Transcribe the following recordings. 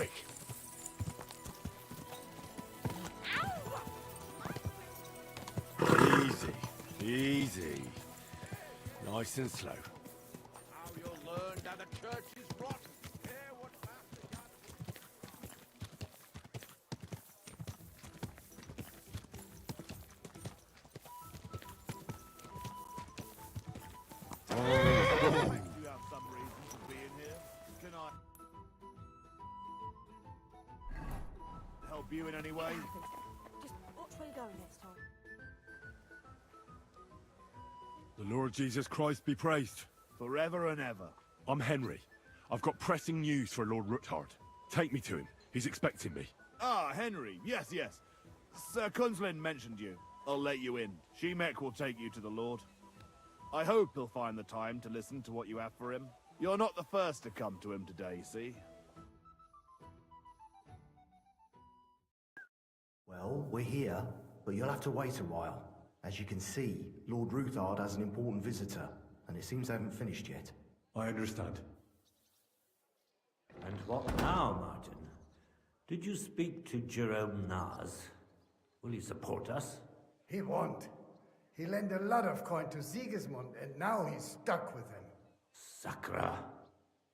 quick. Easy, easy. Nice and slow. Now you'll learn that the church is rotten. Hear what Oh. you have some reason for being here. Can I help you in any way? Just watch where you're going next time. The Lord Jesus Christ be praised. Forever and ever. I'm Henry. I've got pressing news for Lord Ruthard. Take me to him. He's expecting me. Ah, Henry. Yes, yes. Sir Kunslin mentioned you. I'll let you in. Shemek will take you to the Lord. I hope he'll find the time to listen to what you have for him. You're not the first to come to him today, see? Well, we're here, but you'll have to wait a while. As you can see, Lord Ruthard has an important visitor, and it seems they haven't finished yet. I understand. And what now, Martin? Did you speak to Jerome Naz? Will he support us? He won't. He lent a lot of coin to Sigismund, and now he's stuck with him. Sakra.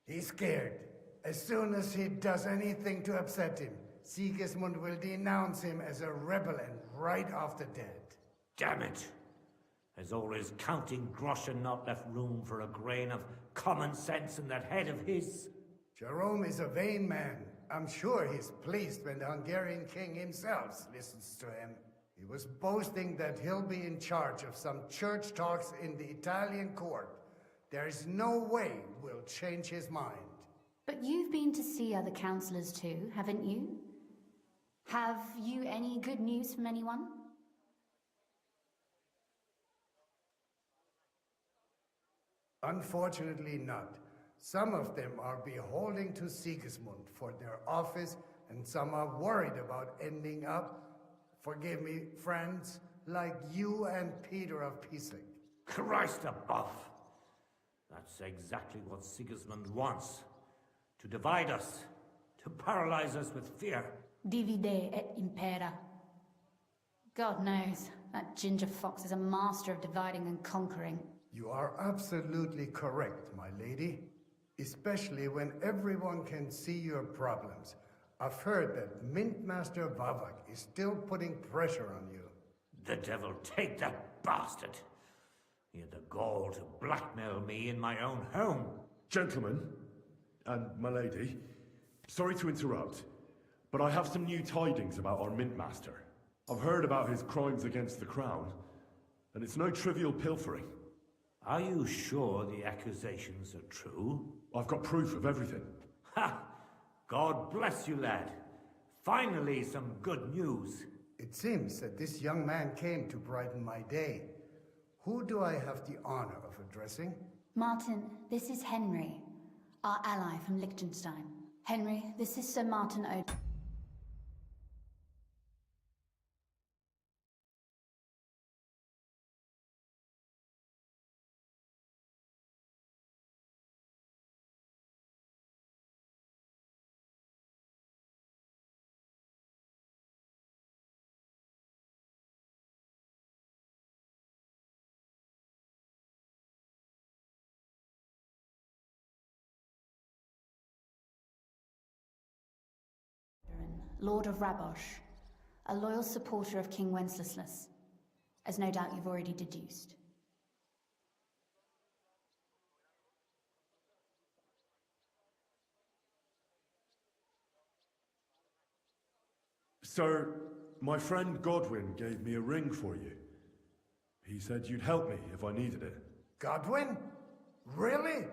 He's scared. As soon as he does anything to upset him, Sigismund will denounce him as a rebel and right off the dead. Damn it! There's always counting grosh and not left room for a grain of common sense in that head of his. Jerome is a vain man. I'm sure he's pleased when the Hungarian king himself listens to him. He was boasting that he'll be in charge of some church talks in the Italian court. There's no way we'll change his mind. But you've been to see other councillors too, haven't you? Have you any good news from anyone? Unfortunately not. Some of them are beholden to Sigismund for their office, and some are worried about ending up, forgive me, friends, like you and Peter of Pisek. Christ above! That's exactly what Sigismund wants. To divide us. To paralyze us with fear. Divide et impera. God knows, that ginger fox is a master of dividing and conquering. You are absolutely correct, my lady. Especially when everyone can see your problems. I've heard that Mint Master Vavak is still putting pressure on you. The devil take that bastard! He had the gall to blackmail me in my own home. Gentlemen, and my lady, sorry to interrupt, but I have some new tidings about our Mint Master. I've heard about his crimes against the crown, and it's no trivial pilfering. Are you sure the accusations are true? I've got proof of everything. Ha! God bless you, lad. Finally, some good news. It seems that this young man came to brighten my day. Who do I have the honor of addressing? Martin, this is Henry, our ally from Liechtenstein. Henry, this is Sir Martin O'D. Lord of Rabosh, a loyal supporter of King Wenceslas, as no doubt you've already deduced. Sir, my friend Godwin gave me a ring for you. He said you'd help me if I needed it. Godwin? Really?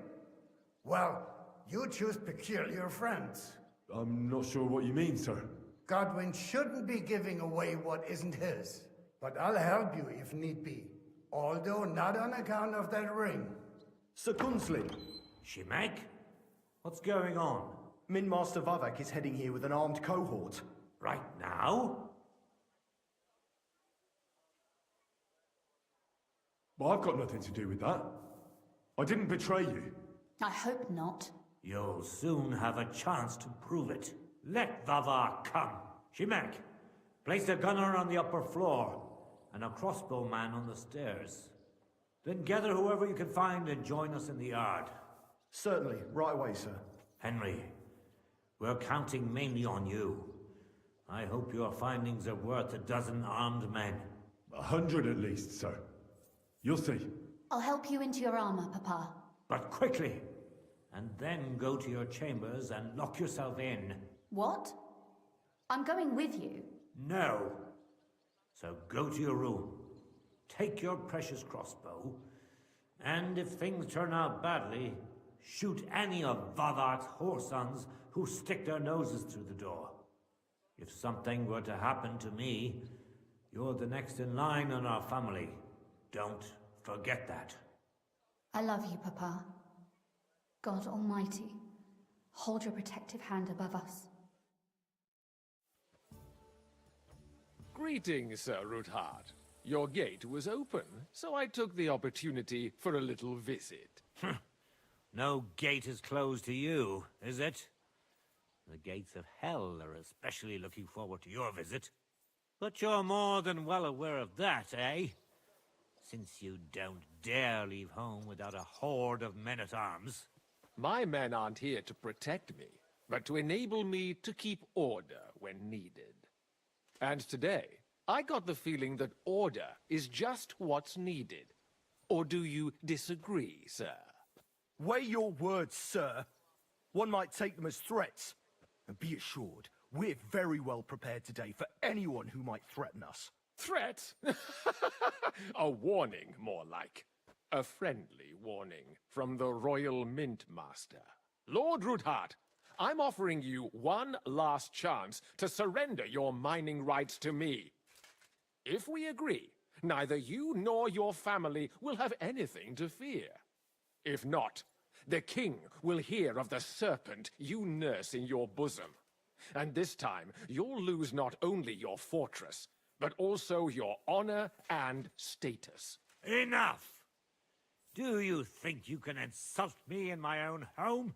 Well, you choose peculiar friends. I'm not sure what you mean, sir. Godwin shouldn't be giving away what isn't his. But I'll help you if need be. Although not on account of that ring. Sir Kunslin, Shemek? What's going on? Min Master Vavak is heading here with an armed cohort. Right now? But I've got nothing to do with that. I didn't betray you. I hope not. You'll soon have a chance to prove it. Let Vavar come. Shimek, place a gunner on the upper floor and a crossbowman on the stairs. Then gather whoever you can find and join us in the yard. Certainly, right away, sir. Henry, we're counting mainly on you. I hope your findings are worth a dozen armed men. 100 at least, sir. You'll see. I'll help you into your armor, Papa. But quickly, and then go to your chambers and lock yourself in. What? I'm going with you. No. So go to your room, take your precious crossbow, and if things turn out badly, shoot any of Vavar's whoresons who stick their noses through the door. If something were to happen to me, you're the next in line in our family. Don't forget that. I love you, Papa. God Almighty, hold your protective hand above us. Greetings, Sir Ruthard. Your gate was open, so I took the opportunity for a little visit. No gate is closed to you, is it? The gates of hell are especially looking forward to your visit. But you're more than well aware of that, eh? Since you don't dare leave home without a horde of men-at-arms. My men aren't here to protect me, but to enable me to keep order when needed. And today, I got the feeling that order is just what's needed. Or do you disagree, sir? Weigh your words, sir. One might take them as threats. And be assured, we're very well prepared today for anyone who might threaten us. Threat? A warning, more like. A friendly warning from the Royal Mint Master. Lord Ruthard, I'm offering you one last chance to surrender your mining rights to me. If we agree, neither you nor your family will have anything to fear. If not, the king will hear of the serpent you nurse in your bosom. And this time, you'll lose not only your fortress, but also your honor and status. Enough! Do you think you can insult me in my own home?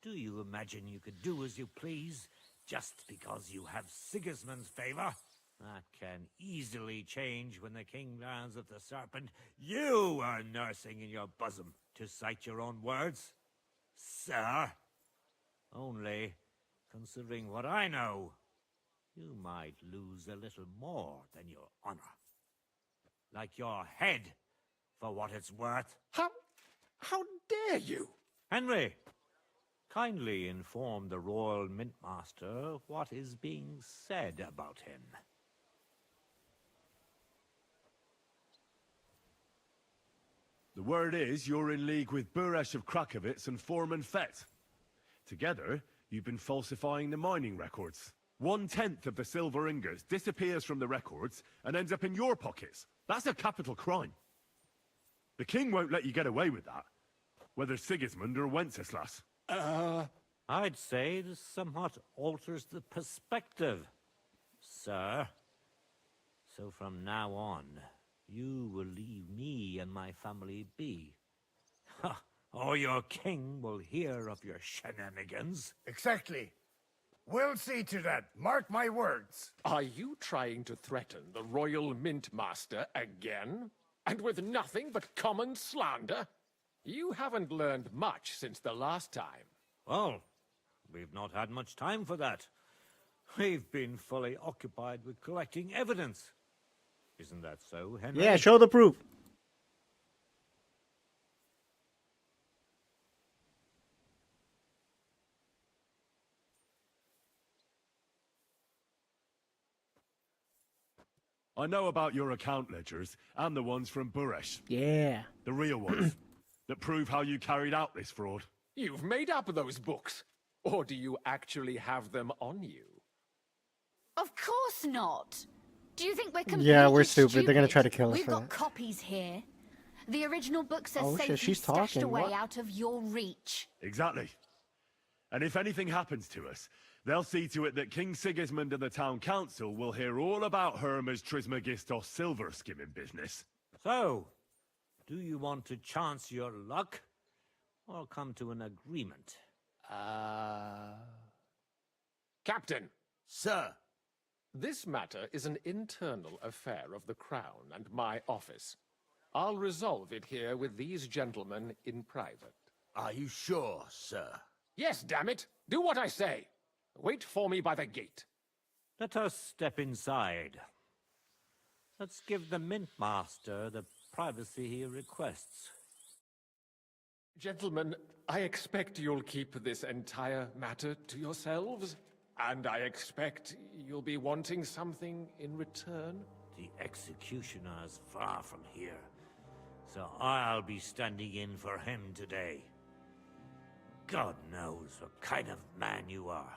Do you imagine you could do as you please, just because you have Sigismund's favor? That can easily change when the king learns of the serpent you are nursing in your bosom, to cite your own words, sir. Only, considering what I know, you might lose a little more than your honor. Like your head, for what it's worth. How dare you? Henry, kindly inform the Royal Mint Master what is being said about him. The word is you're in league with Buresh of Krakowitz and Foreman Fett. Together, you've been falsifying the mining records. 1/10 of the silver ingots disappears from the records and ends up in your pockets. That's a capital crime. The king won't let you get away with that, whether Sigismund or Wenceslas. I'd say this somewhat alters the perspective, sir. So from now on, you will leave me and my family be. Or your king will hear of your shenanigans. Exactly. We'll see to that. Mark my words. Are you trying to threaten the Royal Mint Master again? And with nothing but common slander? You haven't learned much since the last time. Well, we've not had much time for that. We've been fully occupied with collecting evidence. Isn't that so, Henry? Yeah, show the proof. I know about your account ledgers and the ones from Buresh. Yeah. The real ones that prove how you carried out this fraud. You've made up those books. Or do you actually have them on you? Of course not. Do you think we're completely Yeah, we're stupid. They're gonna try to kill us We've for got that. copies here. The original books are Oh, shit, safely she's stashed talking. away What? out of your reach. Exactly. And if anything happens to us, they'll see to it that King Sigismund and the town council will hear all about Hermes Trismegistos silver skimming business. So, do you want to chance your luck? Or come to an agreement? Captain, Sir, this matter is an internal affair of the Crown and my office. I'll resolve it here with these gentlemen in private. are you sure, sir? Yes, damn it! Do what I say! Wait for me by the gate. Let us step inside. Let's give the Mint Master the privacy he requests. Gentlemen, I expect you'll keep this entire matter to yourselves. And I expect you'll be wanting something in return. The executioner is far from here, so I'll be standing in for him today. God knows what kind of man you are.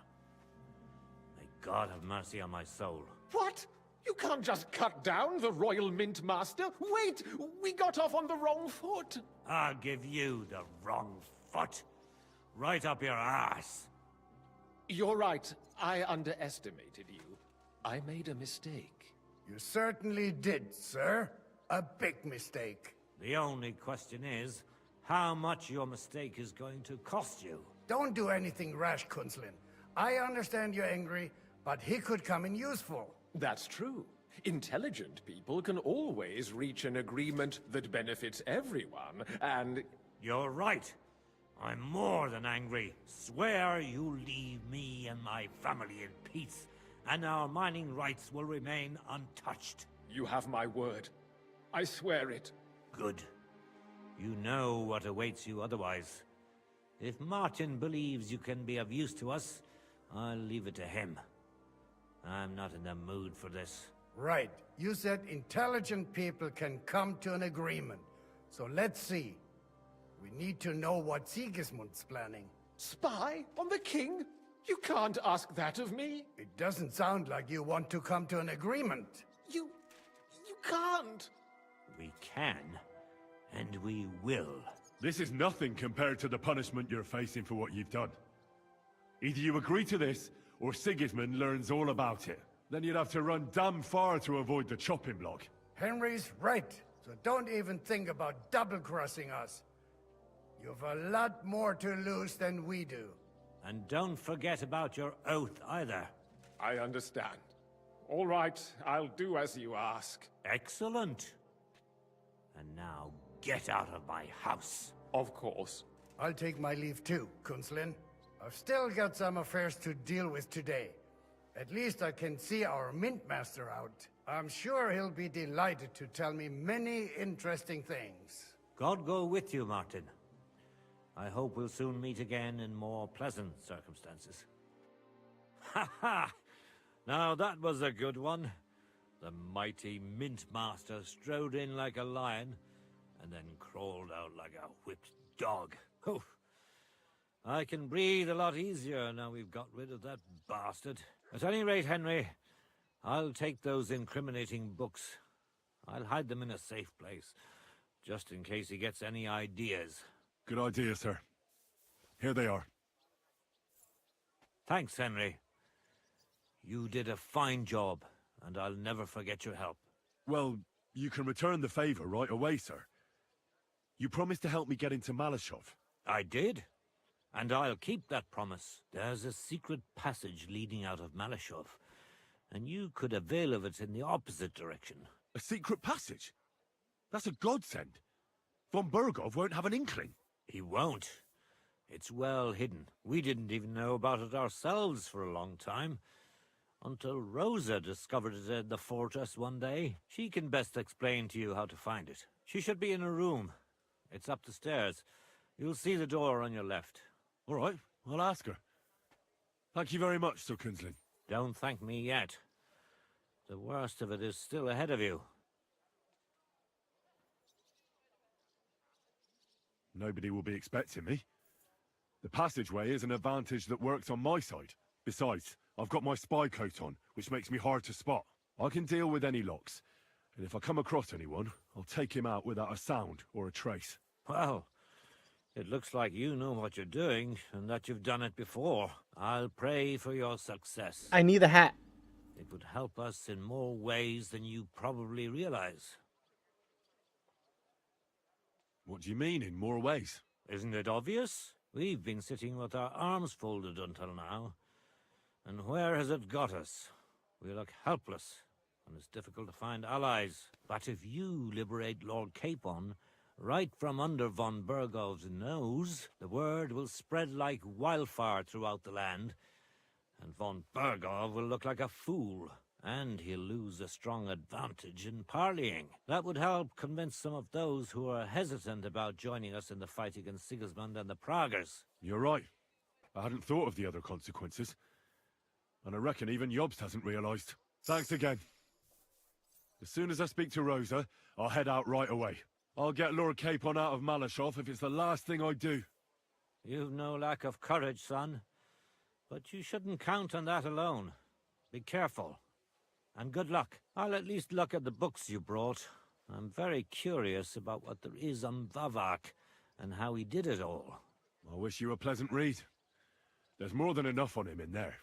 May God have mercy on my soul. What? You can't just cut down the Royal Mint Master? Wait! We got off on the wrong foot! I'll give you the wrong foot. Right up your ass. You're right. I underestimated you. I made a mistake. You certainly did, sir. A big mistake. The only question is, how much your mistake is going to cost you. Don't do anything rash, Kunzlin. I understand you're angry, but he could come in useful. That's true. Intelligent people can always reach an agreement that benefits everyone, and... You're right. I'm more than angry. Swear you leave me and my family in peace, and our mining rights will remain untouched. You have my word. I swear it. Good. You know what awaits you otherwise. If Martin believes you can be of use to us, I'll leave it to him. I'm not in the mood for this. Right. You said intelligent people can come to an agreement. So let's see. We need to know what Sigismund's planning. Spy on the king? You can't ask that of me. It doesn't sound like you want to come to an agreement. You can't. We can, and we will. This is nothing compared to the punishment you're facing for what you've done. Either you agree to this, or Sigismund learns all about it. Then you'd have to run damn far to avoid the chopping block. Henry's right, so don't even think about double-crossing us. You've a lot more to lose than we do. And don't forget about your oath either. I understand. All right, I'll do as you ask. Excellent. And now get out of my house. Of course. I'll take my leave too, Kunzlin. I've still got some affairs to deal with today. At least I can see our Mint Master out. I'm sure he'll be delighted to tell me many interesting things. God go with you, Martin. I hope we'll soon meet again in more pleasant circumstances. Ha ha! Now that was a good one. The mighty Mint Master strode in like a lion, and then crawled out like a whipped dog. Oof. I can breathe a lot easier now we've got rid of that bastard. At any rate, Henry, I'll take those incriminating books. I'll hide them in a safe place, just in case he gets any ideas. Good idea, sir. Here they are. Thanks, Henry. You did a fine job, and I'll never forget your help. Well, you can return the favor right away, sir. You promised to help me get into Malashov. I did, and I'll keep that promise. There's a secret passage leading out of Malashov, and you could avail of it in the opposite direction. A secret passage? That's a godsend. Von Bergov won't have an inkling. He won't. It's well hidden. We didn't even know about it ourselves for a long time. Until Rosa discovered it in the fortress one day. She can best explain to you how to find it. She should be in a room. It's up the stairs. You'll see the door on your left. All right, I'll ask her. Thank you very much, Sir Kunzlin. Don't thank me yet. The worst of it is still ahead of you. Nobody will be expecting me. The passageway is an advantage that works on my side. Besides, I've got my spy coat on, which makes me hard to spot. I can deal with any locks, and if I come across anyone, I'll take him out without a sound or a trace. Well, it looks like you know what you're doing, and that you've done it before. I'll pray for your success. I need a hat. It would help us in more ways than you probably realize. What do you mean, in more ways? Isn't it obvious? We've been sitting with our arms folded until now. And where has it got us? We look helpless, and it's difficult to find allies. But if you liberate Lord Capon, right from under von Burgov's nose, the word will spread like wildfire throughout the land, and von Burgov will look like a fool, and he'll lose a strong advantage in parleying. That would help convince some of those who are hesitant about joining us in the fight against Sigismund and the Praguers. You're right. I hadn't thought of the other consequences. And I reckon even Jobst hasn't realized. Thanks again. As soon as I speak to Rosa, I'll head out right away. I'll get Lord Capon out of Malashov if it's the last thing I do. You've no lack of courage, son. But you shouldn't count on that alone. Be careful. And good luck. I'll at least look at the books you brought. I'm very curious about what there is on Vavak, and how he did it all. I wish you a pleasant read. There's more than enough on him in there.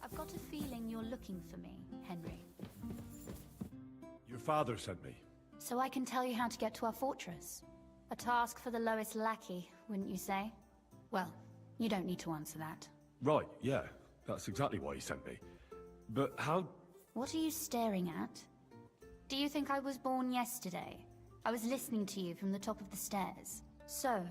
I've got a feeling you're looking for me, Henry. Your father sent me. So I can tell you how to get to our fortress. A task for the lowest lackey, wouldn't you say? Well, you don't need to answer that. Right, yeah. That's exactly why he sent me. But how... What are you staring at? Do you think I was born yesterday? I was listening to you from the top of the stairs. So,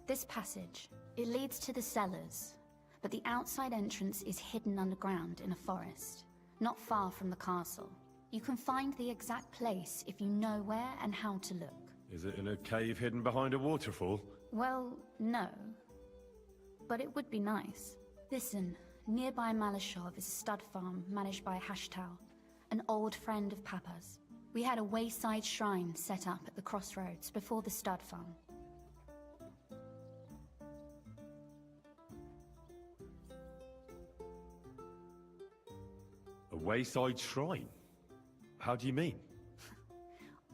this passage, it leads to the cellars, but the outside entrance is hidden underground in a forest, not far from the castle. You can find the exact place if you know where and how to look. Is it in a cave hidden behind a waterfall? Well, no. But it would be nice. Listen, nearby Malashov is a stud farm managed by Hashtal, an old friend of Papa's. We had a wayside shrine set up at the crossroads before the stud farm. A wayside shrine? How do you mean?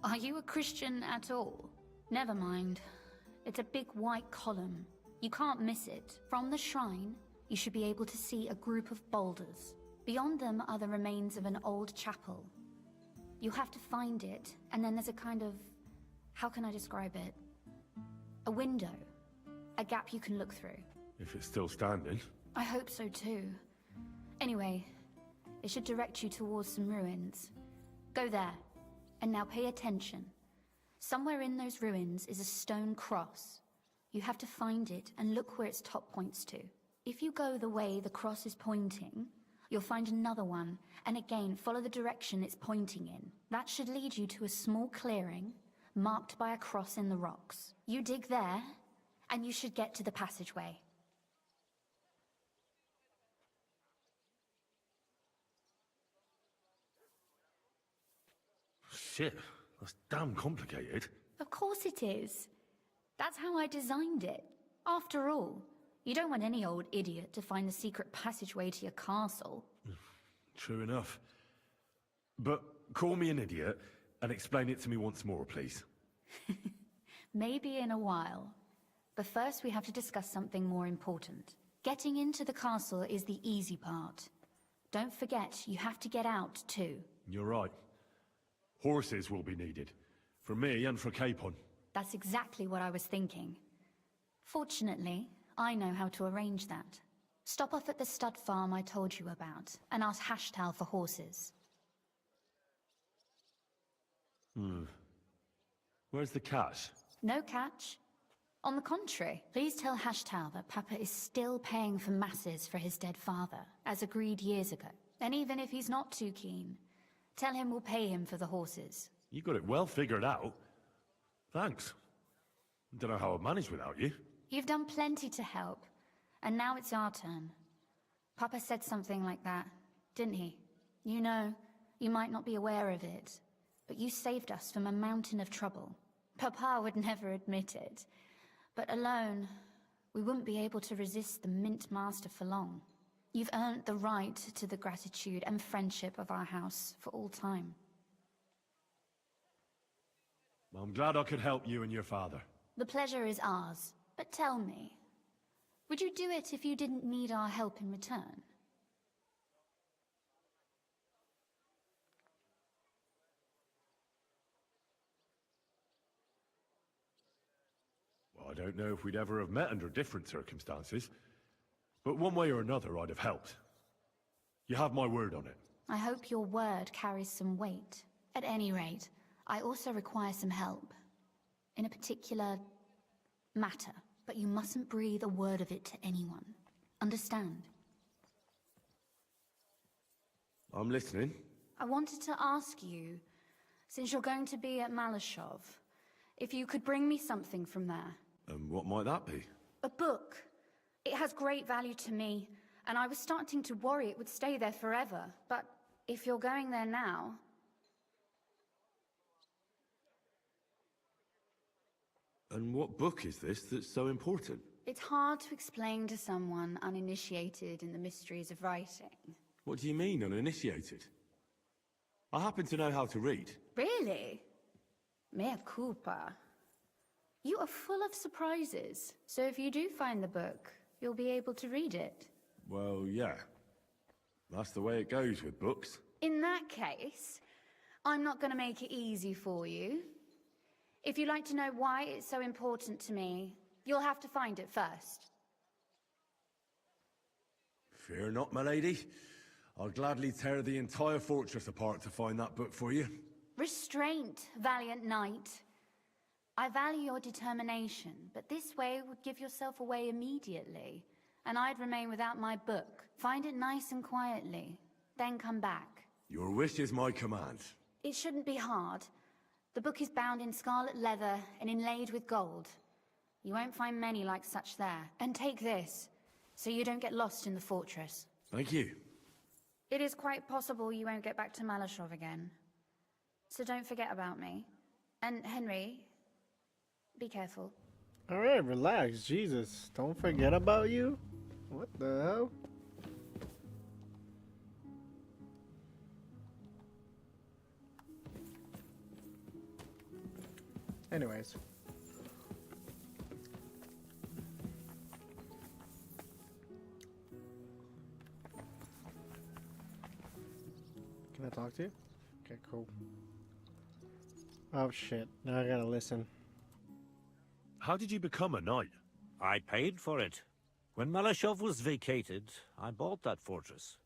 Are you a Christian at all? Never mind. It's a big white column. You can't miss it. From the shrine, you should be able to see a group of boulders. Beyond them are the remains of an old chapel. You have to find it, and then there's a kind of... how can I describe it? A window. A gap you can look through. If it's still standing. I hope so too. Anyway, it should direct you towards some ruins. Go there. And now pay attention. Somewhere in those ruins is a stone cross. You have to find it and look where its top points to. If you go the way the cross is pointing, you'll find another one, and again follow the direction it's pointing in. That should lead you to a small clearing, marked by a cross in the rocks. You dig there, and you should get to the passageway. Shit, that's damn complicated. Of course it is. That's how I designed it. After all, you don't want any old idiot to find the secret passageway to your castle. True enough. But call me an idiot and explain it to me once more, please. Maybe in a while. But first we have to discuss something more important. Getting into the castle is the easy part. Don't forget, you have to get out too. You're right. Horses will be needed. For me and for Capon. That's exactly what I was thinking. Fortunately, I know how to arrange that. Stop off at the stud farm I told you about, and ask Hashtal for horses. Where's the cash? No catch. On the contrary, please tell Hashtal that Papa is still paying for masses for his dead father, as agreed years ago. And even if he's not too keen, tell him we'll pay him for the horses. You got it well figured out. Thanks. Don't know how I'd manage without you. You've done plenty to help, and now it's our turn. Papa said something like that, didn't he? You know, you might not be aware of it, but you saved us from a mountain of trouble. Papa would never admit it, but alone, we wouldn't be able to resist the Mint Master for long. You've earned the right to the gratitude and friendship of our house for all time. Well, I'm glad I could help you and your father. The pleasure is ours, but tell me, would you do it if you didn't need our help in return? Well, I don't know if we'd ever have met under different circumstances, but one way or another I'd have helped. You have my word on it. I hope your word carries some weight. At any rate, I also require some help. In a particular matter, but you mustn't breathe a word of it to anyone. Understand? I'm listening. I wanted to ask you, since you're going to be at Malashov, if you could bring me something from there. And what might that be? A book. It has great value to me, and I was starting to worry it would stay there forever. But if you're going there now... And what book is this that's so important? It's hard to explain to someone uninitiated in the mysteries of writing. What do you mean, uninitiated? I happen to know how to read. Really? Mea culpa. You are full of surprises, so if you do find the book, you'll be able to read it. Well, yeah. That's the way it goes with books. In that case, I'm not going to make it easy for you. If you'd like to know why it's so important to me, you'll have to find it first. Fear not, my lady. I'll gladly tear the entire fortress apart to find that book for you. Restraint, valiant knight. I value your determination, but this way would give yourself away immediately, and I'd remain without my book. Find it nice and quietly, then come back. Your wish is my command. It shouldn't be hard. The book is bound in scarlet leather and inlaid with gold. You won't find many like such there. And take this, so you don't get lost in the fortress. Thank you. It is quite possible you won't get back to Malashov again. So don't forget about me. And Henry, be careful. Alright, relax. Jesus. Don't forget about you? What the hell? Anyways. Can I talk to you? Okay, cool. Oh shit, now I gotta listen. How did you become a knight? I paid for it. When Malashov was vacated, I bought that fortress.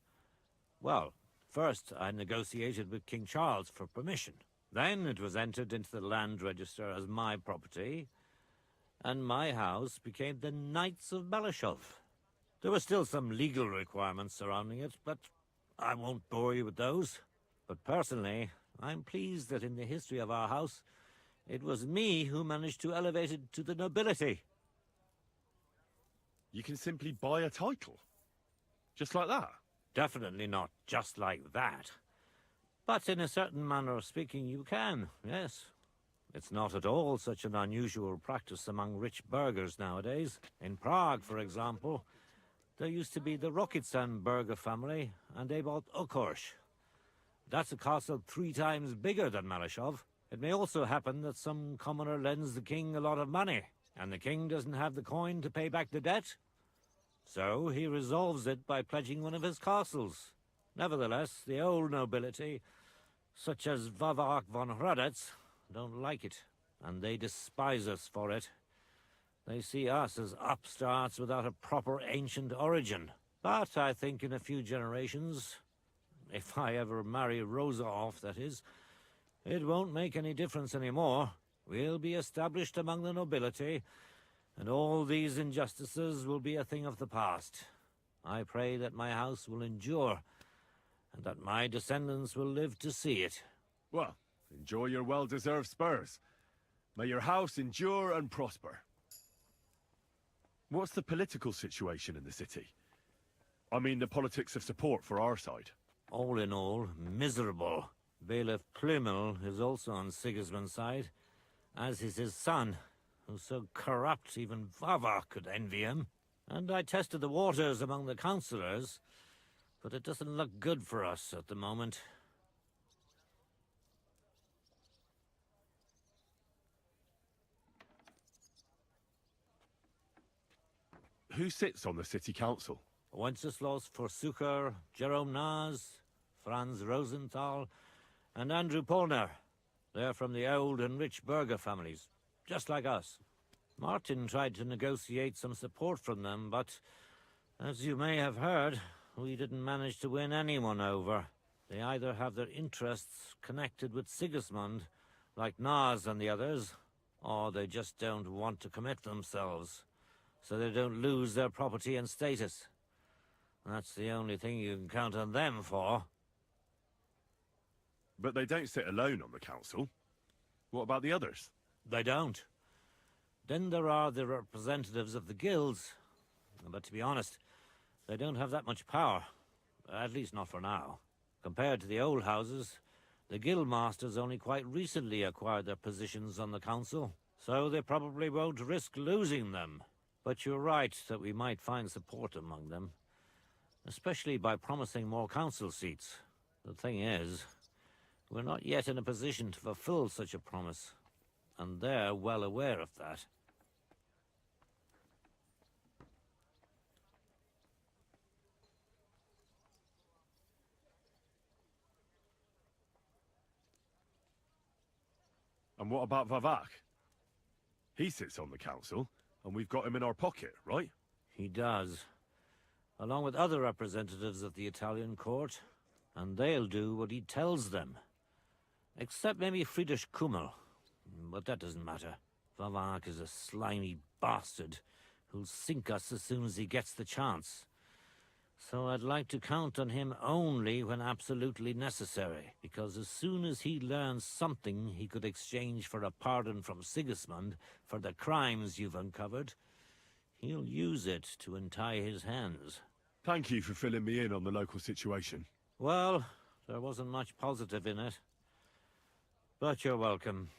Well, first I negotiated with King Charles for permission. Then it was entered into the land register as my property, and my house became the Knights of Malashov. There were still some legal requirements surrounding it, but I won't bore you with those. But personally, I'm pleased that in the history of our house, it was me who managed to elevate it to the nobility. You can simply buy a title? Just like that? Definitely not just like that. But in a certain manner of speaking, you can, yes. It's not at all such an unusual practice among rich burghers nowadays. In Prague, for example, there used to be the Rokitsan burgher family, and they bought Okorsh. That's a castle 3 times bigger than Malashov. It may also happen that some commoner lends the king a lot of money. and the king doesn't have the coin to pay back the debt. So he resolves it by pledging one of his castles. Nevertheless, the old nobility, such as Vavak von Radetz, don't like it, and they despise us for it. They see us as upstarts without a proper ancient origin. But I think in a few generations, if I ever marry Rosa off, that is, it won't make any difference anymore. We'll be established among the nobility, and all these injustices will be a thing of the past. I pray that my house will endure, and that my descendants will live to see it. Well, enjoy your well-deserved spurs. May your house endure and prosper. What's the political situation in the city? I mean the politics of support for our side. All in all, miserable. Bailiff Plymel is also on Sigismund's side, as is his son, who's so corrupt even Vava could envy him. And I tested the waters among the councillors, but it doesn't look good for us at the moment. Who sits on the city council? Wenceslas Forsucher, Jerome Naz, Franz Rosenthal, and Andrew Polner. They're from the old and rich burgher families, just like us. Martin tried to negotiate some support from them, but, as you may have heard, we didn't manage to win anyone over. They either have their interests connected with Sigismund, like Naz and the others, or they just don't want to commit themselves, so they don't lose their property and status. That's the only thing you can count on them for. But they don't sit alone on the council. What about the others? They don't. Then there are the representatives of the guilds. But to be honest, they don't have that much power. At least not for now. Compared to the old houses, the guild masters only quite recently acquired their positions on the council, so they probably won't risk losing them. But you're right that we might find support among them, especially by promising more council seats. The thing is, we're not yet in a position to fulfill such a promise, and they're well aware of that. And what about Vavak? He sits on the council, and we've got him in our pocket, right? He does, along with other representatives of the Italian court, and they'll do what he tells them. Except maybe Friedrich Kummel, but that doesn't matter. Vavak is a slimy bastard who'll sink us as soon as he gets the chance. So I'd like to count on him only when absolutely necessary, because as soon as he learns something he could exchange for a pardon from Sigismund for the crimes you've uncovered, he'll use it to untie his hands. Thank you for filling me in on the local situation. Well, there wasn't much positive in it. But you're welcome.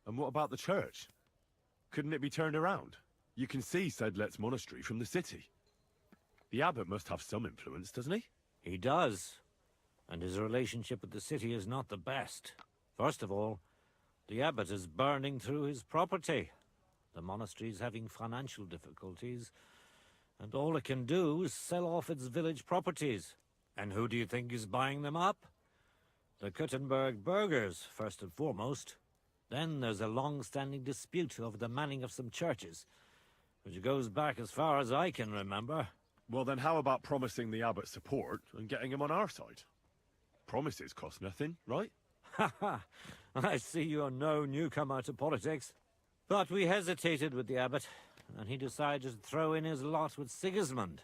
And what about the church? Couldn't it be turned around? You can see Sedlet's monastery from the city. The abbot must have some influence, doesn't he? He does. And his relationship with the city is not the best. First of all, the abbot is burning through his property. The monastery's having financial difficulties, and all it can do is sell off its village properties. And who do you think is buying them up? The Kuttenberg burghers, first and foremost. Then there's a long-standing dispute over the manning of some churches, which goes back as far as I can remember. Well, then how about promising the abbot support and getting him on our side? Promises cost nothing, right? Ha ha! I see you're no newcomer to politics. But we hesitated with the abbot, and he decided to throw in his lot with Sigismund.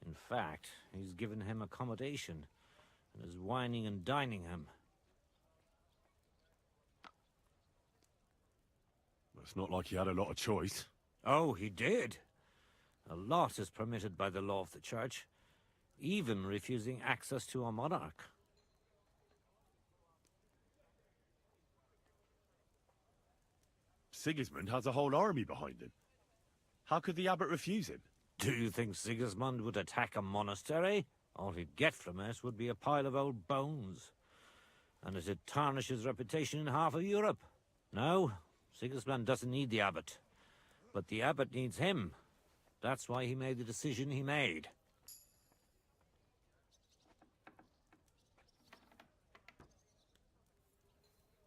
In fact, he's given him accommodation and is wining and dining him. It's not like he had a lot of choice. Oh, he did. A lot is permitted by the law of the church, even refusing access to a monarch. Sigismund has a whole army behind him. How could the abbot refuse him? Do you think Sigismund would attack a monastery? All he'd get from it would be a pile of old bones. And it'd tarnish his reputation in half of Europe. No, Sigismund doesn't need the abbot. But the abbot needs him. That's why he made the decision he made.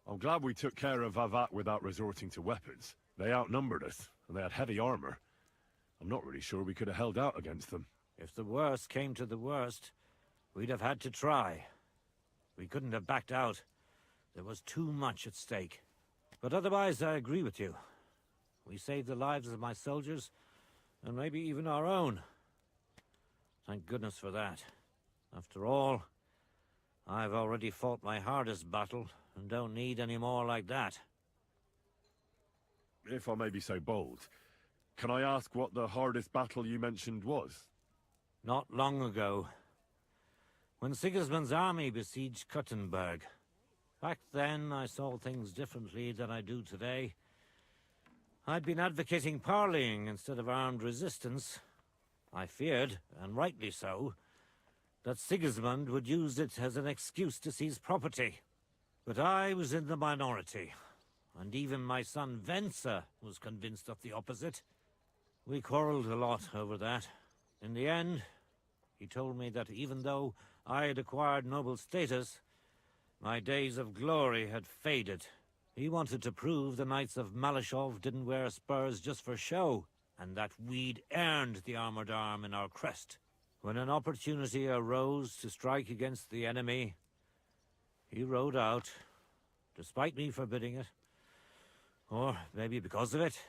I'm glad we took care of Vavat without resorting to weapons. They outnumbered us, and they had heavy armor. I'm not really sure we could have held out against them. If the worst came to the worst, we'd have had to try. We couldn't have backed out. There was too much at stake. But otherwise, I agree with you. We saved the lives of my soldiers, and maybe even our own. Thank goodness for that. After all, I've already fought my hardest battle, and don't need any more like that. If I may be so bold, can I ask what the hardest battle you mentioned was? Not long ago, when Sigismund's army besieged Kuttenberg. Back then, I saw things differently than I do today. I'd been advocating parleying instead of armed resistance. I feared, and rightly so, that Sigismund would use it as an excuse to seize property. But I was in the minority, and even my son Venser was convinced of the opposite. We quarreled a lot over that. In the end, he told me that even though I had acquired noble status, my days of glory had faded. He wanted to prove the Knights of Malashov didn't wear spurs just for show, and that we'd earned the armored arm in our crest. When an opportunity arose to strike against the enemy, he rode out, despite me forbidding it. Or maybe because of it.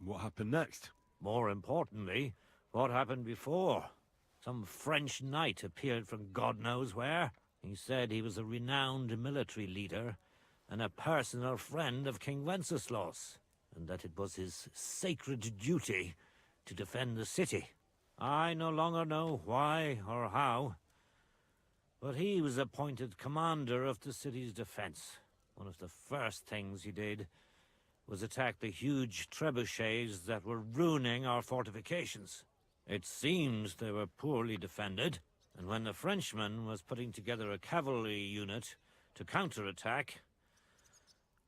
What happened next? More importantly, what happened before? Some French knight appeared from God knows where. He said he was a renowned military leader and a personal friend of King Wenceslas, and that it was his sacred duty to defend the city. I no longer know why or how, but he was appointed commander of the city's defense. One of the first things he did was attack the huge trebuchets that were ruining our fortifications. It seems they were poorly defended, and when the Frenchman was putting together a cavalry unit to counterattack,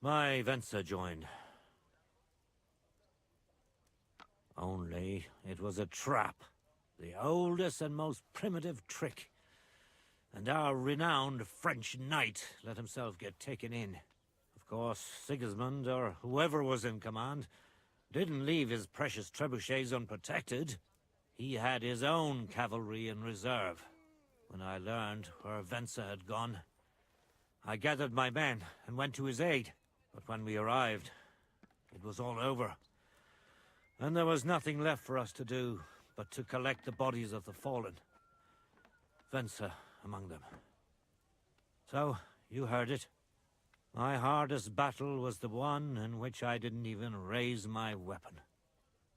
my Venser joined. Only it was a trap, the oldest and most primitive trick, and our renowned French knight let himself get taken in. Of course, Sigismund, or whoever was in command, didn't leave his precious trebuchets unprotected. He had his own cavalry in reserve. When I learned where Venser had gone, I gathered my men and went to his aid. But when we arrived, it was all over. And there was nothing left for us to do but to collect the bodies of the fallen. Venser among them. So, you heard it. My hardest battle was the one in which I didn't even raise my weapon.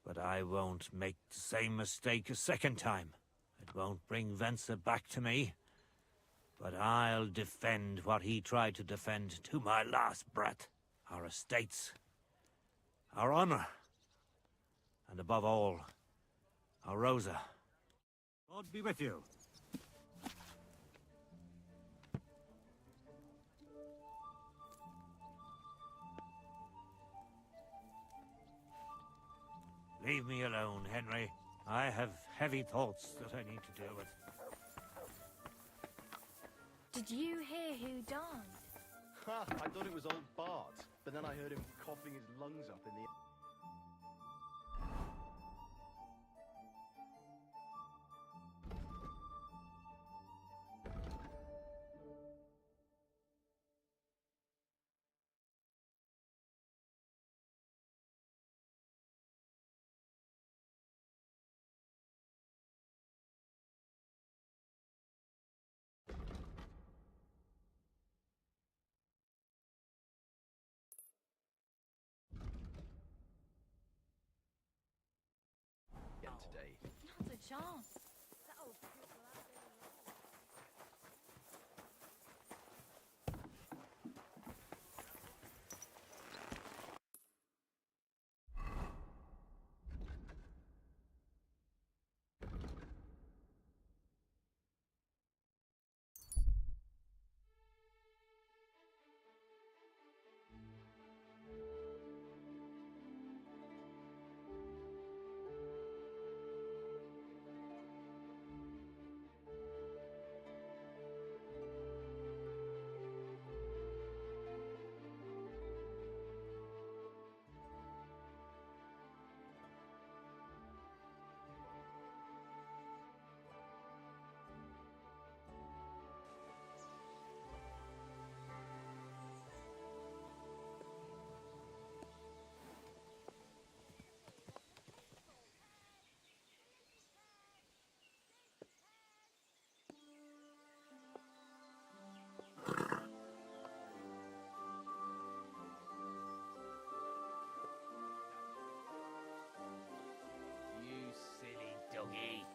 But I won't make the same mistake a second time. It won't bring Venser back to me. But I'll defend what he tried to defend to my last breath. Our estates, our honor, and above all, our Rosa. God be with you. Leave me alone, Henry. I have heavy thoughts that I need to deal with. Did you hear who died? Ha! I thought it was old Bart, but then I heard him coughing his lungs up in the chance. That old prick will have a bit of luck. You silly doggy.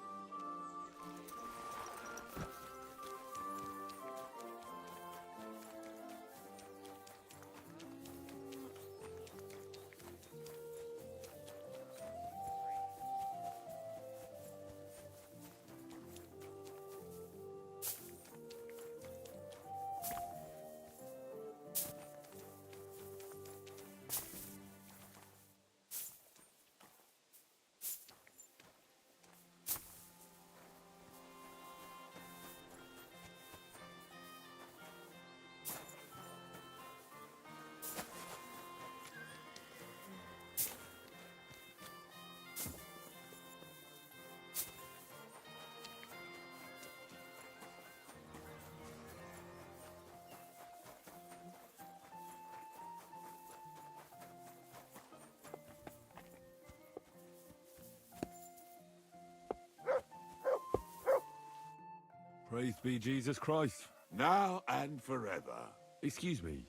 Praise be Jesus Christ. Now and forever. Excuse me,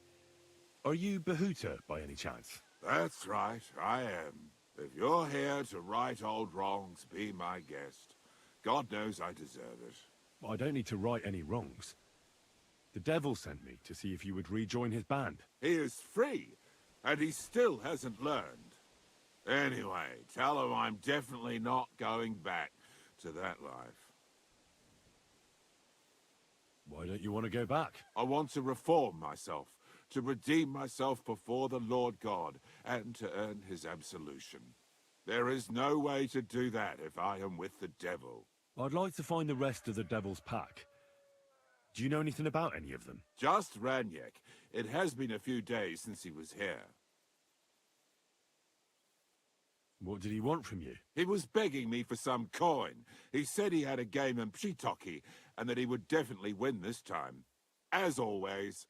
are you Behuta by any chance? That's right, I am. If you're here to right old wrongs, be my guest. God knows I deserve it. I don't need to right any wrongs. The devil sent me to see if you would rejoin his band. He is free, and he still hasn't learned. Anyway, tell him I'm definitely not going back to that life. Why don't you want to go back? I want to reform myself, to redeem myself before the Lord God, and to earn his absolution. There is no way to do that if I am with the devil. I'd like to find the rest of the devil's pack. Do you know anything about any of them? Just Ranyek. It has been a few days since he was here. What did he want from you? He was begging me for some coin. He said he had a game in Pshitoki, and that he would definitely win this time. As always.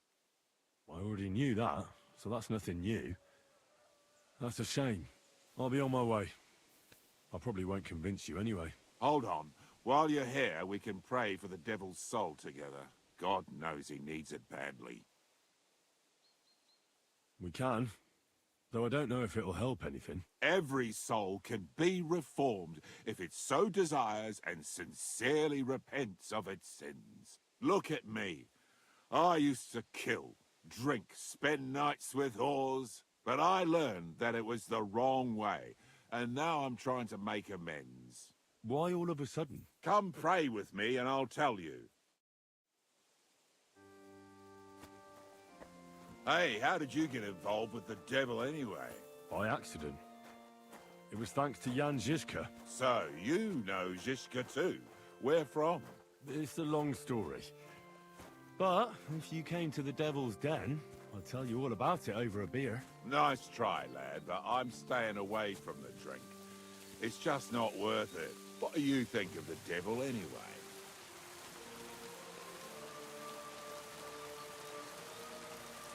I already knew that, so that's nothing new. That's a shame. I'll be on my way. I probably won't convince you anyway. Hold on. While you're here, we can pray for the devil's soul together. God knows he needs it badly. We can, though I don't know if it'll help anything. Every soul can be reformed if it so desires and sincerely repents of its sins. Look at me. I used to kill, drink, spend nights with whores, but I learned that it was the wrong way, and now I'm trying to make amends. Why all of a sudden? Come pray with me and I'll tell you. Hey, how did you get involved with the devil anyway? By accident. It was thanks to Jan Žižka. So, you know Žižka too. Where from? It's a long story. But if you came to the Devil's Den, I'll tell you all about it over a beer. Nice try, lad, but I'm staying away from the drink. It's just not worth it. What do you think of the devil anyway?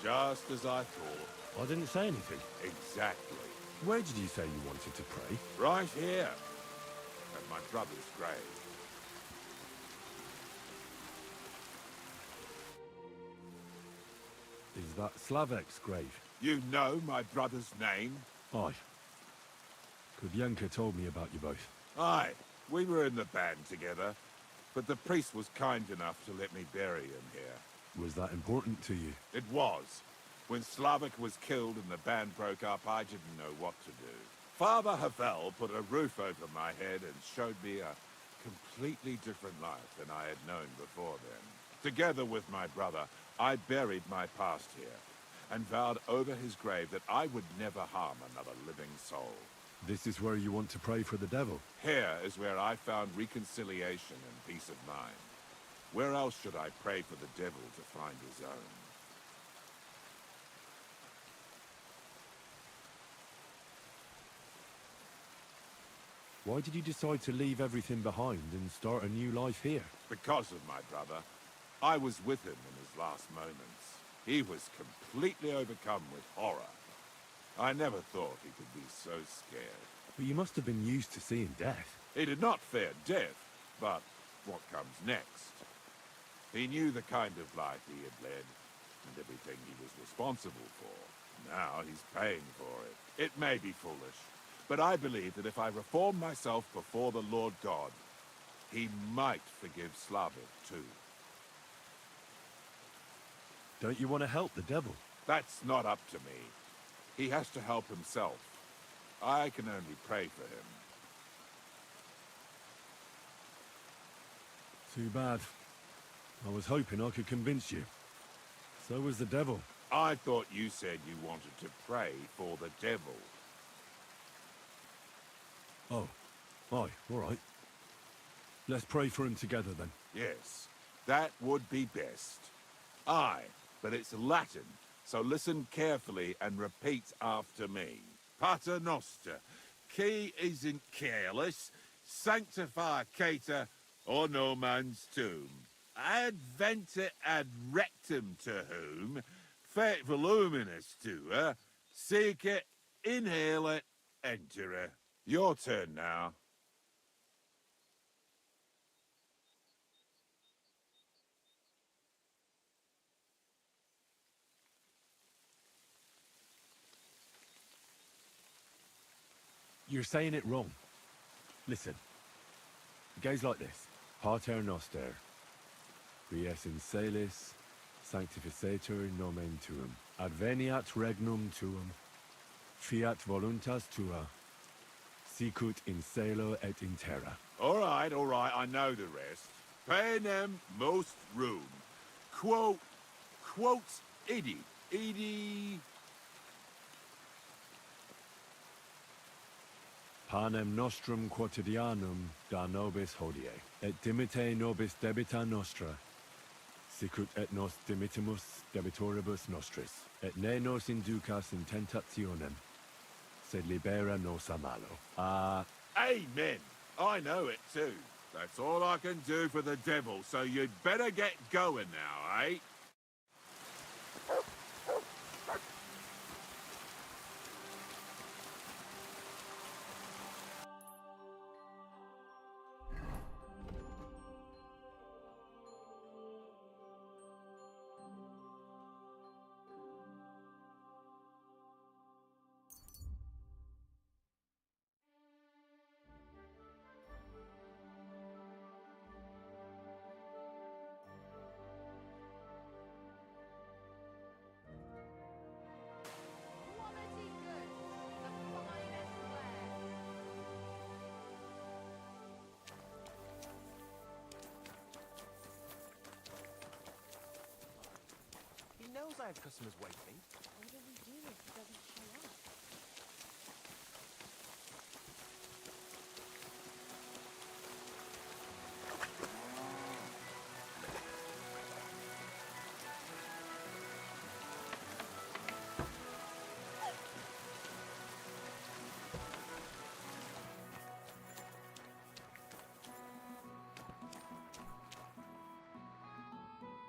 Just as I thought. I didn't say anything. Exactly. Where did you say you wanted to pray? Right here. At my brother's grave. Is that Slavek's grave? You know my brother's name? Aye. Kudyanka told me about you both. Aye. We were in the band together, but the priest was kind enough to let me bury him here. Was that important to you? It was. When Slavik was killed and the band broke up, I didn't know what to do. Father Havel put a roof over my head and showed me a completely different life than I had known before then. Together with my brother, I buried my past here and vowed over his grave that I would never harm another living soul. This is where you want to pray for the devil? Here is where I found reconciliation and peace of mind. Where else should I pray for the devil to find his own? Why did you decide to leave everything behind and start a new life here? Because of my brother. I was with him in his last moments. He was completely overcome with horror. I never thought he could be so scared. But you must have been used to seeing death. He did not fear death, but what comes next. He knew the kind of life he had led, and everything he was responsible for. Now he's paying for it. It may be foolish, but I believe that if I reform myself before the Lord God, he might forgive Slavik too. Don't you want to help the devil? That's not up to me. He has to help himself. I can only pray for him. Too bad. I was hoping I could convince you. So was the devil. I thought you said you wanted to pray for the devil. Oh. Aye, all right. Let's pray for him together then. Yes, that would be best. Aye, but it's Latin, so listen carefully and repeat after me. Pater Noster, qui is in careless, sanctify cater, or no man's tomb. Adventure ad rectum to whom, fate voluminous to her, seek it, inhale it, enter her. Your turn now. You're saying it wrong. Listen. It goes like this. Pater Noster, qui es in celis, sanctificetur nomen tuum. Adveniat regnum tuum, fiat voluntas tua, sicut in celo et in terra. All right, I know the rest. Panem most room. Quote idi. Idi... Panem nostrum quotidianum da nobis hodie, et dimite nobis debita nostra, sicut et nos dimittimus debitoribus nostris, et ne nos inducas in tentationem, sed libera nos a malo. Amen. I know it too. That's all I can do for the devil, so you'd better get going now, eh? Quality goods, the finest wear. He knows I have customers waiting. What do we do if he doesn't show up?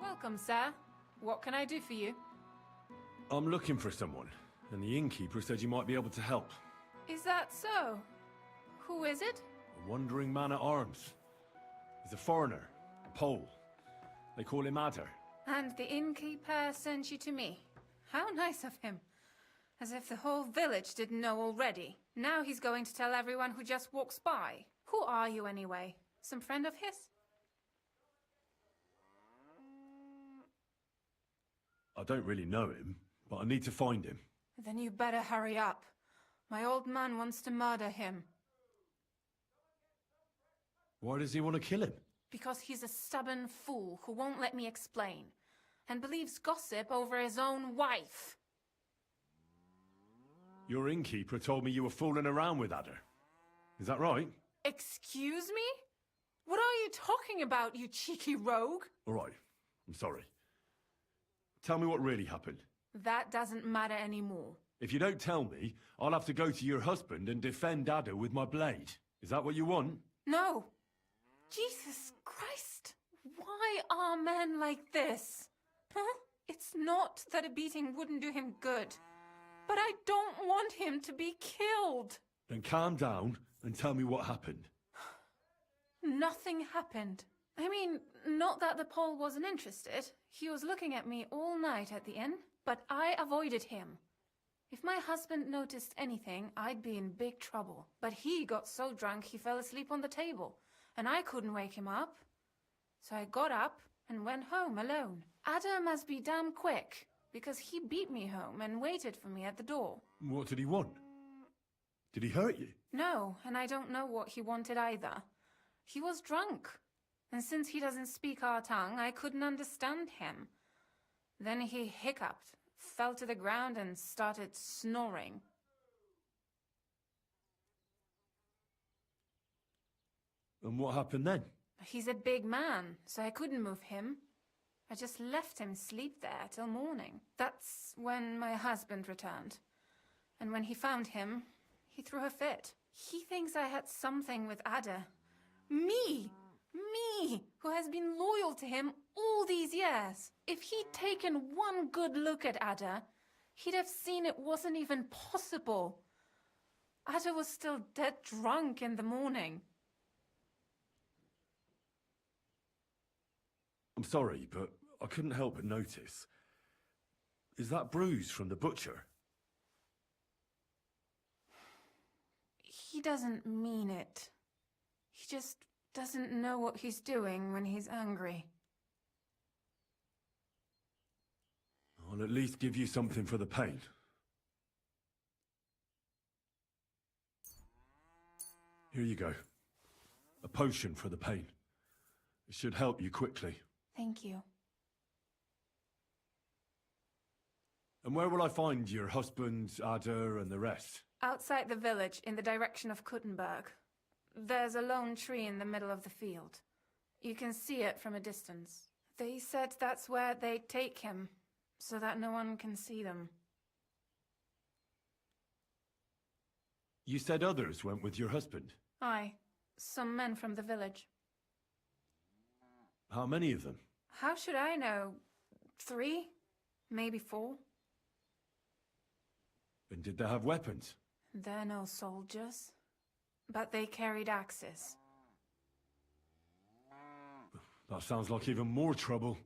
Welcome, sir. What can I do for you? I'm looking for someone, and the innkeeper said you might be able to help. Is that so? Who is it? A wandering man at arms. He's a foreigner, a Pole. They call him Adder. And the innkeeper sent you to me. How nice of him. As if the whole village didn't know already. Now he's going to tell everyone who just walks by. Who are you anyway? Some friend of his? I don't really know him, but I need to find him. Then you better hurry up. My old man wants to murder him. Why does he want to kill him? Because he's a stubborn fool who won't let me explain, and believes gossip over his own wife. Your innkeeper told me you were fooling around with Ada. Is that right? Excuse me? What are you talking about, you cheeky rogue? All right, I'm sorry. Tell me what really happened. That doesn't matter anymore. If you don't tell me, I'll have to go to your husband and defend Ada with my blade. Is that what you want? No. Jesus Christ. Why are men like this? Huh? It's not that a beating wouldn't do him good. But I don't want him to be killed. Then calm down and tell me what happened. Nothing happened. I mean, not that the Pole wasn't interested. He was looking at me all night at the inn, but I avoided him. If my husband noticed anything, I'd be in big trouble. But he got so drunk he fell asleep on the table, and I couldn't wake him up. So I got up and went home alone. Ada must be damn quick, because he beat me home and waited for me at the door. What did he want? Did he hurt you? No, and I don't know what he wanted either. He was drunk, and since he doesn't speak our tongue, I couldn't understand him. Then he hiccuped, fell to the ground, and started snoring. And what happened then? He's a big man, so I couldn't move him. I just left him sleep there till morning. That's when my husband returned. And when he found him, he threw a fit. He thinks I had something with Ada. Me! Me, who has been loyal to him all these years. If he'd taken one good look at Ada, he'd have seen it wasn't even possible. Ada was still dead drunk in the morning. I'm sorry, but I couldn't help but notice. Is that bruise from the butcher? He doesn't mean it. He just doesn't know what he's doing when he's angry. I'll at least give you something for the pain. Here you go. A potion for the pain. It should help you quickly. Thank you. And where will I find your husband, Ada, and the rest? Outside the village, in the direction of Kuttenberg. There's a lone tree in the middle of the field. You can see it from a distance. They said that's where they'd take him, so that no one can see them. You said others went with your husband. Aye, some men from the village. How many of them? How should I know? 3? Maybe 4? And did they have weapons? They're no soldiers, but they carried axes. That sounds like even more trouble.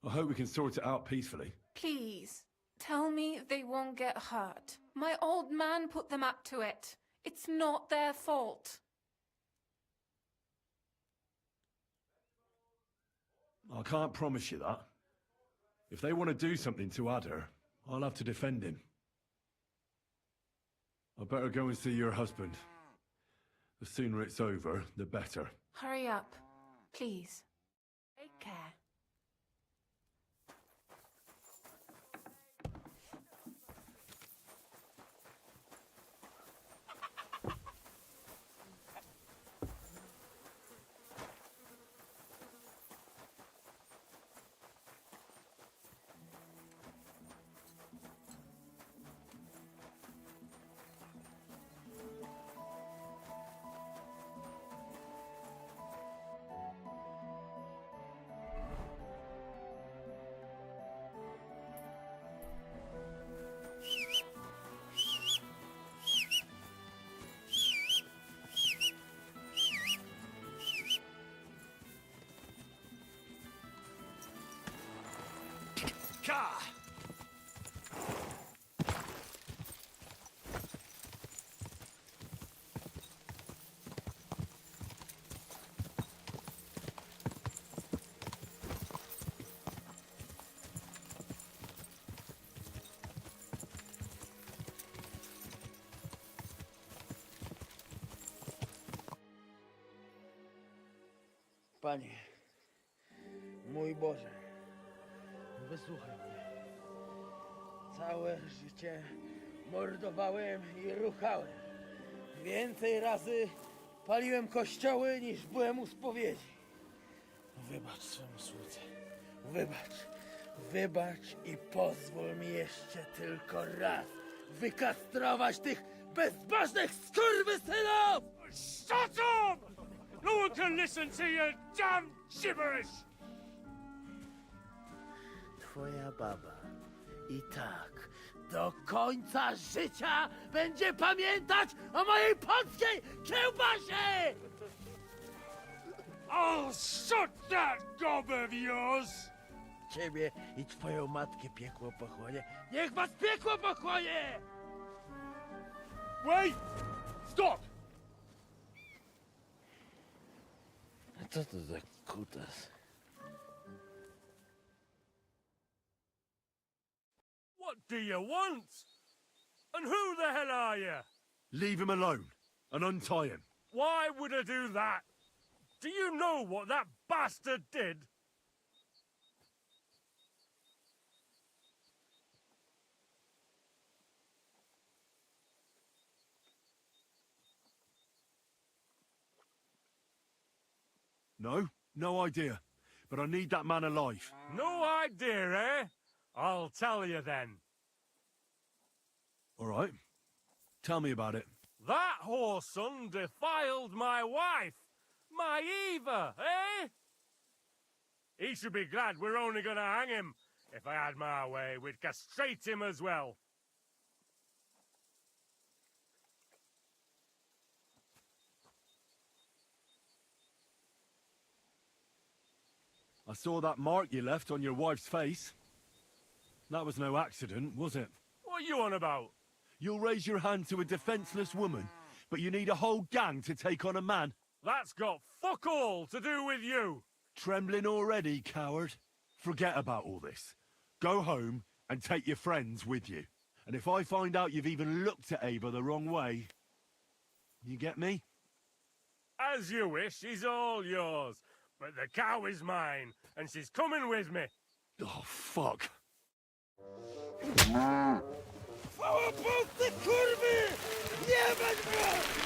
I hope we can sort it out peacefully. Please, tell me they won't get hurt. My old man put them up to it. It's not their fault. I can't promise you that. If they want to do something to Ada, I'll have to defend him. I better go and see your husband. The sooner it's over, the better. Hurry up, please. Take care. Panie, mój Boże, wysłuchaj mnie. Całe życie mordowałem i ruchałem. Więcej razy paliłem kościoły, niż byłem u spowiedzi. Wybacz swemu słudze. Wybacz. Wybacz i pozwól mi jeszcze tylko raz wykastrować tych bezbożnych skurwysynów! Shut up! No one can listen to your damn gibberish! Twoja baba i tak do końca życia będzie pamiętać o mojej polskiej kiełbasie! I'll shut that gob of yours! Ciebie i twoją matkę piekło pochłonie. Niech was piekło pochłonie! Wait! Stop! A co to za kutas? What do you want? And who the hell are you? Leave him alone and untie him. Why would I do that? Do you know what that bastard did? No idea. But I need that man alive. No idea, eh? I'll tell you then. All right. Tell me about it. That whoreson defiled my wife, my Eva, eh? He should be glad we're only gonna hang him. If I had my way, we'd castrate him as well. I saw that mark you left on your wife's face. That was no accident, was it? What are you on about? You'll raise your hand to a defenseless woman, but you need a whole gang to take on a man. That's got fuck all to do with you. Trembling already, coward? Forget about all this. Go home and take your friends with you. And if I find out you've even looked at Ava the wrong way... You get me? As you wish, she's all yours. But the cow is mine, and she's coming with me. Oh, fuck. Chwała Polsce, kurwy! Jebać go!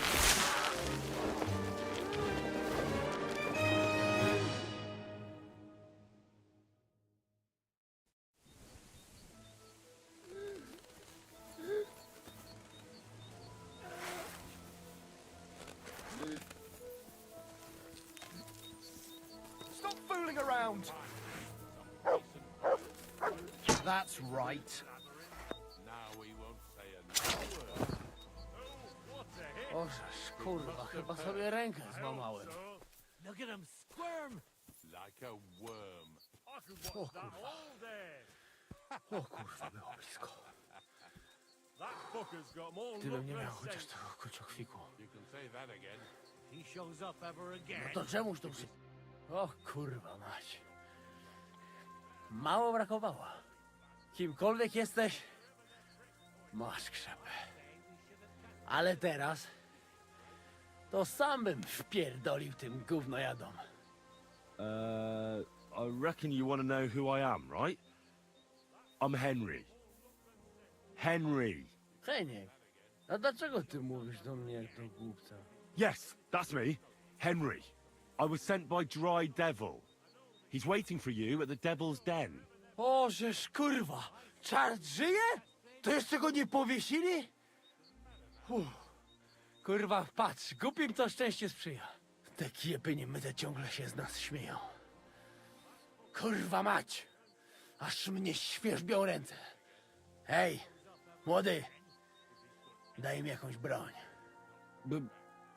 Stop fooling around! That's right. Now we won't say another word. O, kurwa, chyba sobie rękę złamałem. Look at him squirm. Like a worm. I could watch that all day. O kurwa, było blisko. That fucker's got more Gdybym luck nie than miał chociaż sense. tego kociokwiku. You can say that again. He shows up ever again. No to czemuż to przy... O kurwa mać. Mało brakowało. Kimkolwiek jesteś, masz krzepę. Ale teraz to sam bym wpierdolił tym gównojadom. I reckon you want to know who I am, right? I'm Henry. Henry. Heniek, a dlaczego ty mówisz do mnie jak do głupca? Yes, that's me. Henry. I was sent by Dry Devil. He's waiting for you at the Devil's Den. O, żeż kurwa, czart żyje? To jeszcze go nie powiesili? Kurwa, patrz, głupim to szczęście sprzyja. Te kiepy niemyte ciągle się z nas śmieją. Kurwa mać, aż mnie świerzbią ręce. Hej, młody, daj mi jakąś broń.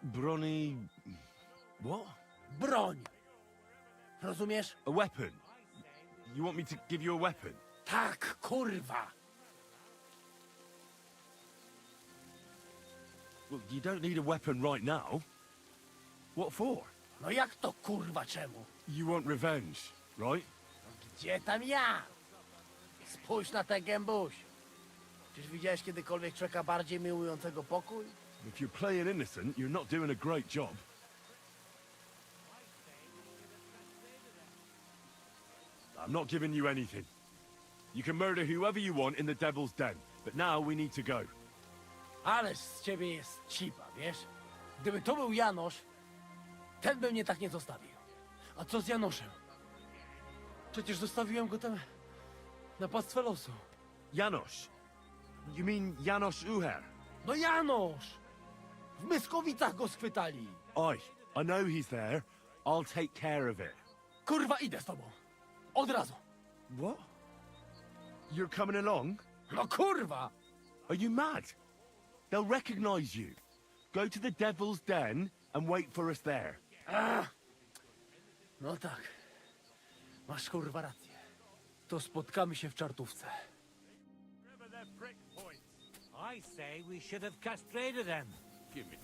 Bronny... What? Broń! Rozumiesz? A weapon? You want me to give you a weapon? Tak, kurwa! Well, you don't need a weapon right now. What for? No jak to kurwa czemu? You want revenge, right? Gdzie tam ja? Spójrz na tę gębuś. Czyż widziałeś kiedykolwiek człowieka bardziej miłującego pokój? If you're playing innocent, you're not doing a great job. I'm not giving you anything. You can murder whoever you want in the Devil's Den, but now we need to go. Ależ z ciebie jest cipa, wiesz? Gdyby to był Janosz, ten by mnie tak nie zostawił. A co z Janoszem? Przecież zostawiłem go tam na pastwę losu. Janosz? You mean Janosz Uher? No Janosz! W Myskowicach go schwytali. I know he's there. I'll take care of it. Kurwa, idę z tobą. Od razu. What? You're coming along? No kurwa! Are you mad? They'll recognize you. Go to the Devil's Den and wait for us there. No tak. Masz kurwa rację. To spotkamy się w czartówce. I say we should have castrated them. Give me.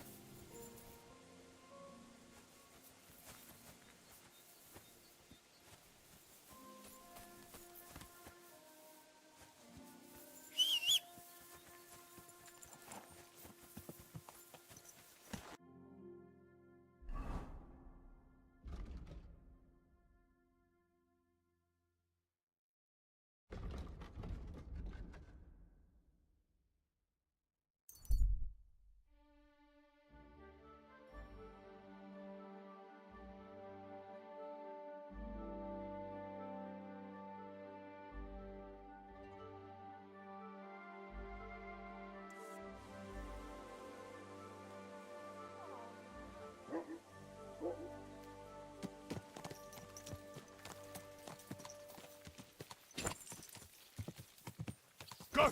Go!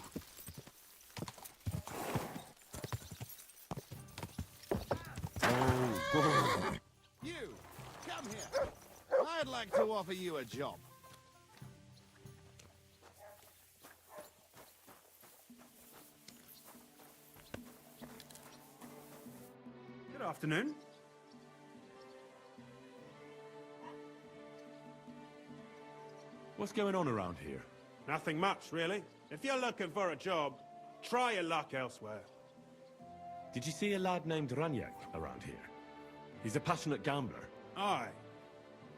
You, come here. I'd like to offer you a job. Good afternoon. What's going on around here? Nothing much, really. If you're looking for a job, try your luck elsewhere. Did you see a lad named Raniak around here? He's a passionate gambler. Aye.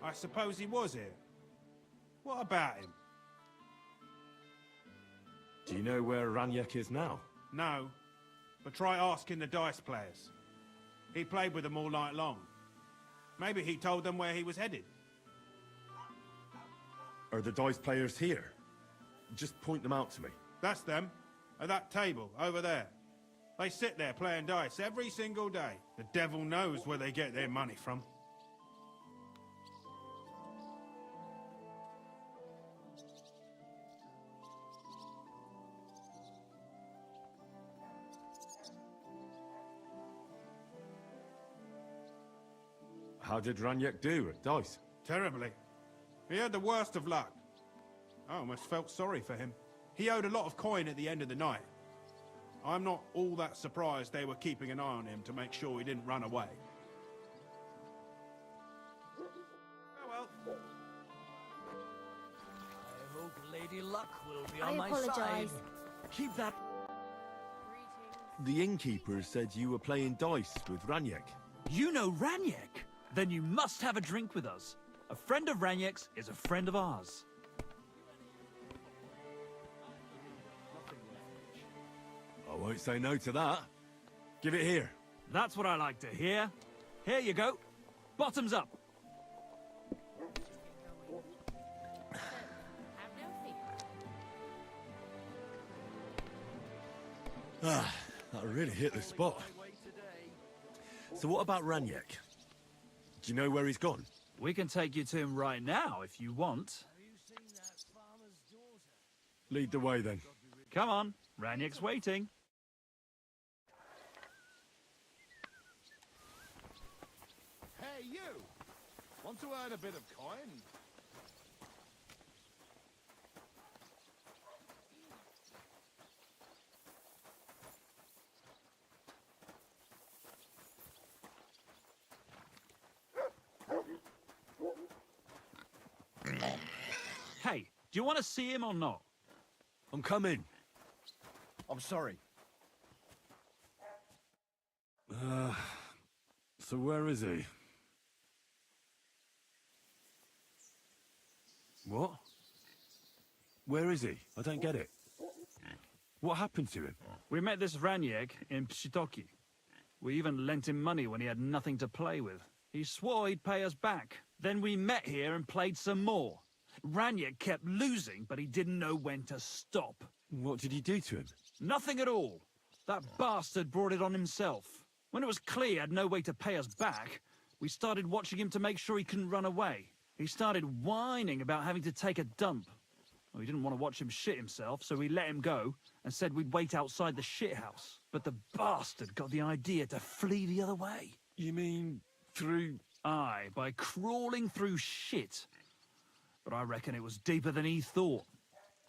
I suppose he was here. What about him? Do you know where Raniak is now? No. But try asking the dice players. He played with them all night long. Maybe he told them where he was headed. Are the dice players here? Just point them out to me. That's them. At that table, over there. They sit there playing dice every single day. The devil knows where they get their money from. How did Raniak do at dice? Terribly. He had the worst of luck. I almost felt sorry for him. He owed a lot of coin at the end of the night. I'm not all that surprised they were keeping an eye on him to make sure he didn't run away. Oh well. I hope Lady Luck will be I on my side. apologize. Keep that. The innkeeper said you were playing dice with Raniak. You know Raniak? Then you must have a drink with us. A friend of Raniak's is a friend of ours. I won't say no to that. Give it here. That's what I like to hear. Here you go. Bottoms up. Ah, that really hit the spot. So what about Raniak? Do you know where he's gone? We can take you to him right now if you want. Lead the way then. Come on, Raniak's waiting. Hey, you! Want to earn a bit of coin? Hey, do you want to see him or not? I'm coming. I'm sorry. So where is he? What? Where is he? I don't get it. What happened to him? We met this Raniek in Pshitoki. We even lent him money when he had nothing to play with. He swore he'd pay us back. Then we met here and played some more. Raniek kept losing, but he didn't know when to stop. What did he do to him? Nothing at all. That bastard brought it on himself. When it was clear he had no way to pay us back, we started watching him to make sure he couldn't run away. He started whining about having to take a dump. Well, we didn't want to watch him shit himself, so we let him go and said we'd wait outside the shithouse. But the bastard got the idea to flee the other way. You mean through... Aye, by crawling through shit. But I reckon it was deeper than he thought,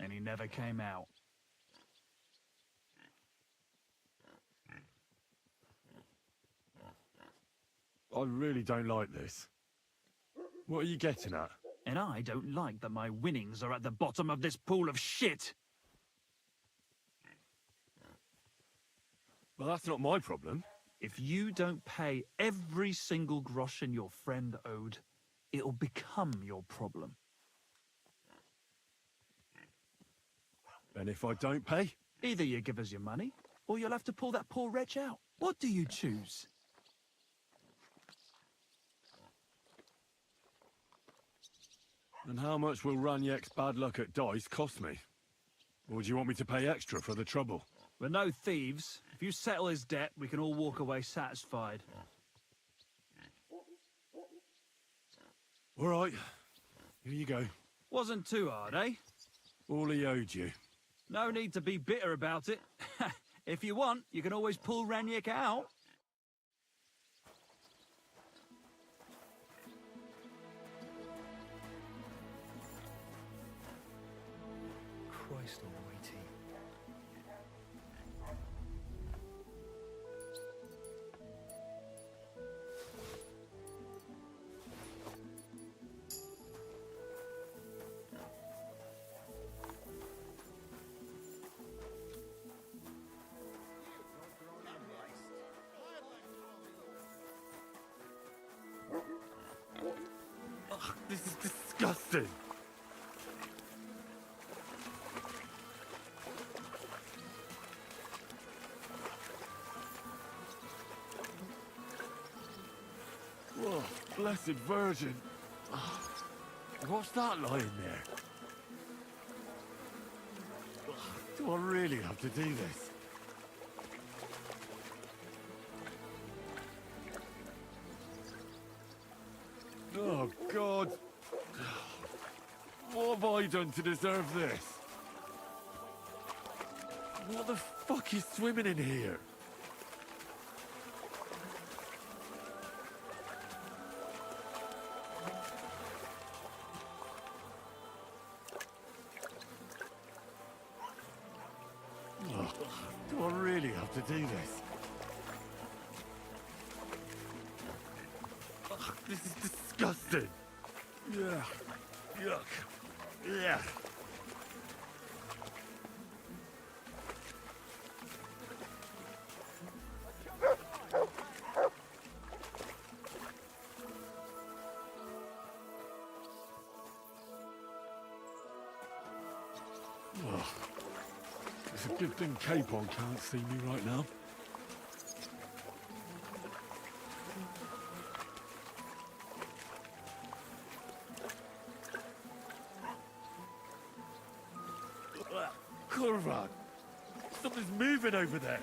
and he never came out. I really don't like this. What are you getting at? And I don't like that my winnings are at the bottom of this pool of shit. Well, that's not my problem. If you don't pay every single groschen your friend owed, it'll become your problem. And if I don't pay? Either you give us your money, or you'll have to pull that poor wretch out. What do you choose? And how much will Raniek's bad luck at dice cost me? Or do you want me to pay extra for the trouble? We're no thieves. If you settle his debt, we can all walk away satisfied. All right. Here you go. Wasn't too hard, eh? All he owed you. No need to be bitter about it. If you want, you can always pull Raniek out. Christ almighty. Ugh, this is disgusting. Oh, blessed Virgin. What's that lying there? Do I really have to do this? Oh, God. What have I done to deserve this? What the fuck is swimming in here? Oh, do I really have to do this? Ugh, this is disgusting. Yeah. Yuck. Yeah. It's a good thing Capon can't see me right now. Kurvan! Something's moving over there!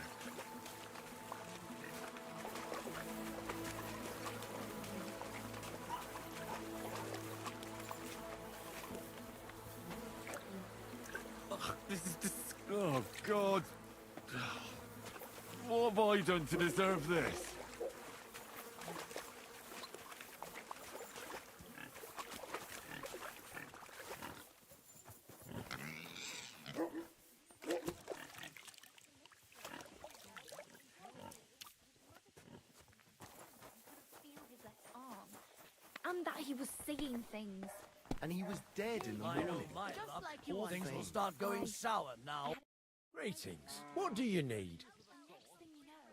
This is oh, God. What have I done to deserve this? Feel his left arm. And that he was seeing things. And he was dead in the I know morning. my Just luck. like you All are things will saying. start going sour now. Greetings. What do you need? Next thing you know,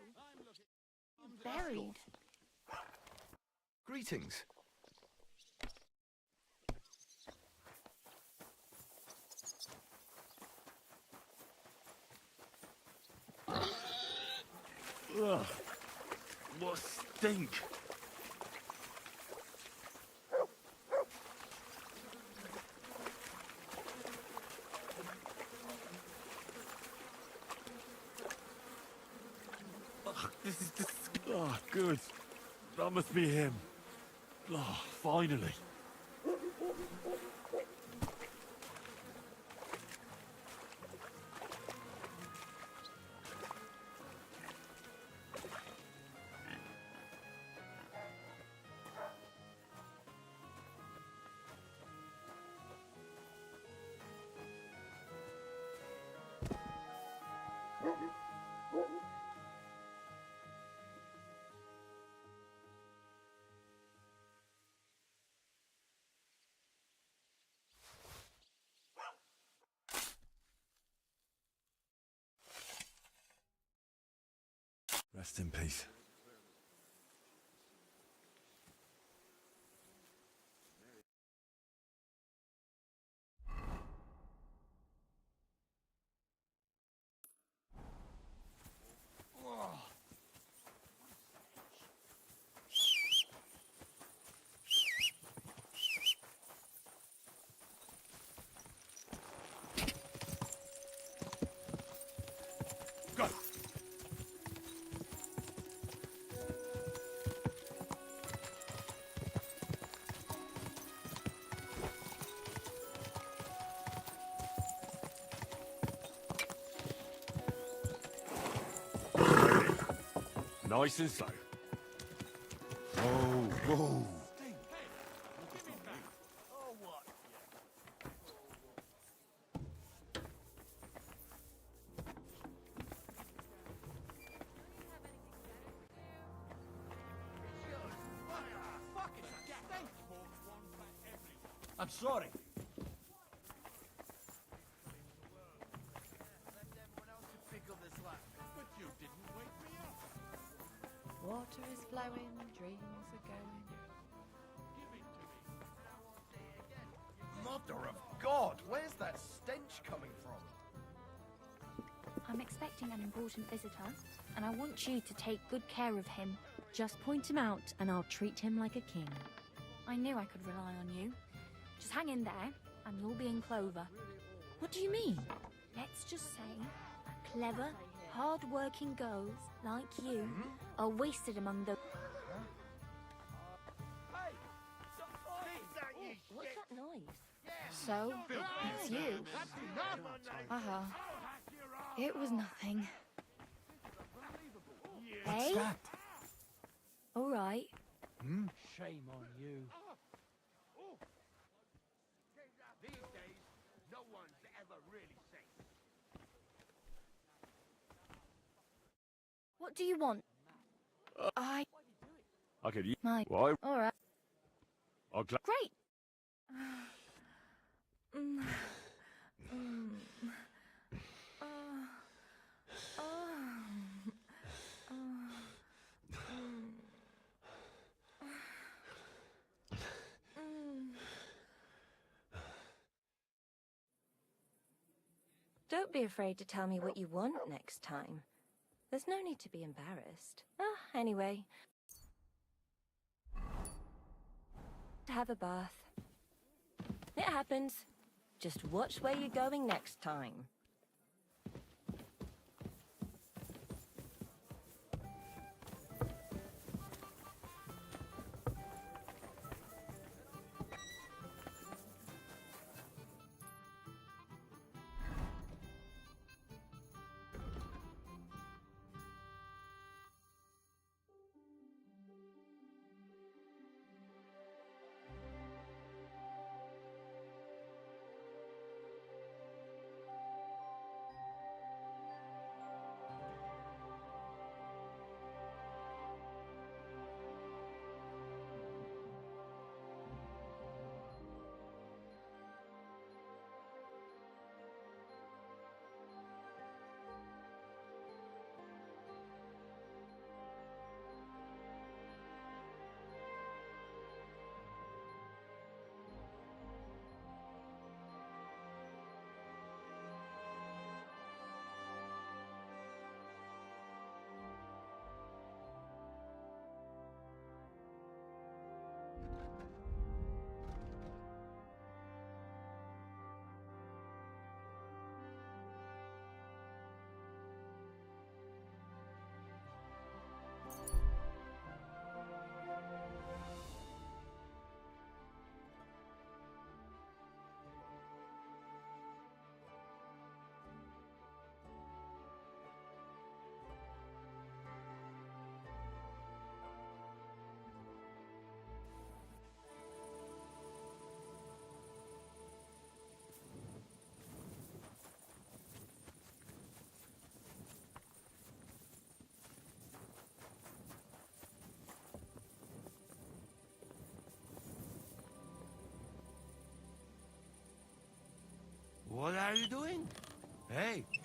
he's buried. Greetings. Ugh. What a stink. This is oh, good. That must be him. Oh, finally. Rest in peace. Nice and slow. Whoa, whoa. I'm sorry. Water is flowing, dreams are going. Mother of God, where's that stench coming from? I'm expecting an important visitor, and I want you to take good care of him. Just point him out, and I'll treat him like a king. I knew I could rely on you. Just hang in there, and you'll be in clover. What do you mean? Let's just say that clever, hard-working girls like you are wasted among the... What's that noise? So, it's you. Uh-huh. It was nothing. Hey? All right. Shame on you. These days, no one's ever really safe. What do you want? Okay, you... My... Why? All right. I'll Great. Don't be afraid to tell me what you want next time. There's no need to be embarrassed. Anyway. Have a bath. It happens. Just watch where you're going next time.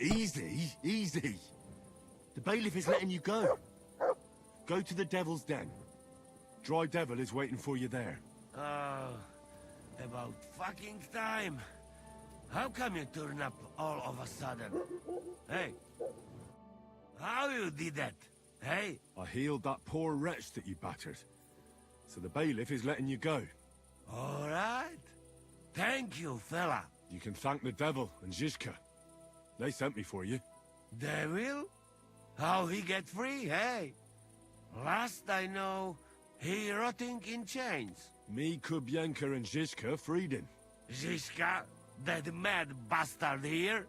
Easy, easy. The bailiff is letting you go. Go to the Devil's Den. Dry Devil is waiting for you there. Oh, about fucking time. How come you turn up all of a sudden? Hey, how you did that? Hey? I healed that poor wretch that you battered. So the bailiff is letting you go. All right. Thank you, fella. You can thank the Devil and Zizka. They sent me for you. They will? How he get free, hey? Last I know, he rotting in chains. Me, Kubienka, and Zizka freed him. Zizka? That mad bastard here?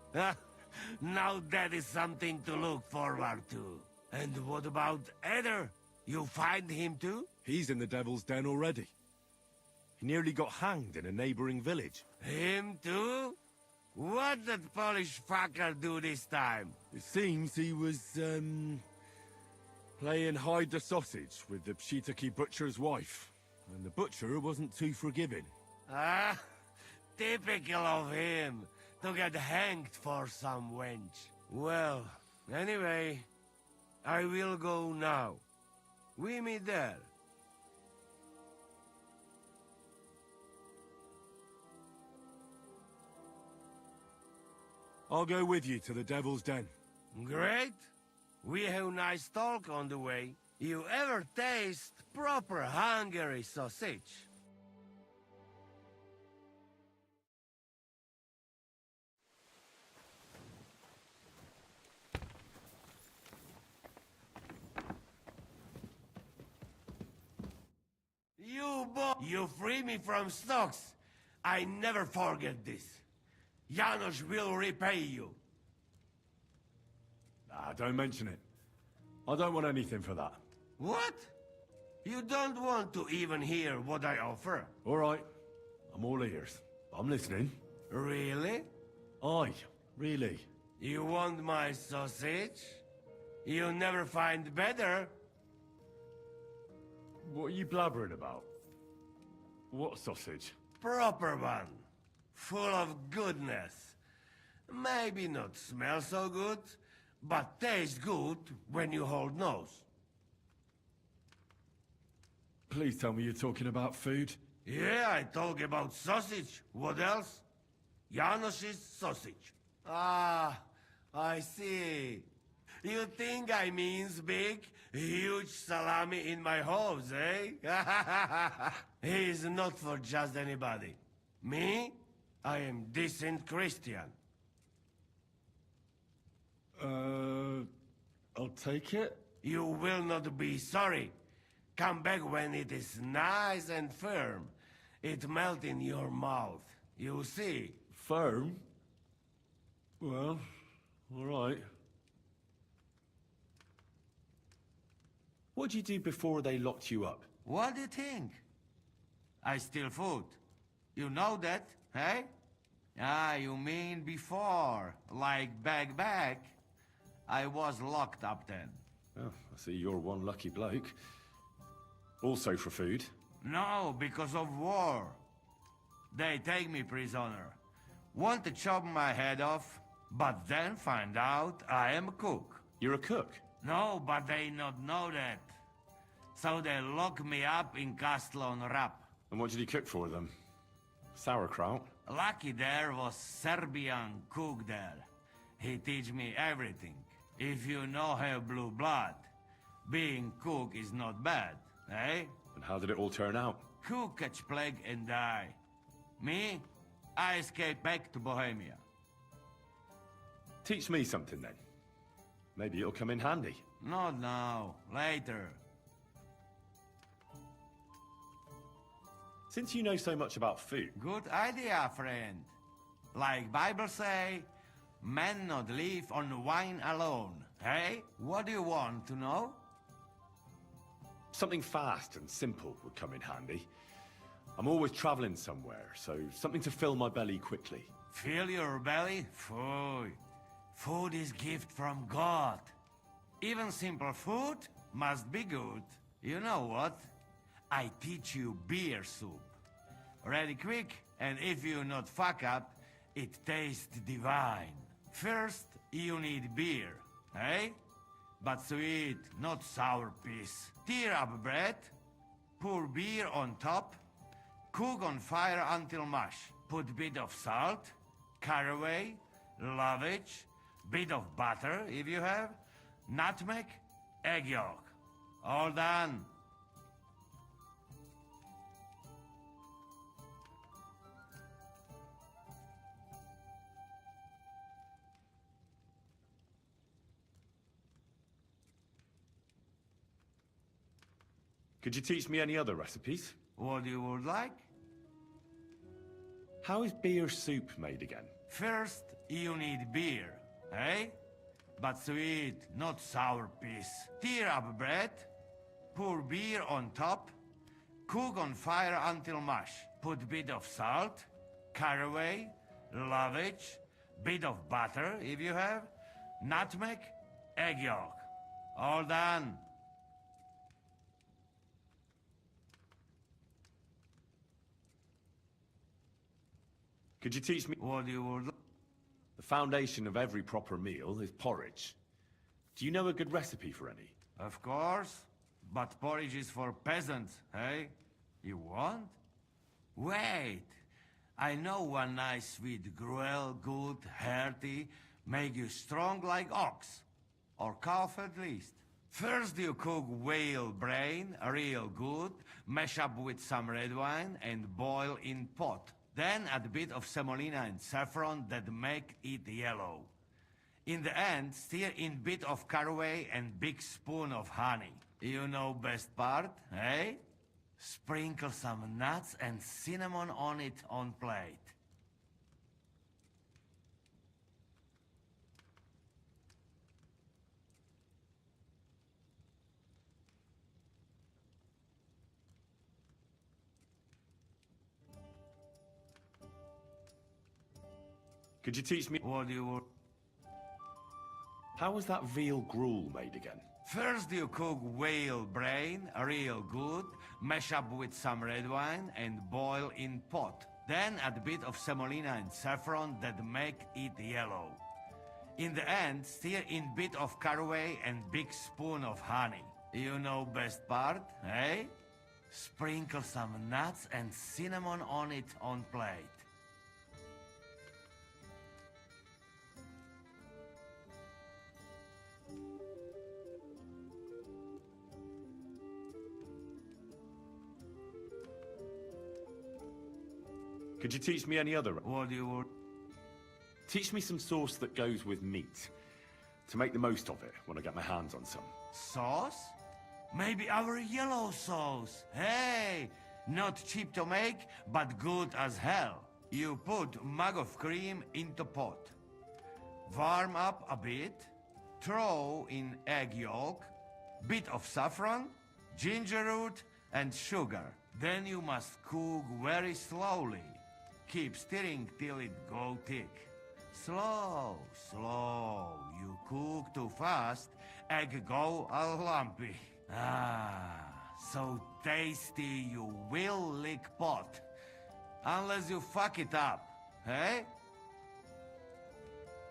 Now that is something to look forward to. And what about Eder? You find him too? He's in the Devil's Den already. He nearly got hanged in a neighboring village. Him too? What did Polish fucker do this time? It seems he was, playing hide the sausage with the Pshitaki butcher's wife. And the butcher wasn't too forgiving. Ah, typical of him, to get hanged for some wench. Well, anyway, I will go now. We meet there. I'll go with you to the Devil's Den. Great. We have nice talk on the way. You ever taste proper Hungary sausage? You free me from stocks. I never forget this. Janos will repay you. Don't mention it. I don't want anything for that. What? You don't want to even hear what I offer? All right. I'm all ears. I'm listening. Really? Aye, really. You want my sausage? You'll never find better. What are you blabbering about? What sausage? Proper one. Full of goodness. Maybe not smell so good, but taste good when you hold nose. Please tell me you're talking about food. Yeah, I talk about sausage. What else? Janos's sausage. Ah, I see. You think I means big, huge salami in my hose, eh? He's not for just anybody. Me? I am decent Christian. I'll take it. You will not be sorry. Come back when it is nice and firm. It melt in your mouth. You see. Firm? Well, all right. What did you do before they locked you up? What do you think? I steal food. You know that, eh? Ah, you mean before, like back. I was locked up then. Oh, I see you're one lucky bloke. Also for food? No, because of war. They take me prisoner. Want to chop my head off, but then find out I am a cook. You're a cook? No, but they not know that. So they lock me up in Castle on Rap. And what did you cook for them? Sauerkraut? Lucky there was Serbian cook there. He teach me everything. If you no have blue blood, being cook is not bad, eh? And how did it all turn out? Cook catch plague and die. Me? I escape back to Bohemia. Teach me something then. Maybe it'll come in handy. Not now, later. Since you know so much about food... Good idea, friend. Like Bible say, men not live on wine alone. Hey, what do you want to know? Something fast and simple would come in handy. I'm always traveling somewhere, so something to fill my belly quickly. Fill your belly? Food. Food is gift from God. Even simple food must be good. You know what? I teach you beer soup. Ready quick, and if you not fuck up, it tastes divine. First, you need beer, eh? But sweet, not sour piece. Tear up bread, pour beer on top, cook on fire until mush. Put bit of salt, caraway, lovage, bit of butter if you have, nutmeg, egg yolk. All done. Could you teach me any other recipes? What you would like? How is beer soup made again? First, you need beer, eh? But sweet, not sour piece. Tear up bread, pour beer on top, cook on fire until mush. Put bit of salt, caraway, lovage, bit of butter if you have, nutmeg, egg yolk. All done. Could you teach me? What you would like? The foundation of every proper meal is porridge. Do you know a good recipe for any? Of course, but porridge is for peasants, eh? You want? Wait, I know one nice sweet gruel, good, hearty, make you strong like ox, or calf at least. First you cook whale brain, real good, mash up with some red wine and boil in pot. Then add a bit of semolina and saffron that make it yellow. In the end, stir in bit of caraway and big spoon of honey. You know best part, eh? Sprinkle some nuts and cinnamon on it on plate. Could you teach me? What do you want? How was that veal gruel made again? First you cook whale brain, real good, mash up with some red wine and boil in pot. Then add a bit of semolina and saffron that make it yellow. In the end, stir in bit of caraway and big spoon of honey. You know best part, eh? Sprinkle some nuts and cinnamon on it on plate. Could you teach me any other? What do you want? Teach me some sauce that goes with meat, to make the most of it when I get my hands on some. Sauce? Maybe our yellow sauce. Hey, not cheap to make, but good as hell. You put mug of cream into pot. Warm up a bit, throw in egg yolk, bit of saffron, ginger root and sugar. Then you must cook very slowly. Keep stirring till it go thick. Slow, slow. You cook too fast, egg go all lumpy. Ah, so tasty you will lick pot. Unless you fuck it up, eh?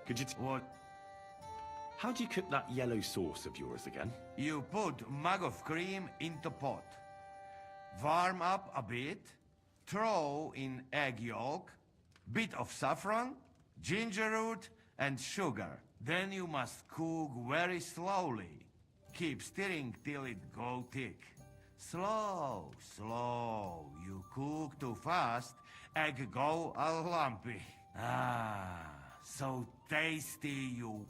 Could you what? How do you cook that yellow sauce of yours again? You put mug of cream into pot. Warm up a bit, throw in egg yolk, bit of saffron, ginger root and sugar. Then you must cook very slowly. Keep stirring till it go thick. Slow, slow. You cook too fast, egg go all lumpy. Ah, so tasty you...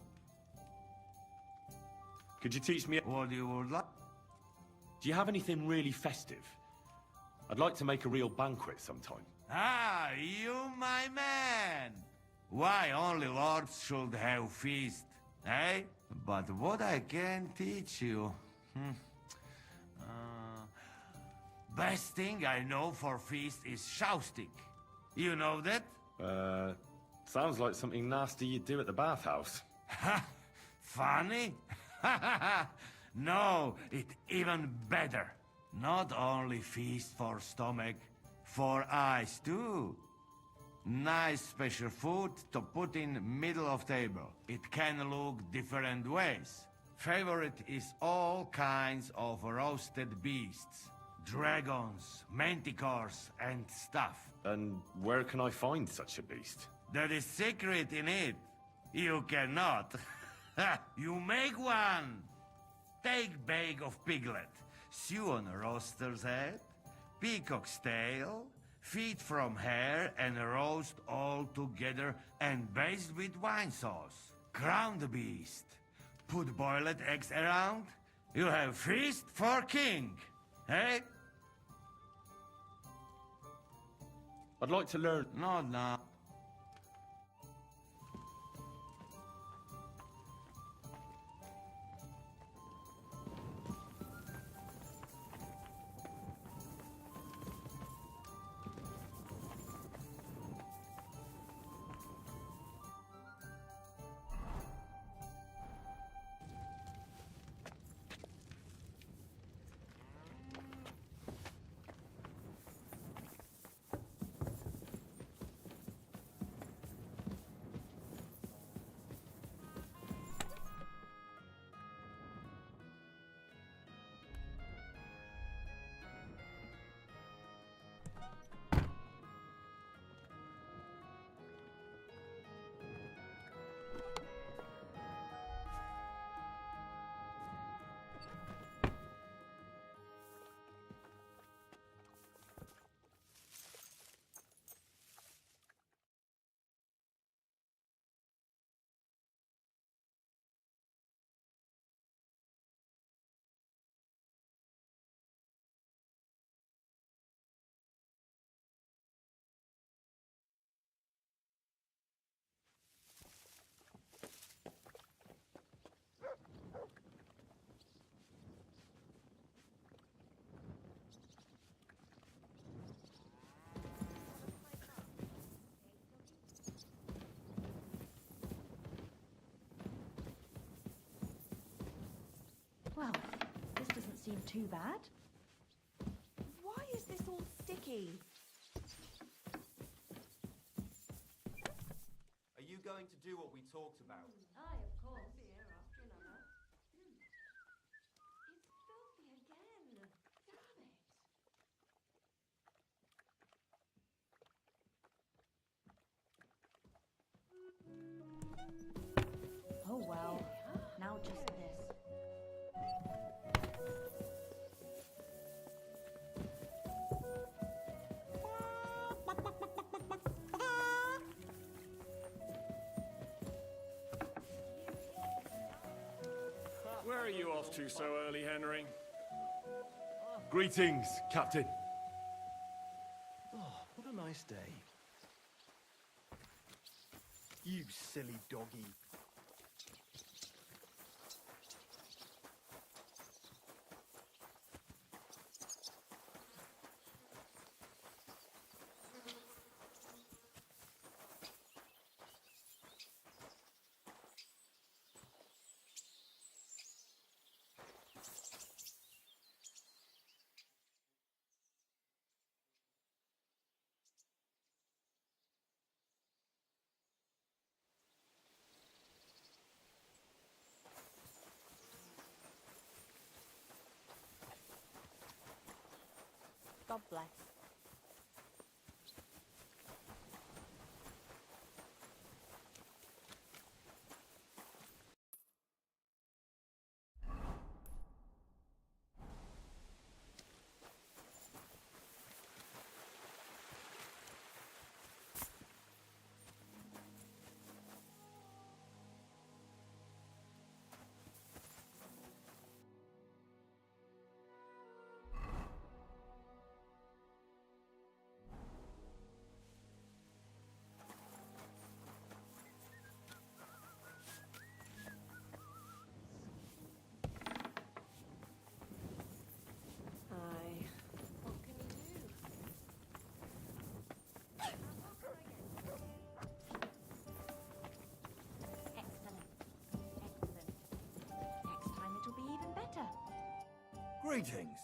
Could you teach me... What do you would like? Do you have anything really festive? I'd like to make a real banquet sometime. Ah, you my man! Why only lords should have feast, eh? But what I can teach you... best thing I know for feast is jousting. You know that? Sounds like something nasty you'd do at the bathhouse. Funny? No, it's even better. Not only feast for stomach, for eyes too. Nice special food to put in middle of table. It can look different ways. Favorite is all kinds of roasted beasts. Dragons, manticores, and stuff. And where can I find such a beast? There is secret in it. You cannot. You make one. Take bag of piglet, stew on a roaster's head, peacock's tail, feet from hair, and roast all together and baste with wine sauce. Crown the beast. Put boiled eggs around. You have feast for king. Hey? I'd like to learn. Not now. Well, this doesn't seem too bad. Why is this all sticky? Are you going to do what we talked about? Aye, of course. It's filthy again. Damn it. Oh well. Now just this. Where are you off to so early, Henry? Greetings, Captain. Oh, what a nice day. You silly doggy. God bless. Greetings.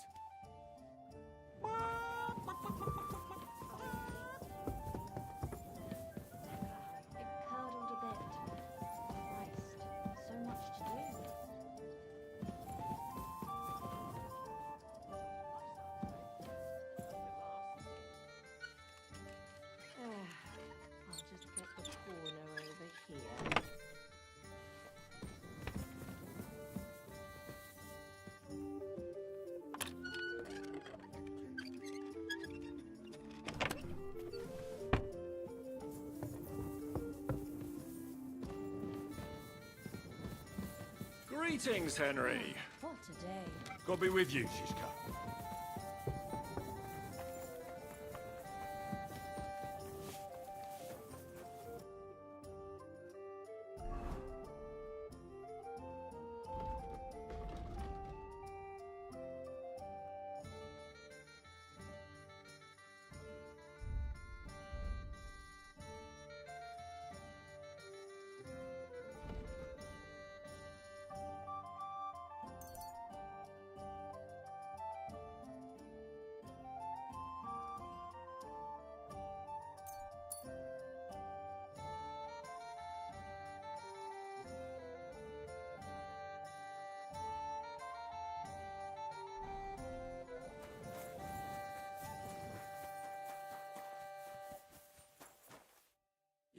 Greetings, Henry. What a day. God be with you, Shishka.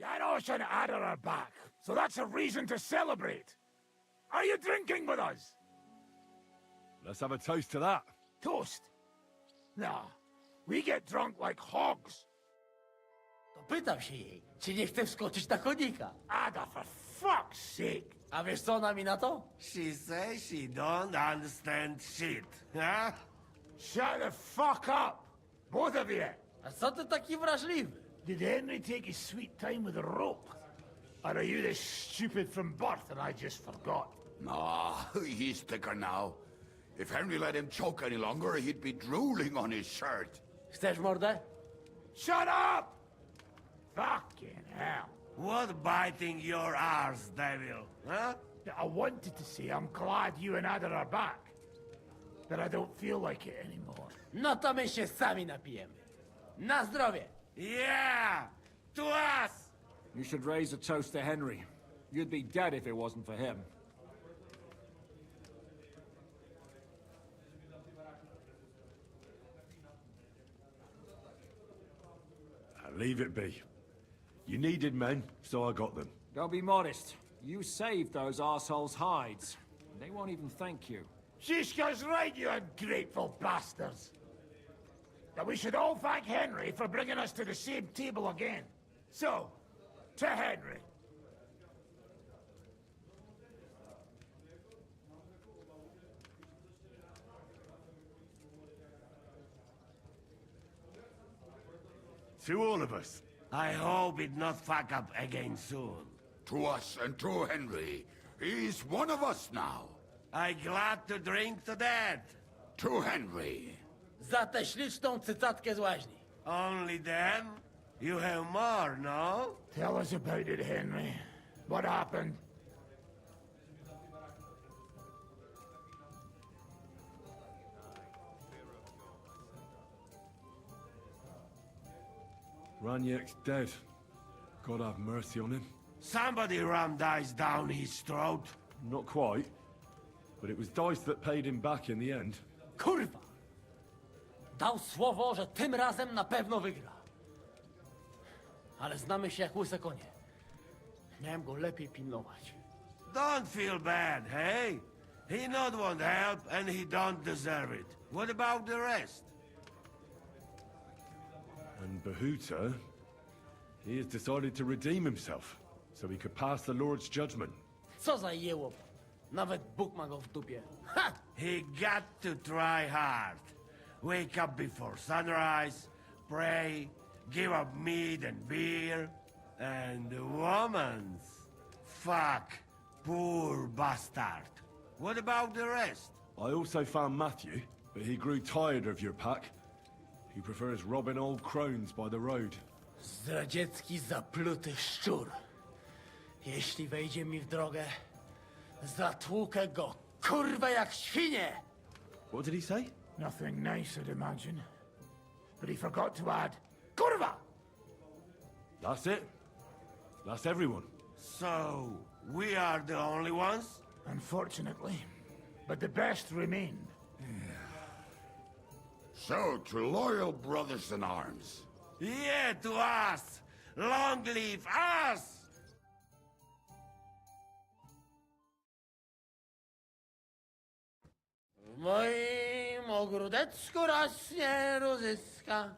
Janos and Ada are back, so that's a reason to celebrate. Are you drinking with us? Let's have a toast to that. Toast? Nah, we get drunk like hogs. To pytam się jej, czy nie chce wskoczyć na konika. Ada, for fuck's sake. A wiesz co ona mi na to? She says she don't understand shit, huh? Shut the fuck up, both of you. A co ty taki wrażliwy? Did Henry take his sweet time with the rope? Or are you this stupid from birth and I just forgot? Nah, he's thicker now. If Henry let him choke any longer, he'd be drooling on his shirt. Chcesz mordę? Shut up! Fucking hell. What biting your arse, devil, huh? I wanted to say I'm glad you and Ada are back. That I don't feel like it anymore. No to my się sami napijemy. Na zdrowie! Yeah! To us! You should raise a toast to Henry. You'd be dead if it wasn't for him. Leave it be. You needed men, so I got them. Don't be modest. You saved those arseholes' hides. They won't even thank you. Shishka's right, you ungrateful bastards. That we should all thank Henry for bringing us to the same table again. So, to Henry. To all of us. I hope it not fuck up again soon. To us and to Henry. He's one of us now. I glad to drink to that. To Henry. Za tę śliczną cycatkę z łaźni. Only them? You have more, no? Tell us about it, Henry. What happened? Raniek's dead. God have mercy on him. Somebody rammed dice down his throat. Not quite. But it was dice that paid him back in the end. Kurwa! Dał słowo, że tym razem na pewno wygra. Ale znamy się jak łyse konie. Miałem go lepiej pilnować. Don't feel bad, hey? He not want help, and he don't deserve it. What about the rest? And Bahuta, he has decided to redeem himself, so he could pass the Lord's judgment. Co za jełop. Nawet Bóg ma go w dupie. Ha! He got to try hard. Wake up before sunrise, pray, give up meat and beer, and womans. Fuck, poor bastard. What about the rest? I also found Matthew, but he grew tired of your pack. He prefers robbing old crones by the road. Zdradziecki, zapluty szczur. Jeśli wejdzie mi w drogę, zatłukę go, kurwa, jak świnie! What did he say? Nothing nice, I'd imagine. But he forgot to add, Kurva! That's it. That's everyone. So, we are the only ones? Unfortunately. But the best remained. So, to loyal brothers in arms. Yeah, to us! Long live us! W moim ogródeczku rośnie różyska.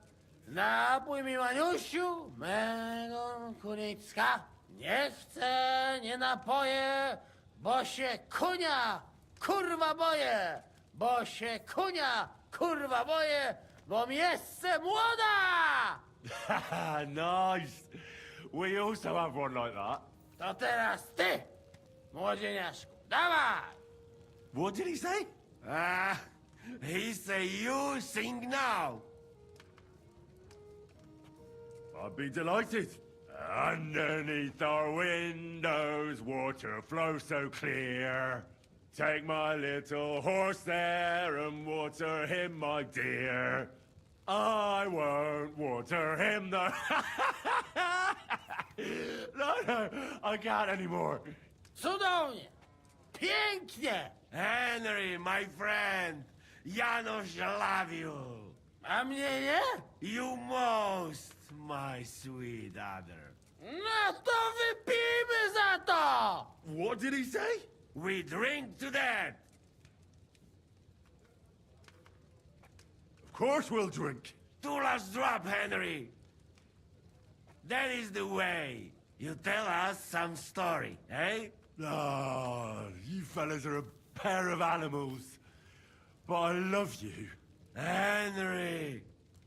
Napój mi, Maniusiu, mego kunicka. Nie chcę, nie napoję, Bo się kunia, kurwa boję! Bo się kunia, kurwa boję, bo miejsce młoda! Nice. We also have one like that. To teraz ty, młodzieniaszku, dawaj! What did he say? He say you sing now. I'd be delighted. Underneath our windows, water flows so clear. Take my little horse there and water him, my dear. I won't water him, though. No, I can't anymore. Cudownie! Pięknie! Henry, my friend, Janusz love you. A mnie nie? You most, my sweet other. No to wypijmy za to! What did he say? We drink to that. Of course we'll drink. Two last drop, Henry. That is the way. You tell us some story, eh? Ah, you fellas are a pair of animals. But I love you. Henry,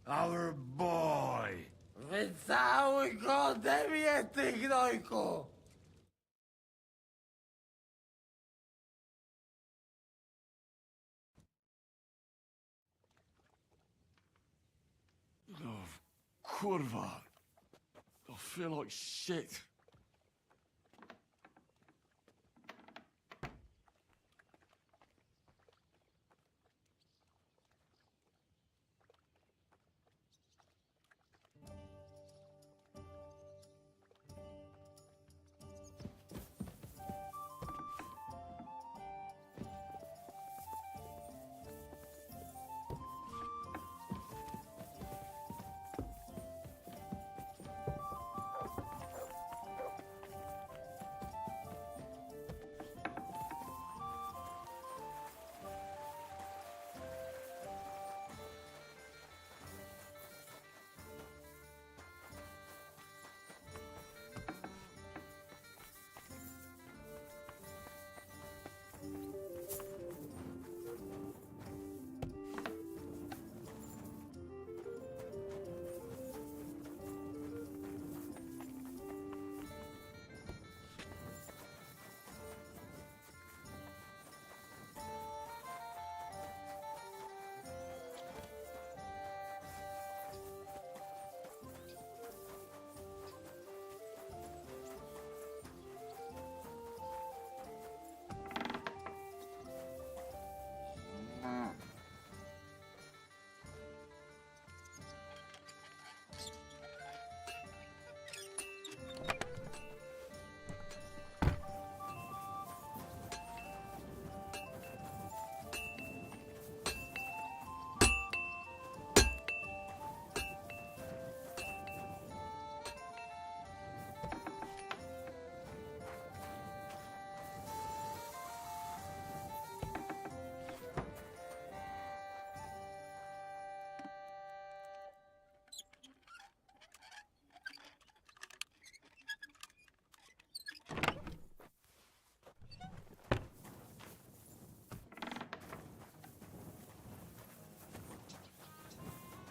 our boy. Wycałuj go ode mnie, ty gnojku! Oh, kurwa. I feel like shit.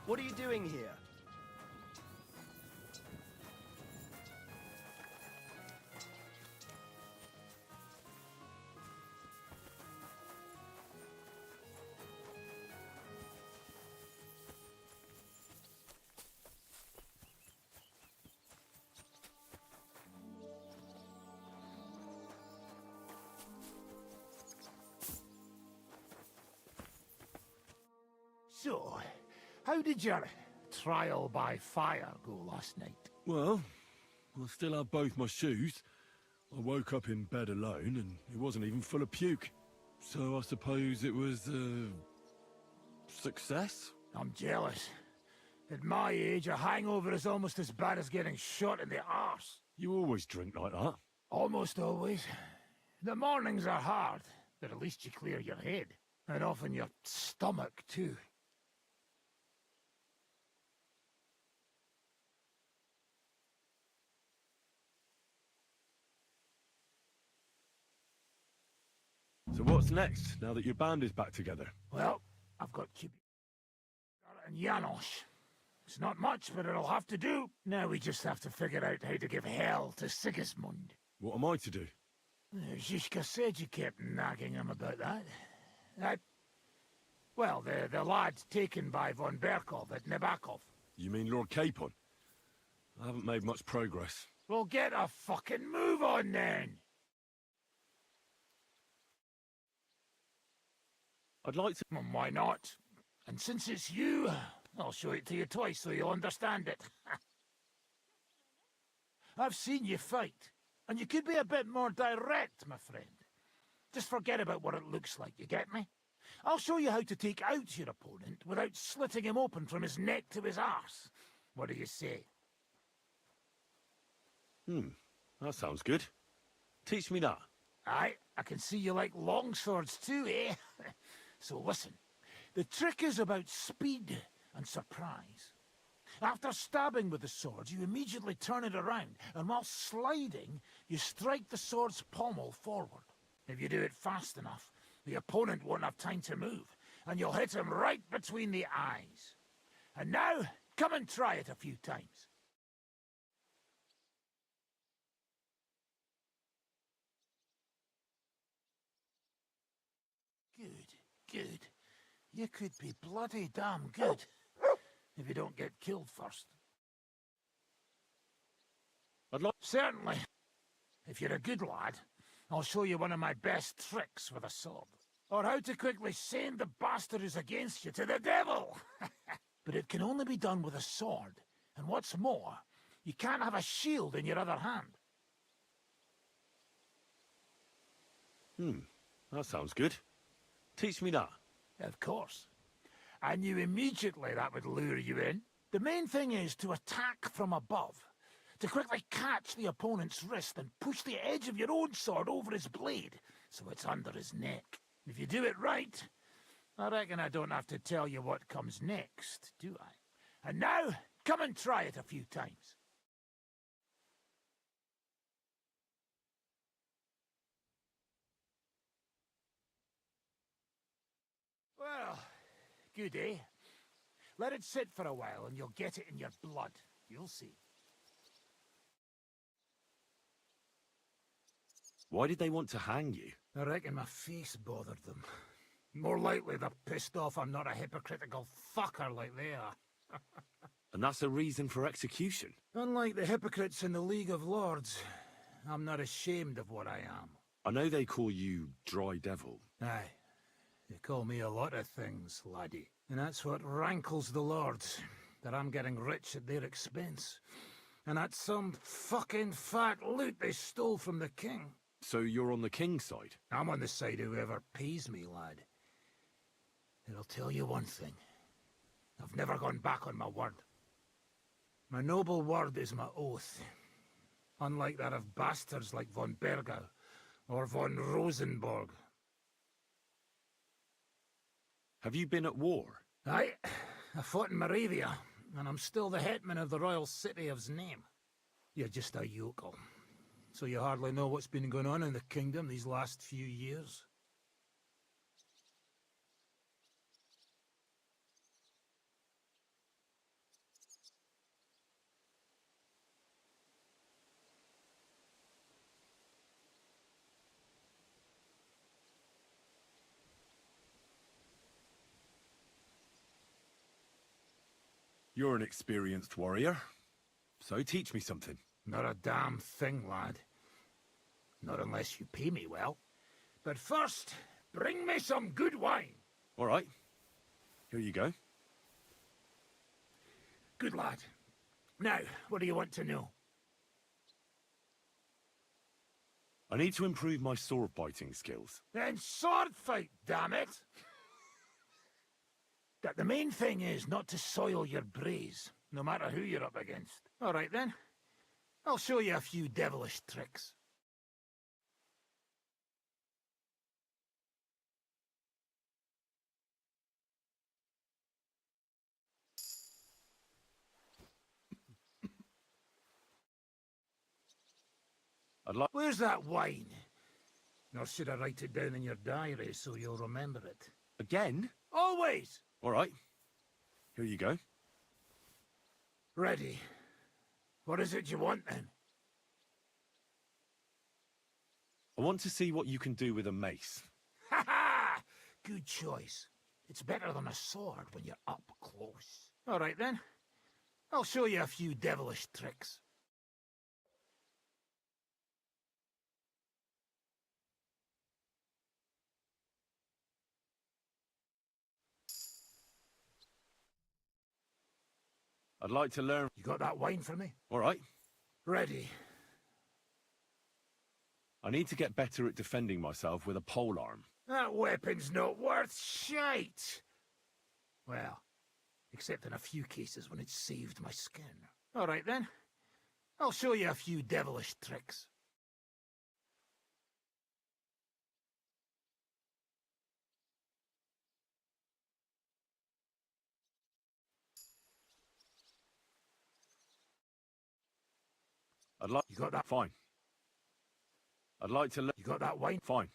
What are you doing here? So, how did your trial by fire go last night? Well, I still have both my shoes. I woke up in bed alone, and it wasn't even full of puke. So I suppose it was, success? I'm jealous. At my age, a hangover is almost as bad as getting shot in the arse. You always drink like that? Almost always. The mornings are hard, but at least you clear your head. And often your stomach, too. So what's next, now that your band is back together? Well, I've got Chibi and Janos. It's not much, but it'll have to do. Now we just have to figure out how to give hell to Sigismund. What am I to do? Zizka said you kept nagging him about that. Well, the lad taken by von Berkov at Nebakov. You mean Lord Capon? I haven't made much progress. Well, get a fucking move on then! I'd like to... Well, why not? And since it's you, I'll show it to you twice so you'll understand it. I've seen you fight, and you could be a bit more direct, my friend. Just forget about what it looks like, you get me? I'll show you how to take out your opponent without slitting him open from his neck to his arse. What do you say? That sounds good. Teach me that. Aye, I can see you like long swords too, eh? So listen, the trick is about speed and surprise. After stabbing with the sword, you immediately turn it around, and while sliding, you strike the sword's pommel forward. If you do it fast enough, the opponent won't have time to move, and you'll hit him right between the eyes. And now, come and try it a few times. Good. You could be bloody damn good, if you don't get killed first. I'd like... Certainly. If you're a good lad, I'll show you one of my best tricks with a sword. Or how to quickly send the bastard who's against you to the devil! But it can only be done with a sword. And what's more, you can't have a shield in your other hand. That sounds good. Teach me that. Of course. I knew immediately that would lure you in. The main thing is to attack from above. To quickly catch the opponent's wrist and push the edge of your own sword over his blade, so it's under his neck. If you do it right, I reckon I don't have to tell you what comes next, do I? And now, come and try it a few times. Well, good, eh? Let it sit for a while and you'll get it in your blood. You'll see. Why did they want to hang you? I reckon my face bothered them. More likely they're pissed off I'm not a hypocritical fucker like they are. And that's a reason for execution? Unlike the hypocrites in the League of Lords, I'm not ashamed of what I am. I know they call you Dry Devil. Aye. They call me a lot of things, laddie. And that's what rankles the Lords, that I'm getting rich at their expense. And that's some fucking fat loot they stole from the king. So you're on the king's side? I'm on the side of whoever pays me, lad. And I'll tell you one thing. I've never gone back on my word. My noble word is my oath. Unlike that of bastards like von Bergau or von Rosenborg. Have you been at war? Aye, I fought in Moravia, and I'm still the hetman of the royal city of Znaim. You're just a yokel, so you hardly know what's been going on in the kingdom these last few years. You're an experienced warrior, so teach me something. Not a damn thing, lad. Not unless you pay me well. But first, bring me some good wine. All right. Here you go. Good lad. Now, what do you want to know? I need to improve my sword biting skills. Then sword fight, damn it! That the main thing is not to soil your braze, no matter who you're up against. All right then. I'll show you a few devilish tricks. I'd like... Where's that wine? Or should I write it down in your diary so you'll remember it? Again? Always! All right. Here you go. Ready. What is it you want, then? I want to see what you can do with a mace. Ha ha! Good choice. It's better than a sword when you're up close. All right, then. I'll show you a few devilish tricks. I'd like to learn... You got that wine for me? All right. Ready. I need to get better at defending myself with a polearm. That weapon's not worth shite. Well, except in a few cases when it's saved my skin. All right, then. I'll show you a few devilish tricks. I'd like... You got that? Fine. I'd like to... You got that wine? Fine.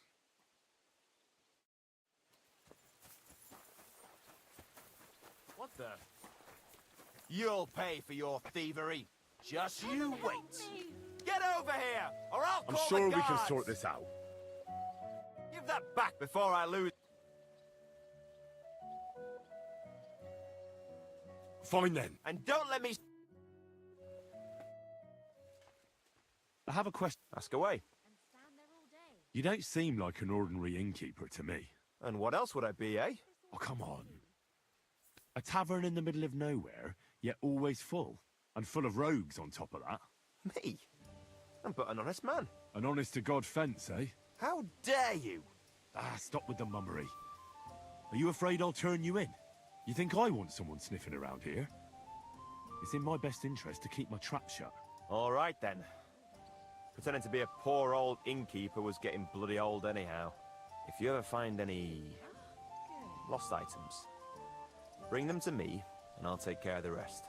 What the? You'll pay for your thievery. Just you wait. Get over here, or I'll I'm call sure the we can guards. sort this out. Give that back before I lose. Fine, then. And don't let me... I have a question. Ask away. You don't seem like an ordinary innkeeper to me. And what else would I be, eh? Oh, come on. A tavern in the middle of nowhere, yet always full. And full of rogues on top of that. Me? I'm but an honest man. An honest-to-God fence, eh? How dare you? Ah, stop with the mummery. Are you afraid I'll turn you in? You think I want someone sniffing around here? It's in my best interest to keep my trap shut. All right, then. Pretending to be a poor old innkeeper was getting bloody old anyhow. If you ever find any... lost items, bring them to me, and I'll take care of the rest.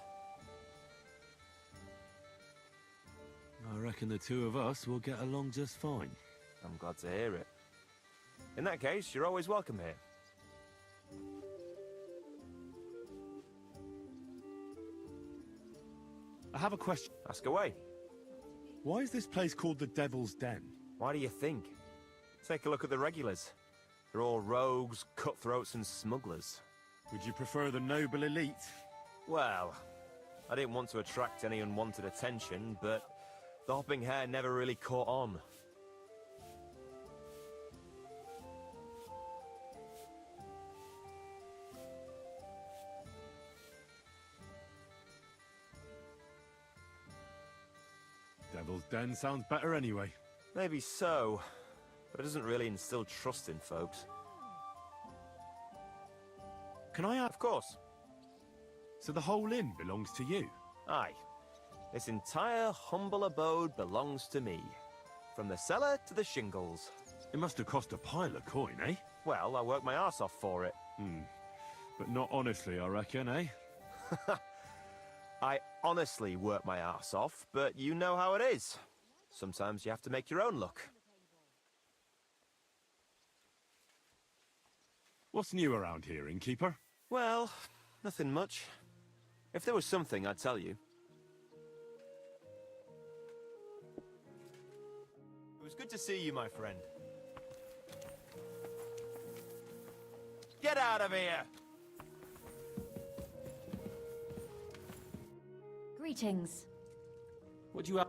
I reckon the two of us will get along just fine. I'm glad to hear it. In that case, you're always welcome here. I have a question. Ask away. Why is this place called the Devil's Den? Why do you think? Take a look at the regulars. They're all rogues, cutthroats, and smugglers. Would you prefer the noble elite? Well, I didn't want to attract any unwanted attention, but the hopping hair never really caught on. Devil's Den sounds better anyway. Maybe so, but it doesn't really instill trust in folks. Can I ask? Of course. So the whole inn belongs to you? Aye. This entire humble abode belongs to me. From the cellar to the shingles. It must have cost a pile of coin, eh? Well, I worked my arse off for it. But not honestly, I reckon, eh? I honestly work my arse off, but you know how it is. Sometimes you have to make your own luck. What's new around here, innkeeper? Well, nothing much. If there was something, I'd tell you. It was good to see you, my friend. Get out of here! Greetings. What do you have?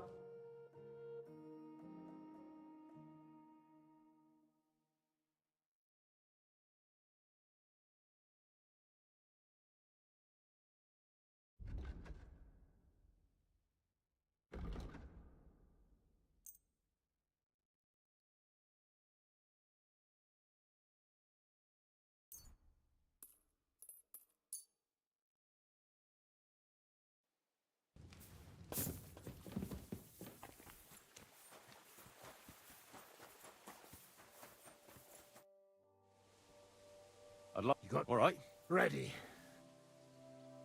I'd like... You got... All right. Ready.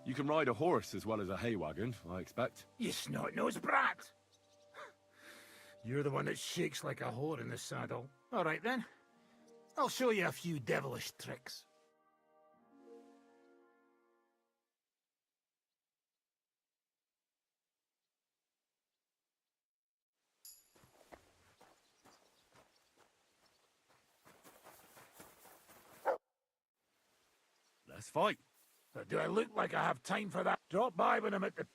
You can ride a horse as well as a hay wagon, I expect. You snot-nosed brat! You're the one that shakes like a whore in the saddle. All right, then. I'll show you a few devilish tricks. Let's fight. But do I look like I have time for that? Drop by when I'm at the...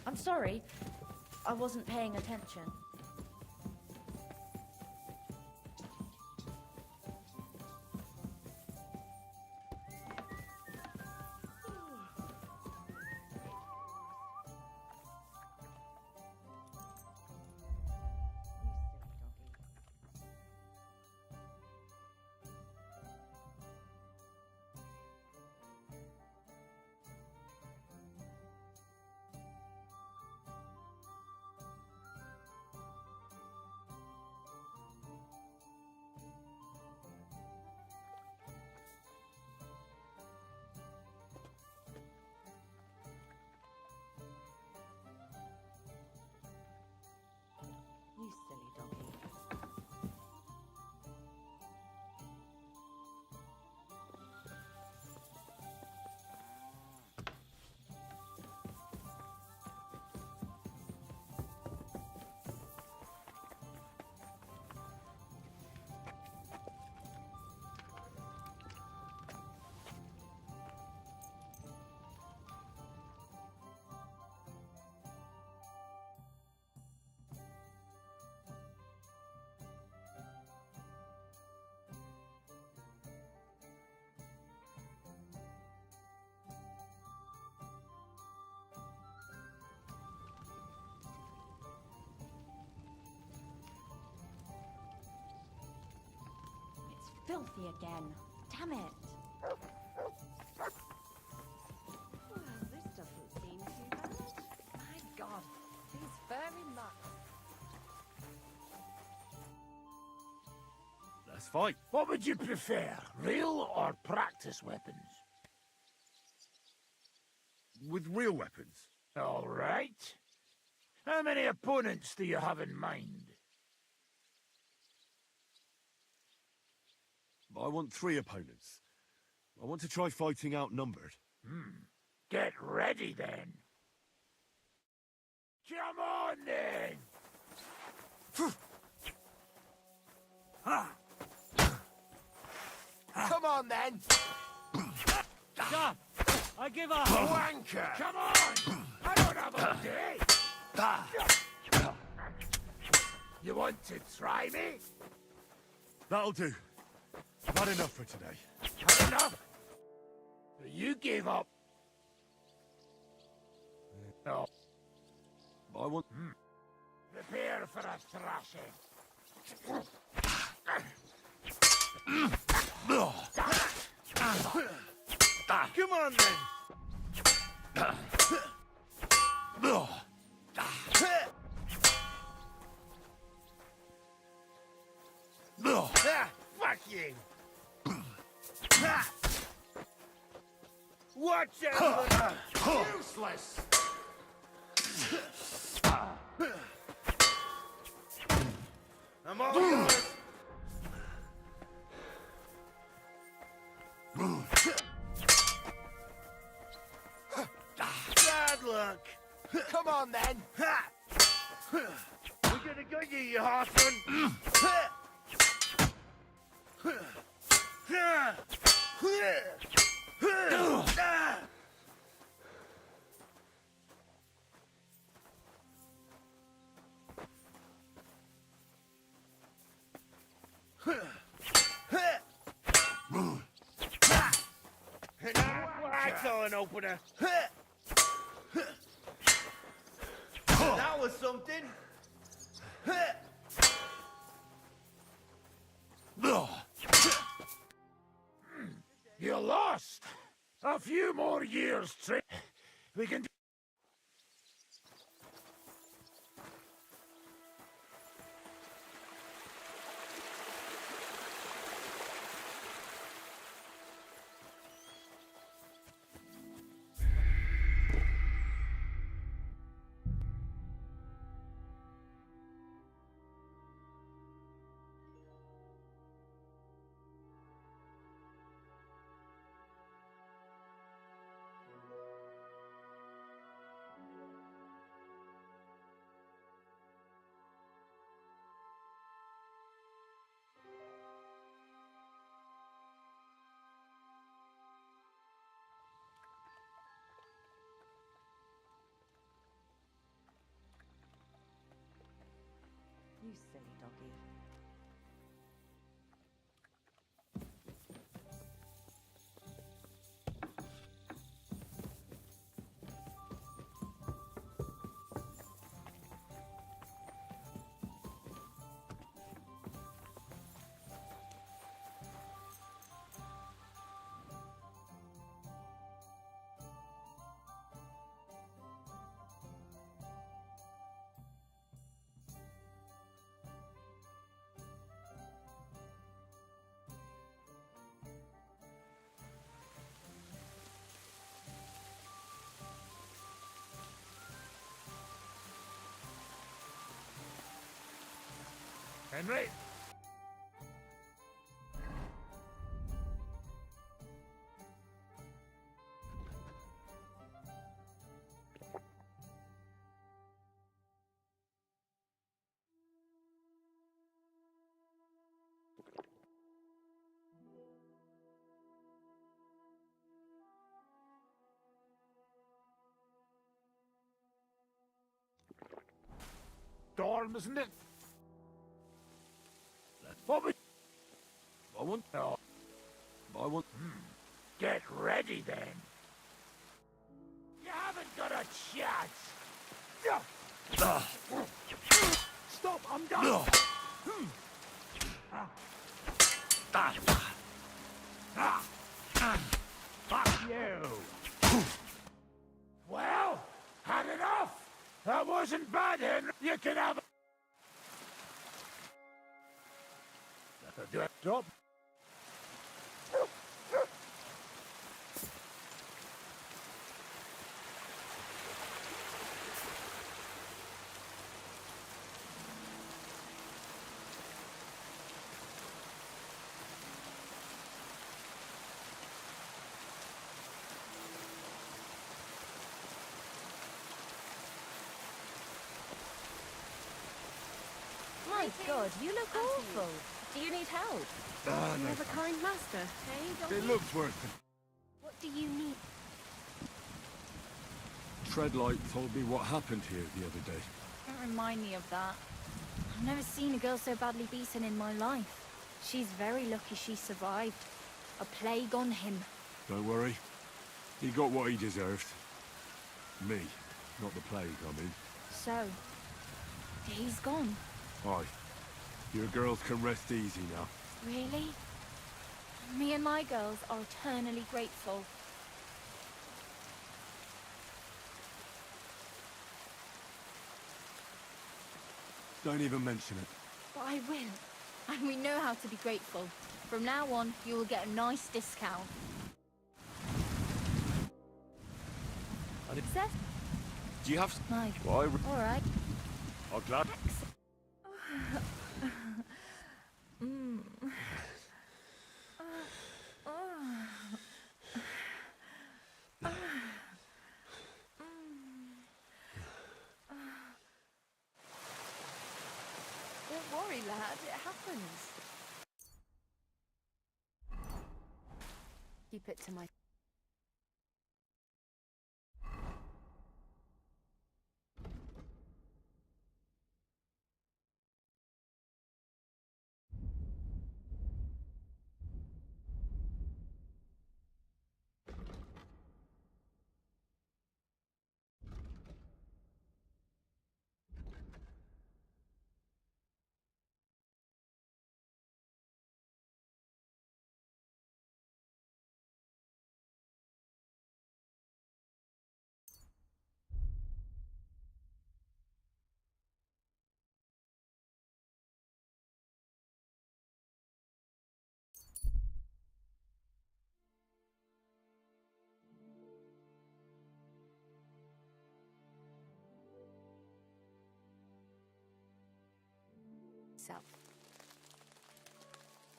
I'm sorry. I wasn't paying attention. You silly doggy. Filthy again. Damn it. Well, this doesn't seem too bad. My God, these furry mutts. Let's fight. What would you prefer, real or practice weapons? With real weapons. All right. How many opponents do you have in mind? I want 3 opponents. I want to try fighting outnumbered. Get ready, then. Come on, then! Come on, then! Stop! I give up! Wanker! Come on! I don't have a day! You want to try me? That'll do. I've had enough for today. Had enough? You gave up. No. I want... Prepare for a thrashing. Come on, then! Fuck you! Watch out! Useless! I'm all yours! Bad luck! Come on, then! We're gonna go you horseman! That's all an opener. That was something. You lost. A few more years, we can. silly doggy. Henry! Storm, isn't it? What we... I want... No. I want... Get ready, then. You haven't got a chance. Stop, I'm done. Fuck you. Well, had enough. That wasn't bad, Henry. You can have... Drop. My God, you look awful. Do you need help? No, You have a kind master, eh? It looks worse than... What do you need? Treadlight told me what happened here the other day. Don't remind me of that. I've never seen a girl so badly beaten in my life. She's very lucky she survived. A plague on him. Don't worry. He got what he deserved. Me, not the plague, I mean. So, he's gone. Aye. Your girls can rest easy now. Really? Me and my girls are eternally grateful. Don't even mention it. But I will. And we know how to be grateful. From now on, you will get a nice discount. Seth? Do you have... Mike. Why? All right. I'm glad... Don't worry, lad. It happens. Keep it to my... Self.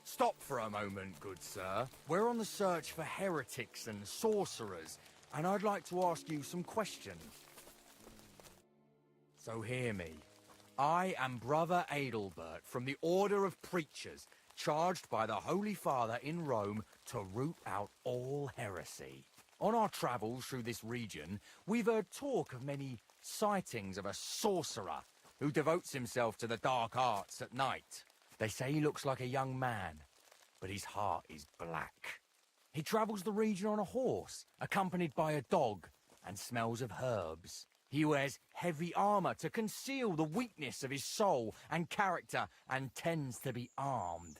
Stop for a moment, good sir. We're on the search for heretics and sorcerers, and I'd like to ask you some questions. So hear me. I am Brother Adelbert from the Order of Preachers, charged by the Holy Father in Rome to root out all heresy. On our travels through this region, we've heard talk of many sightings of a sorcerer, who devotes himself to the dark arts at night. They say he looks like a young man, but his heart is black. He travels the region on a horse, accompanied by a dog, and smells of herbs. He wears heavy armor to conceal the weakness of his soul and character, and tends to be armed.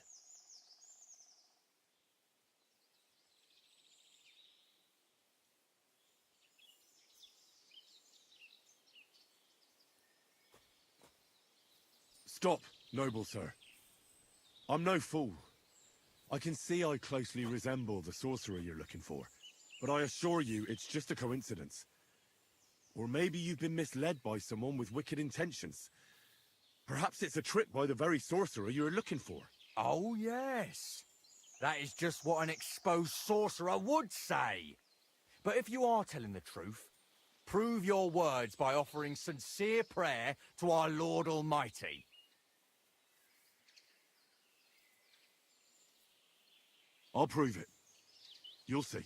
Stop, noble sir. I'm no fool. I can see I closely resemble the sorcerer you're looking for, but I assure you it's just a coincidence. Or maybe you've been misled by someone with wicked intentions. Perhaps it's a trick by the very sorcerer you're looking for. Oh, yes. That is just what an exposed sorcerer would say. But if you are telling the truth, prove your words by offering sincere prayer to our Lord Almighty. I'll prove it. You'll see.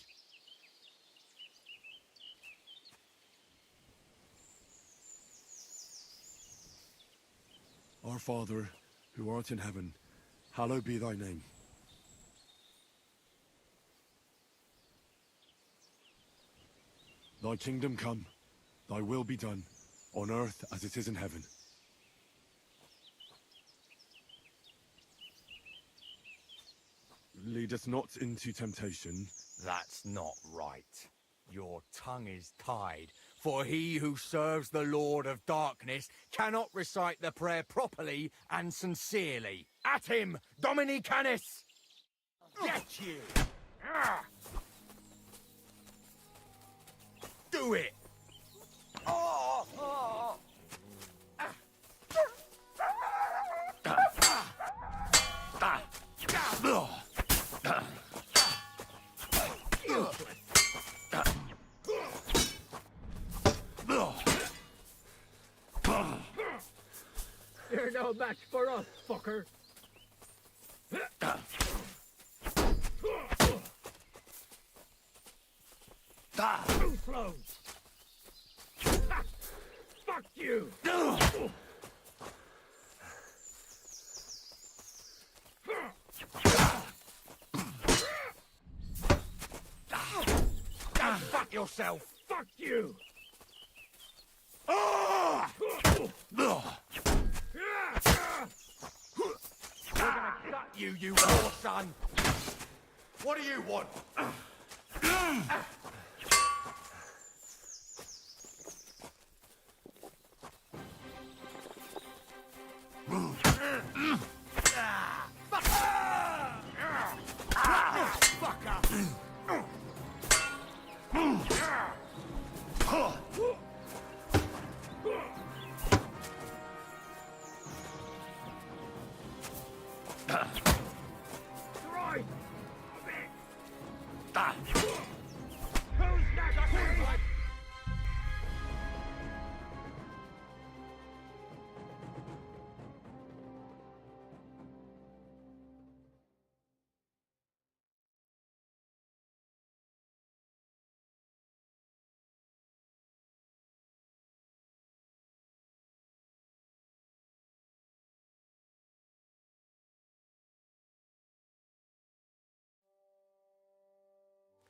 Our Father, who art in heaven, hallowed be thy name. Thy kingdom come, thy will be done, on earth as it is in heaven. Lead us not into temptation. That's not right. Your tongue is tied, for he who serves the Lord of Darkness cannot recite the prayer properly and sincerely. At him, Dominicanus! Get you! Do it! Oh! Oh. You're no match for us, fucker. Too close. Fuck you. Fuck yourself. Fuck you. We're gonna gut you, you poor son. What do you want?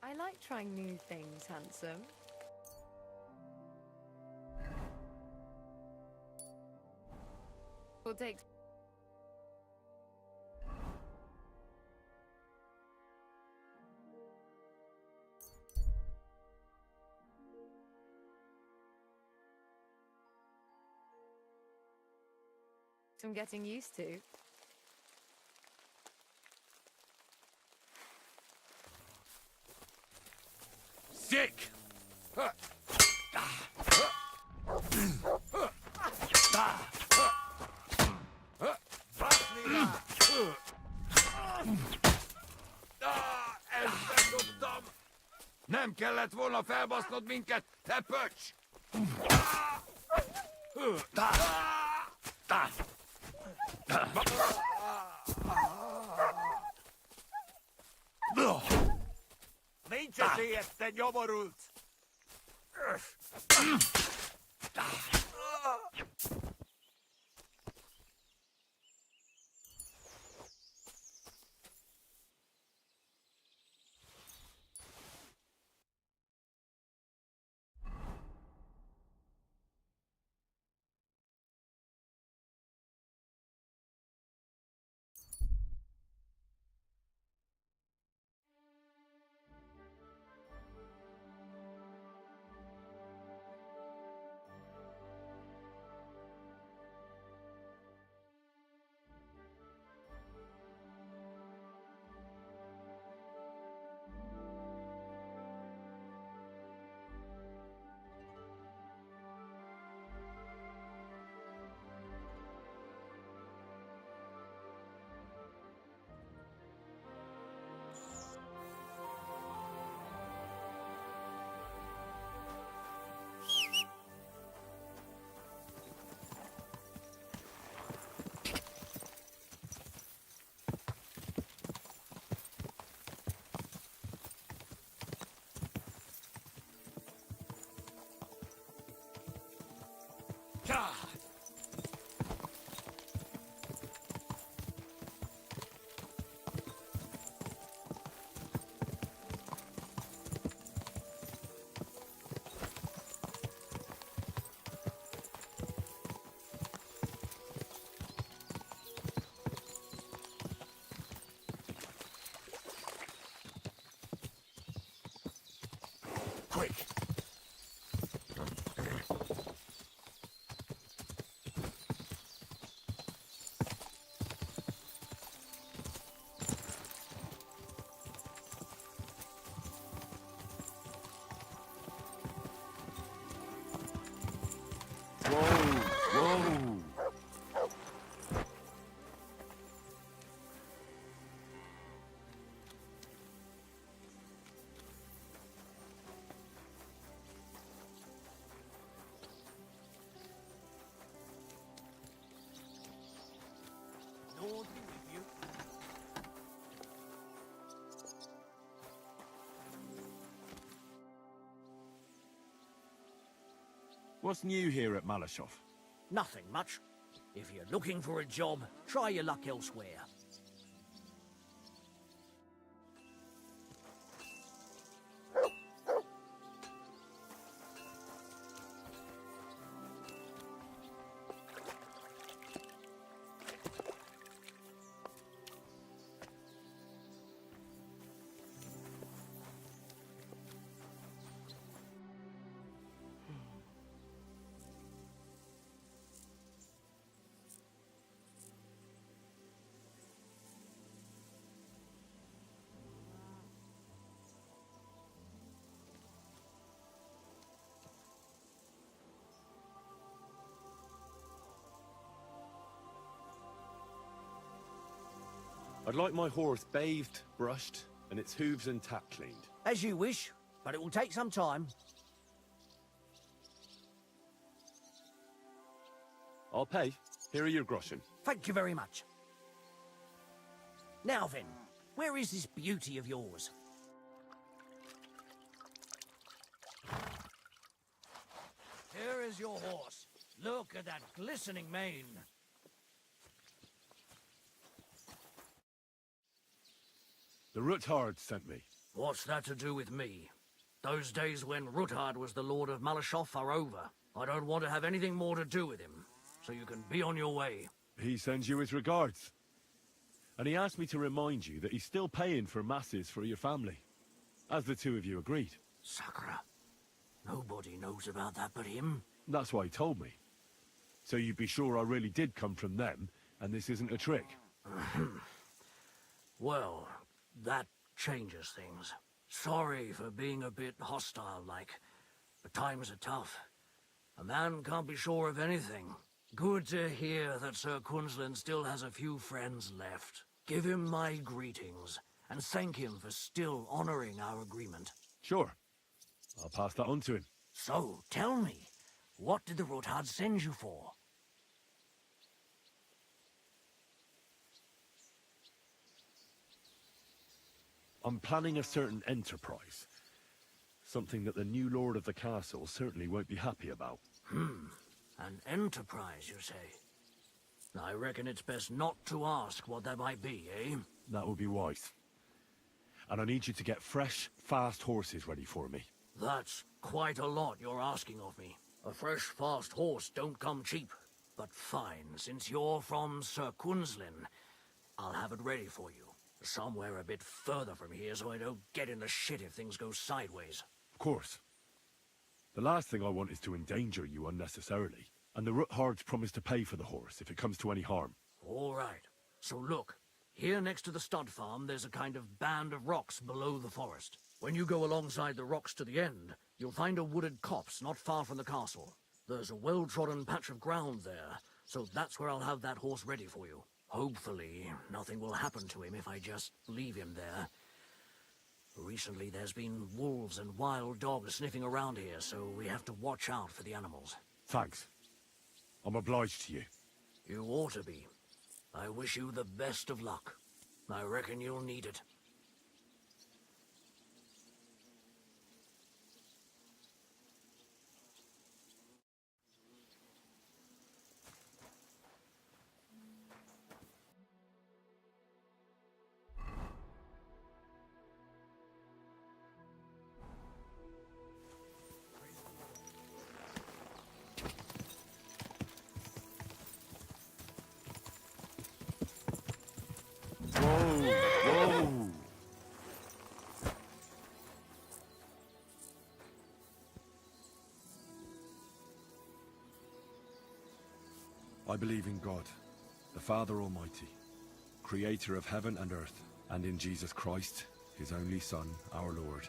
I like trying new things, handsome. We'll take... some getting used to. Sick! Nem kellett volna felbasznod minket, te pöcs! Nincs esélyed, te nyomorult! quick! Whoa! Lord be with you. What's new here at Malashov? Nothing much. If you're looking for a job, try your luck elsewhere. I'd like my horse bathed, brushed, and its hooves and tack cleaned. As you wish, but it will take some time. I'll pay. Here are your groschen. Thank you very much. Now then, where is this beauty of yours? Here is your horse. Look at that glistening mane. The Ruthard sent me. What's that to do with me? Those days when Ruthard was the Lord of Malashov are over. I don't want to have anything more to do with him, so you can be on your way. He sends you his regards. And he asked me to remind you that he's still paying for masses for your family, as the two of you agreed. Sakura. Nobody knows about that but him. That's why he told me. So you'd be sure I really did come from them, and this isn't a trick. Well, that changes things. Sorry for being a bit hostile-like, but times are tough. A man can't be sure of anything. Good to hear that Sir Kunzlin still has a few friends left. Give him my greetings, and thank him for still honoring our agreement. Sure. I'll pass that on to him. So, tell me, what did the Ruthard send you for? I'm planning a certain enterprise. Something that the new lord of the castle certainly won't be happy about. An enterprise, you say? I reckon it's best not to ask what that might be, eh? That would be wise. And I need you to get fresh, fast horses ready for me. That's quite a lot you're asking of me. A fresh, fast horse don't come cheap. But fine, since you're from Sir Kunzlin, I'll have it ready for you. Somewhere a bit further from here so I don't get in the shit if things go sideways. Of course. The last thing I want is to endanger you unnecessarily. And the Ruthards promise to pay for the horse if it comes to any harm. All right. So look, here next to the stud farm there's a kind of band of rocks below the forest. When you go alongside the rocks to the end, you'll find a wooded copse not far from the castle. There's a well-trodden patch of ground there, so that's where I'll have that horse ready for you. Hopefully, nothing will happen to him if I just leave him there. Recently, there's been wolves and wild dogs sniffing around here, so we have to watch out for the animals. Thanks. I'm obliged to you. You ought to be. I wish you the best of luck. I reckon you'll need it. Whoa! Whoa! I believe in God, the Father Almighty, creator of heaven and earth, and in Jesus Christ, his only Son, our Lord,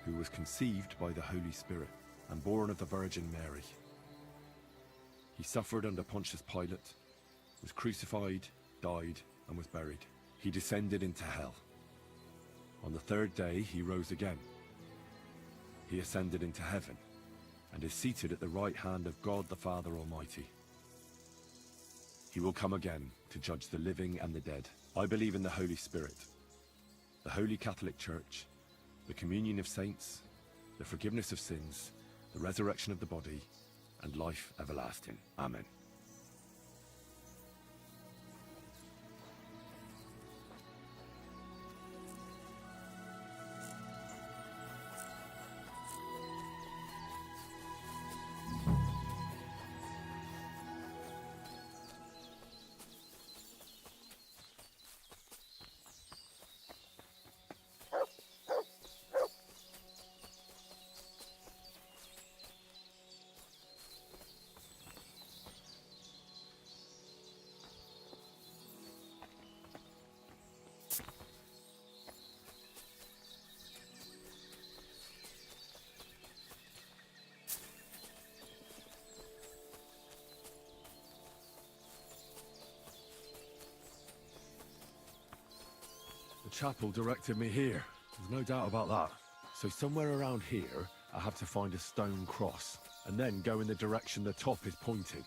who was conceived by the Holy Spirit and born of the Virgin Mary. He suffered under Pontius Pilate, was crucified, died, and was buried. He descended into hell. On the third day, he rose again. He ascended into heaven and is seated at the right hand of God the Father Almighty. He will come again to judge the living and the dead. I believe in the Holy Spirit, the Holy Catholic Church, the communion of saints, the forgiveness of sins, the resurrection of the body, and life everlasting. Amen. The chapel directed me here. There's no doubt about that. So somewhere around here, I have to find a stone cross, and then go in the direction the top is pointing.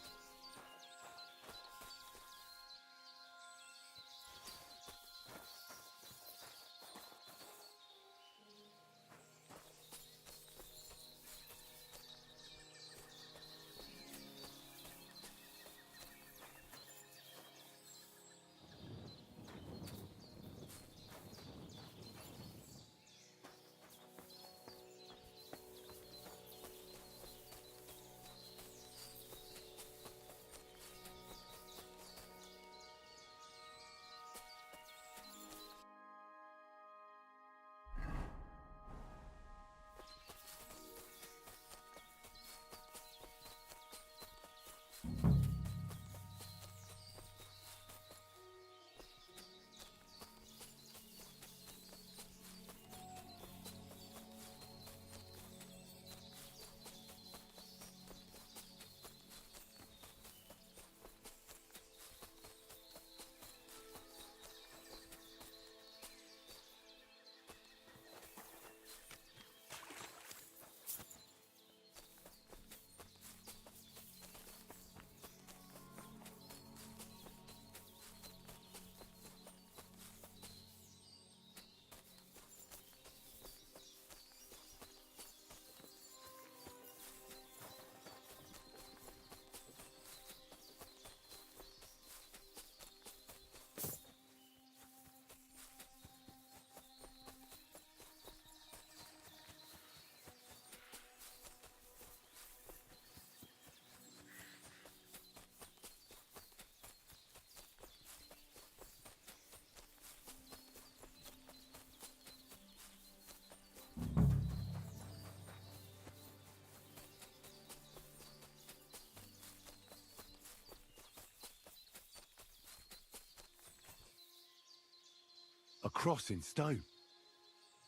A cross in stone.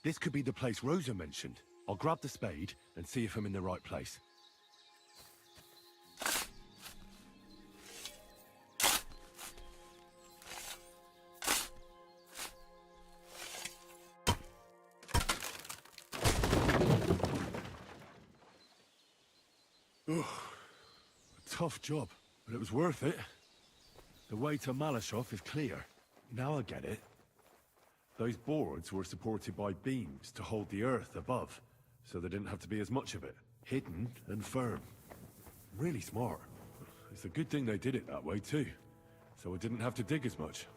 This could be the place Rosa mentioned. I'll grab the spade and see if I'm in the right place. A tough job, but it was worth it. The way to Malashov is clear. Now I get it. Those boards were supported by beams to hold the earth above, so there didn't have to be as much of it. Hidden and firm. Really smart. It's a good thing they did it that way too, so I didn't have to dig as much.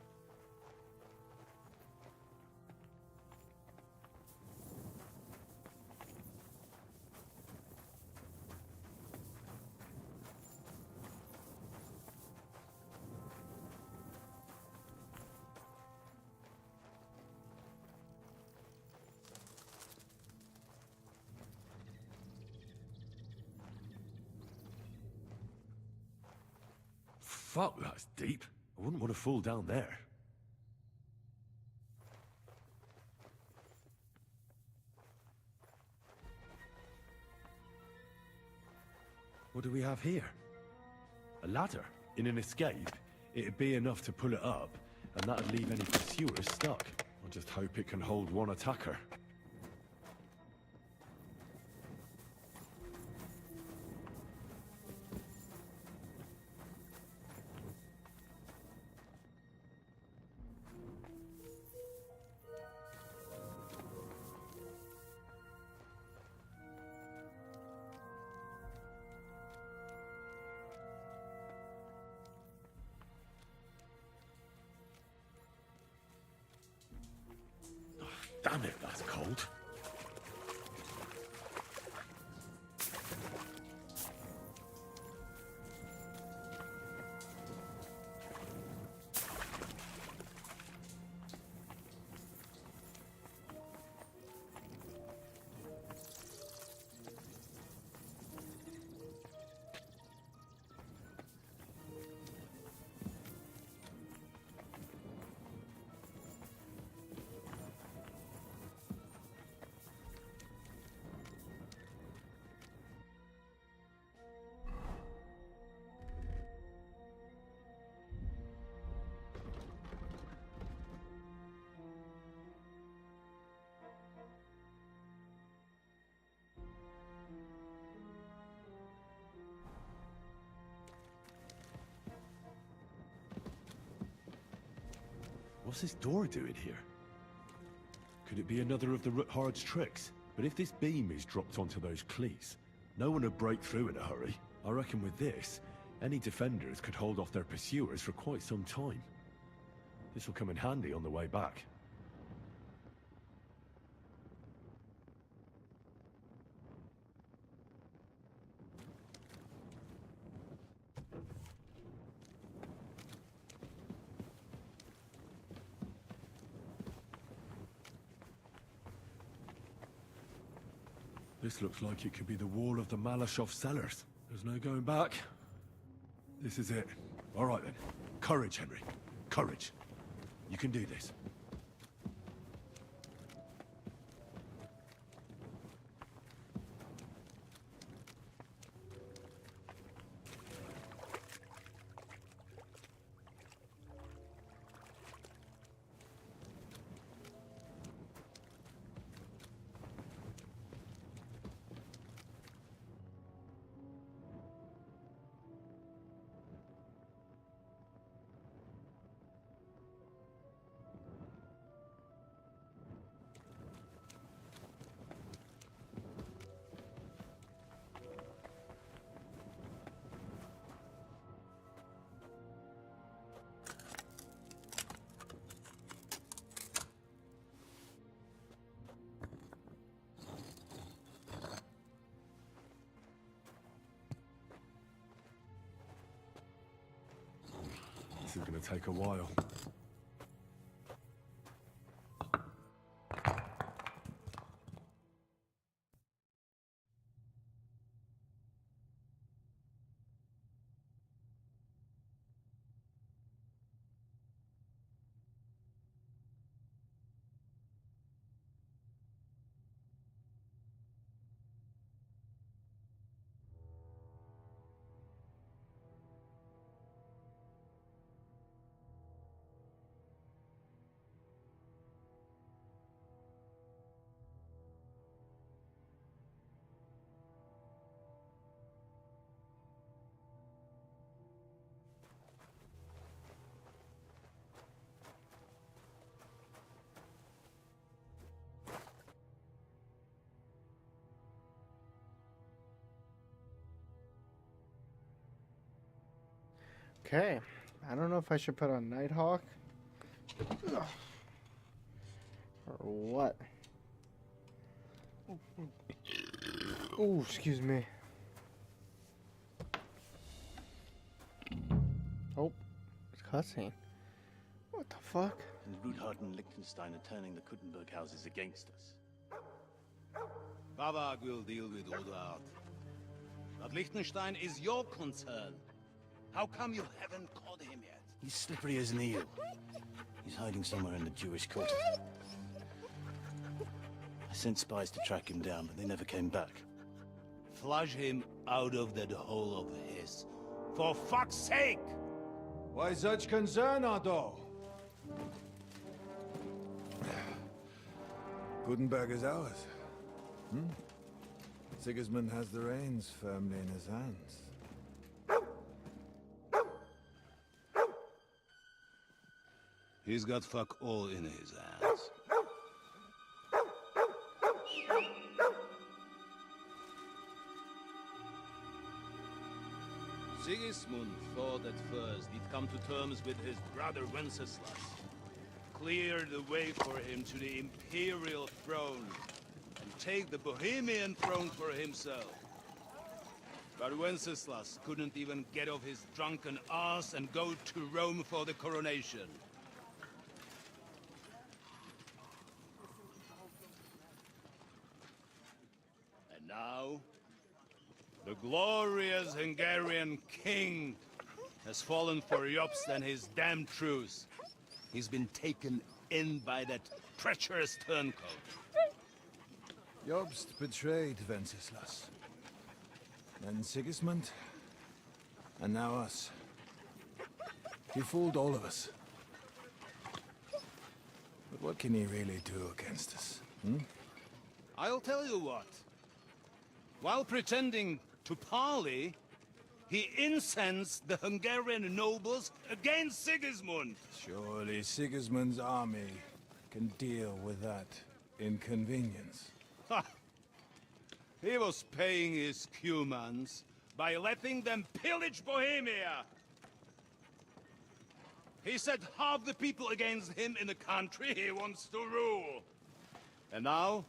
Fuck, that's deep. I wouldn't want to fall down there. What do we have here? A ladder? In an escape, it'd be enough to pull it up, and that'd leave any pursuers stuck. I just hope it can hold one attacker. Damn it, that's cold. What's this door doing here? Could it be another of the Ruthard's tricks? But if this beam is dropped onto those cleats, no one would break through in a hurry. I reckon with this, any defenders could hold off their pursuers for quite some time. This will come in handy on the way back. This looks like it could be the wall of the Malashov cellars. There's no going back. This is it. All right then. Courage, Henry. Courage. You can do this. This is going to take a while. Okay, I don't know if I should put on Nighthawk or what. Oh, excuse me. Oh, it's cutscene. What the fuck? And Ruthard and Liechtenstein are turning the Kuttenberg houses against us. Babak will deal with Ruthard. But Liechtenstein is your concern. How come you haven't caught him yet? He's slippery as an eel. He's hiding somewhere in the Jewish quarter. I sent spies to track him down, but they never came back. Flush him out of that hole of his. For fuck's sake! Why such concern, Otto? Gutenberg is ours. Sigismund has the reins firmly in his hands. He's got fuck all in his hands. Sigismund thought at first he'd come to terms with his brother Wenceslas, clear the way for him to the imperial throne, and take the Bohemian throne for himself. But Wenceslas couldn't even get off his drunken ass and go to Rome for the coronation. And now, the glorious Hungarian king has fallen for Jobst and his damn truce. He's been taken in by that treacherous turncoat. Jobst betrayed Wenceslas. Then Sigismund. And now us. He fooled all of us. But what can he really do against us? I'll tell you what. While pretending to parley, he incensed the Hungarian nobles against Sigismund. Surely Sigismund's army can deal with that inconvenience. Ha! He was paying his Cumans by letting them pillage Bohemia. He set half the people against him in the country he wants to rule. And now,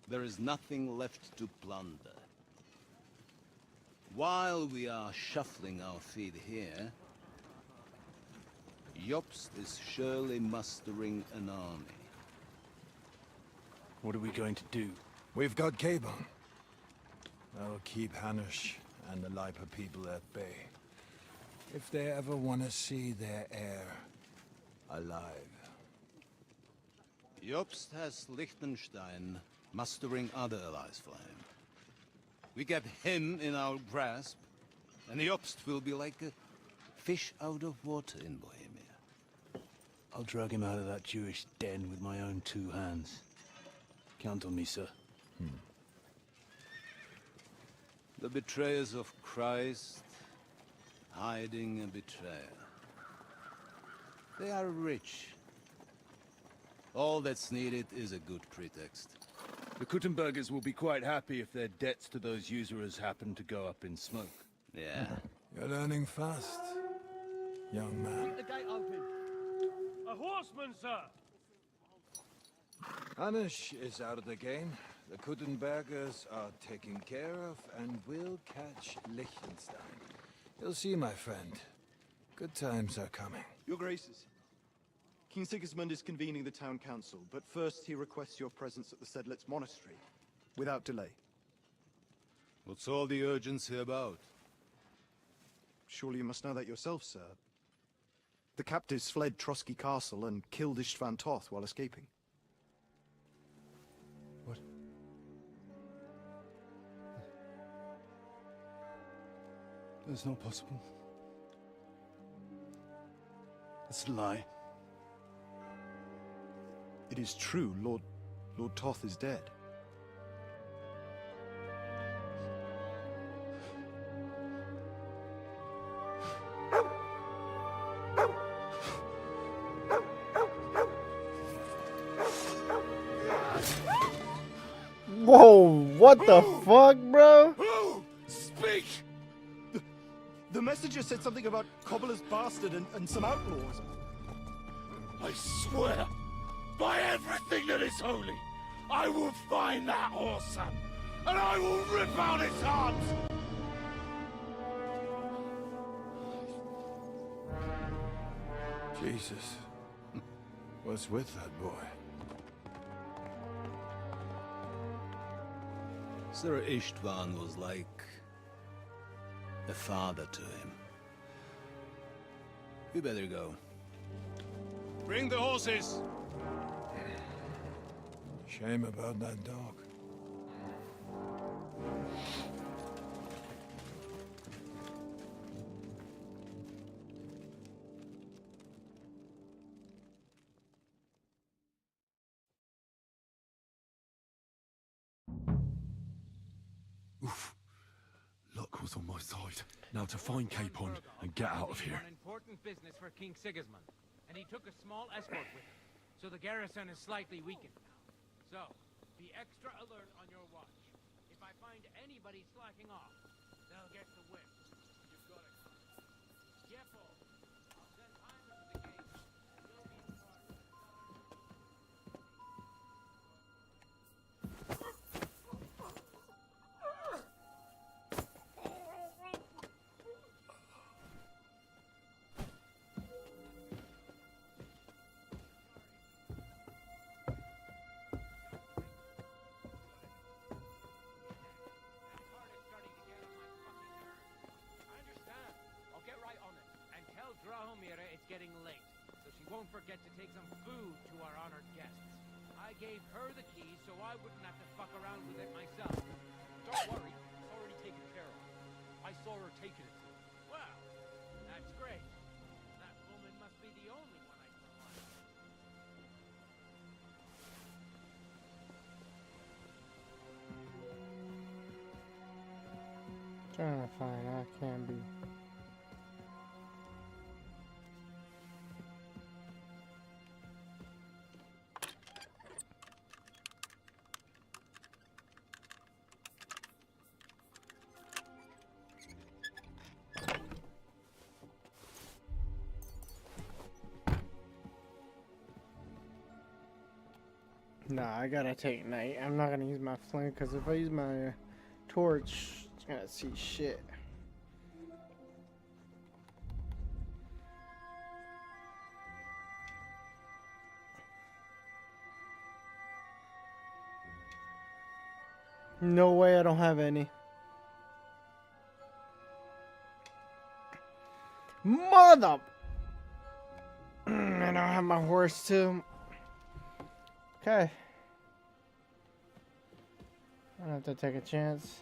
there is nothing left to plunder. While we are shuffling our feet here, Jobst is surely mustering an army. What are we going to do? We've got Cabon. That'll keep Hanush and the Lipa people at bay. If they ever want to see their heir alive. Jobst has Liechtenstein mustering other allies for him. We get him in our grasp, and Jobst will be like a fish out of water in Bohemia. I'll drag him out of that Jewish den with my own 2 hands. Count on me, sir. The betrayers of Christ, hiding a betrayer. They are rich. All that's needed is a good pretext. The Kuttenbergers will be quite happy if their debts to those usurers happen to go up in smoke. Yeah. You're learning fast, young man. Keep the gate open. A horseman, sir! Hanush is out of the game. The Kuttenbergers are taken care of, and we'll catch Liechtenstein. You'll see, my friend. Good times are coming. Your Graces, King Sigismund is convening the town council, but first he requests your presence at the Sedlitz monastery, without delay. What's all the urgency about? Surely you must know that yourself, sir. The captives fled Trotsky Castle and killed Istvan Toth while escaping. What? That's not possible. That's a lie. It is true, Lord Toth is dead. Whoa, what the fuck, bro? Speak! The messenger said something about Cobbler's bastard and some outlaws. I swear, by everything that is holy, I will find that whoreson, and I will rip out its heart! Jesus. What's with that boy? Sir Istvan was like a father to him. We better go. Bring the horses! Shame about that dog. Oof. Luck was on my side. Now to find Capon and get out of here. On important business for King Sigismund, and he took a small escort with him. So the garrison is slightly weakened now. So, be extra alert on your watch. If I find anybody slacking off, they'll get the whip. You've got it. Yepo, I'll send Hyman to the gate, and you'll be in charge of the Drahomira, it's getting late, so she won't forget to take some food to our honored guests. I gave her the keys so I wouldn't have to fuck around with it myself. Don't worry, it's already taken care of. I saw her taking it to him. Well, that's great. That woman must be the only one I can find. Trying to find I can be. Nah, I gotta take night. I'm not gonna use my flame because if I use my torch, it's gonna see shit. No way, I don't have any. Mother! I don't have my horse too. Okay. I don't have to take a chance.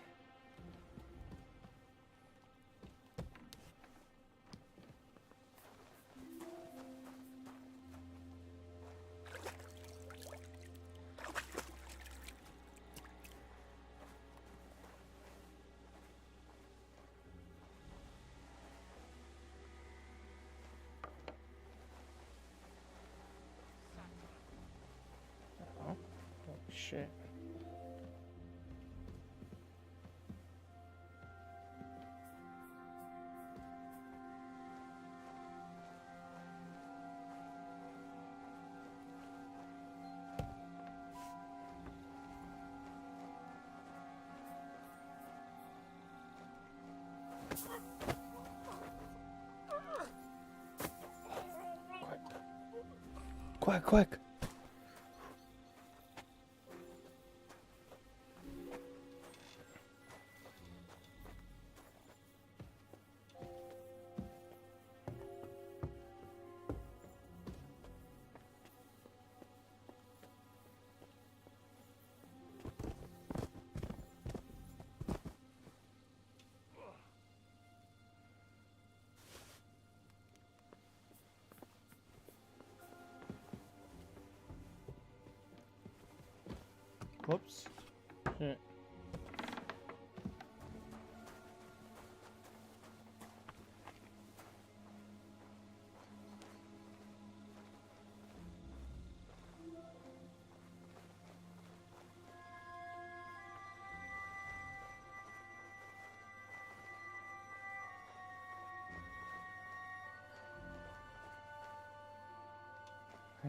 Shit. Quick, quick. Whoops. Shit.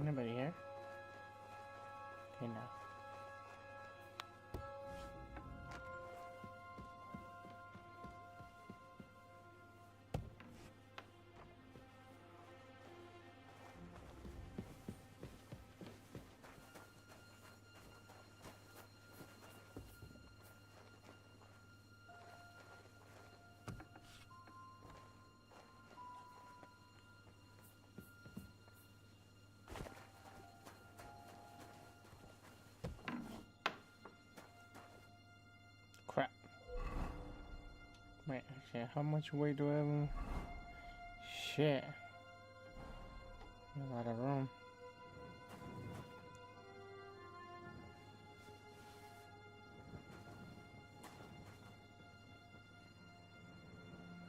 Anybody here? Okay, no. Actually, how much weight do I have? Shit. A lot of room.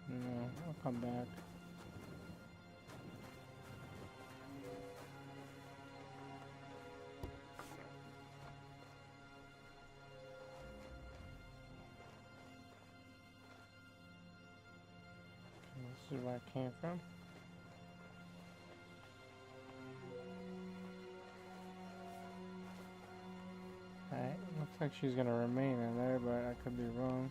No, I'll come back. This is where I came from. Alright, looks like she's gonna remain in there, but I could be wrong.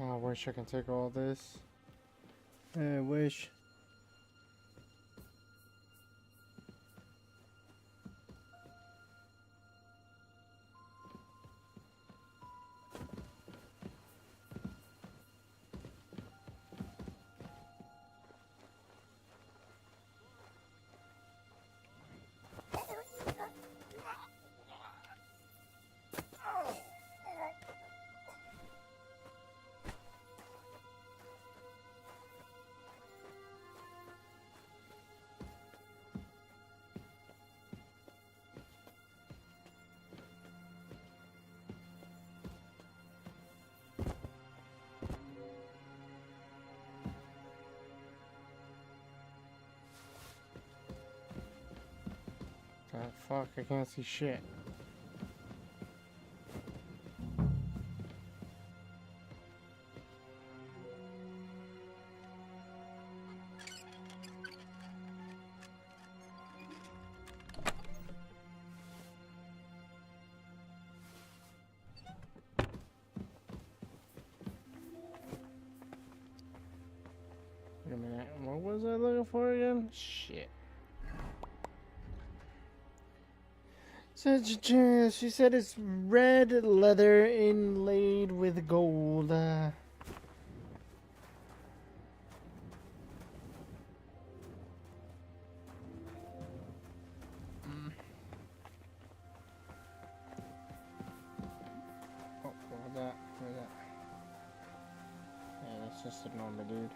Oh, I wish I can take all this. I wish. Oh, fuck, I can't see shit. Wait a minute, what was I looking for again? Shit. She said it's red leather inlaid with gold. Oh, what was that? What was that? Yeah, that's just ignore me, dude.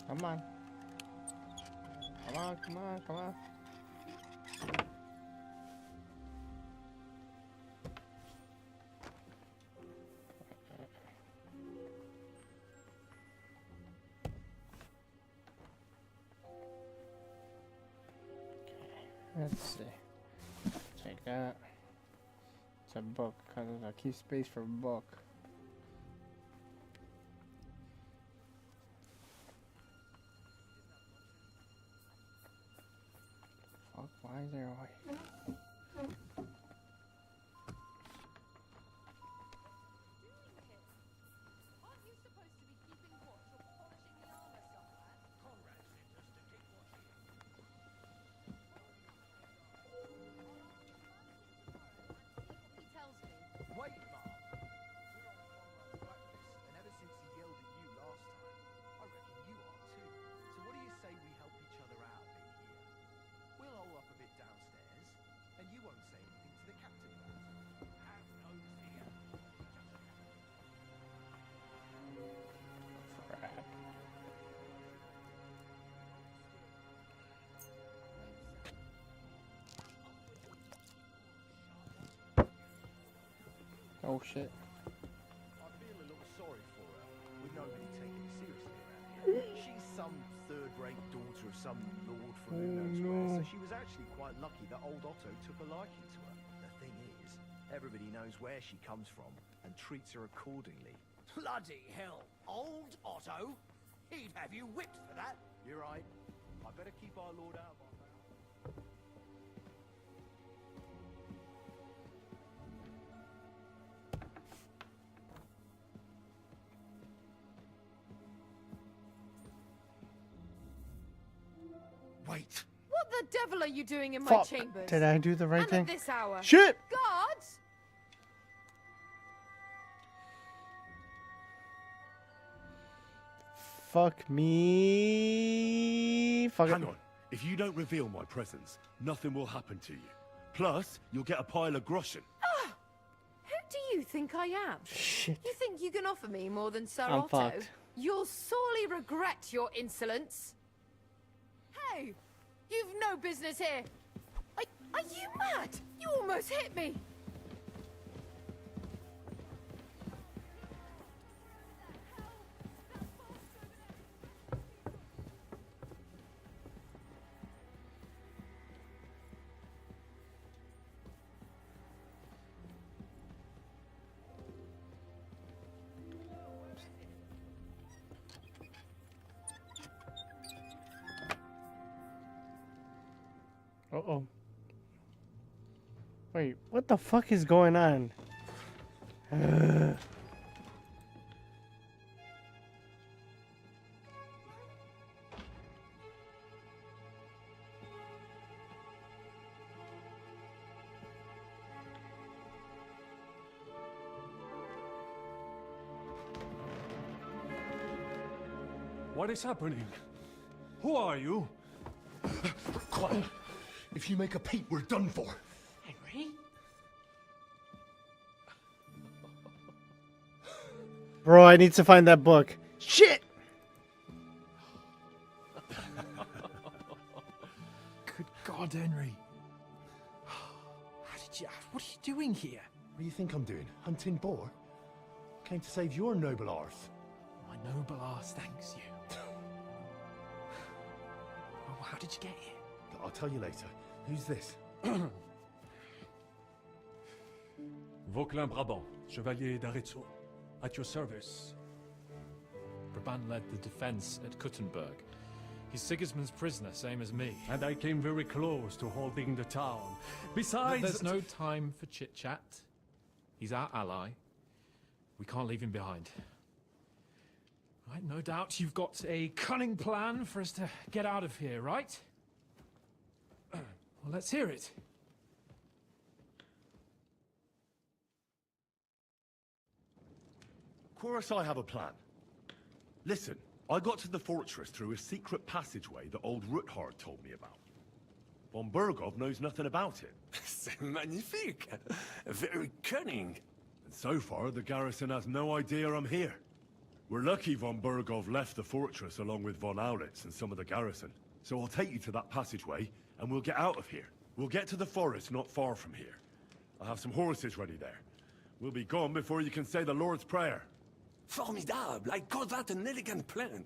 Come on. Come on, come on, come on. Let's see. Take that. It's a book, because I keep space for a book. Fuck, why is there a way? Wait, Mom! We're on practice, and ever since he yelled at you last time, I reckon you are too. So what do you say we help each other out a bit here? We'll hole up a bit downstairs, and you won't say anything to the captain about it. Have no fear. Crap. Oh shit. I feel a little sorry for her. some lord from who knows where, so she was actually quite lucky that old Otto took a liking to her. The thing is, everybody knows where she comes from and treats her accordingly. Bloody hell. Old Otto? He'd have you whipped for that. You're right. I better keep our lord out of our mouth. Wait. What the devil are you doing in my Fuck. chambers? Did I do the right and thing? At this hour. Shit! Guards! Fuck me. Fuck Hang it. on. If you don't reveal my presence, nothing will happen to you. Plus, you'll get a pile of groschen. Ah! Who do you think I am? Shit. You think you can offer me more than Sir I'm Otto? fucked. You'll sorely regret your insolence. Hey! You've no business here! Are you mad? You almost hit me! Uh-oh. Wait, what the fuck is going on? What is happening? Who are you? Quiet. If you make a peep, we're done for. Henry? Bro, I need to find that book. Shit! Good God, Henry. What are you doing here? What do you think I'm doing? Hunting boar? Came to save your noble arse. My noble arse thanks you. Oh, how did you get here? I'll tell you later. Who's this? Vauquelin Brabant, Chevalier d'Arezzo. At your service. Brabant led the defense at Kuttenberg. He's Sigismund's prisoner, same as me. And I came very close to holding the town. Besides... There's no time for chit-chat. He's our ally. We can't leave him behind. Right, no doubt you've got a cunning plan for us to get out of here, right? Well, let's hear it. Of course I have a plan. Listen, I got to the fortress through a secret passageway that old Ruthard told me about. Von Burgov knows nothing about it. C'est magnifique. Very cunning. And so far, the garrison has no idea I'm here. We're lucky Von Burgov left the fortress along with Von Aulitz and some of the garrison. So I'll take you to that passageway, and we'll get out of here. We'll get to the forest not far from here. I have some horses ready there. We'll be gone before you can say the Lord's Prayer. Formidable. I call that an elegant plan.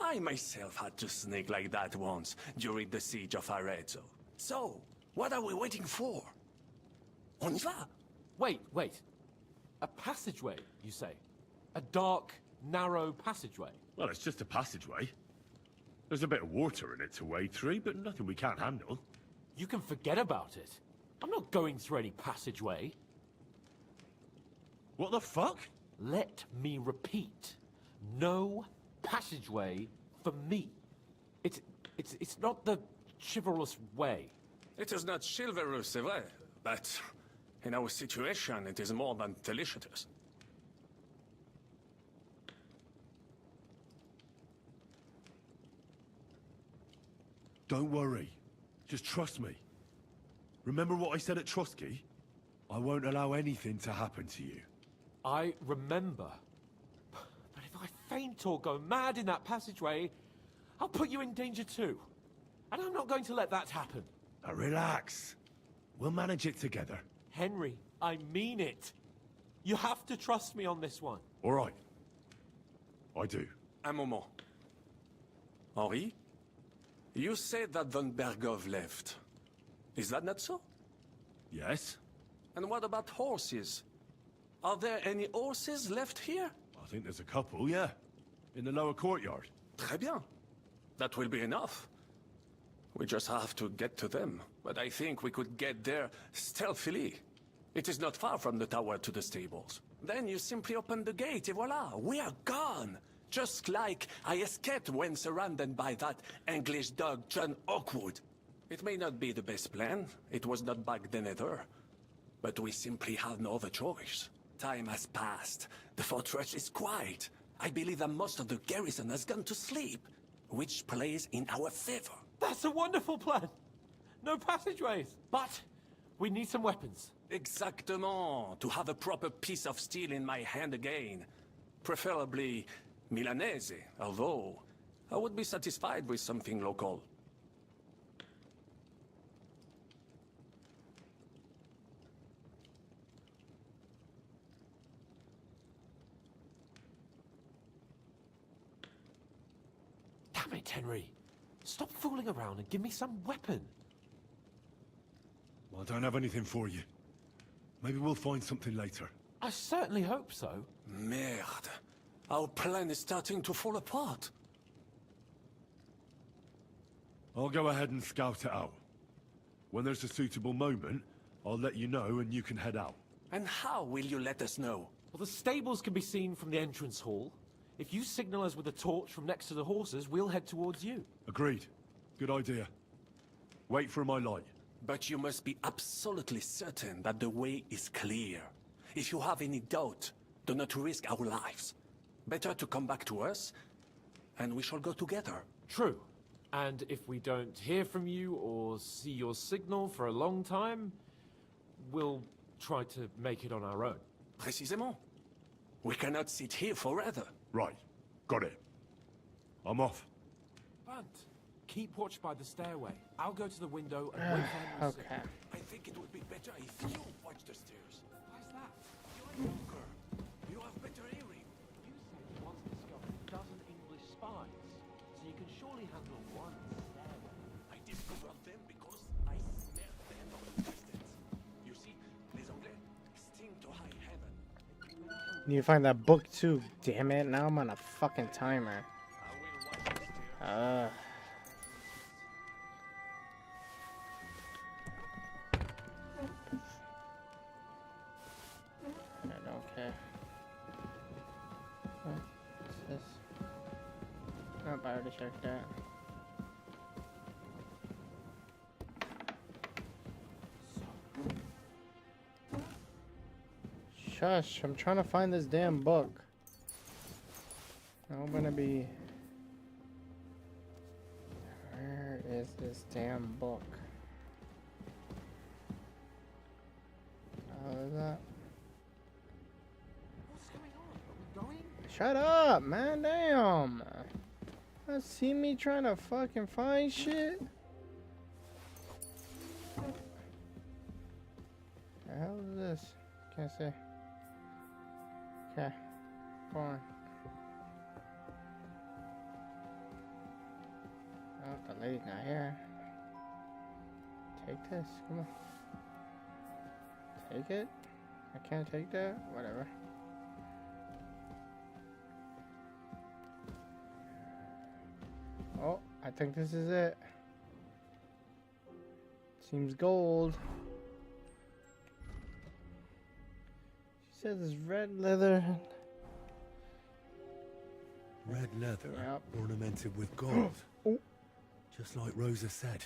I myself had to sneak like that once during the siege of Arezzo. So, what are we waiting for? On y va? Wait. A passageway, you say? A dark, narrow passageway? Well, it's just a passageway. There's a bit of water in it to wade through, but nothing we can't handle. You can forget about it. I'm not going through any passageway. What the fuck? Let me repeat. No passageway for me. It's not the chivalrous way. It is not chivalrous, c'est vrai, but in our situation, it is more than delicious. Don't worry. Just trust me. Remember what I said at Trotsky? I won't allow anything to happen to you. I remember. But if I faint or go mad in that passageway, I'll put you in danger too. And I'm not going to let that happen. Now relax. We'll manage it together. Henry, I mean it. You have to trust me on this one. All right. I do. Un moment. Henri? You said that Von Bergov left. Is that not so? Yes? And what about horses? Are there any horses left here? I think there's a couple, yeah. In the lower courtyard. Très bien. That will be enough. We just have to get to them. But I think we could get there stealthily. It is not far from the tower to the stables. Then you simply open the gate, et voila, we are gone. Just like I escaped when surrounded by that English dog John Oakwood. It may not be the best plan. It was not back then either. But we simply have no other choice. Time has passed. The fortress is quiet. I believe that most of the garrison has gone to sleep, which plays in our favor. That's a wonderful plan. No passageways. But we need some weapons. Exactement. To have a proper piece of steel in my hand again. Preferably Milanese, although I would be satisfied with something local. Damn it, Henry. Stop fooling around and give me some weapon. I don't have anything for you. Maybe we'll find something later. I certainly hope so. Merde. Our plan is starting to fall apart. I'll go ahead and scout it out. When there's a suitable moment, I'll let you know and you can head out. And how will you let us know? Well, the stables can be seen from the entrance hall. If you signal us with a torch from next to the horses, we'll head towards you. Agreed. Good idea. Wait for my light. But you must be absolutely certain that the way is clear. If you have any doubt, do not risk our lives. Better to come back to us, and we shall go together. True. And if we don't hear from you or see your signal for a long time, we'll try to make it on our own. Précisément. We cannot sit here forever. Right. Got it. I'm off. Bunt, keep watch by the stairway. I'll go to the window and wait for him to Okay. I think it would be better if you watch the stairs. Why's that? You're younger. You have better hearing. You said you once discovered a dozen English spies, so you can surely handle one stairway. I discovered them because I smelled them from a distance. You see, les Anglais sting to high heaven. Need to find that book too. Damn it! Now I'm on a fucking timer. I don't care. Oh, what's this? Oh, I already checked that. Shush, I'm trying to find this damn book. I'm gonna be... Where is this damn book? How is that? What's going on? Are we going? Shut up, man, damn! You see me trying to fucking find shit? The hell is this? Can't see. Okay, go on. Oh, the lady's not here. Take this, come on. Take it? I can't take that? Whatever. Oh, I think this is it. Seems gold. She says it's red leather. Red leather, Yep. ornamented with gold. Oh. Just like Rosa said.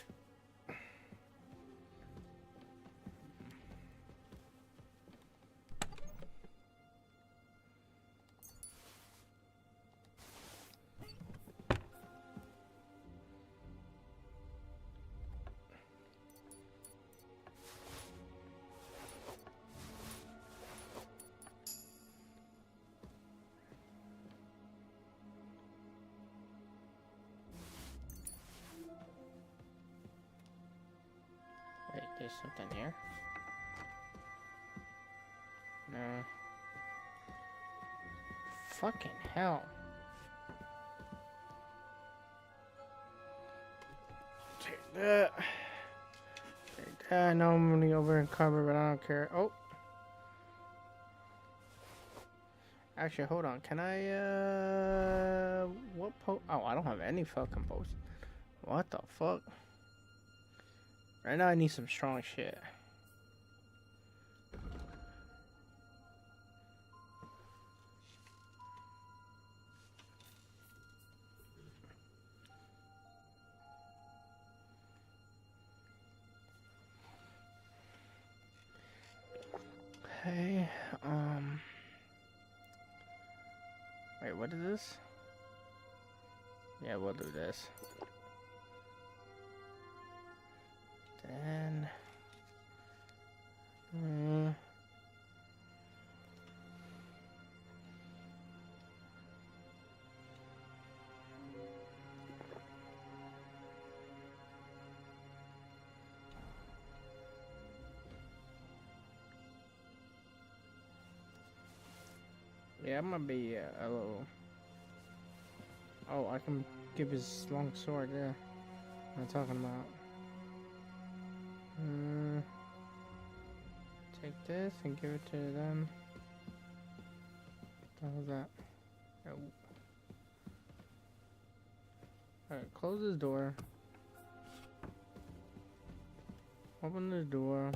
Wait, there's something here? No. Fucking hell. I know I'm gonna be over in cover, but I don't care. Oh. Actually, hold on. Can I, what oh, I don't have any fucking posts. What the fuck? Right now, I need some strong shit. Okay, wait, what is this? Yeah, we'll do this. Then, yeah, I'm gonna be a little. Oh, I can give his long sword. Yeah, what am I talking about? Take this and give it to them. What the hell is that? Oh. Alright, close this door. Open this door.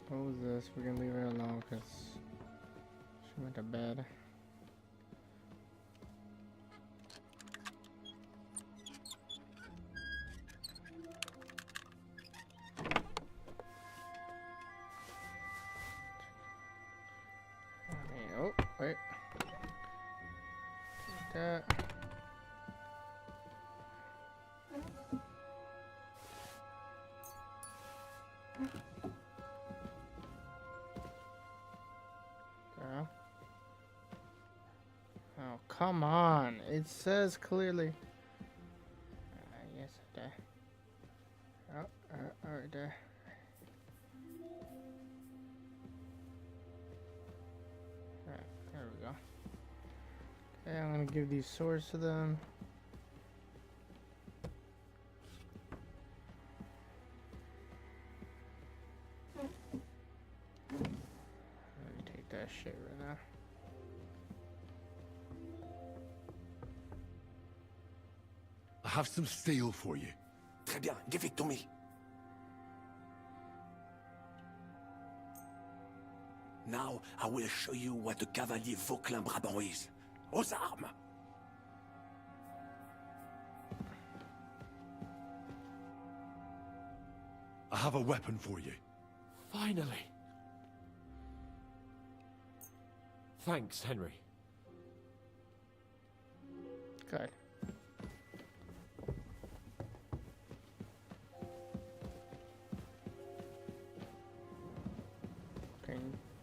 Close this. We're gonna leave her alone because she went to bed. Oh, wait. Take that. Girl. Oh, come on. It says clearly. Yes, I did. Oh, right there. Alright, there we go. Okay, I'm gonna give these swords to them. Let me take that shit right now. I have some steel for you. Très bien, give it to me. Now I will show you what the Cavalier Vauclin-Brabant is. Aux armes! I have a weapon for you. Finally. Thanks, Henry. Good. Can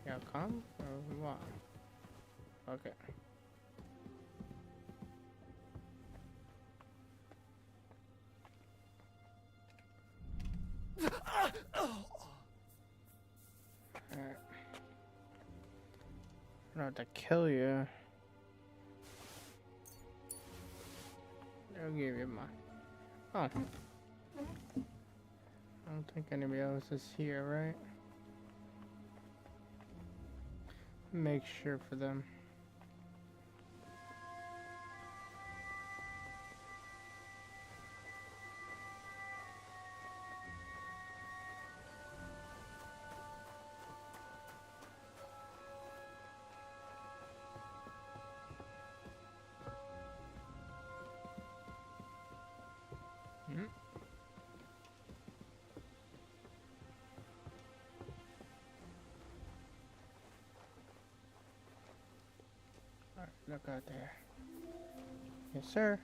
y'all come or what? Okay. Alright. I don't have to kill you. I'll give you my. Oh. I don't think anybody else is here, right? Make sure for them. Alright, look out there. Yes, sir.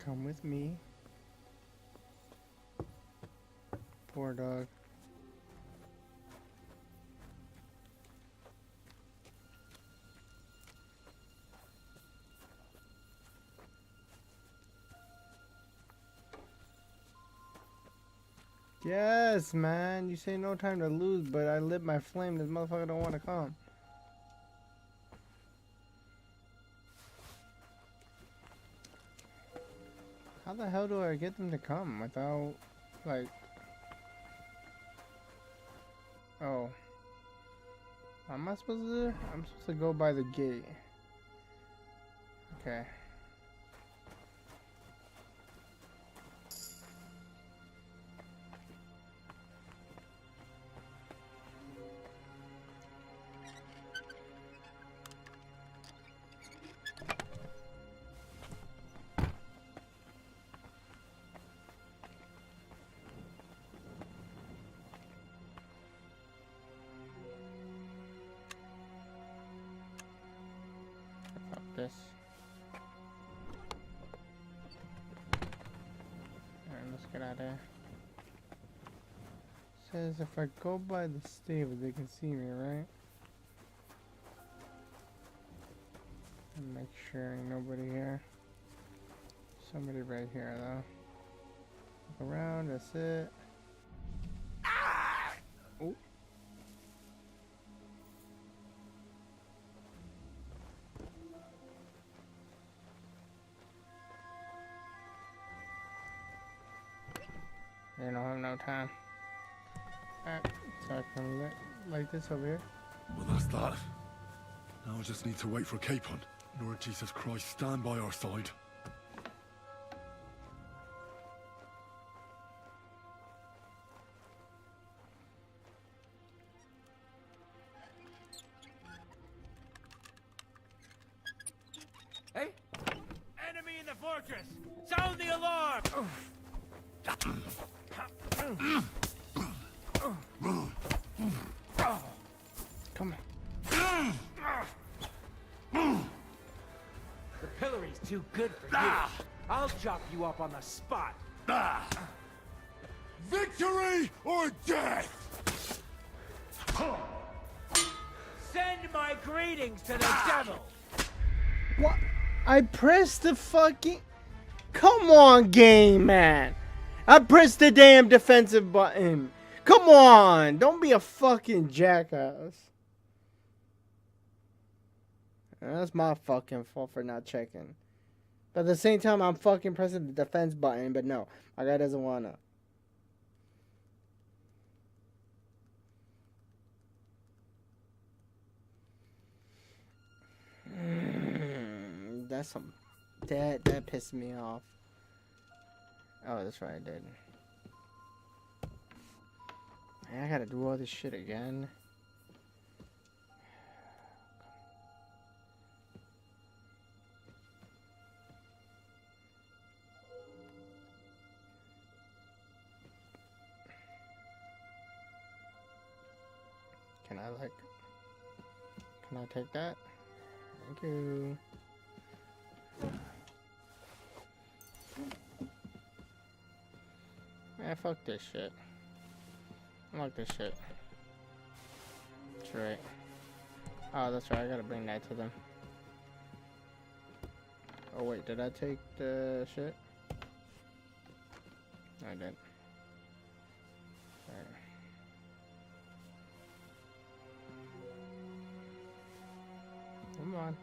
Come with me. Poor dog. Yes, man. You say no time to lose, but I lit my flame. This motherfucker don't want to come. How the hell do I get them to come without, like... Oh. What am I supposed to do? I'm supposed to go by the gate. Okay. This. Alright, let's get out of there. Says if I go by the stable, they can see me, right? And make sure ain't nobody here. Somebody right here, though. Look around, that's it. Oh. You don't have no time. Alright, so I can light this over here. Well, that's that. Now I just need to wait for Capon. Lord Jesus Christ, stand by our side. Hey! Enemy in the fortress! Sound the alarm! Come on. The pillory's too good for you. I'll chop you up on the spot. Victory or death! Send my greetings to the devil! What? I pressed the fucking... Come on, game, man. I pressed the damn defensive button. Come on. Don't be a fucking jackass. That's my fucking fault for not checking. But at the same time, I'm fucking pressing the defense button. But no, my guy doesn't wanna. That's some... That pissed me off. Oh, that's right, I did. Man, I gotta do all this shit again. Can I take that? Thank you. Man, fuck this shit. I like this shit. That's right. Oh, that's right. I gotta bring that to them. Oh, wait. Did I take the shit? I did. Alright. Come on.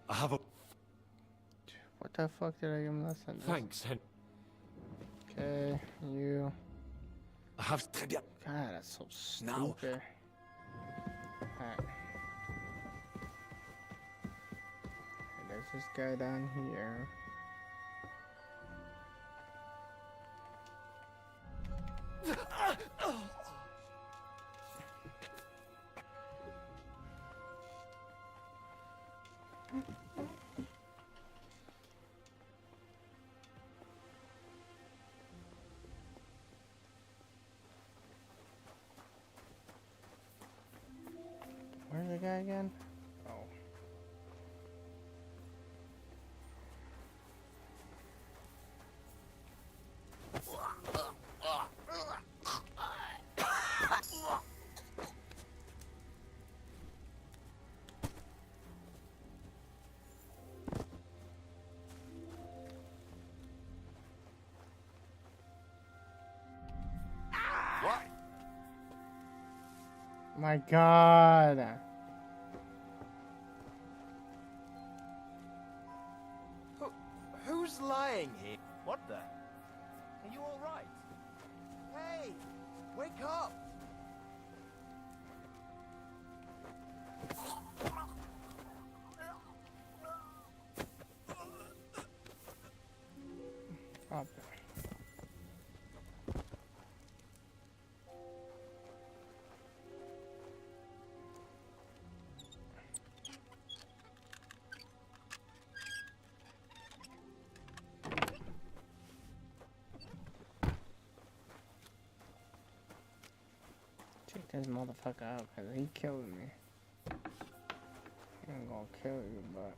I have a... What the fuck did I give him last time? Thanks, Hen. Okay, you. I have... God, that's so stupid. Alright. There's this guy down here. guy again? Oh. What? My God. Who's lying here? What the? Are you all right? Hey, wake up! Oh. Check this motherfucker out, cause he killed me. He ain't gonna kill you, but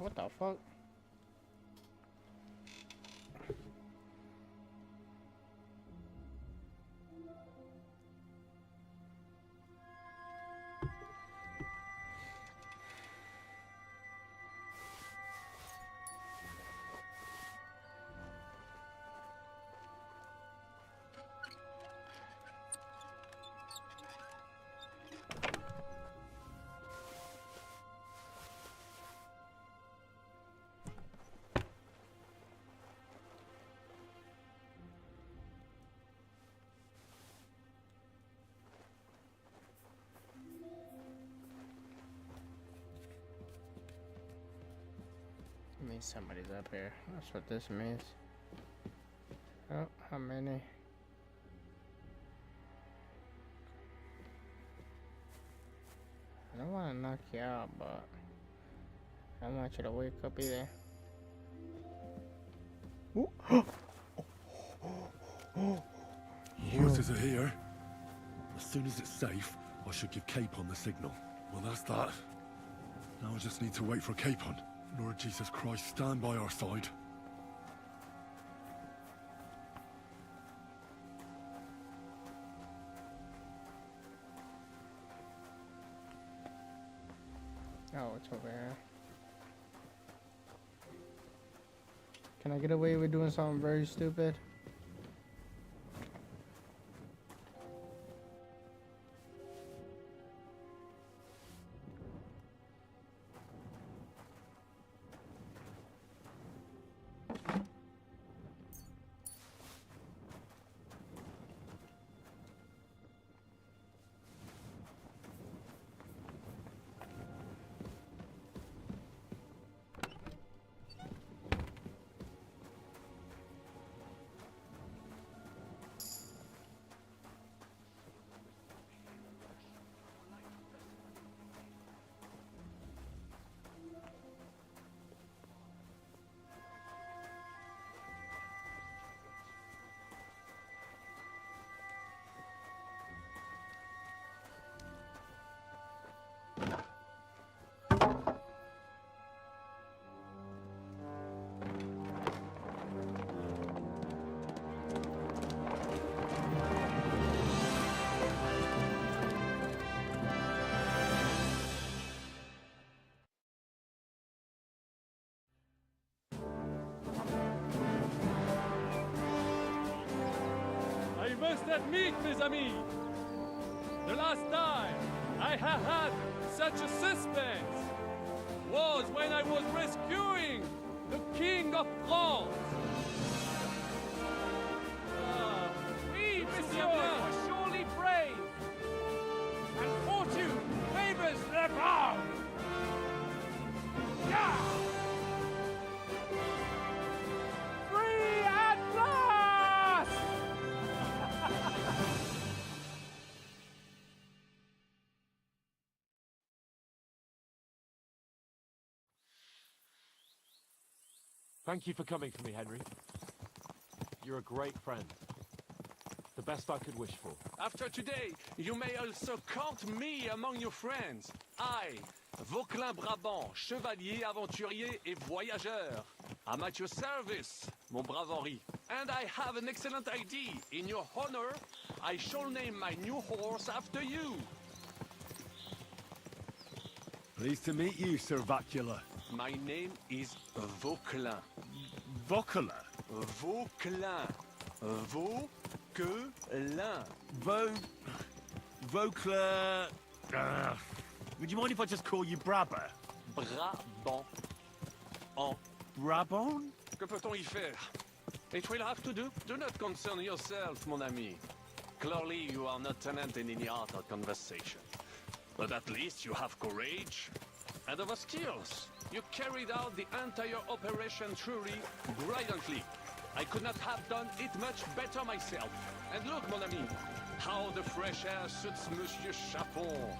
what the fuck? Means somebody's up here. That's what this means. Oh, how many? I don't want to knock you out, but I don't want you to wake up either. Horses are here. As soon as it's safe, I should give Capon the signal. Well, that's that. Now I just need to wait for Capon. Lord Jesus Christ, stand by our side. Oh, it's over here. Can I get away with doing something very stupid? I must admit, mes amis, the last time I have had such a suspense was when I was rescuing the King of France. We, monsieur, are surely brave, and fortune favors the bold. Yeah! Free at last! Thank you for coming for me, Henry. You're a great friend. The best I could wish for. After today, you may also count me among your friends. I, Vauquelin Brabant, chevalier, aventurier et voyageur. I'm at your service, mon brave Henri. And I have an excellent idea. In your honor, I shall name my new horse after you. Pleased to meet you, Sir Vacula. My name is Vauquelin. Vauquelin? Vauquelin. Vauquelin. Vauquelin... would you mind if I just call you Brabber? Brabant. Brabant? Que peut-on y faire? It will have to do. Do not concern yourself, mon ami. Clearly, you are not tenant in any art or conversation. But at least you have courage and other skills. You carried out the entire operation truly brilliantly. I could not have done it much better myself. And look, mon ami, how the fresh air suits Monsieur Chapon.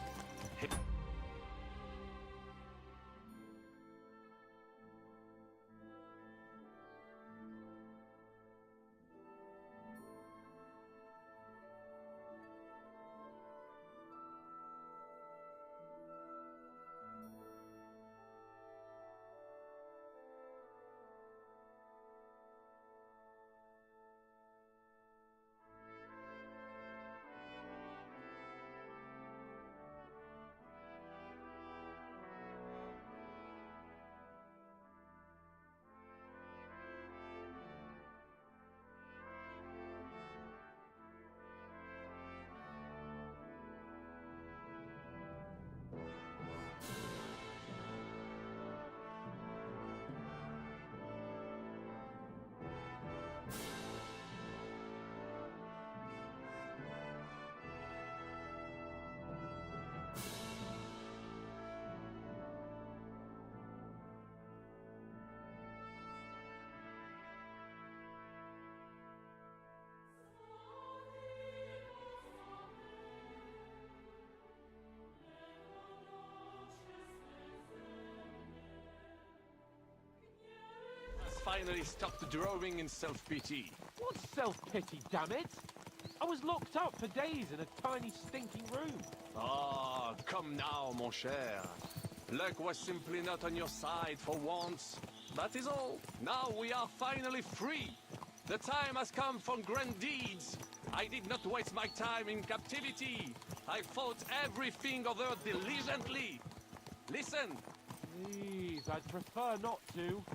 Finally stopped drawing in self-pity. What self-pity, damn it? I was locked up for days in a tiny stinking room. Ah, come now, mon cher. Luck was simply not on your side for once. That is all. Now we are finally free. The time has come for grand deeds. I did not waste my time in captivity. I fought everything over diligently. Listen. Please, I'd prefer not to.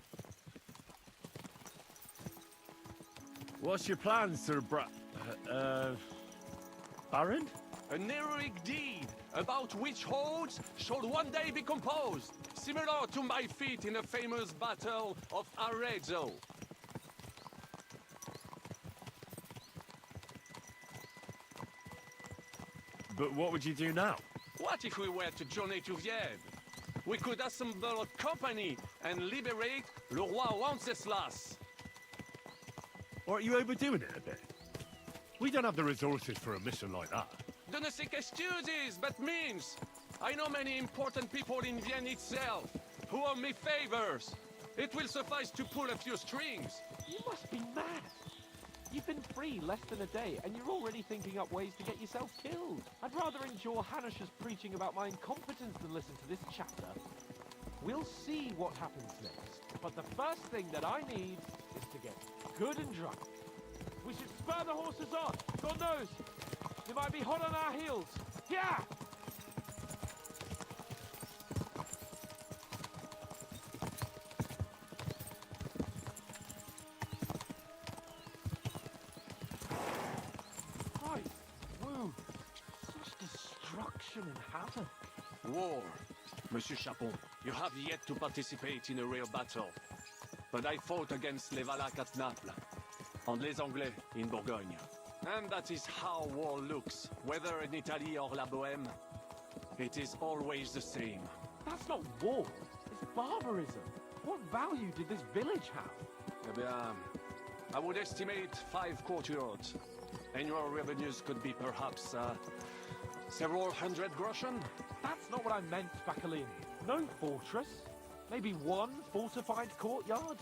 What's your plan, Sir Baron? An heroic deed about which hordes shall one day be composed, similar to my feat in the famous battle of Arezzo. But what would you do now? What if we were to journey to Vienne? We could assemble a company and liberate le roi Wenceslas. Or are you overdoing it a bit? We don't have the resources for a mission like that. De ne sais qu'excuses, but means. I know many important people in Vienne itself, who owe me favors. It will suffice to pull a few strings. You must be mad. You've been free less than a day, and you're already thinking up ways to get yourself killed. I'd rather endure Hanish's preaching about my incompetence than listen to this chatter. We'll see what happens next. But the first thing that I need is to get good and drunk. We should spur the horses on. God knows, they might be hot on our heels. Yeah! Christ, whoa, such destruction in Hatter. War. Monsieur Chapon, you have yet to participate in a real battle. But I fought against les Valaques at Naples, and les Anglais in Bourgogne. And that is how war looks, whether in Italy or La Bohème. It is always the same. That's not war, it's barbarism. What value did this village have? Eh bien, I would estimate 5 courtyards. Annual revenues could be perhaps, several hundred groschen. That's not what I meant, Bacalin. No fortress. Maybe one fortified courtyard.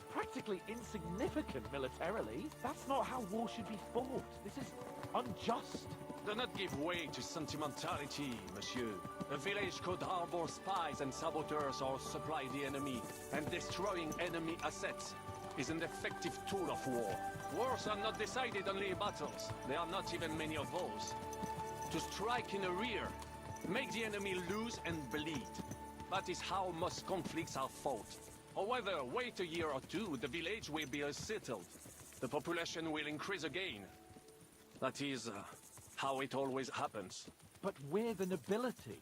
practically insignificant militarily. That's not how war should be fought. This is unjust. Do not give way to sentimentality, monsieur. A village could harbor spies and saboteurs or supply the enemy, and destroying enemy assets is an effective tool of war. Wars are not decided only in battles. There are not even many of those. To strike in the rear, make the enemy lose and bleed. That is how most conflicts are fought. However, wait a year or two, the village will be settled. The population will increase again. That is how it always happens. But we're the nobility.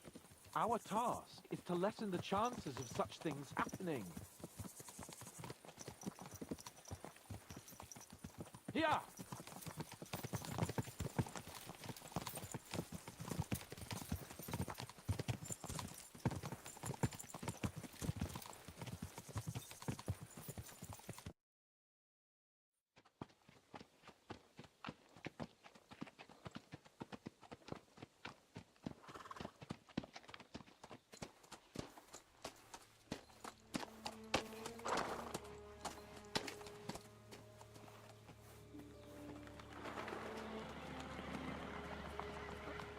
Our task is to lessen the chances of such things happening. Here!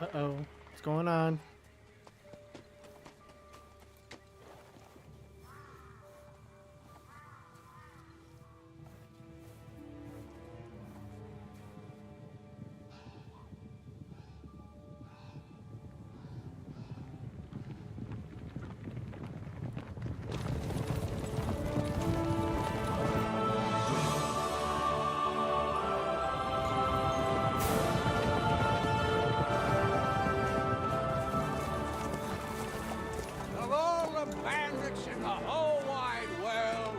Uh-oh. What's going on? Of all the bandits in the whole wide world,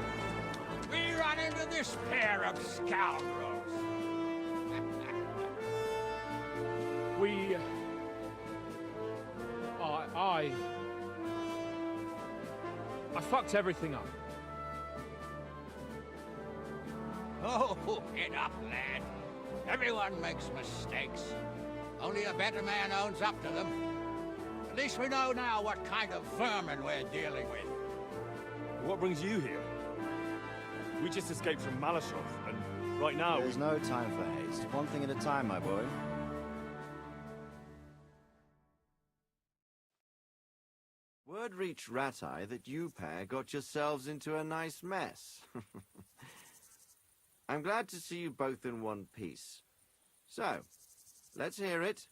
we run into this pair of scoundrels. We... I fucked everything up. Oh, get up, lad. Everyone makes mistakes. Only a better man owns up to them. At least we know now what kind of vermin we're dealing with. What brings you here? We just escaped from Malashov, and right now... There's no time for haste. One thing at a time, my boy. Word reached Rat-Eye that you pair got yourselves into a nice mess. I'm glad to see you both in one piece. So, let's hear it.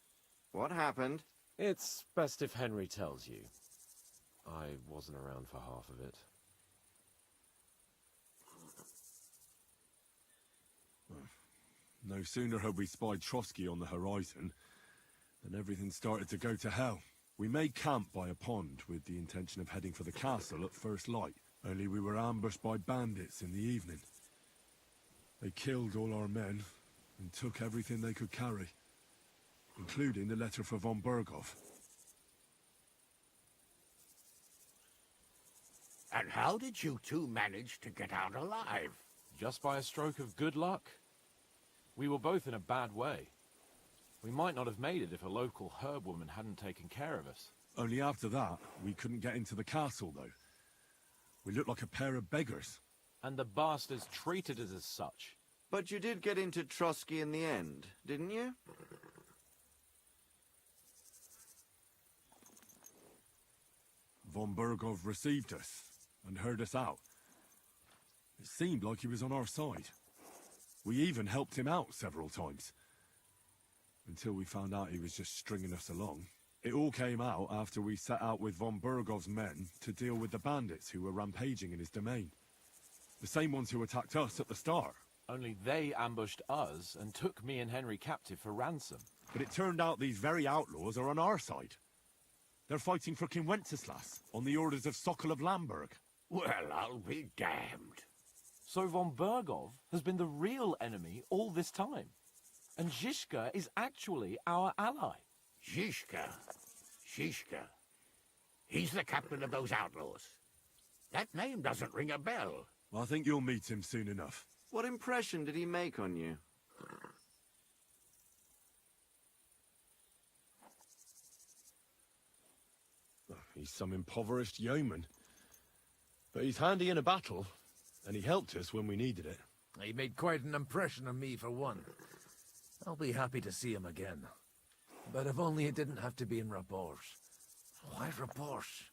What happened? It's best if Henry tells you. I wasn't around for half of it. No sooner had we spied Trotsky on the horizon than everything started to go to hell. We made camp by a pond with the intention of heading for the castle at first light, only we were ambushed by bandits in the evening. They killed all our men and took everything they could carry, including the letter for von Berghoff. And how did you two manage to get out alive? Just by a stroke of good luck. We were both in a bad way. We might not have made it if a local herb woman hadn't taken care of us. Only after that, we couldn't get into the castle, though. We looked like a pair of beggars. And the bastards treated us as such. But you did get into Trotsky in the end, didn't you? Von Berghoff received us and heard us out. It seemed like he was on our side. We even helped him out several times. Until we found out he was just stringing us along. It all came out after we set out with von Berghoff's men to deal with the bandits who were rampaging in his domain. The same ones who attacked us at the start. Only they ambushed us and took me and Henry captive for ransom. But it turned out these very outlaws are on our side. They're fighting for King Wenceslas on the orders of Sokol of Lamberg. Well, I'll be damned. So von Berghoff has been the real enemy all this time. And Zhishka is actually our ally. Zhishka? Zhishka? He's the captain of those outlaws. That name doesn't ring a bell. I think you'll meet him soon enough. What impression did he make on you? He's some impoverished yeoman. But he's handy in a battle, and he helped us when we needed it. He made quite an impression on me, for one. I'll be happy to see him again. But if only it didn't have to be in Rabosh. Why Rabosh?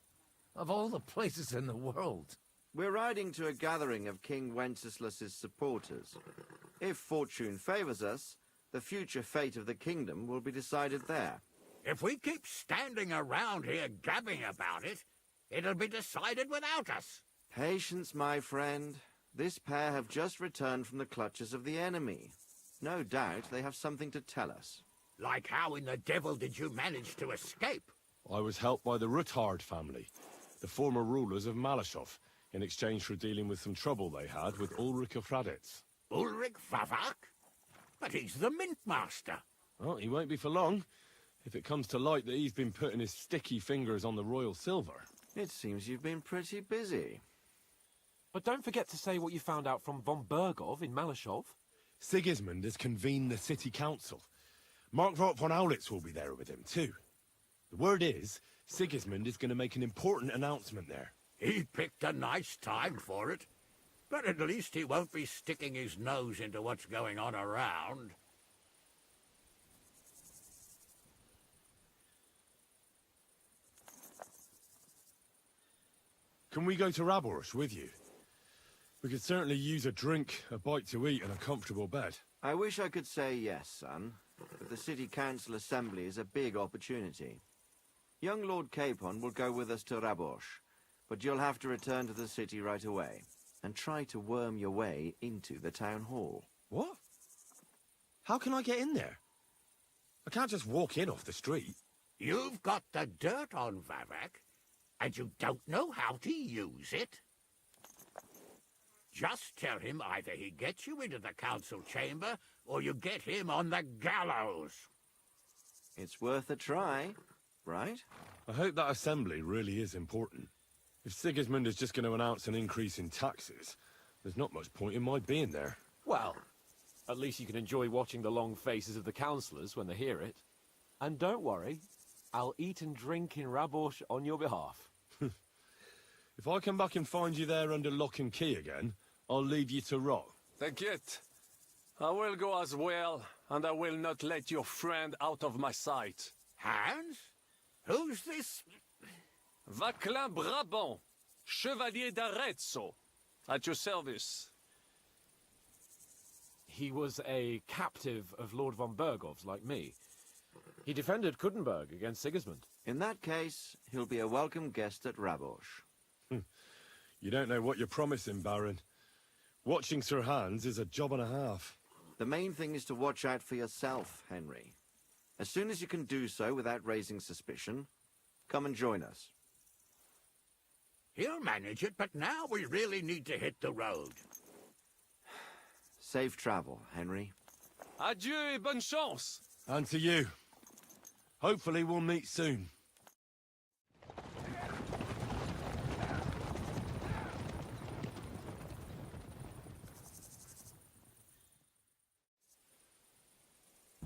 Of all the places in the world. We're riding to a gathering of King Wenceslas's supporters. If fortune favors us, the future fate of the kingdom will be decided there. If we keep standing around here gabbing about it, it'll be decided without us. Patience, my friend. This pair have just returned from the clutches of the enemy. No doubt they have something to tell us. Like how in the devil did you manage to escape? I was helped by the Ruthard family, the former rulers of Malashov, in exchange for dealing with some trouble they had with Ulrich of Raditz. Ulrich Vavak? But he's the Mint Master. Well, he won't be for long, if it comes to light that he's been putting his sticky fingers on the royal silver. It seems you've been pretty busy. But don't forget to say what you found out from von Bergov in Malashov. Sigismund has convened the city council. Markvart von Aulitz will be there with him, too. The word is, Sigismund is going to make an important announcement there. He picked a nice time for it. But at least he won't be sticking his nose into what's going on around. Can we go to Raborsh with you? We could certainly use a drink, a bite to eat, and a comfortable bed. I wish I could say yes, son, but the city council assembly is a big opportunity. Young Lord Capon will go with us to Raborsh, but you'll have to return to the city right away and try to worm your way into the town hall. What? How can I get in there? I can't just walk in off the street. You've got the dirt on Vavak, and you don't know how to use it? Just tell him either he gets you into the council chamber, or you get him on the gallows. It's worth a try, right? I hope that assembly really is important. If Sigismund is just going to announce an increase in taxes, there's not much point in my being there. Well, at least you can enjoy watching the long faces of the councillors when they hear it. And don't worry, I'll eat and drink in Raborsh on your behalf. If I come back and find you there under lock and key again, I'll leave you to rot. Take it. I will go as well, and I will not let your friend out of my sight. Hans? Who's this? Vaclin Brabant, Chevalier d'Arezzo, at your service. He was a captive of Lord von Bergov's, like me. He defended Kuttenberg against Sigismund. In that case, he'll be a welcome guest at Raborsh. You don't know what you're promising, Baron. Watching Sir Hans is a job and a half. The main thing is to watch out for yourself, Henry. As soon as you can do so without raising suspicion, come and join us. He'll manage it, but now we really need to hit the road. Safe travel, Henry. Adieu et bonne chance. And to you. Hopefully we'll meet soon.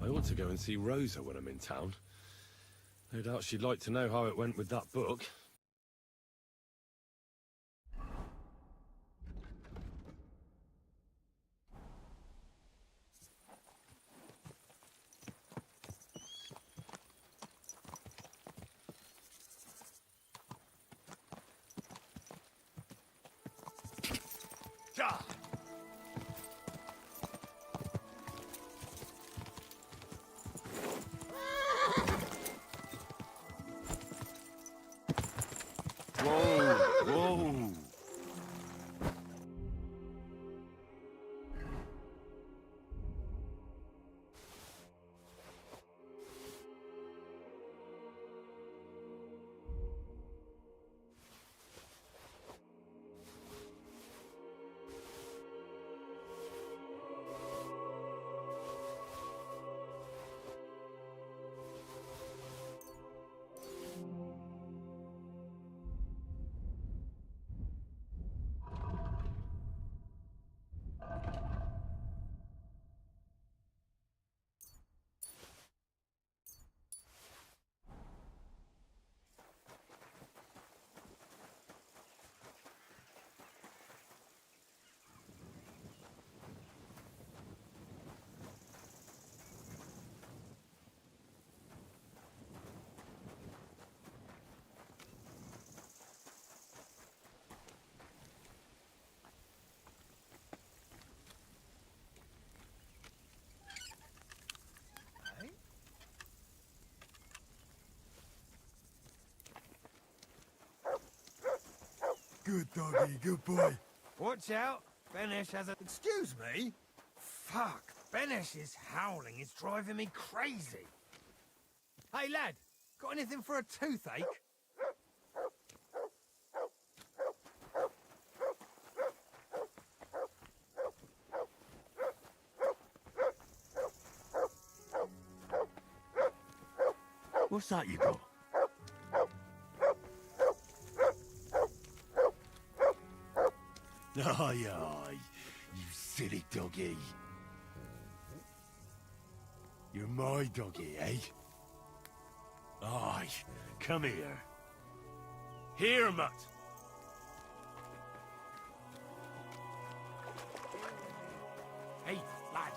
I ought to go and see Rosa when I'm in town. No doubt she'd like to know how it went with that book. Good doggy, good boy. Watch out. Benesh has a... Excuse me? Fuck. Benesh is howling. It's driving me crazy. Hey, lad. Got anything for a toothache? What's that you got? Aye, aye, you silly doggy. You're my doggy, eh? Aye, come here. Here, mutt. Hey, lad.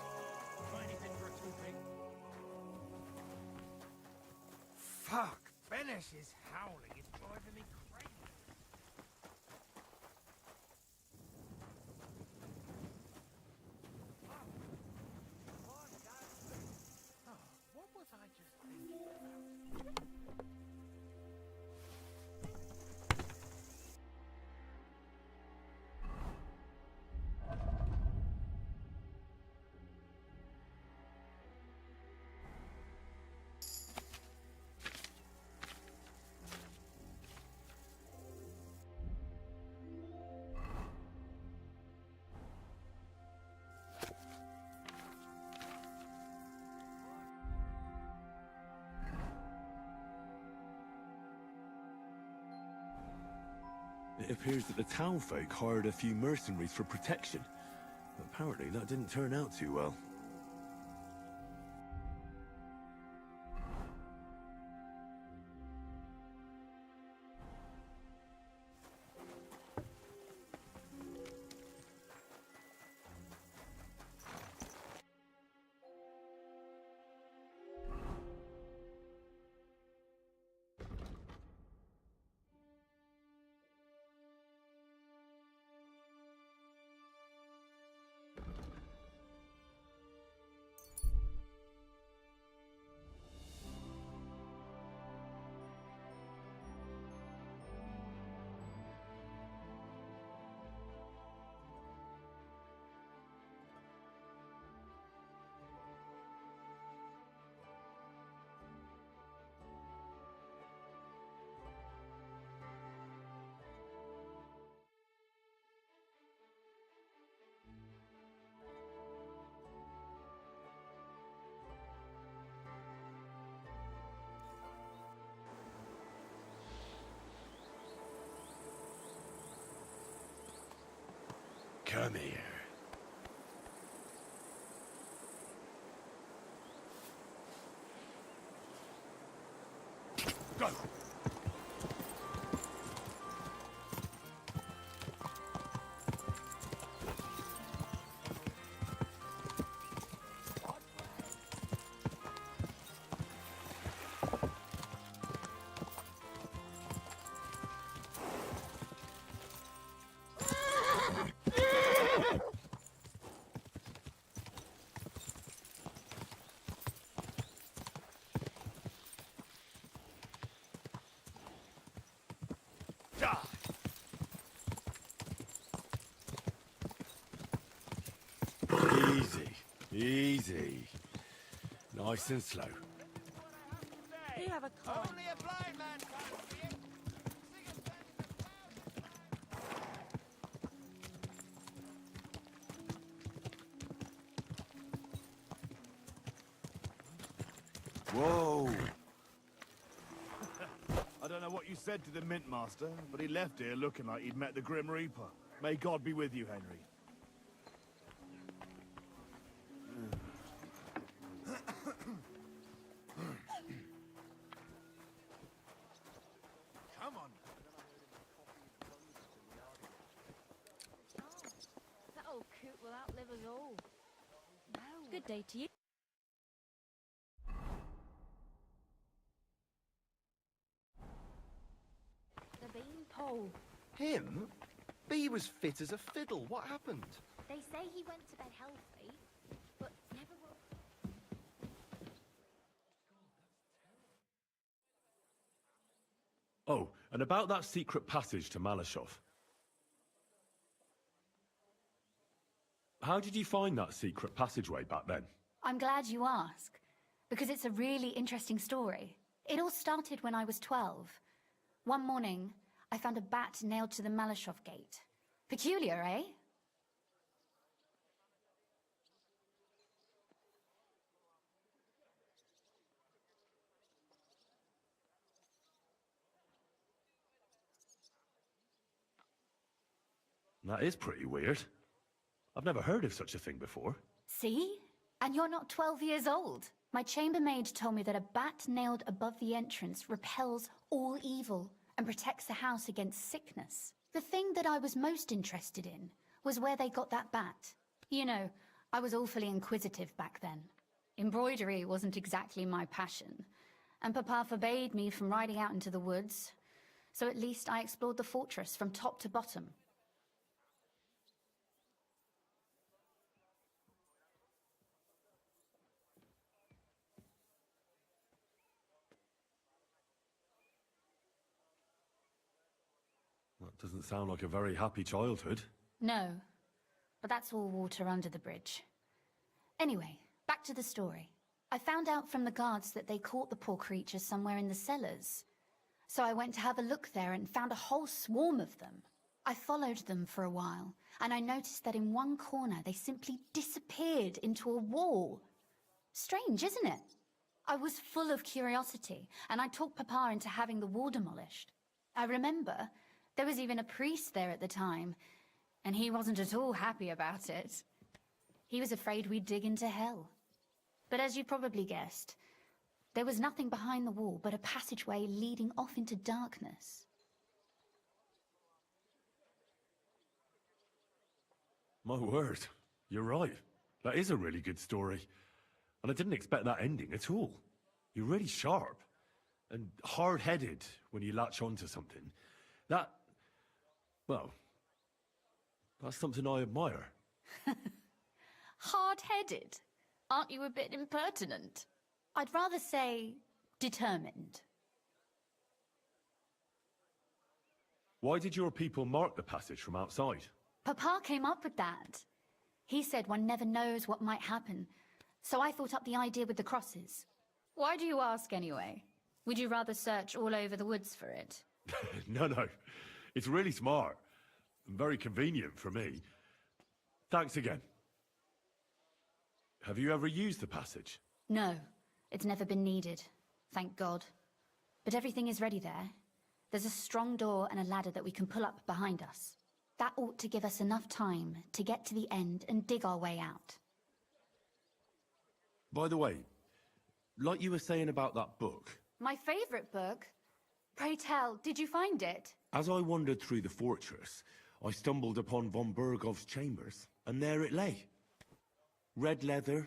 Got anything for a toothache? Fuck. Benesh is howling. It's driving me crazy. What was I just thinking about? It appears that the townfolk hired a few mercenaries for protection. Apparently that didn't turn out too well. Come here. Go! Easy, easy. Nice and slow. You have a coin. Only a blind man can't see it. Whoa! I don't know what you said to the Mint Master, but he left here looking like he'd met the Grim Reaper. May God be with you, Henry. Come on. That old coot will outlive us all. No. Good day to you. The beanpole. Him? B was fit as a fiddle. What happened? They say he went to bed healthy, but never woke. Oh, and about that secret passage to Malashov. how did you find that secret passageway back then? I'm glad you ask, because it's a really interesting story. It all started when I was 12. One morning, I found a bat nailed to the Malashov gate. Peculiar, eh? That is pretty weird. I've never heard of such a thing before. See? And you're not 12 years old. My chambermaid told me that a bat nailed above the entrance repels all evil and protects the house against sickness. The thing that I was most interested in was where they got that bat. You know, I was awfully inquisitive back then. Embroidery wasn't exactly my passion, and Papa forbade me from riding out into the woods, so at least I explored the fortress from top to bottom. That doesn't sound like a very happy childhood. No, but that's all water under the bridge. Anyway, back to the story. I found out from the guards that they caught the poor creatures somewhere in the cellars. So I went to have a look there and found a whole swarm of them. I followed them for a while, and I noticed that in one corner they simply disappeared into a wall. Strange, isn't it? I was full of curiosity, and I talked Papa into having the wall demolished. I remember there was even a priest there at the time, and he wasn't at all happy about it. He was afraid we'd dig into hell. But as you probably guessed, there was nothing behind the wall but a passageway leading off into darkness. My word, you're right. That is a really good story. And I didn't expect that ending at all. You're really sharp and hard-headed when you latch onto something. Well, that's something I admire. Hard-headed? Aren't you a bit impertinent? I'd rather say determined. Why did your people mark the passage from outside? Papa came up with that. He said one never knows what might happen, so I thought up the idea with the crosses. Why do you ask anyway? Would you rather search all over the woods for it? No. It's really smart. And very convenient for me. Thanks again. Have you ever used the passage? No, it's never been needed. Thank God. But everything is ready there. There's a strong door and a ladder that we can pull up behind us. That ought to give us enough time to get to the end and dig our way out. By the way, like you were saying about that book, My favorite book? Pray tell, did you find it? as I wandered through the fortress, I stumbled upon von Bergov's chambers, and there it lay. Red leather,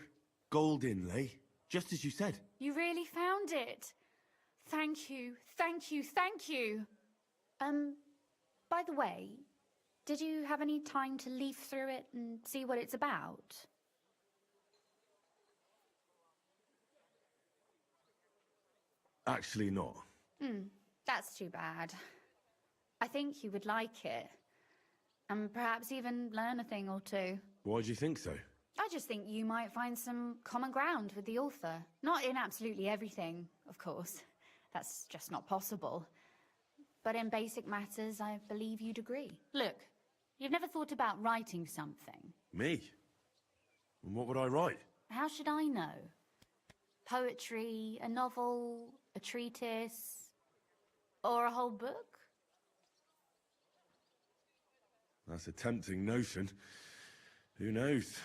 gold inlay, just as you said. You really found it. Thank you, thank you, thank you. By the way, did you have any time to leaf through it and see what it's about? Actually not. That's too bad. I think you would like it. And perhaps even learn a thing or two. Why do you think so? I just think you might find some common ground with the author. Not in absolutely everything, of course. That's just not possible. But in basic matters, I believe you'd agree. Look, you've never thought about writing something. Me? And what would I write? How should I know? Poetry, a novel, a treatise, or a whole book? That's a tempting notion. Who knows?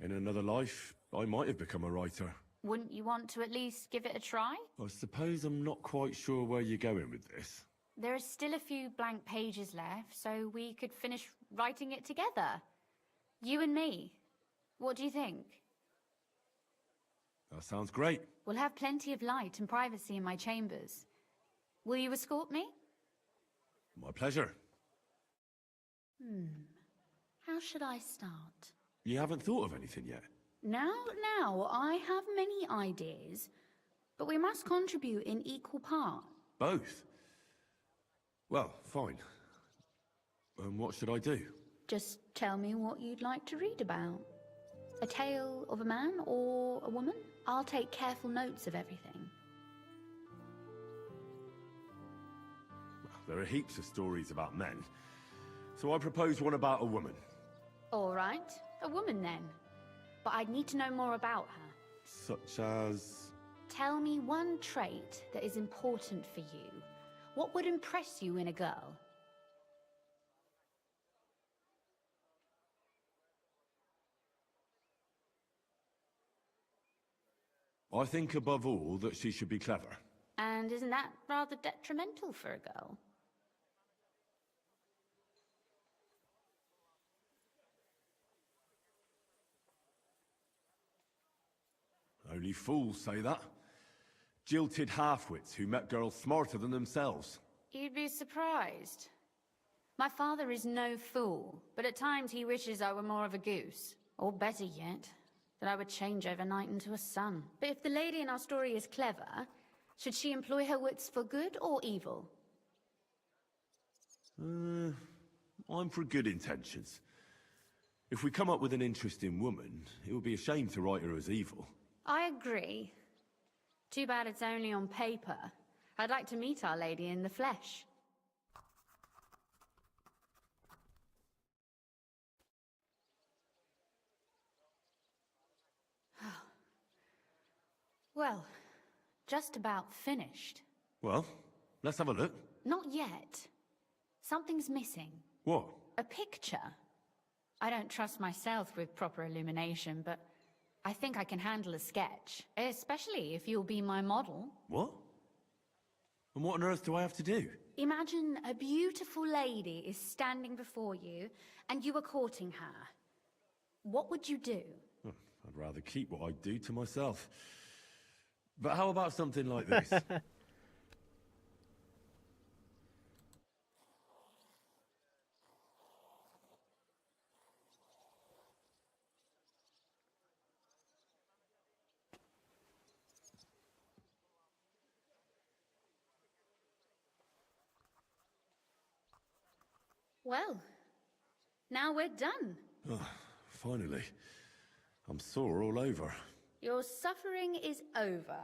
In another life, I might have become a writer. Wouldn't you want to at least give it a try? I suppose I'm not quite sure where you're going with this. There are still a few blank pages left, so we could finish writing it together. You and me. What do you think? That sounds great. We'll have plenty of light and privacy in my chambers. Will you escort me? My pleasure. How should I start? You haven't thought of anything yet? Now, I have many ideas, but we must contribute in equal part. Both? Well, fine. And what should I do? Just tell me what you'd like to read about. A tale of a man or a woman? I'll take careful notes of everything. There are heaps of stories about men, so I propose one about a woman. All right, a woman then. But I'd need to know more about her. Such as... Tell me one trait that is important for you. What would impress you in a girl? I think above all that she should be clever. And isn't that rather detrimental for a girl? Only fools say that. Jilted half-wits who met girls smarter than themselves. You'd be surprised. My father is no fool, but at times he wishes I were more of a goose. Or better yet, that I would change overnight into a sun. But if the lady in our story is clever, should she employ her wits for good or evil? I'm for good intentions. If we come up with an interesting woman, it would be a shame to write her as evil. I agree. Too bad it's only on paper. I'd like to meet Our Lady in the flesh. Well, just about finished. Well, let's have a look. Not yet. Something's missing. What? A picture. I don't trust myself with proper illumination, but I think I can handle a sketch, especially if you'll be my model. What? And what on earth do I have to do? Imagine a beautiful lady is standing before you, and you are courting her. What would you do? I'd rather keep what I do to myself. But how about something like this? Well, now we're done. Oh, finally. I'm sore all over. Your suffering is over.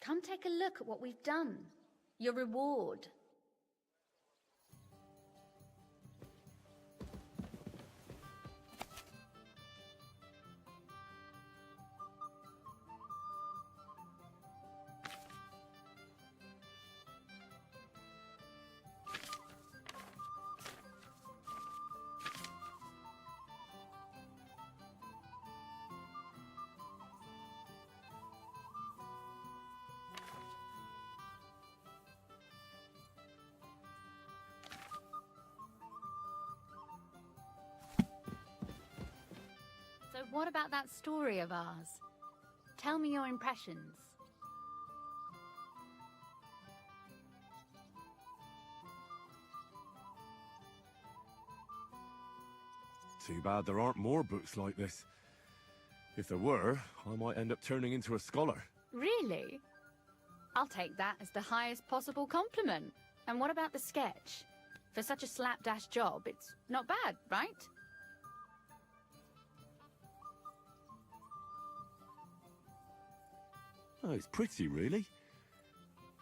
Come take a look at what we've done. Your reward. So what about that story of ours? Tell me your impressions. Too bad there aren't more books like this. If there were, I might end up turning into a scholar. Really? I'll take that as the highest possible compliment. And what about the sketch? For such a slapdash job, it's not bad, right? Oh, it's pretty, really.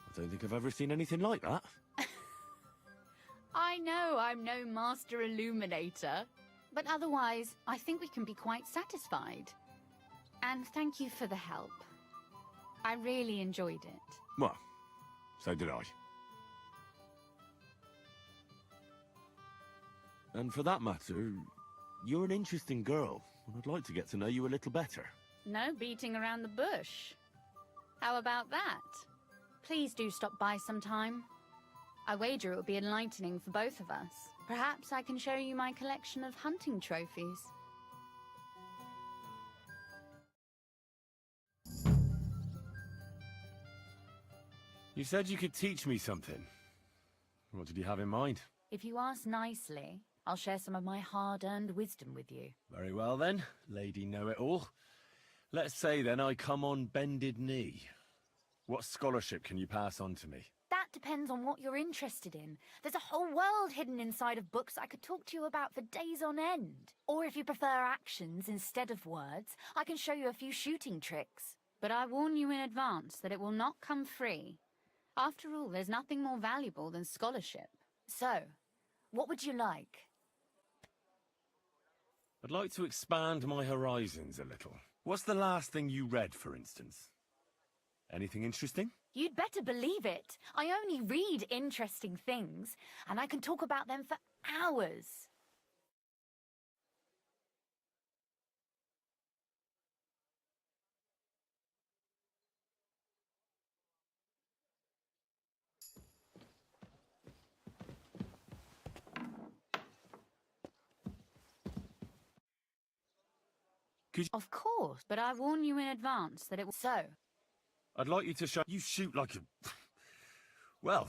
I don't think I've ever seen anything like that. I know I'm no master illuminator, but otherwise, I think we can be quite satisfied. And thank you for the help. I really enjoyed it. Well, so did I. And for that matter, you're an interesting girl, and I'd like to get to know you a little better. No beating around the bush. How about that? Please do stop by sometime. I wager it will be enlightening for both of us. Perhaps I can show you my collection of hunting trophies. You said you could teach me something. What did you have in mind? If you ask nicely, I'll share some of my hard-earned wisdom with you. Very well then, Lady Know-It-All. Let's say then I come on bended knee. What scholarship can you pass on to me? That depends on what you're interested in. There's a whole world hidden inside of books I could talk to you about for days on end. Or if you prefer actions instead of words, I can show you a few shooting tricks. But I warn you in advance that it will not come free. After all, there's nothing more valuable than scholarship. So, what would you like? I'd like to expand my horizons a little. What's the last thing you read, for instance? Anything interesting? You'd better believe it. I only read interesting things, and I can talk about them for hours. Of course, but I warn you in advance that it will. So, I'd like you to show... You shoot like a... well,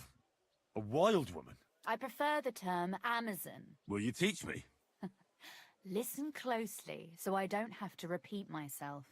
a wild woman. I prefer the term Amazon. Will you teach me? Listen closely, so I don't have to repeat myself.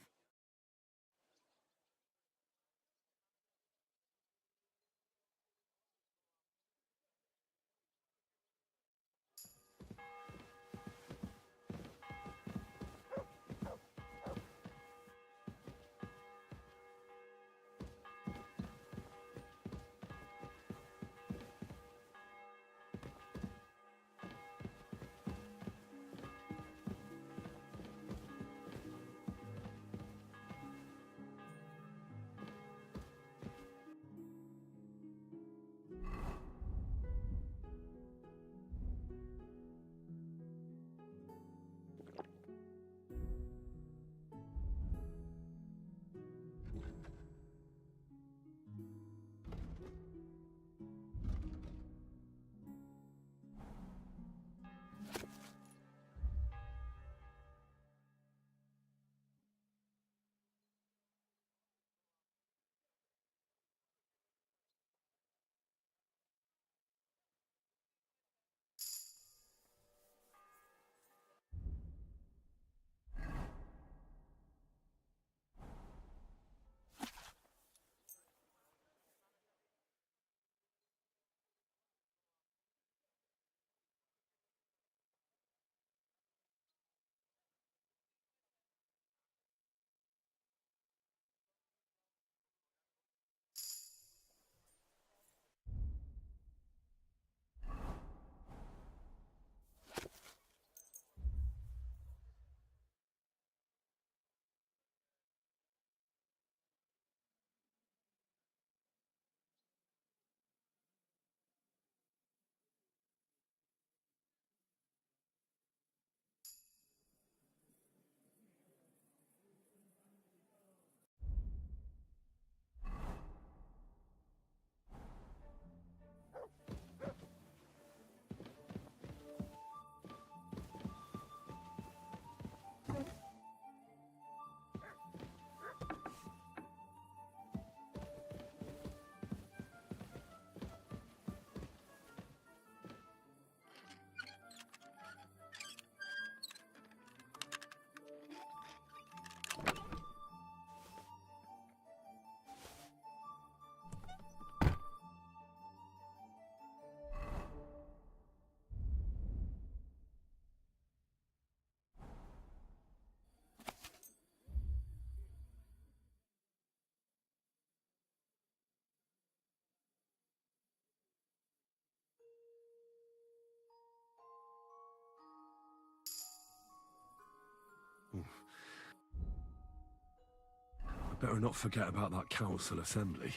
Better not forget about that council assembly.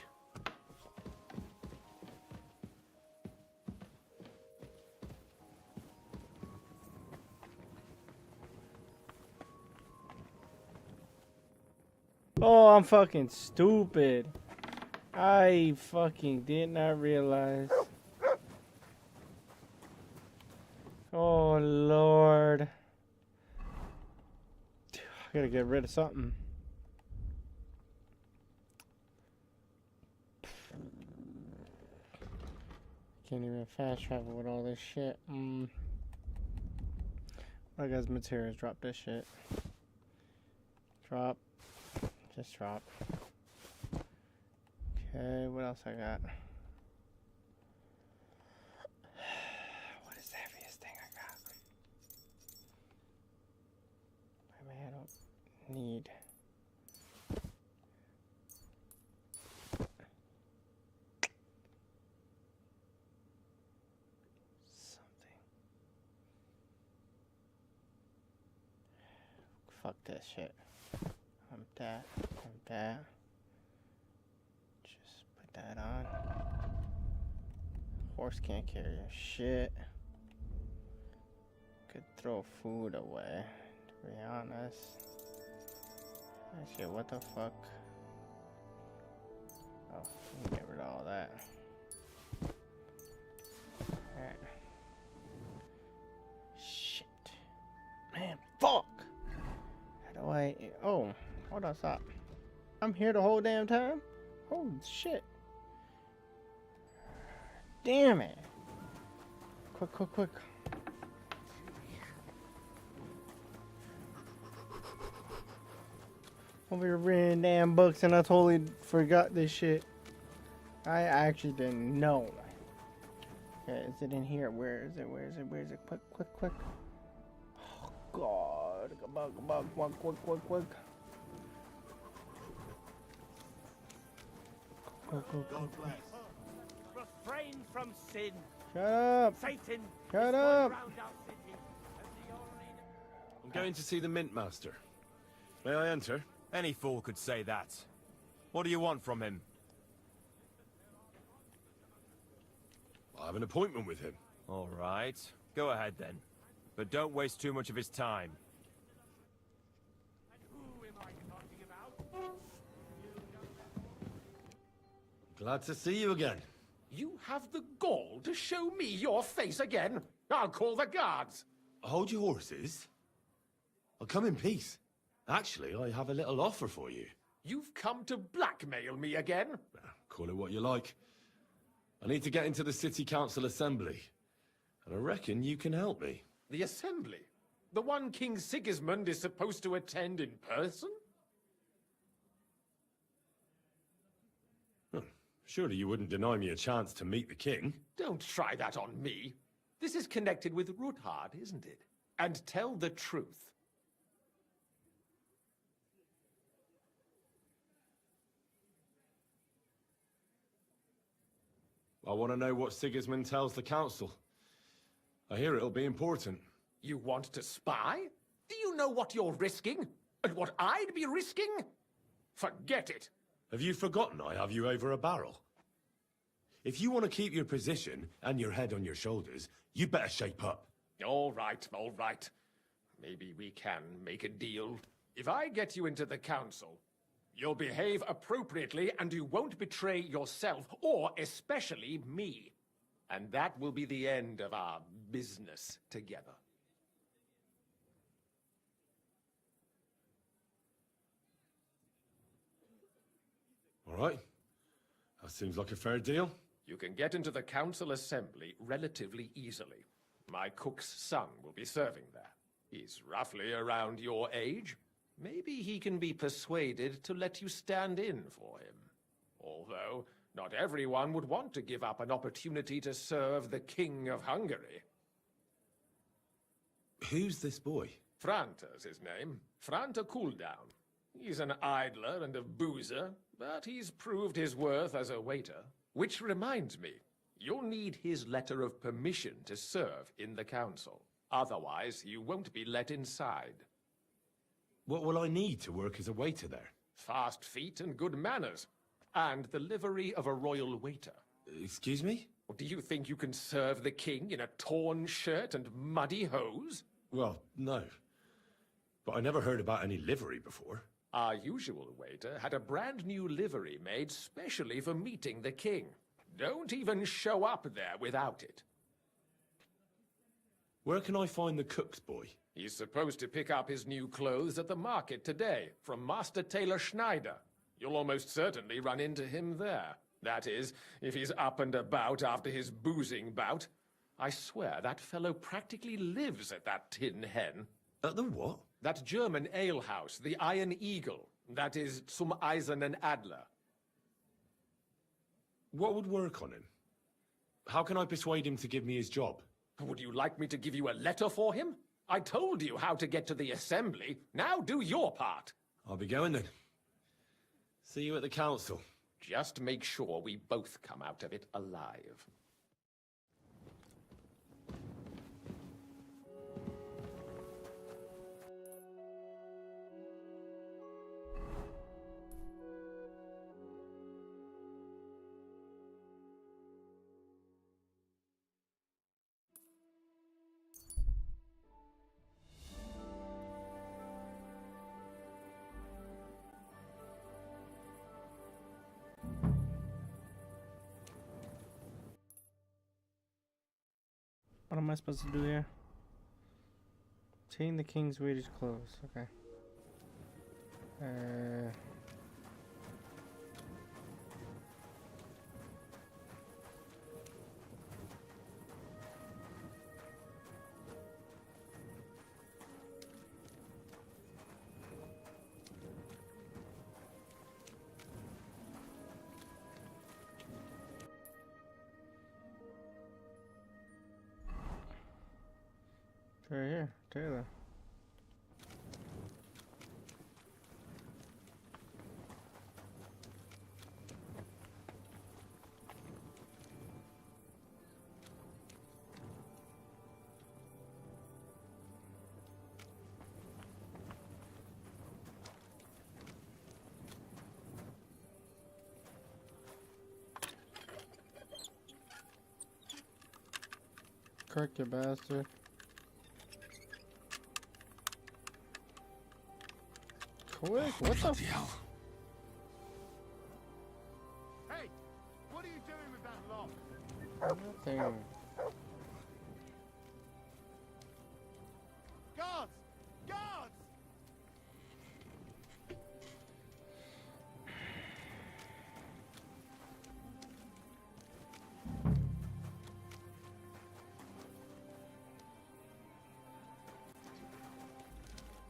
Oh, I'm fucking stupid. I fucking did not realize. Oh, Lord. I gotta get rid of something. Can't even fast travel with all this shit. I guess materials. Drop this shit. Drop. Just drop. Okay, what else I got? fuck this shit. That. Just put that on. Horse can't carry a shit. Could throw food away, to be honest. Shit, what the fuck? Oh, get rid of all that. Alright. Shit. Man, fuck! How do I... Oh, hold on, stop. I'm here the whole damn time? Holy shit. Damn it. Quick. Over here reading damn books and I totally forgot this shit. I actually didn't know. Okay, is it in here? Where is it? Quick. Oh god. Come on, quick. Go. Refrain from sin. Shut up. Satan. Shut up. I'm going to see the Mint Master. May I enter? Any fool could say that. What do you want from him? I have an appointment with him. All right. Go ahead then. But don't waste too much of his time. Glad to see you again. You have the gall to show me your face again? I'll call the guards. Hold your horses. I'll come in peace. Actually, I have a little offer for you. You've come to blackmail me again? Call it what you like. I need to get into the City Council Assembly. And I reckon you can help me. The Assembly? The one King Sigismund is supposed to attend in person? Surely you wouldn't deny me a chance to meet the king? Don't try that on me. This is connected with Ruthard, isn't it? And tell the truth. I want to know what Sigismund tells the council. I hear it'll be important. You want to spy? Do you know what you're risking? And what I'd be risking? Forget it. Have you forgotten I have you over a barrel? If you want to keep your position and your head on your shoulders, you better shape up. All right. Maybe we can make a deal. If I get you into the council, you'll behave appropriately and you won't betray yourself, or especially me. And that will be the end of our business together. All right. That seems like a fair deal. You can get into the council assembly relatively easily. My cook's son will be serving there. He's roughly around your age. Maybe he can be persuaded to let you stand in for him. Although, not everyone would want to give up an opportunity to serve the King of Hungary. Who's this boy? Franta's his name. Franta Cooldown. He's an idler and a boozer, but he's proved his worth as a waiter. Which reminds me, you'll need his letter of permission to serve in the council. Otherwise, you won't be let inside. What will I need to work as a waiter there? Fast feet and good manners. And the livery of a royal waiter. Excuse me? Do you think you can serve the king in a torn shirt and muddy hose? Well, no. But I never heard about any livery before. Our usual waiter had a brand new livery made specially for meeting the king. Don't even show up there without it. Where can I find the cook's boy? He's supposed to pick up his new clothes at the market today, from Master Tailor Schneider. You'll almost certainly run into him there. That is, if he's up and about after his boozing bout. I swear that fellow practically lives at that Tin Hen. At the what? That German alehouse, the Iron Eagle. That is Zum Eisernen Adler. What would work on him? How can I persuade him to give me his job? Would you like me to give you a letter for him? I told you how to get to the assembly. Now do your part. I'll be going then. See you at the council. Just make sure we both come out of it alive. What am I supposed to do here? Obtain the king's waiter's clothes. Okay. Right here, Taylor. Kirk, you bastard. Quick, what the hell? Hey, what are you doing with that lock? Nothing. Guards! Guards!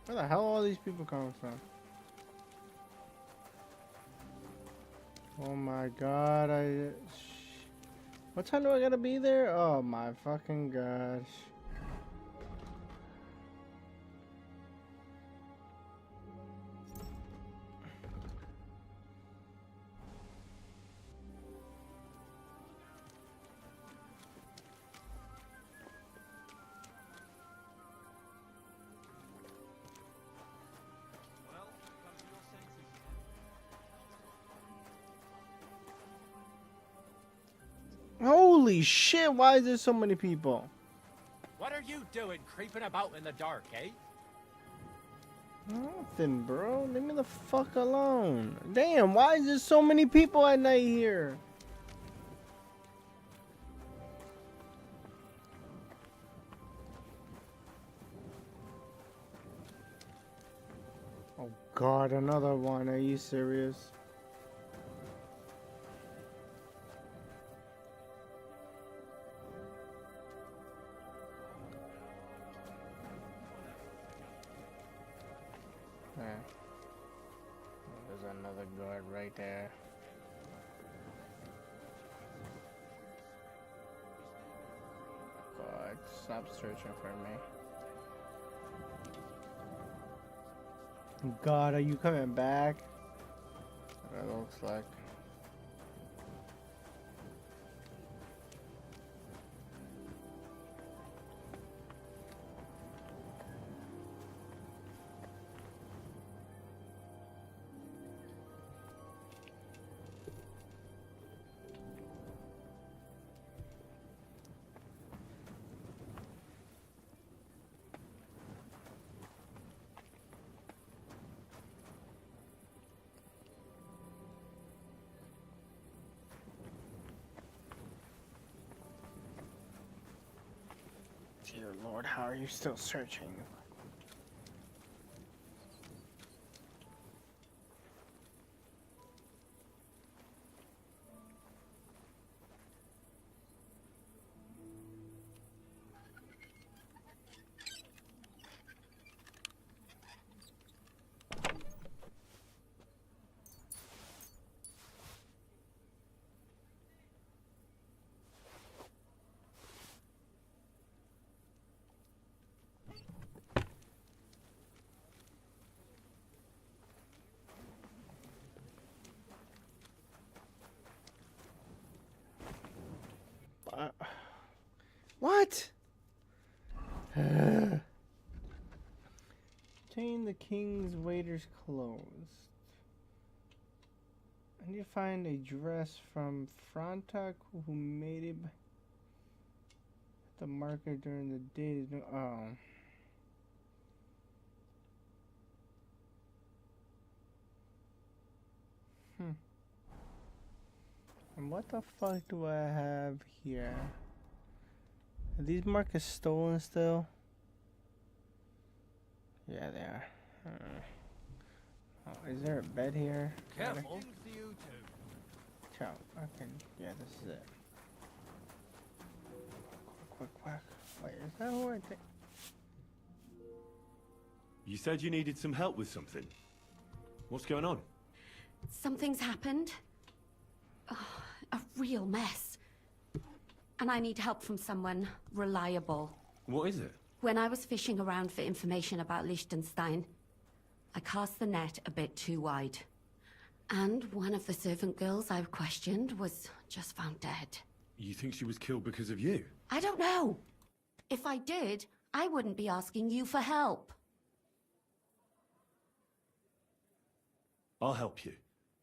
Where the hell are all these people coming from? Oh my god, what time do I gotta be there? Oh my fucking gosh. Holy shit, why is there so many people? What are you doing creeping about in the dark, eh? Nothing, bro. Leave me the fuck alone. Damn, why is there so many people at night here? Oh god, another one. Are you serious? There's another guard right there. God, stop searching for me. God, are you coming back? It looks like. Dear Lord, how are you still searching? What? Obtain the king's waiter's clothes. I need to find a dress from Frontak who made it at the market during the day. Oh. And what the fuck do I have here? Are these markers stolen still? Yeah, they are. Oh, is there a bed here? Careful. Ciao. Okay. Yeah, this is it. Quick whack. Wait, is that who I think? You said you needed some help with something. What's going on? Something's happened. Oh, a real mess. And I need help from someone reliable. What is it? When I was fishing around for information about Liechtenstein, I cast the net a bit too wide. And one of the servant girls I questioned was just found dead. You think she was killed because of you? I don't know. If I did, I wouldn't be asking you for help. I'll help you.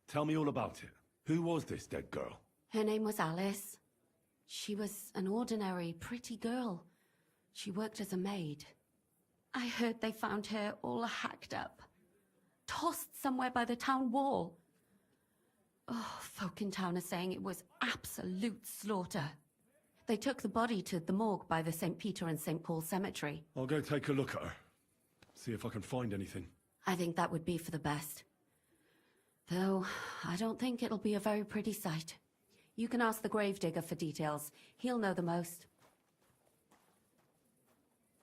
Tell me all about it. Who was this dead girl? Her name was Alice. She was an ordinary, pretty girl. She worked as a maid. I heard they found her all hacked up, tossed somewhere by the town wall. Oh, folk in town are saying it was absolute slaughter. They took the body to the morgue by the St. Peter and St. Paul cemetery. I'll go take a look at her. See if I can find anything. I think that would be for the best. Though, I don't think it'll be a very pretty sight. You can ask the gravedigger for details. He'll know the most.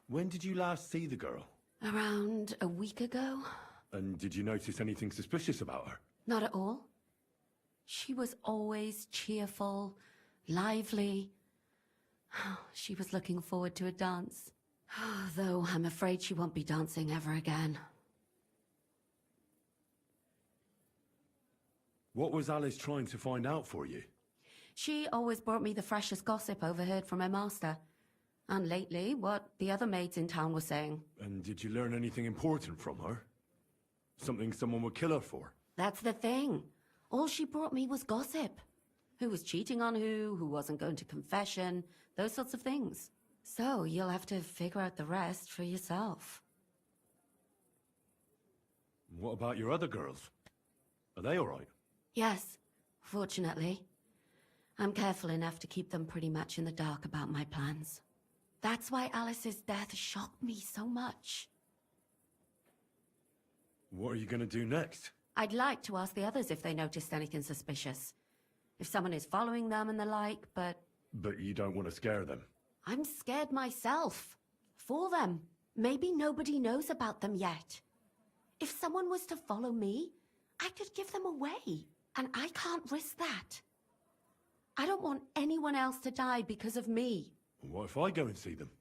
When did you last see the girl? Around a week ago? And did you notice anything suspicious about her? Not at all. She was always cheerful, lively. She was looking forward to a dance. Though I'm afraid she won't be dancing ever again. What was Alice trying to find out for you? She always brought me the freshest gossip overheard from her master. And lately, what the other maids in town were saying. And did you learn anything important from her? Something someone would kill her for? That's the thing. All she brought me was gossip. Who was cheating on who wasn't going to confession, those sorts of things. So you'll have to figure out the rest for yourself. What about your other girls? Are they all right? Yes, fortunately. I'm careful enough to keep them pretty much in the dark about my plans. That's why Alice's death shocked me so much. What are you going to do next? I'd like to ask the others if they noticed anything suspicious. If someone is following them and the like, but... But you don't want to scare them. I'm scared myself. For them. Maybe nobody knows about them yet. If someone was to follow me, I could give them away. And I can't risk that. I don't want anyone else to die because of me. What if I go and see them?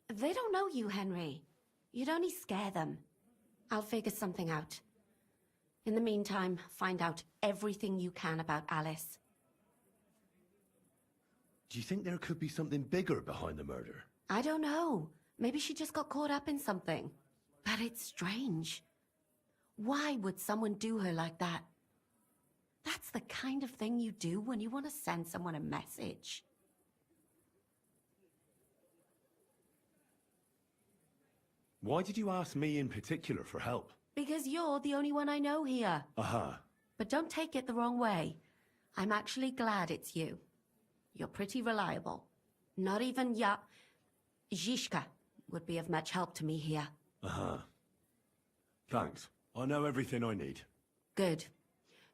They don't know you, Henry. You'd only scare them. I'll figure something out. In the meantime, find out everything you can about Alice. Do you think there could be something bigger behind the murder? I don't know. Maybe she just got caught up in something. But it's strange. Why would someone do her like that? That's the kind of thing you do when you want to send someone a message. Why did you ask me in particular for help? Because you're the only one I know here. Aha. But don't take it the wrong way. I'm actually glad it's you. You're pretty reliable. Not even Zhishka would be of much help to me here. Aha. Thanks. I know everything I need. Good.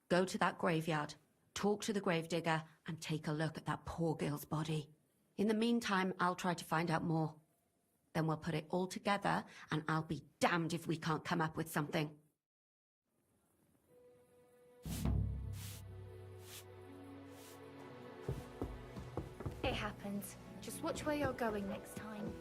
Go to that graveyard, talk to the gravedigger, and take a look at that poor girl's body. In the meantime, I'll try to find out more. Then we'll put it all together, and I'll be damned if we can't come up with something. It happens. Just watch where you're going next time.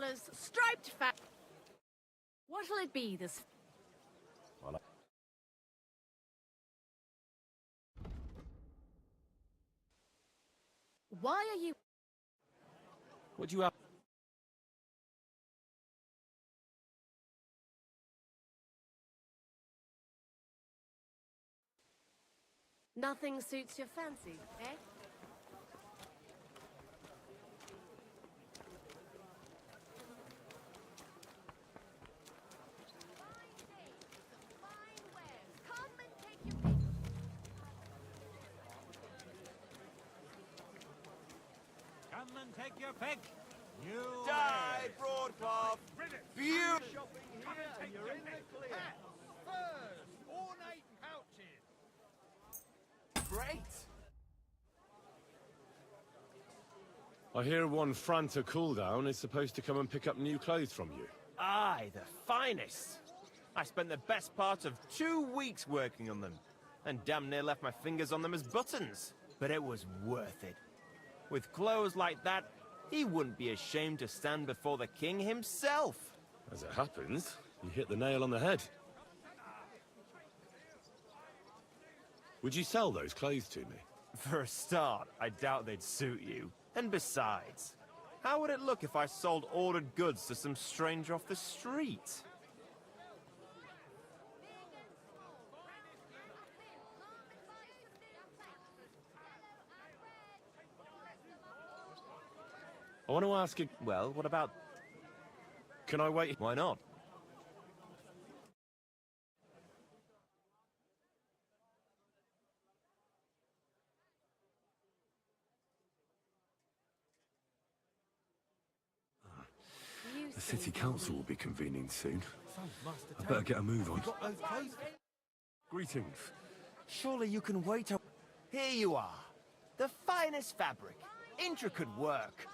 fellas. Striped fat. What'll it be this... Well, Why are you... Would you have... Nothing suits your fancy, eh? Come and take your pick. You Die, broadcloth! Beautiful! Shopping here and you're in the clear. Furs, ornate pouches. Great! I hear one Franta cooldown is supposed to come and pick up new clothes from you. Aye, the finest. I spent the best part of 2 weeks working on them, and damn near left my fingers on them as buttons. But it was worth it. With clothes like that, he wouldn't be ashamed to stand before the king himself. As it happens, you hit the nail on the head. Would you sell those clothes to me? For a start, I doubt they'd suit you. And besides, how would it look if I sold ordered goods to some stranger off the street? I want to ask you... Well, what about... Can I wait? Why not? The city council will be convening soon. I better get a move on. Greetings. Surely you can wait a... Here you are. The finest fabric. Intricate work.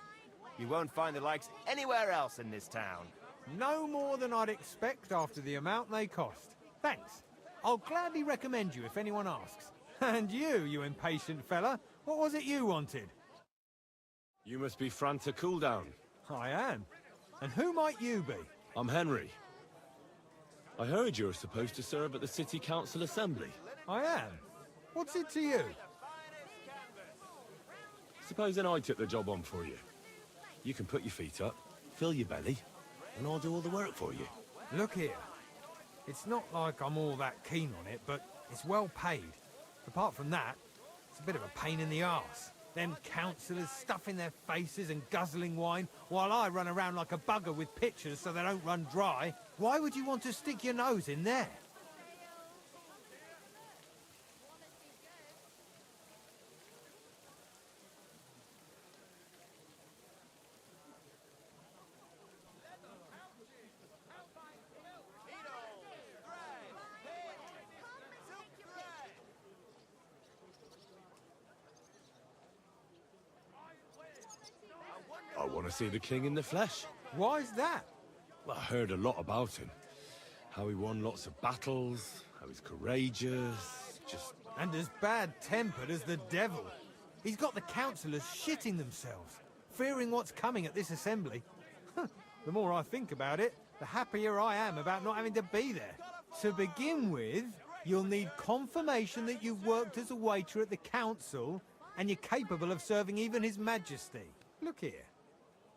You won't find the likes anywhere else in this town. No more than I'd expect after the amount they cost. Thanks. I'll gladly recommend you if anyone asks. And you impatient fella, what was it you wanted? You must be Franta Cooldown. I am. And who might you be? I'm Henry. I heard you're supposed to serve at the City Council Assembly. I am. What's it to you? Supposing I took the job on for you. You can put your feet up, fill your belly, and I'll do all the work for you. Look here. It's not like I'm all that keen on it, but it's well paid. Apart from that, it's a bit of a pain in the arse. Them councillors stuffing their faces and guzzling wine, while I run around like a bugger with pitchers so they don't run dry. Why would you want to stick your nose in there? I want to see the king in the flesh. Why's that? Well, I heard a lot about him. How he won lots of battles, how he's courageous, just... And as bad-tempered as the devil. He's got the councillors shitting themselves, fearing what's coming at this assembly. The more I think about it, the happier I am about not having to be there. To begin with, you'll need confirmation that you've worked as a waiter at the council and you're capable of serving even His Majesty. Look here.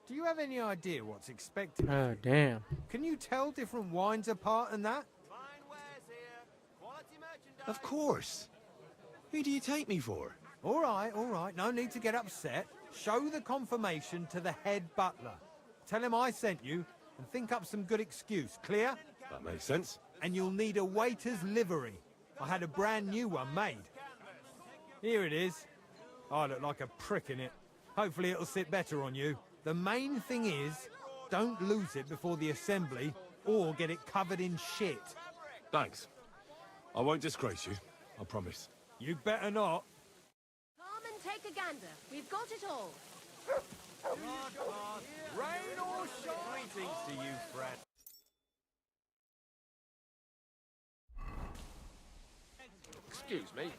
Do you have any idea what's expected? Oh, damn. Can you tell different wines apart and that? Of course. Who do you take me for? All right. No need to get upset. Show the confirmation to the head butler. Tell him I sent you and think up some good excuse. Clear? That makes sense. And you'll need a waiter's livery. I had a brand new one made. Here it is. I look like a prick in it. Hopefully it'll sit better on you. The main thing is, don't lose it before the assembly or get it covered in shit. Thanks. I won't disgrace you, I promise. You better not. Come and take a gander. We've got it all. Rain or shine? Greetings to you, friend. Excuse me.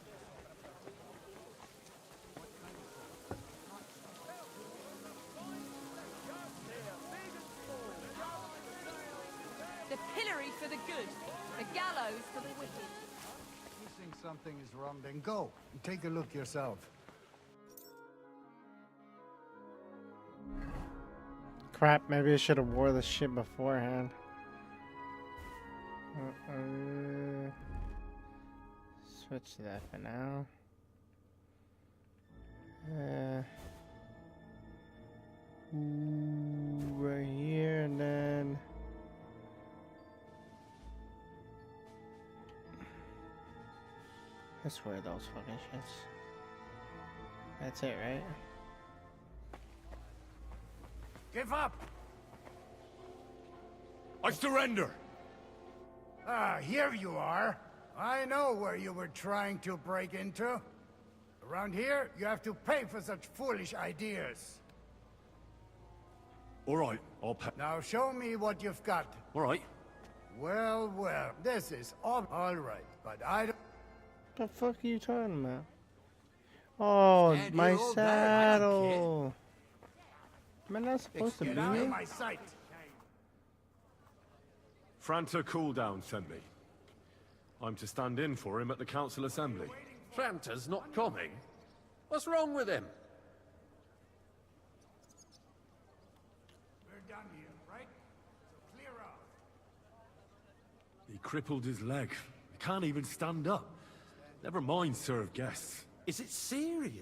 for the good, a gallows for the wicked. If you think something is wrong, then go and take a look yourself. Crap, maybe I should have wore the shit beforehand. Switch to that for now. Right here, and then let's wear those fucking shits. That's it, right? Give up! I surrender! Ah, here you are. I know where you were trying to break into. Around here, you have to pay for such foolish ideas. All right, I'll pay. Now show me what you've got. All right. Well, well, this is all right, but I don't... The fuck are you talking about? Oh, Stand my here all day, I don't saddle. Am I not supposed to be Get out of here? my sight. Franta Cooldown sent me. I'm to stand in for him at the council assembly. Franta's not coming? What's wrong with him? We're done here, right? So clear out. He crippled his leg. He can't even stand up. Never mind serve guests. Is it serious?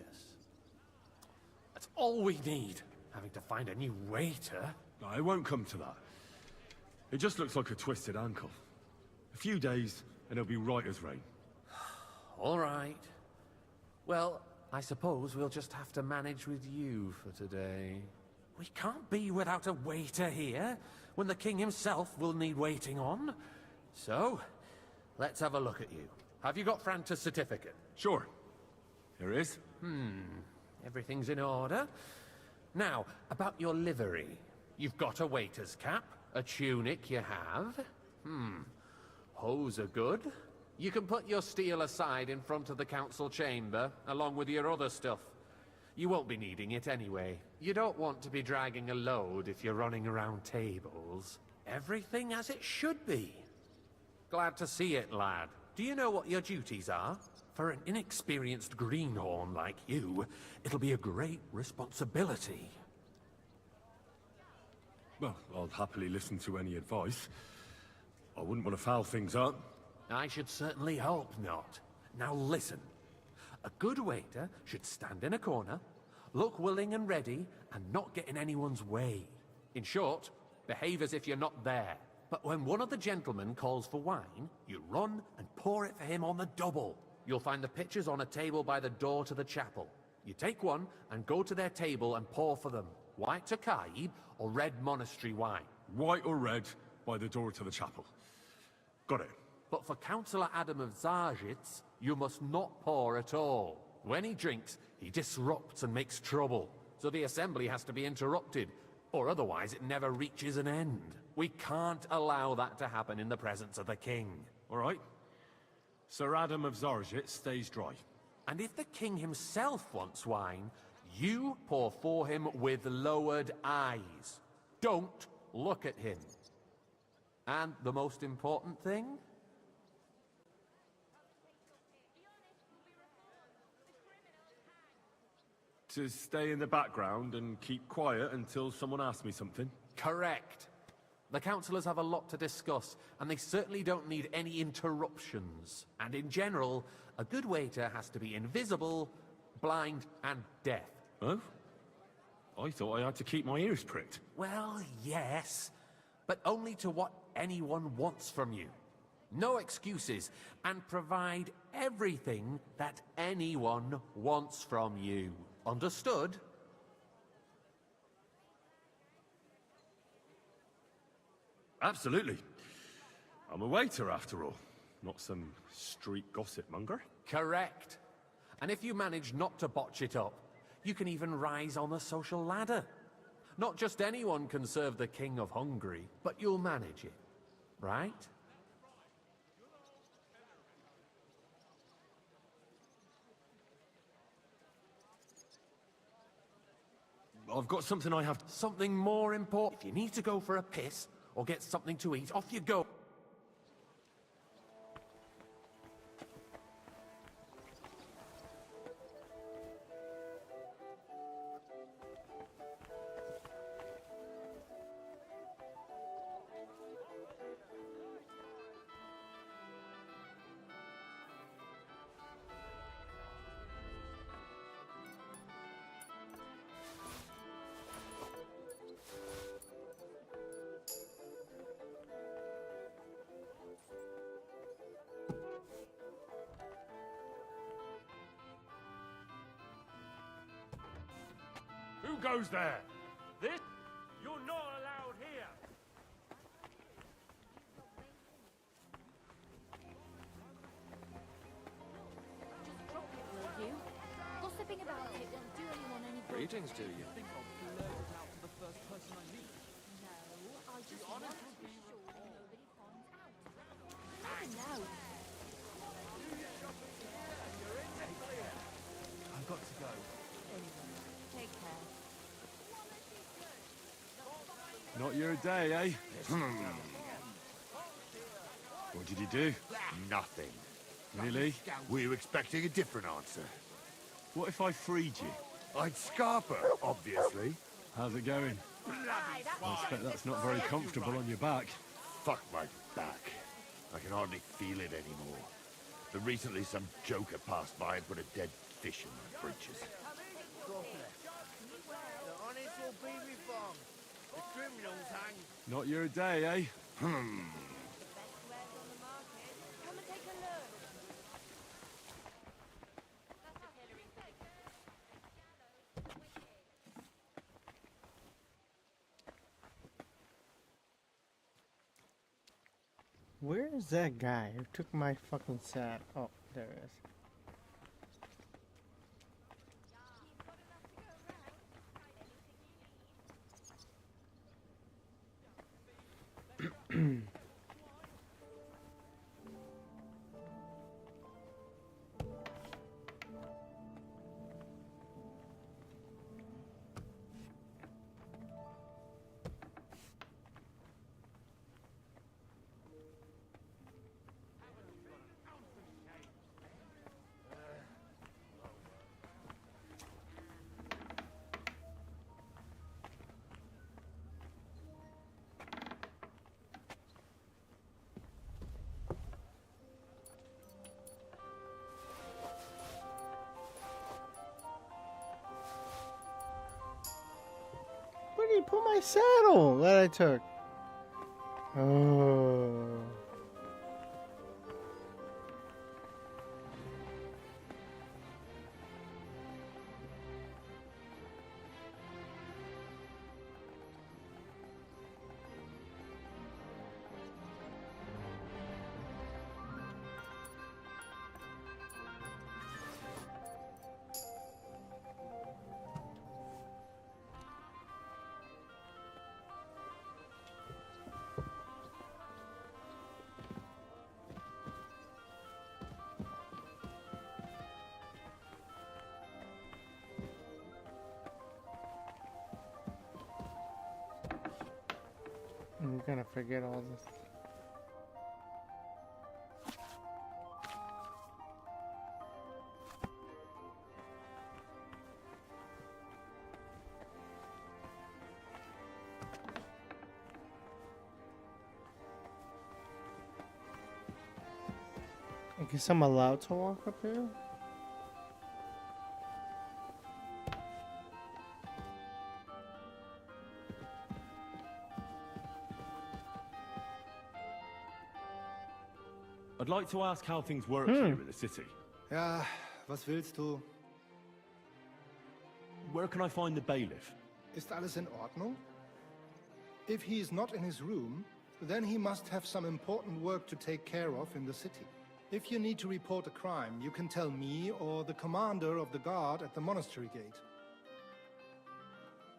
That's all we need. Having to find a new waiter. No, it won't come to that. It just looks like a twisted ankle. A few days, and he'll be right as rain. All right. Well, I suppose we'll just have to manage with you for today. We can't be without a waiter here, when the king himself will need waiting on. So, let's have a look at you. Have you got Franta's certificate? Sure. Here it is. Everything's in order. Now, about your livery. You've got a waiter's cap, a tunic you have. Hose are good. You can put your steel aside in front of the council chamber, along with your other stuff. You won't be needing it anyway. You don't want to be dragging a load if you're running around tables. Everything as it should be. Glad to see it, lad. Do you know what your duties are? For an inexperienced greenhorn like you, it'll be a great responsibility. Well, I'll happily listen to any advice. I wouldn't want to foul things up. I should certainly hope not. Now listen. A good waiter should stand in a corner, look willing and ready, and not get in anyone's way. In short, behave as if you're not there. But when one of the gentlemen calls for wine, you run and pour it for him on the double. You'll find the pitchers on a table by the door to the chapel. You take one and go to their table and pour for them. White Tokaib or red monastery wine. White or red by the door to the chapel. Got it. But for Councillor Adam of Zarzhitz, you must not pour at all. When he drinks, he disrupts and makes trouble. So the assembly has to be interrupted, or otherwise it never reaches an end. We can't allow that to happen in the presence of the king. All right. Sir Adam of Zarzhitz stays dry. And if the king himself wants wine, you pour for him with lowered eyes. Don't look at him. And the most important thing? To stay in the background and keep quiet until someone asks me something? Correct. The councillors have a lot to discuss, and they certainly don't need any interruptions. And in general, a good waiter has to be invisible, blind, and deaf. Oh? I thought I had to keep my ears pricked. Well, yes, but only to what anyone wants from you. No excuses, and provide everything that anyone wants from you. Understood? Absolutely. I'm a waiter, after all. Not some street gossip monger. Correct. And if you manage not to botch it up, you can even rise on the social ladder. Not just anyone can serve the King of Hungary, but you'll manage it, right? I've got something Something more important. If you need to go for a piss, or get something to eat, off you go. goes there? This? You're not allowed here. Just drop it, will you? Gossiping about it won't do anyone any good. Greetings to you. No, I just want to be sure nobody finds out. I know. I've got to go. Anyway, take care. Not your day, eh? What did you do? Nothing. Really? Were you expecting a different answer? What if I freed you? I'd scarp her, obviously. How's it going? I expect that's not very comfortable on your back. Fuck my back. I can hardly feel it anymore. But recently some joker passed by and put a dead fish in my breeches. The honest will be reformed. The criminals hang. Not your day, eh? Come and take a look. Where is that guy who took my fucking set? Oh, there it is. Where did he put my saddle that I took? Oh. I'm gonna forget all this. I guess I'm allowed to walk up here? I'd like to ask how things work here in the city. Ja, was willst du? Where can I find the bailiff? Ist alles in Ordnung? If he is not in his room, then he must have some important work to take care of in the city. If you need to report a crime, you can tell me or the commander of the guard at the monastery gate.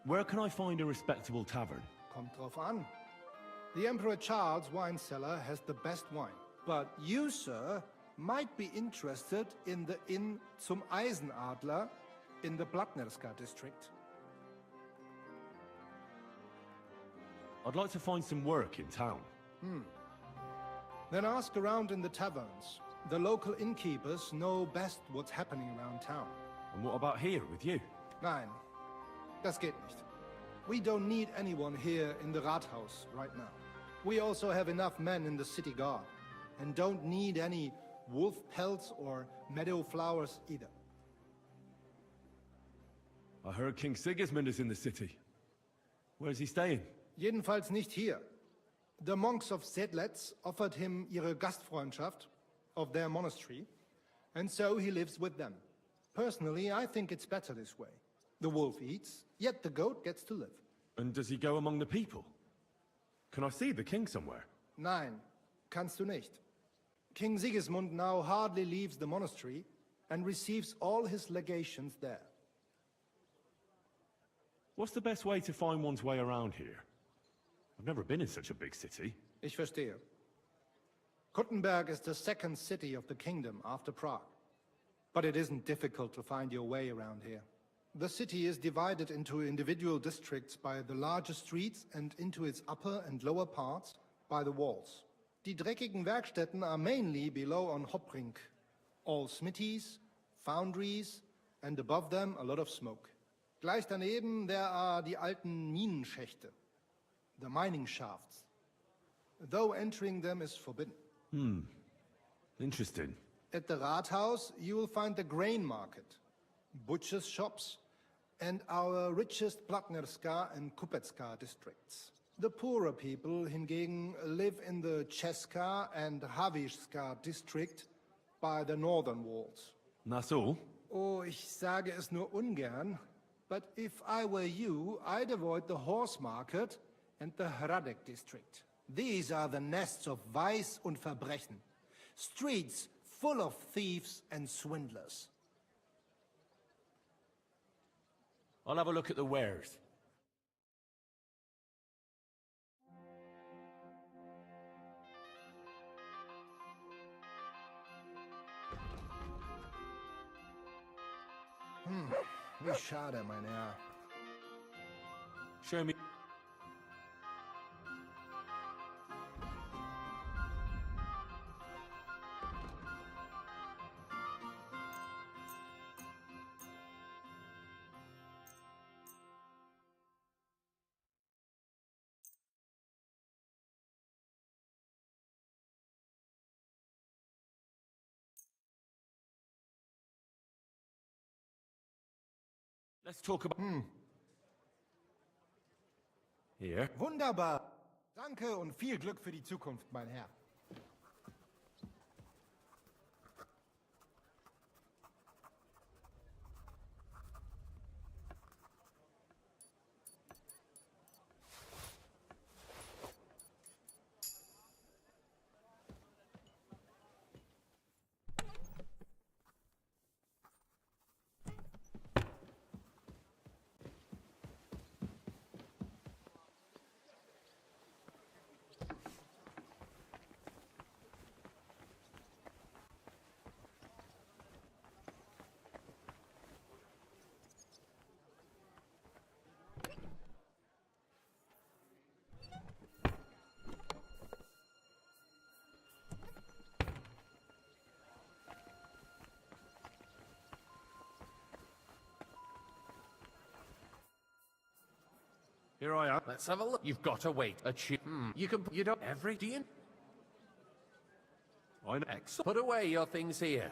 Where can I find a respectable tavern? Kommt drauf an. The Emperor Charles' wine cellar has the best wine. But you, sir, might be interested in the Inn zum Eisenadler in the Blatnerska district. I'd like to find some work in town. Then ask around in the taverns. The local innkeepers know best what's happening around town. And what about here with you? Nein, das geht nicht. We don't need anyone here in the Rathaus right now. We also have enough men in the city guard, and don't need any wolf pelts or meadow flowers either. I heard King Sigismund is in the city. Where's he staying? Jedenfalls nicht hier. The monks of Sedlitz offered him ihre Gastfreundschaft of their monastery, and so he lives with them. Personally, I think it's better this way. The wolf eats, yet the goat gets to live. And does he go among the people? Can I see the king somewhere? Nein, kannst du nicht. King Sigismund now hardly leaves the monastery and receives all his legations there. What's the best way to find one's way around here? I've never been in such a big city. Ich verstehe. Kuttenberg is the second city of the kingdom after Prague. But it isn't difficult to find your way around here. The city is divided into individual districts by the larger streets and into its upper and lower parts by the walls. Die dreckigen Werkstätten are mainly below on Hopbrink. All smithies, foundries, and above them a lot of smoke. Gleich daneben there are die alten Minenschächte, the mining shafts, though entering them is forbidden. Interesting. At the Rathaus you will find the grain market, butchers' shops, and our richest Platnerska and Kupecka districts. The poorer people hingegen live in the Česká and Havířská district by the northern walls. And that's all? Oh, ich sage es nur ungern, but if I were you, I'd avoid the horse market and the Hradec district. These are the nests of vice und Verbrechen. Streets full of thieves and swindlers. I'll have a look at the wares. Wie schade, mein Herr. Show me. Let's talk about... Here. Wunderbar. Danke und viel Glück für die Zukunft, mein Herr. Here I am. Let's have a look. You've got to wait. You don't every do you? I know. Excellent. Put away your things here.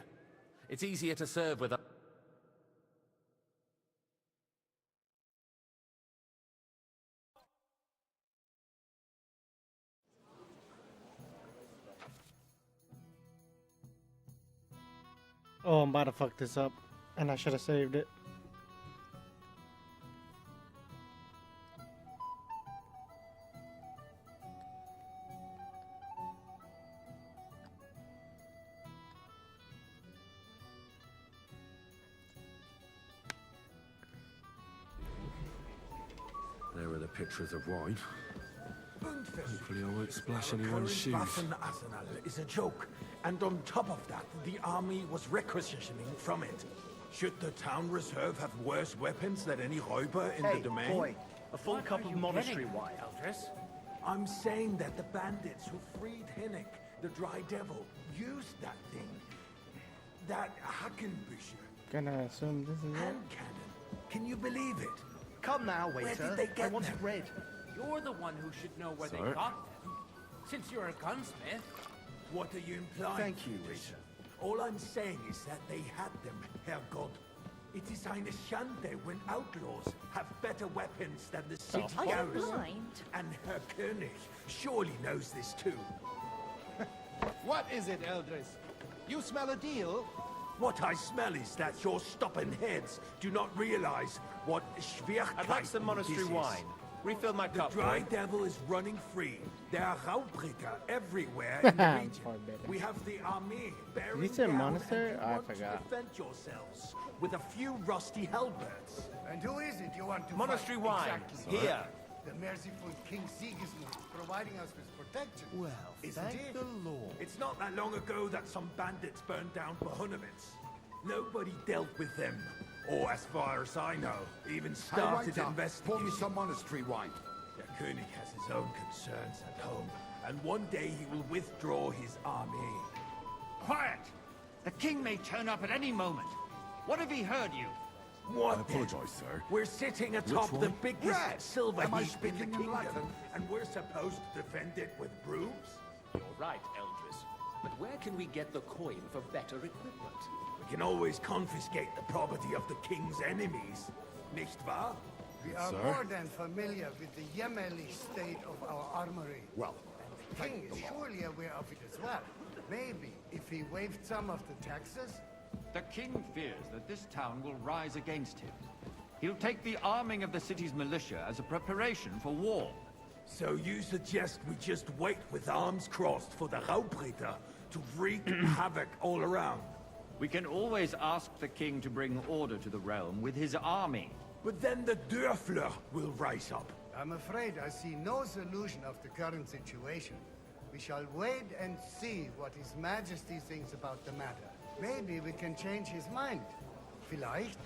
It's easier to serve with a... Oh, I'm about to fuck this up. And I should have saved it. There are the pictures of wine. Hopefully I won't splash anyone's shoes. Arsenal is a joke, and on top of that, the army was requisitioning from it. Should the town reserve have worse weapons than any Räuber in the domain? Boy, a full cup of monastery wine. Eldris? I'm saying that the bandits who freed Hinnick, the Dry Devil, used that thing. That Hackenbücher. Gonna assume this is it. Hand cannon. Can you believe it? Come now, waiter. Where did they get I want them? it red. You're the one who should know where they Sir? got them. Since you're a gunsmith. What are you implying? Thank you, waiter. All I'm saying is that they had them, Herrgott. It is eine Schande when outlaws have better weapons than the city garrison. And Herr König surely knows this too. What is it, Eldris? You smell a deal? What I smell is that your stubborn heads do not realize what Schwierigkeiten I'd like some monastery this is. wine. Refill my The cup, dry boy. devil is running free. There are Raubritter everywhere in the region. We have the army bearing Did you say down, monastery? and you I want to forgot. defend yourselves with a few rusty halberds. And who is it you want to Monastery fight? wine. Exactly. Here. The merciful King Sigismund providing us with protection. Well, isn't thank it? the Lord. It's not that long ago that some bandits burned down Bohunovitz. Nobody dealt with them. Or as far as I know, even started investigating. Pour me some monastery wine. The König has his own concerns at home, and one day he will withdraw his army. Quiet! The king may turn up at any moment. What if he heard you? What? I apologize, sir. We're sitting atop Which the one? biggest Red! silver Am I heap in the speaking in kingdom, Latin? and we're supposed to defend it with brooms? You're right, Eldris. But where can we get the coin for better equipment? We can always confiscate the property of the king's enemies, nicht wahr? We are Sir? more than familiar with the yeomanly state of our armory. Well, The king is surely aware of it as well. Maybe if he waived some of the taxes. The king fears that this town will rise against him. He'll take the arming of the city's militia as a preparation for war. So you suggest we just wait with arms crossed for the Raubritter to wreak havoc all around? We can always ask the king to bring order to the realm with his army. But then the Dörfler will rise up. I'm afraid I see no solution of the current situation. We shall wait and see what His Majesty thinks about the matter. Maybe we can change his mind. Vielleicht?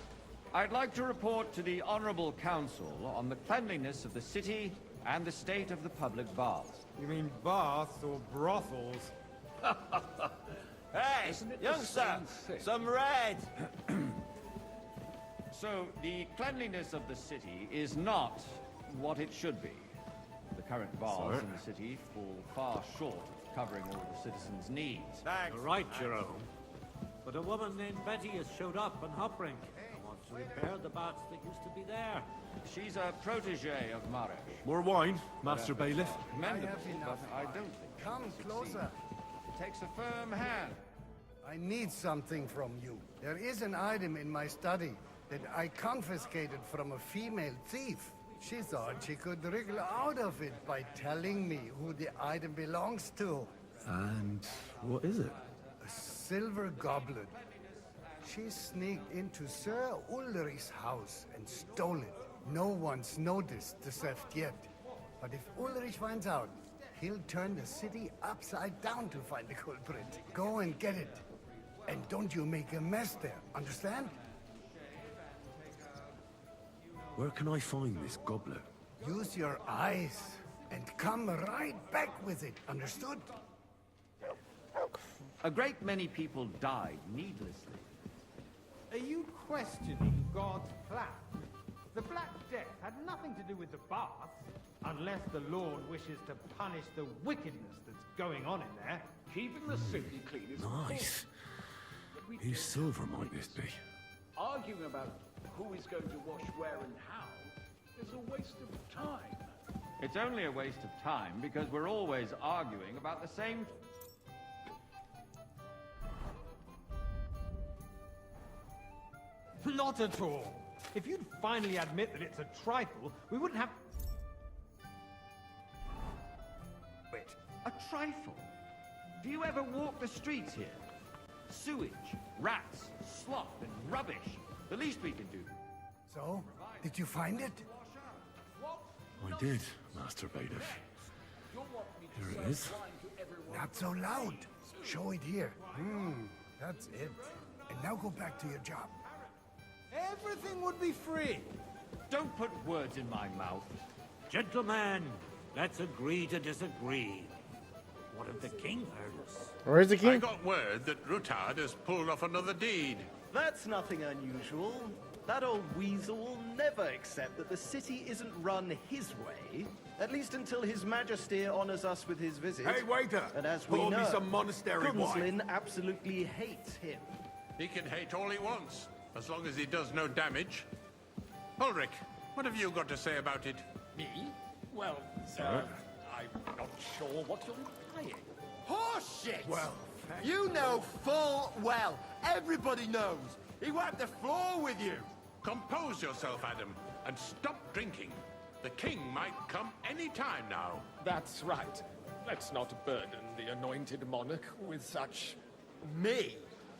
I'd like to report to the Honorable Council on the cleanliness of the city and the state of the public baths. You mean baths or brothels? Hey, youngster, some red. So, the cleanliness of the city is not what it should be. The current baths in the city fall far short of covering all the citizens' needs. You're right, Jerome. But a woman named Betty has showed up on Hopbrink and wants to repair the baths that used to be there. She's a protege of Marish. More wine, Master Bailiff. Commendable, I have enough but I wine. don't think Come she'll closer. succeed. It takes a firm hand. I need something from you. There is an item in my study that I confiscated from a female thief. She thought she could wriggle out of it by telling me who the item belongs to. And what is it? A silver goblet. She sneaked into Sir Ulrich's house and stole it. No one's noticed the theft yet. But if Ulrich finds out, he'll turn the city upside down to find the culprit. Go and get it. And don't you make a mess there, understand? Where can I find this goblet? Use your eyes and come right back with it, understood? A great many people died needlessly. Are you questioning God's plan? The Black Death had nothing to do with the baths, unless the Lord wishes to punish the wickedness that's going on in there. Keeping the city clean is Nice. Whose silver might this be? Arguing about who is going to wash where and how is a waste of time. It's only a waste of time because we're always arguing about the same... Not at all. If you'd finally admit that it's a trifle, we wouldn't have... Wait, a trifle? Do you ever walk the streets here? Sewage, rats, slop, and rubbish. The least we can do. So, did you find it? I did, Master Bailiff. Here it is. Not so loud. Show it here. That's it. And now go back to your job. Everything would be free. Don't put words in my mouth. Gentlemen, let's agree to disagree. What if the king heard us? Where's the I king? got word that Rutard has pulled off another deed. That's nothing unusual. That old weasel will never accept that the city isn't run his way, at least until His Majesty honors us with his visit. Hey, waiter! And as we Pour know, me some monastery wine. Gunslin absolutely hates him. He can hate all he wants, as long as he does no damage. Ulrich, what have you got to say about it? Me? Well, I'm not sure what you're implying. Horseshit! Well, you know full well. Everybody knows. He wiped the floor with you. Compose yourself, Adam, and stop drinking. The king might come any time now. That's right. Let's not burden the anointed monarch with such... Me?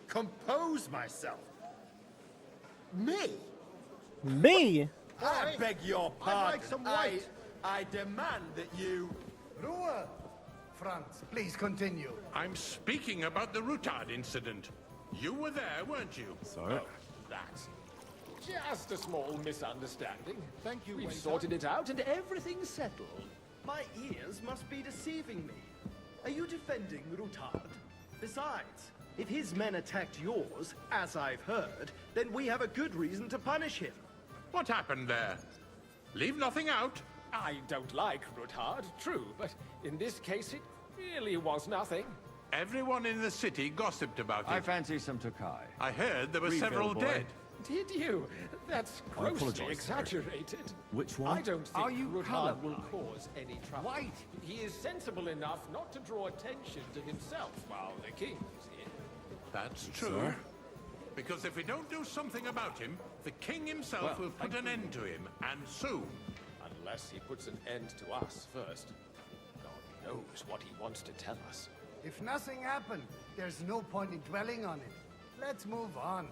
Compose myself? Me? Me? I beg your pardon. I'd like some white. I demand that you... Ruhe! Franz, please continue. I'm speaking about the Routard incident. You were there, weren't you? Sir? That's just a small misunderstanding. Thank you, We've waiter. sorted it out and everything's settled. My ears must be deceiving me. Are you defending Routard? Besides, if his men attacked yours, as I've heard, then we have a good reason to punish him. What happened there? Leave nothing out. I don't like Routard, true, but in this case it really was nothing. Everyone in the city gossiped about it. I fancy some Tokai. I heard there were Refill, several boy. dead. Did you? That's I grossly apologize, sir. exaggerated. Which one? I don't think Are you Routard will colorblind? cause any trouble. White. He is sensible enough not to draw attention to himself while the king is here. That's true. Sir? Because if we don't do something about him, the king himself Well, will put an end to him, and soon. Unless he puts an end to us first. God knows what he wants to tell us. If nothing happened, there's no point in dwelling on it. Let's move on.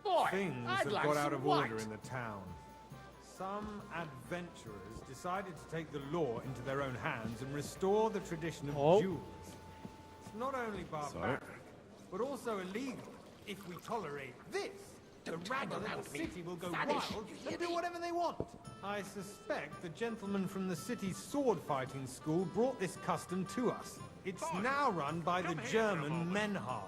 Boy, Things I'd have like got out some of order white. in the town. Some adventurers decided to take the law into their own hands and restore the tradition of duels. It's not only barbaric, but also illegal. If we tolerate this, the rabble of the city will go wild and do whatever they want. I suspect the gentleman from the city's sword fighting school brought this custom to us. It's now run by the German Menhard.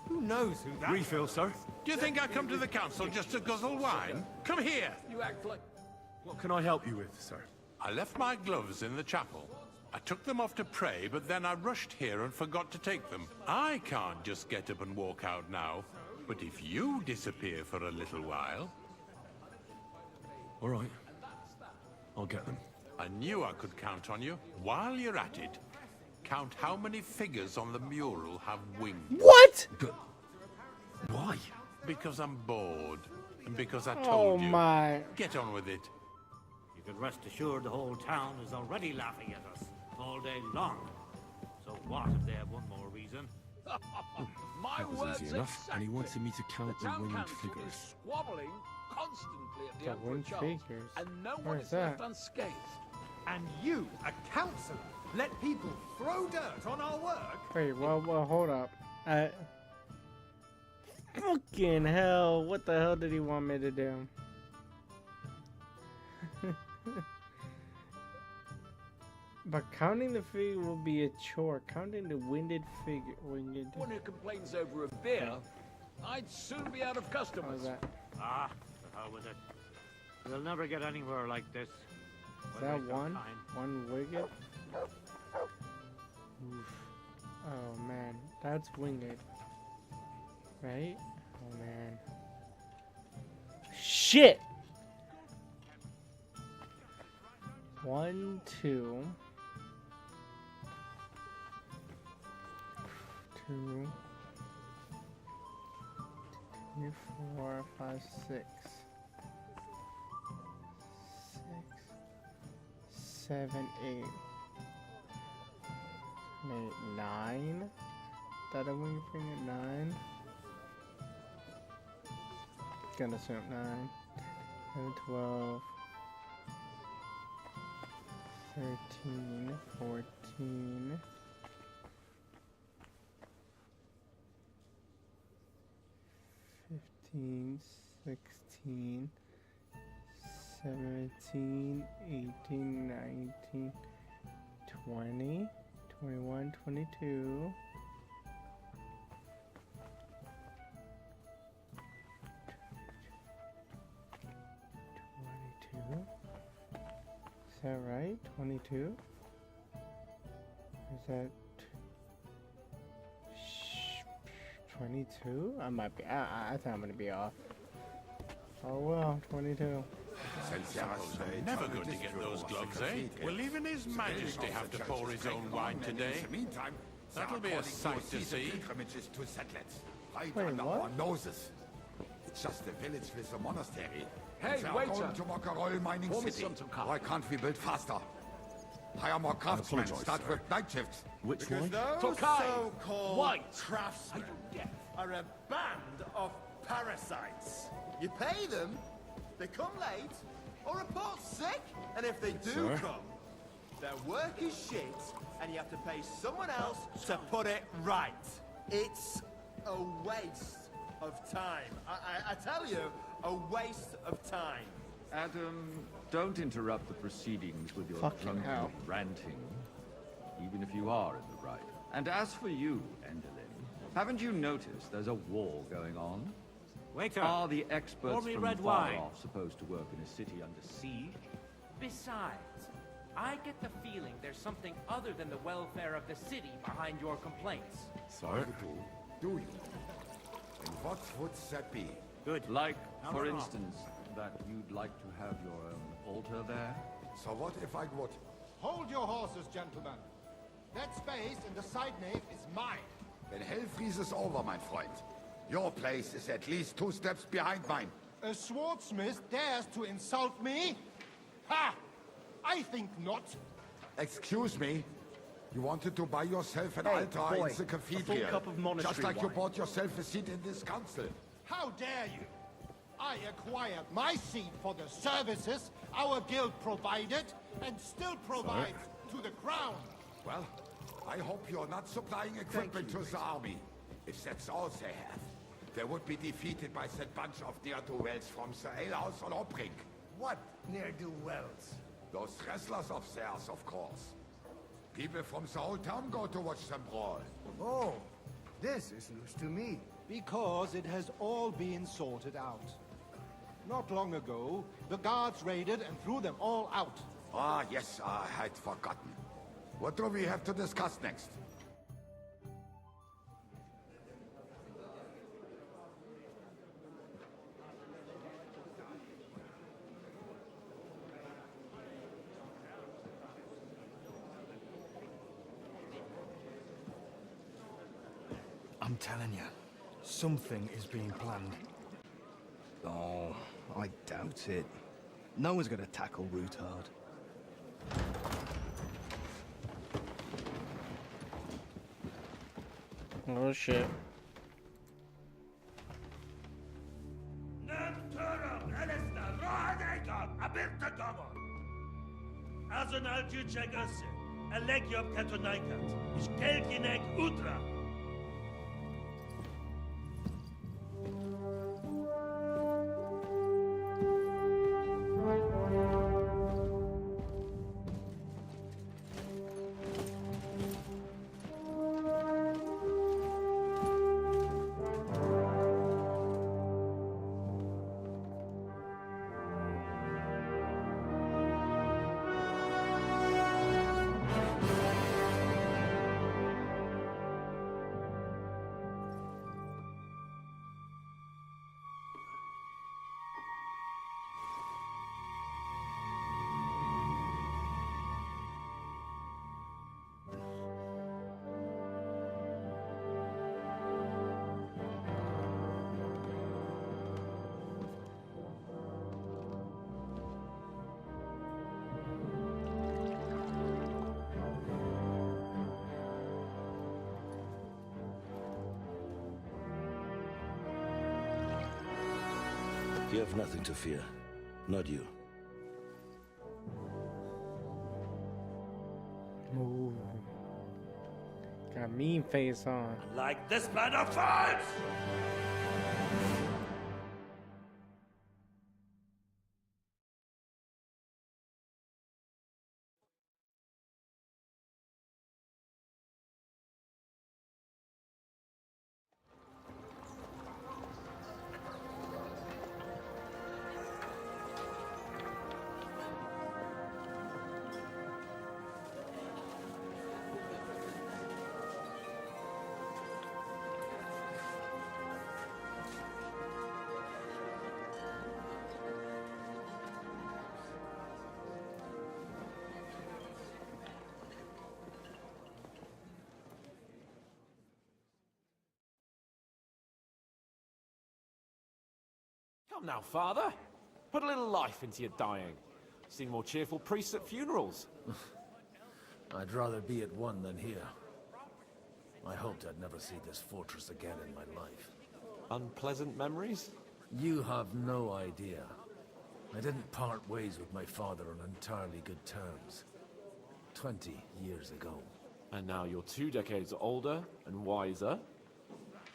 Who knows who that Refill, sir. Do you think I come to the council just to guzzle wine? Come here! You act like... What can I help you with, sir? I left my gloves in the chapel. I took them off to pray, but then I rushed here and forgot to take them. I can't just get up and walk out now. But if you disappear for a little while... All right. I'll get them. I knew I could count on you. While you're at it, count how many figures on the mural have wings. What? But why? Because I'm bored. And because I Oh told you. my. Get on with it. You can rest assured the whole town is already laughing at us all day long. So what if they have one more reason? My That was words easy enough, and he exactly. wanted me to count the town winged council figures. is squabbling constantly at the The Emperor winged Charles, figures? and no one Where's is left that? unscathed. And you, a councillor, let people throw dirt on our work? Wait, well, hold up. Fucking hell, what the hell did he want me to do? But counting the figure will be a chore. Counting the winged figure. One who complains over a beer, I'd soon be out of How's customers. that? Ah, the hell with it. We'll never get anywhere like this. Is that one? One winged? Oof. Oh man, that's winged. Right? Oh man. Shit! 1, 2. 2. 3, 4, 5, 6. 7, 8. 9. That a wing finger? 9. Gonna assume 9. 11, 12. 13, 14. 15, 16, 17, 18, 19, 20, 21, 22. 22. Is that right? 22? Is that 22? I might be. I think I'm gonna be off. Oh well, 22. Suppose I'm never going to get those gloves, eh? Will even His Majesty have to pour his own wine today? That'll be a sight to see. Right Wait, under what? our noses. It's just a village with a monastery. Hey, And they're waiter. going to Mokarol mining Pour me city. some to come. Why can't we build faster? Hire more craftsmen, apologise, start sir. with night shifts. Which Because one? those Tokai. so-called White. craftsmen are a band of parasites. You pay them, they come late, or report sick. And if they do Sir? come, their work is shit, and you have to pay someone else to put it right. It's a waste of time. I tell you, a waste of time. Adam, don't interrupt the proceedings with your Fucking drunken hell. ranting, even if you are in the right. And as for you, Endelin, haven't you noticed there's a war going on? Waiter, Are the pour experts me from red far wine. off supposed to work in a city under siege? Besides, I get the feeling there's something other than the welfare of the city behind your complaints. Sir? Do you? And what would that be? Good. Like, Now for we're on. instance, that you'd like to have your own altar there? So what if I would? Hold your horses, gentlemen. That space in the side nave is mine. Then hell freezes over, my friend. Your place is at least 2 steps behind mine. A swordsmith dares to insult me? Ha! I think not. Excuse me? You wanted to buy yourself an Hey, altar boy, in the a full cathedral. cup of monastery just like you wine. bought yourself a seat in this council. How dare you? I acquired my seat for the services our guild provided and still provides to the crown. Well, I hope you're not supplying equipment to the army. If that's all they have, they would be defeated by that bunch of ne'er-do-wells from the alehouse on Obrink. What ne'er-do-wells? Those wrestlers of theirs, of course. People from the whole town go to watch them brawl. Oh, this is news to me. Because it has all been sorted out. Not long ago, the guards raided and threw them all out. Ah, yes, I had forgotten. What do we have to discuss next? I'm telling you, something is being planned. Oh, I doubt it. No one's gonna tackle Rootard. Oh shit. Azonal Juchagase, Alegiop Katonaikat, Ishkelkinek Udra. You have nothing to fear. Not you. Ooh. Got a mean face on. Like this plan of fights! Come now, Father. Put a little life into your dying. Seen more cheerful priests at funerals. I'd rather be at one than here. I hoped I'd never see this fortress again in my life. Unpleasant memories? You have no idea. I didn't part ways with my father on entirely good terms. 20 years ago. And now you're 2 decades older and wiser.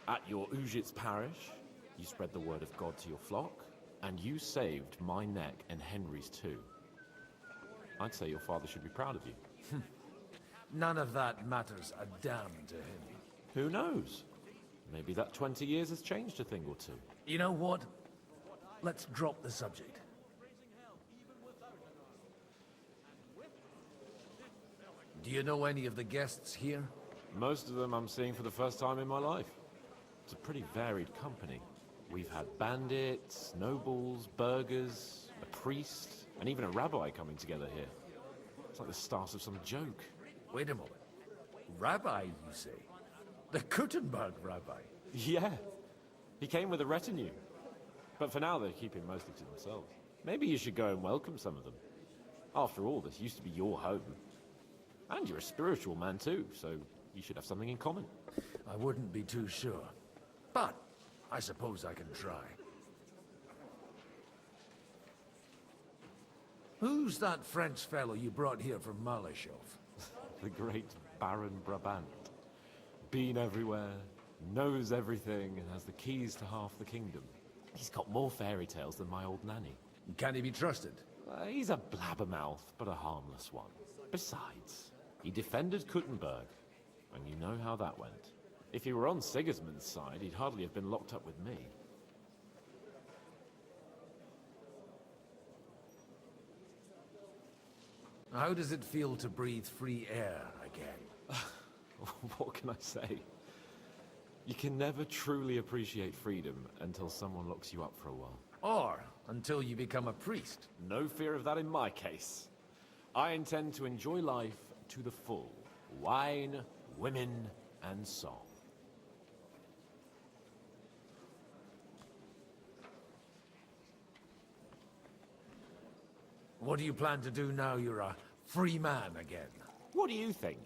At your Ujit's parish, you spread the word of God to your flock, and you saved my neck and Henry's too. I'd say your father should be proud of you. None of that matters a damn to him. Who knows? Maybe that 20 years has changed a thing or two. You know what? Let's drop the subject. Do you know any of the guests here? Most of them I'm seeing for the first time in my life. It's a pretty varied company. We've had bandits, nobles, burghers, a priest, and even a rabbi coming together here. It's like the start of some joke. Wait a moment. Rabbi, you say? The Kuttenberg rabbi? Yeah. He came with a retinue. But for now, they're keeping mostly to themselves. Maybe you should go and welcome some of them. After all, this used to be your home. And you're a spiritual man too, so you should have something in common. I wouldn't be too sure. But I suppose I can try. Who's that French fellow you brought here from Malashov? The great Baron Brabant. Been everywhere, knows everything, and has the keys to half the kingdom. He's got more fairy tales than my old nanny. Can he be trusted? He's a blabbermouth, but a harmless one. Besides, he defended Kuttenberg, and you know how that went. If he were on Sigismund's side, he'd hardly have been locked up with me. How does it feel to breathe free air again? What can I say? You can never truly appreciate freedom until someone locks you up for a while. Or until you become a priest. No fear of that in my case. I intend to enjoy life to the full. Wine, women, and song. What do you plan to do now you're a free man again? What do you think?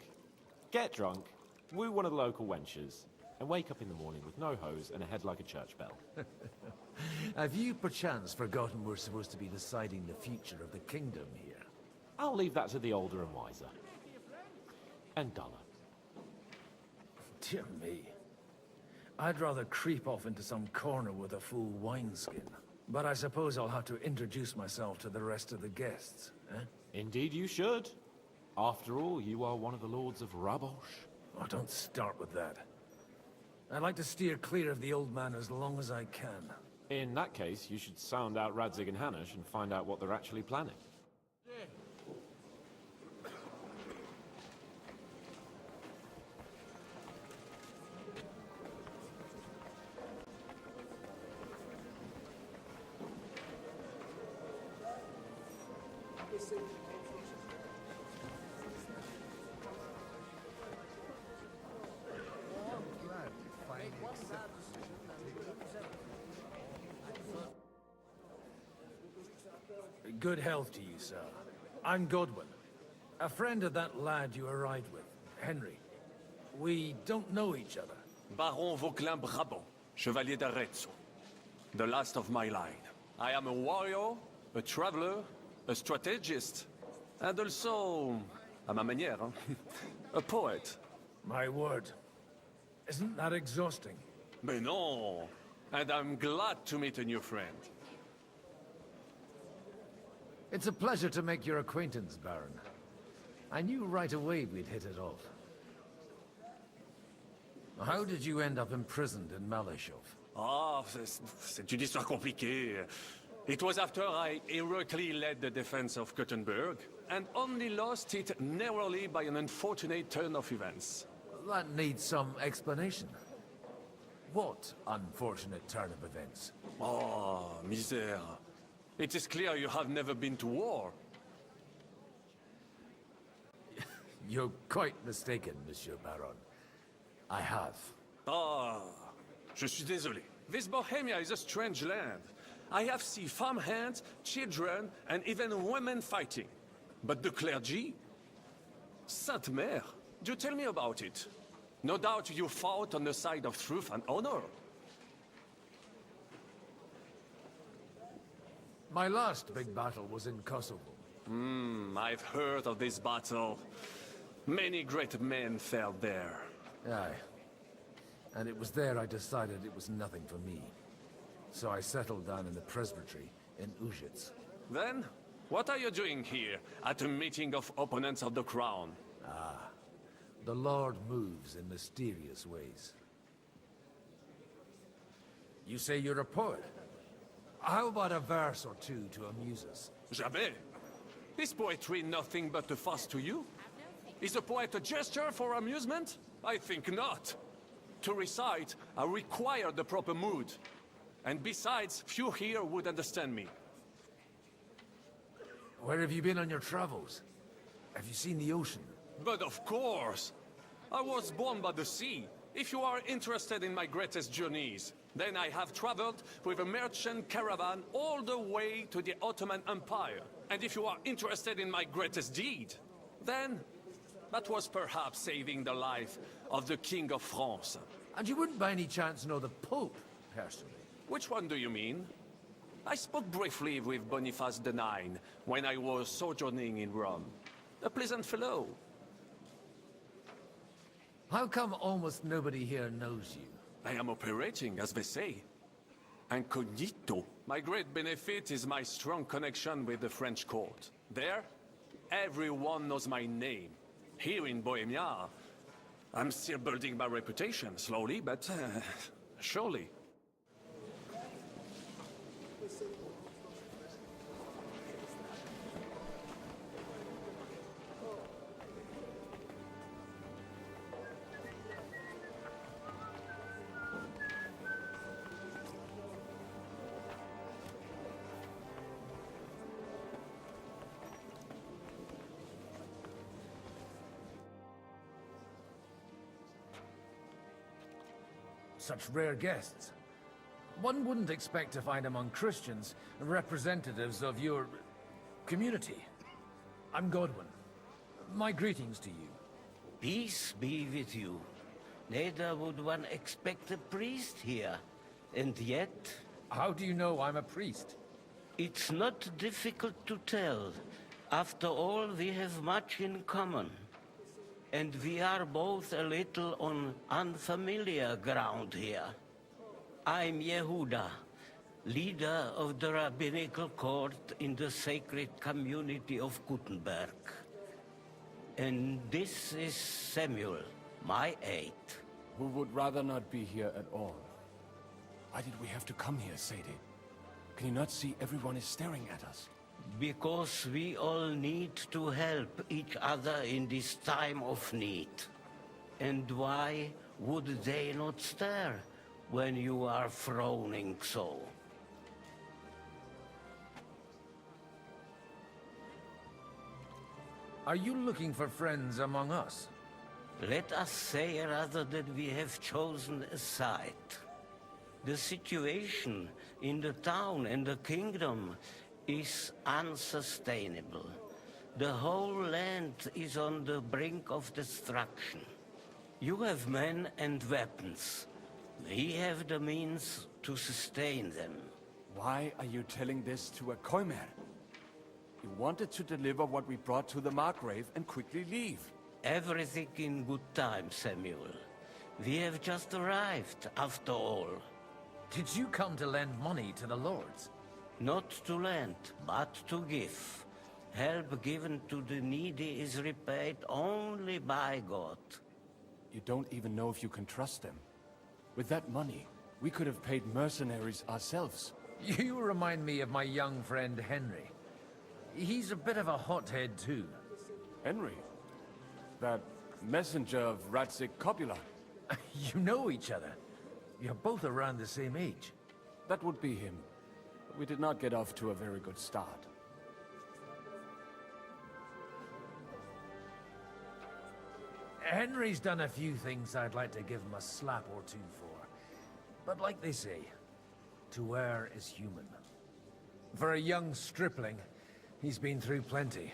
Get drunk, woo one of the local wenches, and wake up in the morning with no hose and a head like a church bell. Have you perchance forgotten we're supposed to be deciding the future of the kingdom here? I'll leave that to the older and wiser. And duller. Dear me. I'd rather creep off into some corner with a full wineskin. But I suppose I'll have to introduce myself to the rest of the guests, eh? Indeed you should. After all, you are one of the lords of Rabosh. Oh, don't start with that. I'd like to steer clear of the old man as long as I can. In that case, you should sound out Radzig and Hanush and find out what they're actually planning. Good health to you, sir. I'm Godwin, a friend of that lad you arrived with, Henry. We don't know each other. Baron Vauquelin Brabant, Chevalier d'Arezzo. The last of my line. I am a warrior, a traveler, a strategist, and also, à ma manière, a poet. My word. Isn't that exhausting? Mais non! And I'm glad to meet a new friend. It's a pleasure to make your acquaintance, Baron. I knew right away we'd hit it off. How did you end up imprisoned in Malashov? Ah, c'est une histoire compliquée. It was after I heroically led the defense of Kuttenberg, and only lost it narrowly by an unfortunate turn of events. That needs some explanation. What unfortunate turn of events? Oh, misère. It is clear you have never been to war. You're quite mistaken, Monsieur Baron. I have. Ah, je suis désolé. This Bohemia is a strange land. I have seen farmhands, children, and even women fighting. But the clergy? Sainte Mère, do tell me about it. No doubt you fought on the side of truth and honor. My last big battle was in Kosovo. I've heard of this battle. Many great men fell there. Aye. And it was there I decided it was nothing for me. So I settled down in the presbytery in Ujits. Then, what are you doing here, at a meeting of opponents of the crown? The Lord moves in mysterious ways. You say you're a poet? How about a verse or two to amuse us? Jamais. Is poetry nothing but a fuss to you? Is a poet a gesture for amusement? I think not. To recite, I require the proper mood. And besides, few here would understand me. Where have you been on your travels? Have you seen the ocean? But of course! I was born by the sea. If you are interested in my greatest journeys, then I have traveled with a merchant caravan all the way to the Ottoman Empire. And if you are interested in my greatest deed, then that was perhaps saving the life of the King of France. And you wouldn't by any chance know the Pope, personally? Which one do you mean? I spoke briefly with Boniface IX when I was sojourning in Rome. A pleasant fellow. How come almost nobody here knows you? I am operating, as they say. Incognito. My great benefit is my strong connection with the French court. There, everyone knows my name. Here in Bohemia, I'm still building my reputation, slowly, but surely. Such rare guests. One wouldn't expect to find among Christians representatives of your community. I'm Godwin. My greetings to you. Peace be with you. Neither would one expect a priest here. And yet... How do you know I'm a priest? It's not difficult to tell. After all, we have much in common. And we are both a little on unfamiliar ground here. I'm Yehuda, leader of the rabbinical court in the sacred community of Gutenberg. And this is Samuel, my aide. Who would rather not be here at all. Why did we have to come here, Sadie? Can you not see everyone is staring at us? Because we all need to help each other in this time of need. And why would they not stare when you are frowning so? Are you looking for friends among us? Let us say rather that we have chosen a side. The situation in the town and the kingdom is unsustainable. The whole land is on the brink of destruction. You have men and weapons. We have the means to sustain them. Why are you telling this to a Koimer? You wanted to deliver what we brought to the Margrave and quickly leave. Everything in good time, Samuel. We have just arrived, after all. Did you come to lend money to the lords? Not to lend, but to give. Help given to the needy is repaid only by God. You don't even know if you can trust them. With that money, we could have paid mercenaries ourselves. You remind me of my young friend Henry. He's a bit of a hothead too. Henry? That messenger of Radzik Copula? You know each other. You're both around the same age. That would be him. We did not get off to a very good start. Henry's done a few things I'd like to give him a slap or two for. But like they say, to err is human. For a young stripling, he's been through plenty.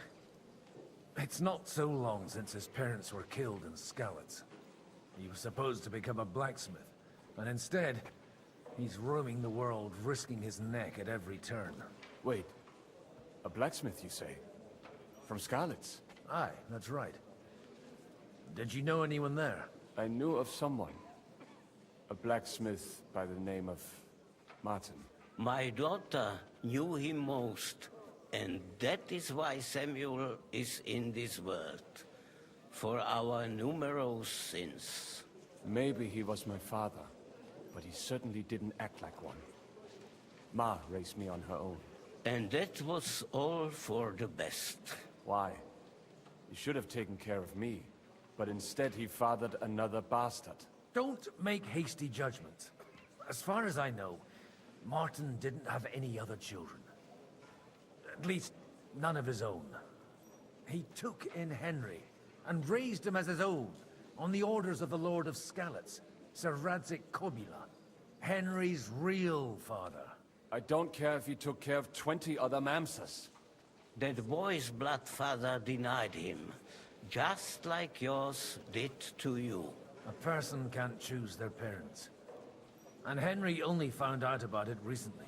It's not so long since his parents were killed in Skalitz. He was supposed to become a blacksmith, and instead, he's roaming the world, risking his neck at every turn. Wait, a blacksmith, you say? From Skalitz? Aye, that's right. Did you know anyone there? I knew of someone. A blacksmith by the name of Martin. My daughter knew him most, and that is why Samuel is in this world. For our numerous sins. Maybe he was my father, but he certainly didn't act like one. Ma raised me on her own. And that was all for the best. Why? He should have taken care of me, but instead he fathered another bastard. Don't make hasty judgments. As far as I know, Martin didn't have any other children. At least, none of his own. He took in Henry, and raised him as his own, on the orders of the Lord of Skalitz, Sir Radzik Kobila, Henry's real father. I don't care if he took care of 20 other Mamsas. That boy's blood father denied him, just like yours did to you. A person can't choose their parents. And Henry only found out about it recently.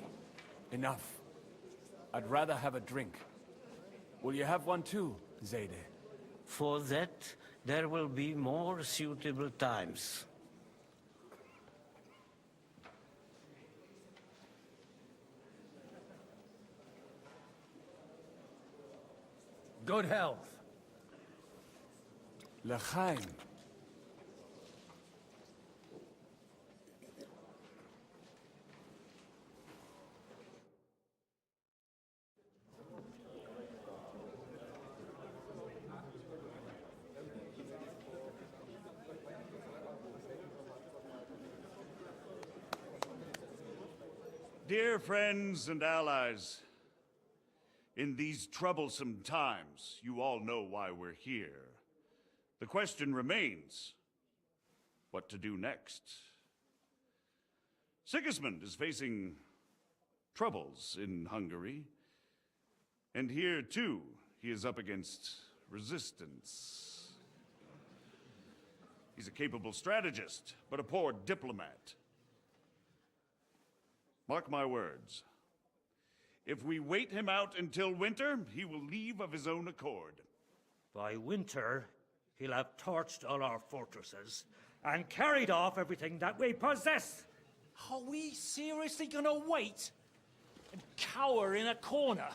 Enough. I'd rather have a drink. Will you have one too, Zayde? For that, there will be more suitable times. Good health. L'chaim. Dear friends and allies, in these troublesome times, you all know why we're here. The question remains, what to do next? Sigismund is facing troubles in Hungary, and here too, he is up against resistance. He's a capable strategist, but a poor diplomat. Mark my words. If we wait him out until winter, he will leave of his own accord. By winter, he'll have torched all our fortresses and carried off everything that we possess. Are we seriously gonna wait and cower in a corner?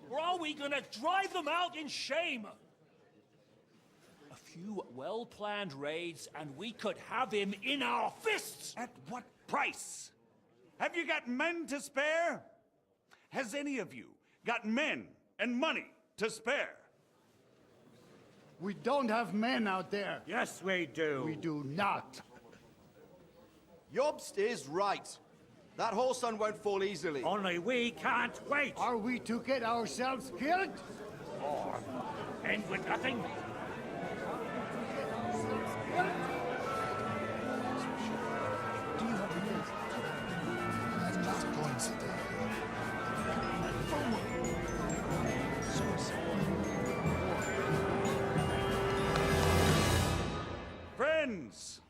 Or are we gonna drive them out in shame? A few well-planned raids and we could have him in our fists! At what price? Have you got men to spare? Has any of you got men and money to spare? We don't have men out there. Yes, we do. We do not. Jobst is right. That whole sun won't fall easily. Only we can't wait. Are we to get ourselves killed? Or end with nothing? Friends,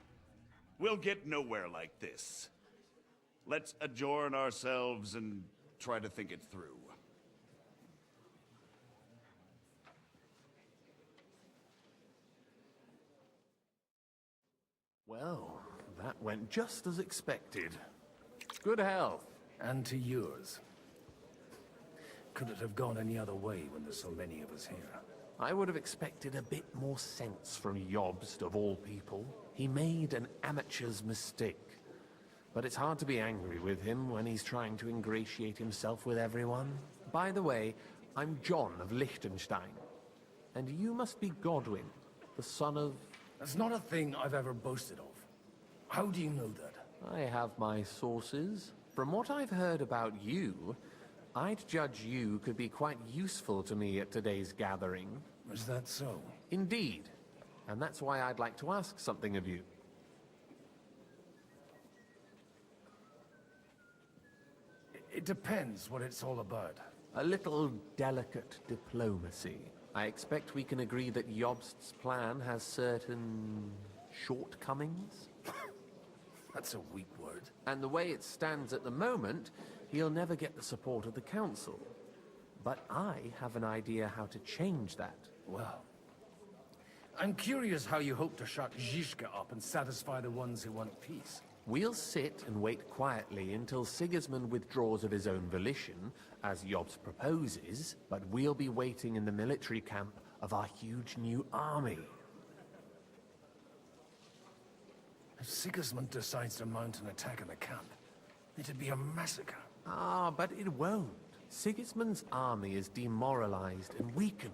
we'll get nowhere like this. Let's adjourn ourselves and try to think it through. Well, that went just as expected. Good health. And to yours. Could it have gone any other way when there's so many of us here? I would have expected a bit more sense from Jobst, of all people. He made an amateur's mistake. But it's hard to be angry with him when he's trying to ingratiate himself with everyone. By the way, I'm John of Liechtenstein. And you must be Godwin, the son of... That's not a thing I've ever boasted of. How do you know that? I have my sources. From what I've heard about you, I'd judge you could be quite useful to me at today's gathering. Is that so? Indeed. And that's why I'd like to ask something of you. It depends what it's all about. A little delicate diplomacy. I expect we can agree that Jobst's plan has certain shortcomings? That's a weak word. And the way it stands at the moment, he'll never get the support of the council. But I have an idea how to change that. Well, I'm curious how you hope to shut Zizka up and satisfy the ones who want peace. We'll sit and wait quietly until Sigismund withdraws of his own volition, as Jobst proposes, but we'll be waiting in the military camp of our huge new army. If Sigismund decides to mount an attack on the camp, it'd be a massacre. Ah, but it won't. Sigismund's army is demoralized and weakened.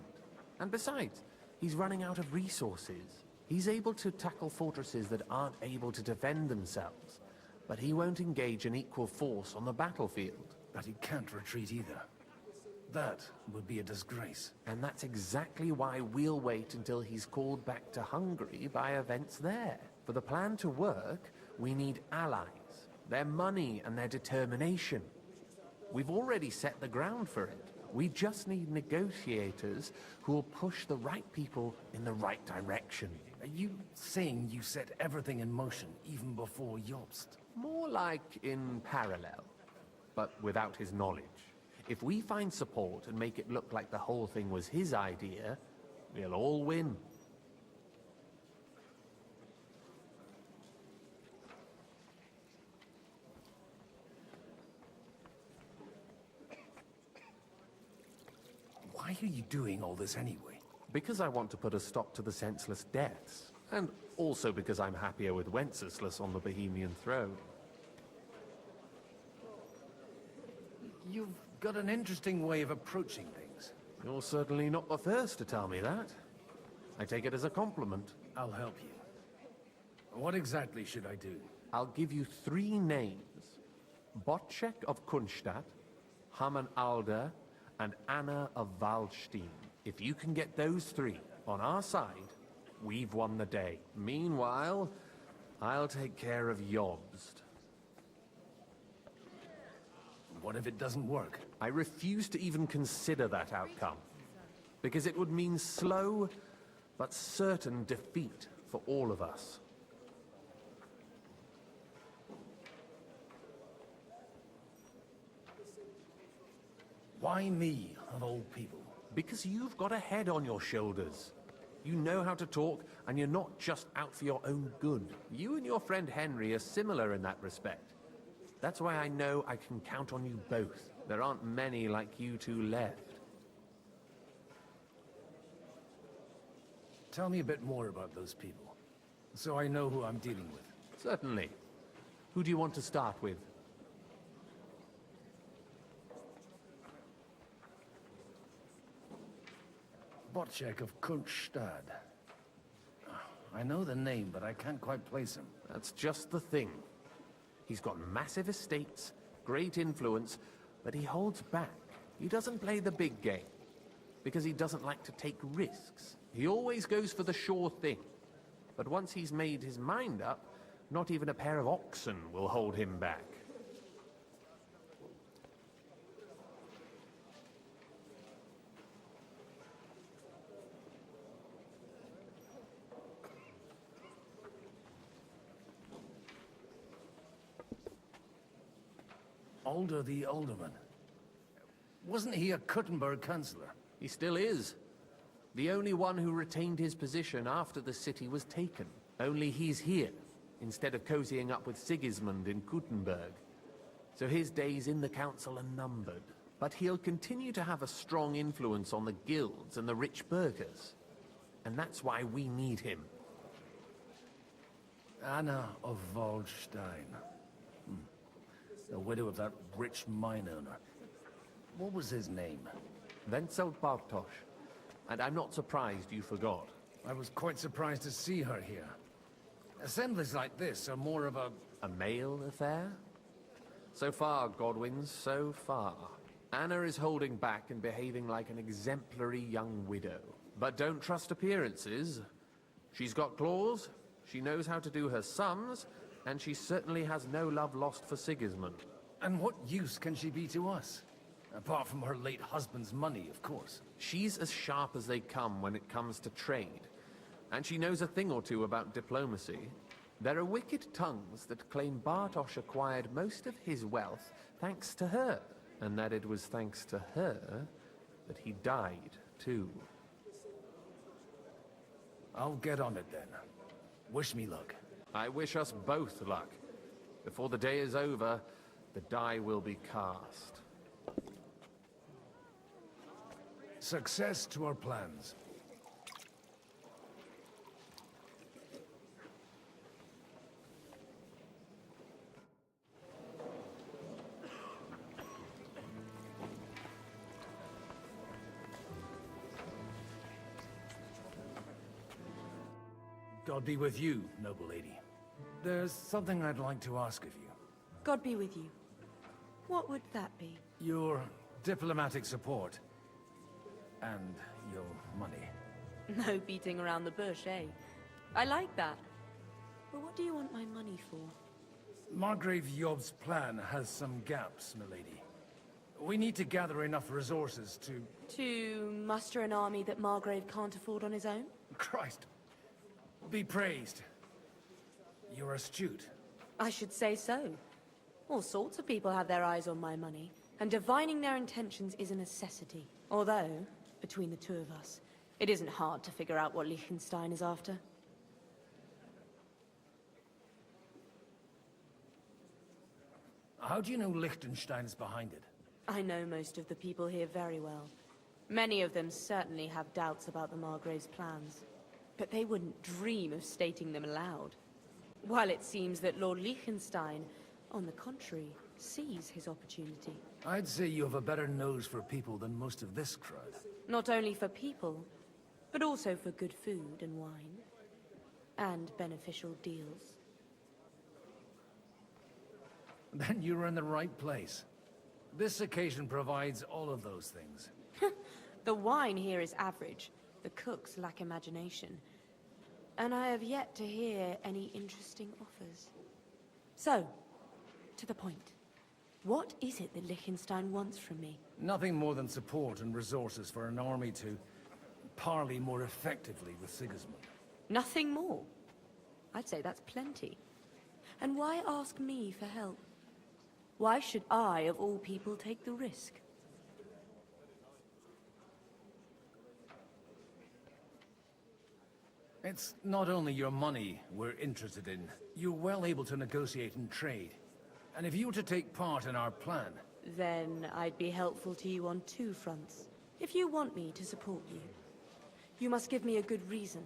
And besides, he's running out of resources. He's able to tackle fortresses that aren't able to defend themselves, but he won't engage in equal force on the battlefield. But he can't retreat either. That would be a disgrace. And that's exactly why we'll wait until he's called back to Hungary by events there. For the plan to work, we need allies, their money and their determination. We've already set the ground for it. We just need negotiators who will push the right people in the right direction. Are you saying you set everything in motion even before Jobst? More like in parallel, but without his knowledge. If we find support and make it look like the whole thing was his idea, we'll all win. Why are you doing all this anyway? Because I want to put a stop to the senseless deaths, and also because I'm happier with Wenceslas on the Bohemian throne. You've got an interesting way of approaching things. You're certainly not the first to tell me that. I take it as a compliment. I'll help you. What exactly should I do? I'll give you 3 names. Botchek of Kunstadt, Hamann Alder, and Anna of Waldstein. If you can get those 3 on our side, we've won the day. Meanwhile, I'll take care of Jobst. What if it doesn't work? I refuse to even consider that outcome, because it would mean slow but certain defeat for all of us. Why me, of all people? Because you've got a head on your shoulders. You know how to talk, and you're not just out for your own good. You and your friend Henry are similar in that respect. That's why I know I can count on you both. There aren't many like you two left. Tell me a bit more about those people, so I know who I'm dealing with. Certainly. Who do you want to start with? Botchek of Kunststadt. I know the name, but I can't quite place him. That's just the thing. He's got massive estates, great influence, but he holds back. He doesn't play the big game, because he doesn't like to take risks. He always goes for the sure thing. But once he's made his mind up, not even a pair of oxen will hold him back. Alder the Alderman. Wasn't he a Kuttenberg councillor? He still is. The only one who retained his position after the city was taken. Only he's here, instead of cozying up with Sigismund in Kuttenberg. So his days in the council are numbered. But he'll continue to have a strong influence on the guilds and the rich burghers. And that's why we need him. Anna of Waldstein. The widow of that rich mine owner. What was his name? Wenzel Bartosz. And I'm not surprised you forgot. I was quite surprised to see her here. Assemblies like this are more of a male affair? So far, Godwin, so far. Anna is holding back and behaving like an exemplary young widow. But don't trust appearances. She's got claws, she knows how to do her sums, and she certainly has no love lost for Sigismund. And what use can she be to us? Apart from her late husband's money, of course. She's as sharp as they come when it comes to trade. And she knows a thing or two about diplomacy. There are wicked tongues that claim Bartosz acquired most of his wealth thanks to her. And that it was thanks to her that he died, too. I'll get on it then. Wish me luck. I wish us both luck. Before the day is over, the die will be cast. Success to our plans. God be with you, noble lady. There's something I'd like to ask of you. God be with you. What would that be? Your diplomatic support. And your money. No beating around the bush, eh? I like that. But what do you want my money for? Margrave Yob's plan has some gaps, milady. We need to gather enough resources to... To muster an army that Margrave can't afford on his own? Christ. Be praised. You're astute. I should say so. All sorts of people have their eyes on my money, and divining their intentions is a necessity. Although, between the two of us, it isn't hard to figure out what Liechtenstein is after. How do you know Liechtenstein's behind it? I know most of the people here very well. Many of them certainly have doubts about the Margrave's plans. But they wouldn't dream of stating them aloud. While it seems that Lord Liechtenstein, on the contrary, sees his opportunity. I'd say you have a better nose for people than most of this crowd. Not only for people, but also for good food and wine. And beneficial deals. Then you're in the right place. This occasion provides all of those things. The wine here is average. The cooks lack imagination. And I have yet to hear any interesting offers. So, to the point. What is it that Liechtenstein wants from me? Nothing more than support and resources for an army to parley more effectively with Sigismund. Nothing more? I'd say that's plenty. And why ask me for help? Why should I, of all people, take the risk? It's not only your money we're interested in. You're well able to negotiate and trade. And if you were to take part in our plan... Then I'd be helpful to you on two fronts. If you want me to support you, you must give me a good reason.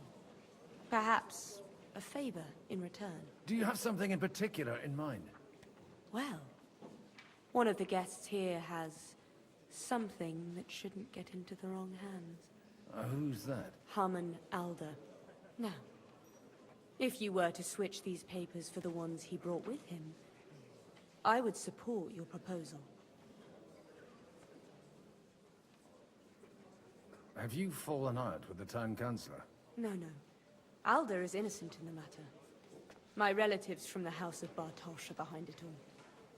Perhaps a favor in return. Do you have something in particular in mind? Well, one of the guests here has something that shouldn't get into the wrong hands. Who's that? Haman Alder. Now, if you were to switch these papers for the ones he brought with him, I would support your proposal. Have you fallen out with the town councillor? No. Alder is innocent in the matter. My relatives from the House of Bartosz are behind it all.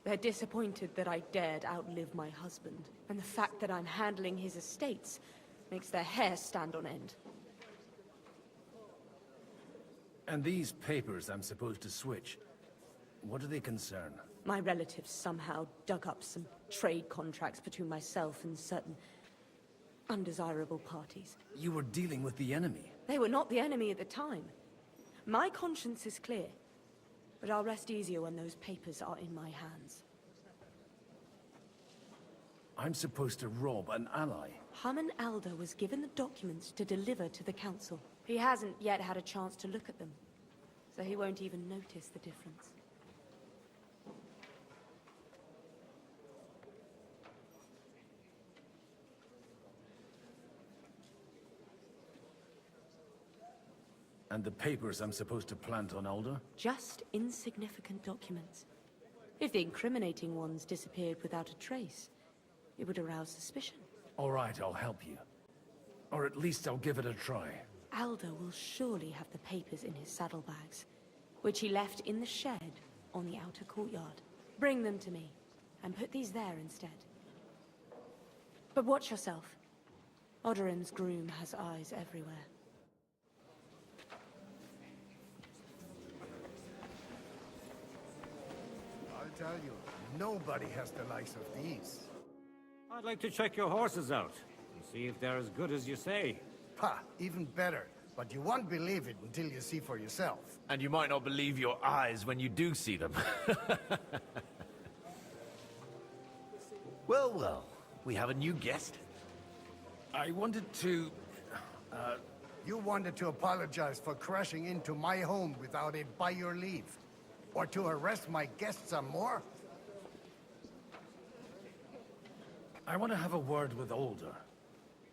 They're disappointed that I dared outlive my husband, and the fact that I'm handling his estates makes their hair stand on end. And these papers I'm supposed to switch, what do they concern? My relatives somehow dug up some trade contracts between myself and certain undesirable parties. You were dealing with the enemy. They were not the enemy at the time. My conscience is clear, but I'll rest easier when those papers are in my hands. I'm supposed to rob an ally. Haman Alder was given the documents to deliver to the council. He hasn't yet had a chance to look at them, so he won't even notice the difference. And the papers I'm supposed to plant on Alder? Just insignificant documents. If the incriminating ones disappeared without a trace, it would arouse suspicion. All right, I'll help you. Or at least I'll give it a try. Alder will surely have the papers in his saddlebags, which he left in the shed on the outer courtyard. Bring them to me. and put these there instead. But watch yourself. Odoran's groom has eyes everywhere. I'll tell you, nobody has the likes of these. I'd like to check your horses out and see if they're as good as you say. Ha, even better. But you won't believe it until you see for yourself. And you might not believe your eyes when you do see them. Well, well, we have a new guest. I wanted to... You wanted to apologize for crashing into my home without it by your leave. Or to arrest my guests some more? I want to have a word with Older.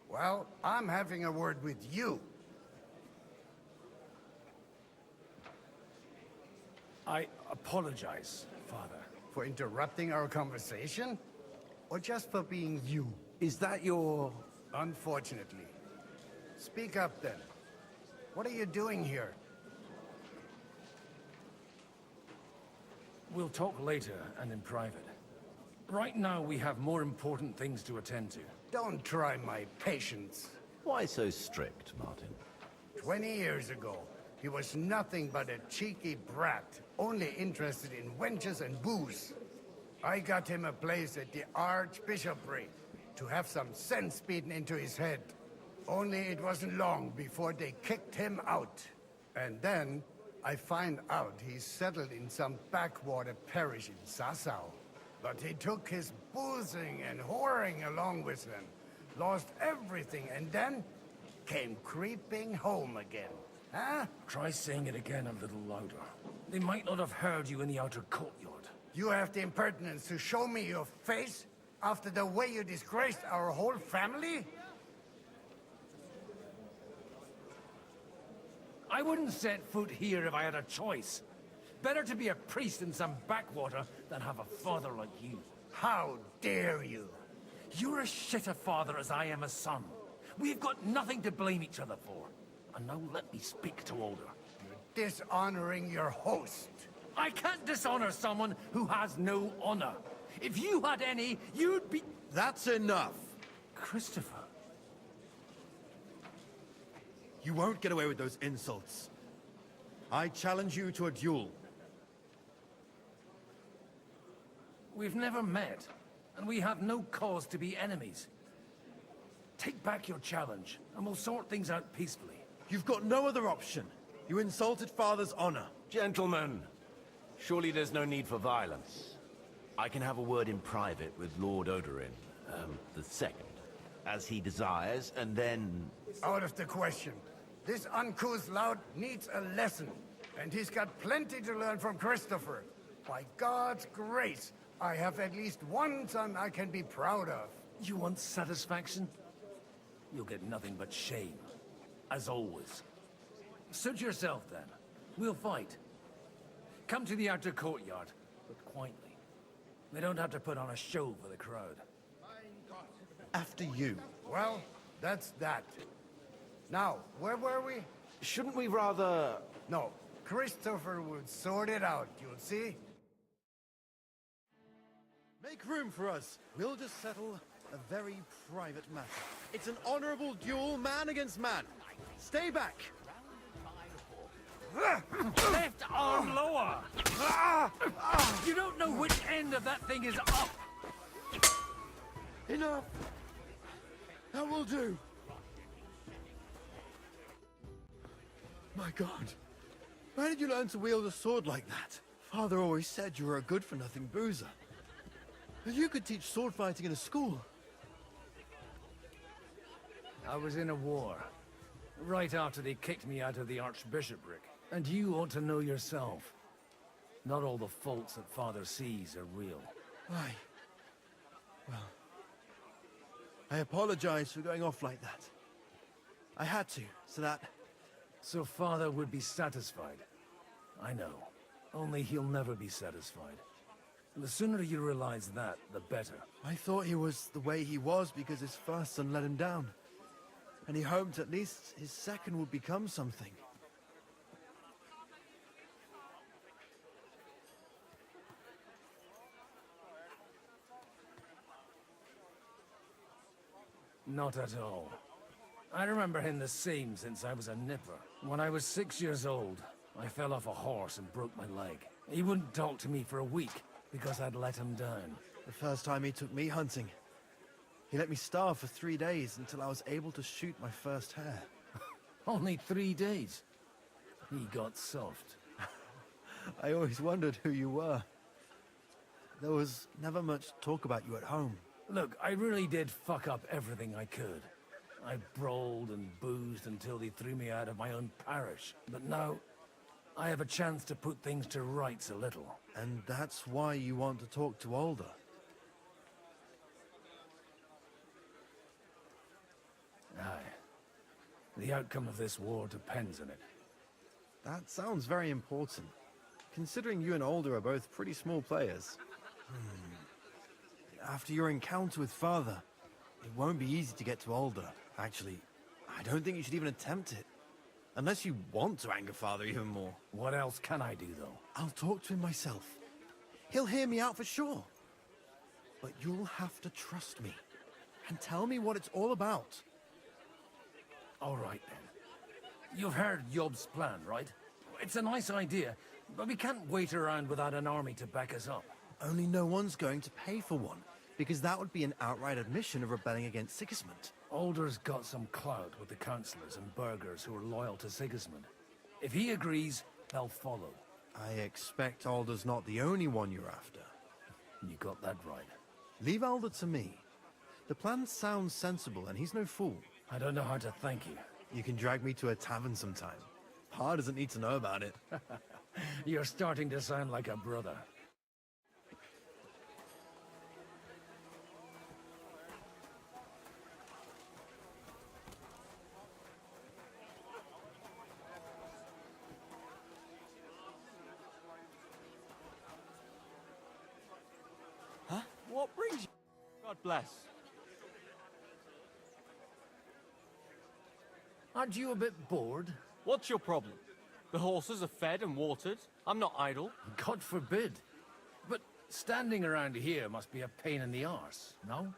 Well, I'm having a word with you. I apologize, Father. For interrupting our conversation? Or just for being you? Is that your... Unfortunately. Speak up then. What are you doing here? We'll talk later and in private. Right now we have more important things to attend to. Don't try my patience. Why so strict, Martin? 20 years ago, he was nothing but a cheeky brat, only interested in wenches and booze. I got him a place at the Archbishopric to have some sense beaten into his head. Only it wasn't long before they kicked him out. And then I find out he's settled in some backwater parish in Sassau. But he took his boozing and whoring along with him, lost everything, and then came creeping home again. Huh? Try saying it again a little louder. They might not have heard you in the outer courtyard. You have the impertinence to show me your face after the way you disgraced our whole family? I wouldn't set foot here if I had a choice. Better to be a priest in some backwater than have a father like you. How dare you? You're as shit a father as I am a son. We've got nothing to blame each other for. And now let me speak to Older. You're dishonoring your host. I can't dishonor someone who has no honor. If you had any, you'd be... That's enough. Christopher. You won't get away with those insults. I challenge you to a duel. We've never met, and we have no cause to be enemies. Take back your challenge, and we'll sort things out peacefully. You've got no other option. You insulted Father's honor. Gentlemen, surely there's no need for violence. I can have a word in private with Lord Odorin, the second, as he desires, and then... Out of the question. This uncouth lout needs a lesson, and he's got plenty to learn from Christopher. By God's grace, I have at least one son I can be proud of. You want satisfaction? You'll get nothing but shame. As always. Suit yourself, then. We'll fight. Come to the outer courtyard, but quietly. They don't have to put on a show for the crowd. After you. Well, that's that. Now, where were we? Shouldn't we rather... No, Christopher would sort it out, you'll see. Make room for us. We'll just settle a very private matter. It's an honorable duel, man against man. Stay back. Left arm lower! You don't know which end of that thing is up! Enough! That will do. My God. Where did you learn to wield a sword like that? Father always said you were a good-for-nothing boozer. But you could teach sword fighting in a school. I was in a war. Right after they kicked me out of the Archbishopric. And you ought to know yourself. Not all the faults that Father sees are real. Why? Well... I apologize for going off like that. I had to, so that... So Father would be satisfied. I know. Only he'll never be satisfied. The sooner you realize that, the better. I thought he was the way he was because his first son let him down. And he hoped at least his second would become something. Not at all. I remember him the same since I was a nipper. When I was 6 years old, I fell off a horse and broke my leg. He wouldn't talk to me for a week because I'd let him down. The first time he took me hunting, he let me starve for 3 days until I was able to shoot my first hare. Only 3 days? He got soft. I always wondered who you were. There was never much talk about you at home. Look, I really did fuck up everything I could. I brawled and boozed until they threw me out of my own parish. But now, I have a chance to put things to rights a little. And that's why you want to talk to Alder? Aye. The outcome of this war depends on it. That sounds very important, considering you and Alder are both pretty small players. After your encounter with Father, it won't be easy to get to Alder. Actually, I don't think you should even attempt it. Unless you want to anger Father even more. What else can I do, though? I'll talk to him myself. He'll hear me out for sure. But you'll have to trust me and tell me what it's all about. All right, then. You've heard Yob's plan, right? It's a nice idea, but we can't wait around without an army to back us up. Only no one's going to pay for one, because that would be an outright admission of rebelling against Sigismund. Alder's got some clout with the councillors and burghers who are loyal to Sigismund. If he agrees, they'll follow. I expect Alder's not the only one you're after. You got that right. Leave Alder to me. The plan sounds sensible, and he's no fool. I don't know how to thank you. You can drag me to a tavern sometime. Pa doesn't need to know about it. You're starting to sound like a brother. Huh? What brings you? God bless. Aren't you a bit bored? What's your problem? The horses are fed and watered. I'm not idle. God forbid. But standing around here must be a pain in the arse, no?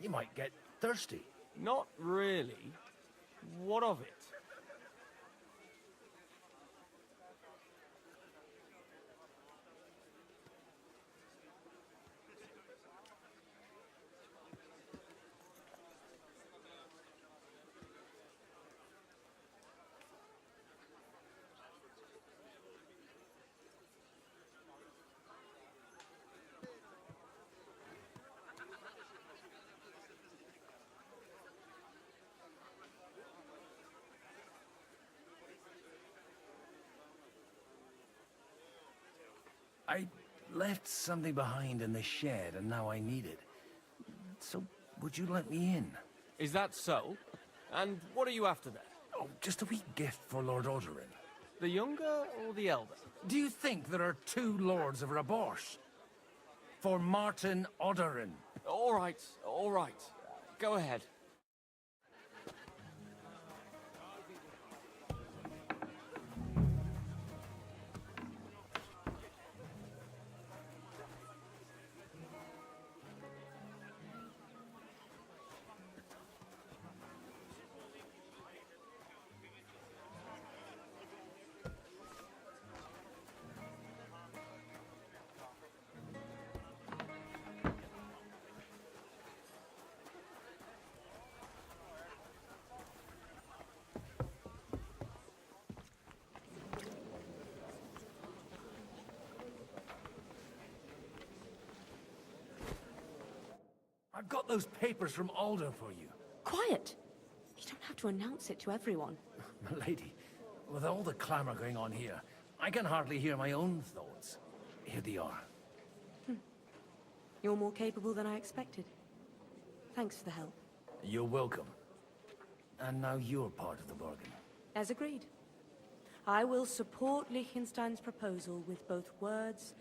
You might get thirsty. Not really. What of it? I left something behind in the shed, and now I need it. So, would you let me in? Is that so? And what are you after then? Oh, just a wee gift for Lord Odorin. The younger or the elder? Do you think there are 2 lords of Rabosh? For Martin Odorin. All right, all right. Go ahead. I've got those papers from Alder for you. Quiet! You don't have to announce it to everyone. Milady, with all the clamor going on here, I can hardly hear my own thoughts. Here they are. You're more capable than I expected. Thanks for the help. You're welcome. And now you're part of the bargain. As agreed. I will support Liechtenstein's proposal with both words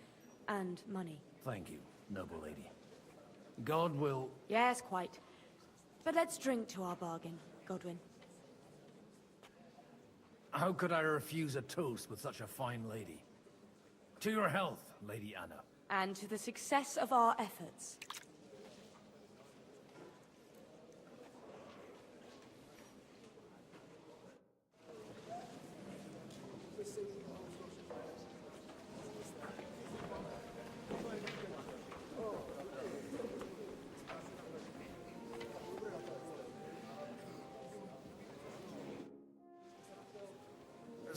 and money. Thank you, noble lady. God will... Yes, quite. But let's drink to our bargain, Godwin. How could I refuse a toast with such a fine lady? To your health, Lady Anna. And to the success of our efforts.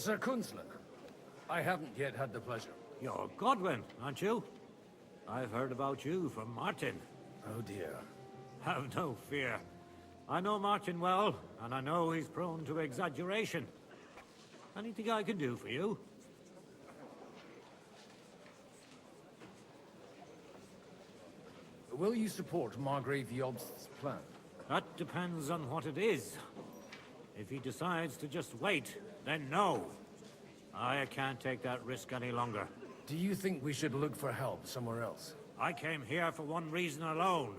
Sir Kunzler, I haven't yet had the pleasure. You're Godwin, aren't you? I've heard about you from Martin. Oh dear. Have no fear. I know Martin well, and I know he's prone to exaggeration. Anything I can do for you? Will you support Margrave Jobst's plan? That depends on what it is. If he decides to just wait, then no. I can't take that risk any longer. Do you think we should look for help somewhere else? I came here for one reason alone.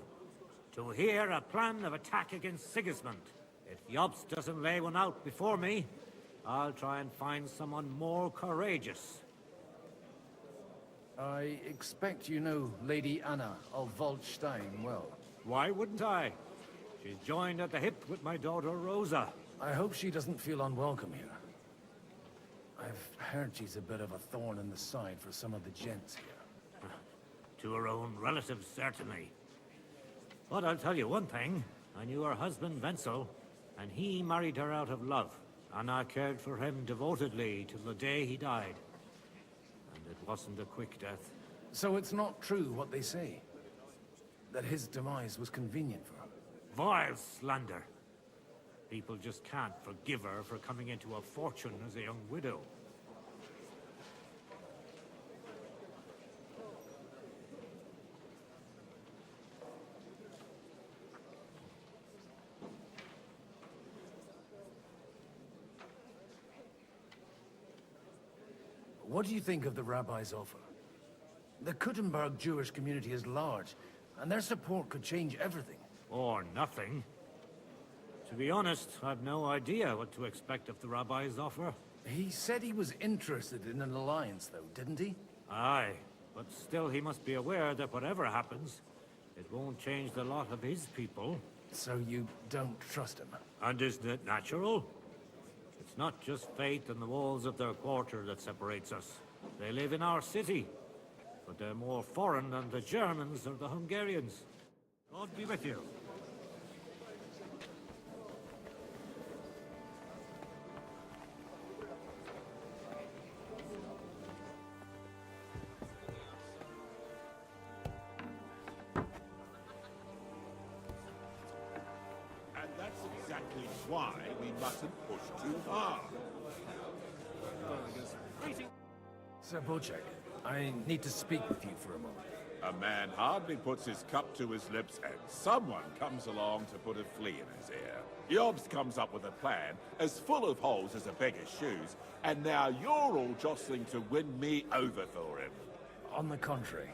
To hear a plan of attack against Sigismund. If Jobst doesn't lay one out before me, I'll try and find someone more courageous. I expect you know Lady Anna of Waldstein well. Why wouldn't I? She's joined at the hip with my daughter Rosa. I hope she doesn't feel unwelcome here. I've heard she's a bit of a thorn in the side for some of the gents here. To her own relatives, certainly. But I'll tell you one thing. I knew her husband, Wenzel, and he married her out of love. And I cared for him devotedly till the day he died. And it wasn't a quick death. So it's not true what they say? That his demise was convenient for her? Vile slander. People just can't forgive her for coming into a fortune as a young widow. What do you think of the rabbi's offer? The Kuttenberg Jewish community is large, and their support could change everything. Or nothing. To be honest, I've no idea what to expect of the rabbi's offer. He said he was interested in an alliance, though, didn't he? Aye, but still he must be aware that whatever happens, it won't change the lot of his people. So you don't trust him? And isn't it natural? It's not just fate and the walls of their quarter that separates us. They live in our city, but they're more foreign than the Germans or the Hungarians. God be with you. And that's exactly why we mustn't push too hard. Sir Bocek, I need to speak with you for a moment. A man hardly puts his cup to his lips and someone comes along to put a flea in his ear. Jobst comes up with a plan as full of holes as a beggar's shoes, and now you're all jostling to win me over for him. On the contrary,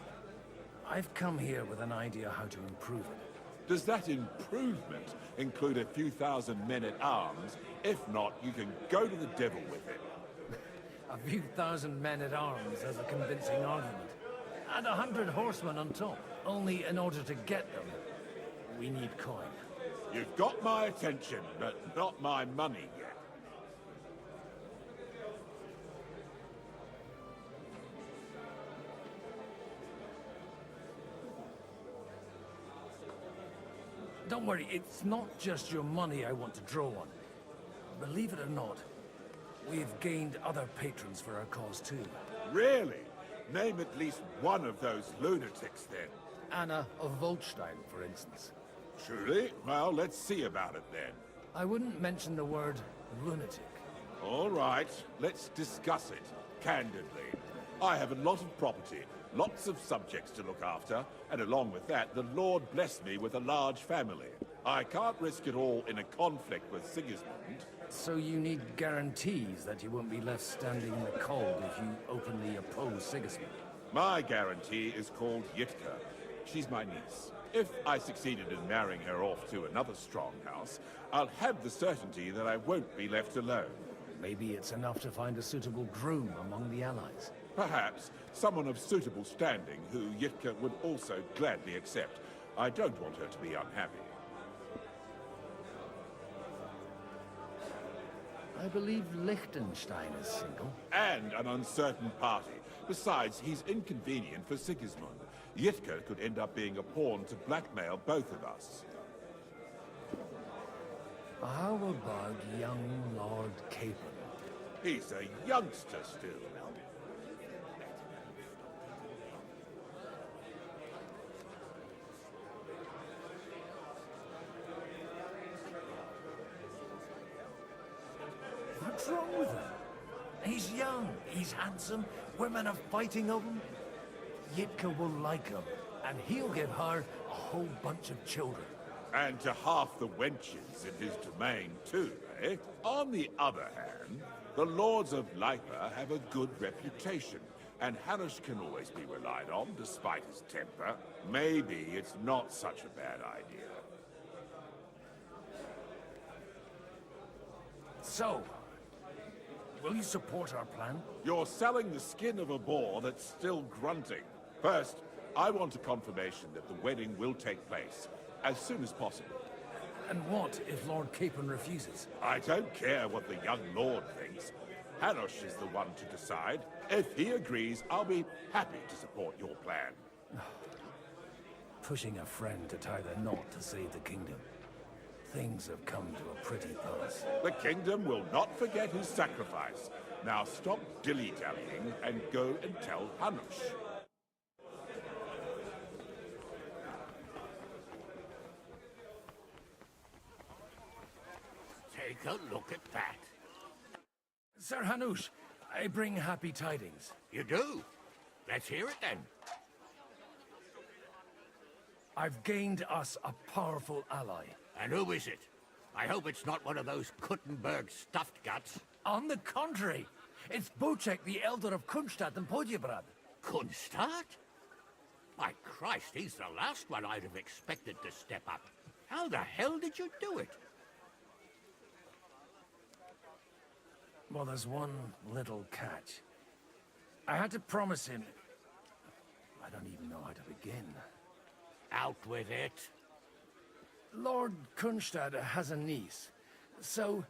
I've come here with an idea how to improve it. Does that improvement include a few thousand men-at-arms? If not, you can go to the devil with it. A few thousand men-at-arms as a convincing argument. And 100 horsemen on top. Only in order to get them, we need coin. You've got my attention, but not my money yet. Don't worry, it's not just your money I want to draw on. Believe it or not, we've gained other patrons for our cause too. Really? Name at least one of those lunatics, then. Anna of Waldstein, for instance. Truly? Well, let's see about it, then. I wouldn't mention the word lunatic. All right, let's discuss it, candidly. I have a lot of property, lots of subjects to look after, and along with that, the Lord blessed me with a large family. I can't risk it all in a conflict with Sigismund. So you need guarantees that you won't be left standing in the cold if you openly oppose Sigismund? My guarantee is called Yitka. She's my niece. If I succeeded in marrying her off to another strong house, I'll have the certainty that I won't be left alone. Maybe it's enough to find a suitable groom among the allies. Perhaps someone of suitable standing who Yitka would also gladly accept. I don't want her to be unhappy. I believe Liechtenstein is single. And an uncertain party. Besides, he's inconvenient for Sigismund. Yitka could end up being a pawn to blackmail both of us. How about young Lord Capon? He's a youngster still. What's wrong with him? He's young, he's handsome, women are fighting over him. Yitka will like him, and he'll give her a whole bunch of children. And to half the wenches in his domain too, eh? On the other hand, the lords of Lipa have a good reputation, and Hanush can always be relied on despite his temper. Maybe it's not such a bad idea. So, will you support our plan? You're selling the skin of a boar that's still grunting. First, I want a confirmation that the wedding will take place as soon as possible. And what if Lord Capon refuses? I don't care what the young lord thinks. Hanush is the one to decide. If he agrees, I'll be happy to support your plan. Pushing a friend to tie the knot to save the kingdom. Things have come to a pretty pass. The kingdom will not forget his sacrifice. Now stop dilly-dallying and go and tell Hanush. Take a look at that. Sir Hanush, I bring happy tidings. You do? Let's hear it then. I've gained us a powerful ally. And who is it? I hope it's not one of those Kuttenberg stuffed guts. On the contrary, it's Bocek, the Elder of Kunstadt and Podjebrad. Kunstadt? My Christ, he's the last one I'd have expected to step up. How the hell did you do it? Well, there's one little catch. I had to promise him... I don't even know how to begin. Out with it. Lord Kunstad has a niece, so...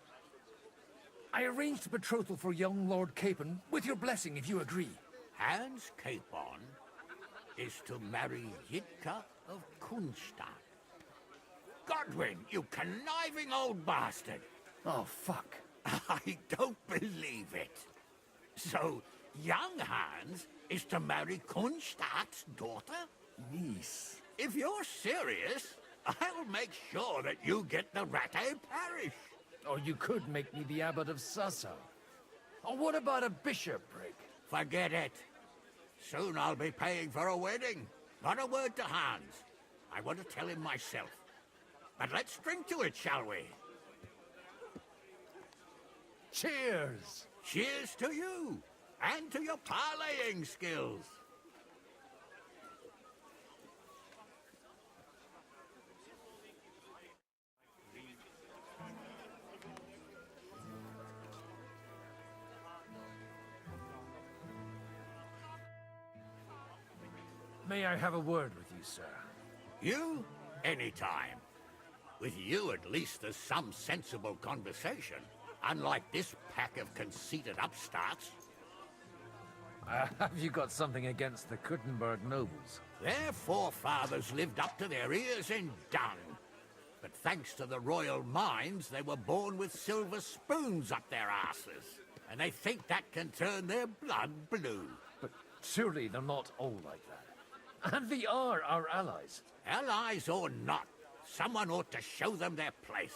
I arranged a betrothal for young Lord Capon, with your blessing if you agree. Hans Capon is to marry Yitka of Kunstadt. Godwin, you conniving old bastard! Oh, fuck. I don't believe it. So, young Hans is to marry Kunstadt's daughter? Niece. If you're serious, I'll make sure that you get the Rattay parish. Or you could make me the abbot of Sassa. Or what about a bishopric? Forget it. Soon I'll be paying for a wedding. Not a word to Hans. I want to tell him myself. But let's drink to it, shall we? Cheers! Cheers to you, and to your parleying skills. May I have a word with you, sir? You? Anytime. With you, at least, there's some sensible conversation. Unlike this pack of conceited upstarts. Have you got something against the Kuttenberg nobles? Their forefathers lived up to their ears in dung. But thanks to the royal mines, they were born with silver spoons up their asses. And they think that can turn their blood blue. But surely they're not all like that. And they are our allies. Allies or not, someone ought to show them their place.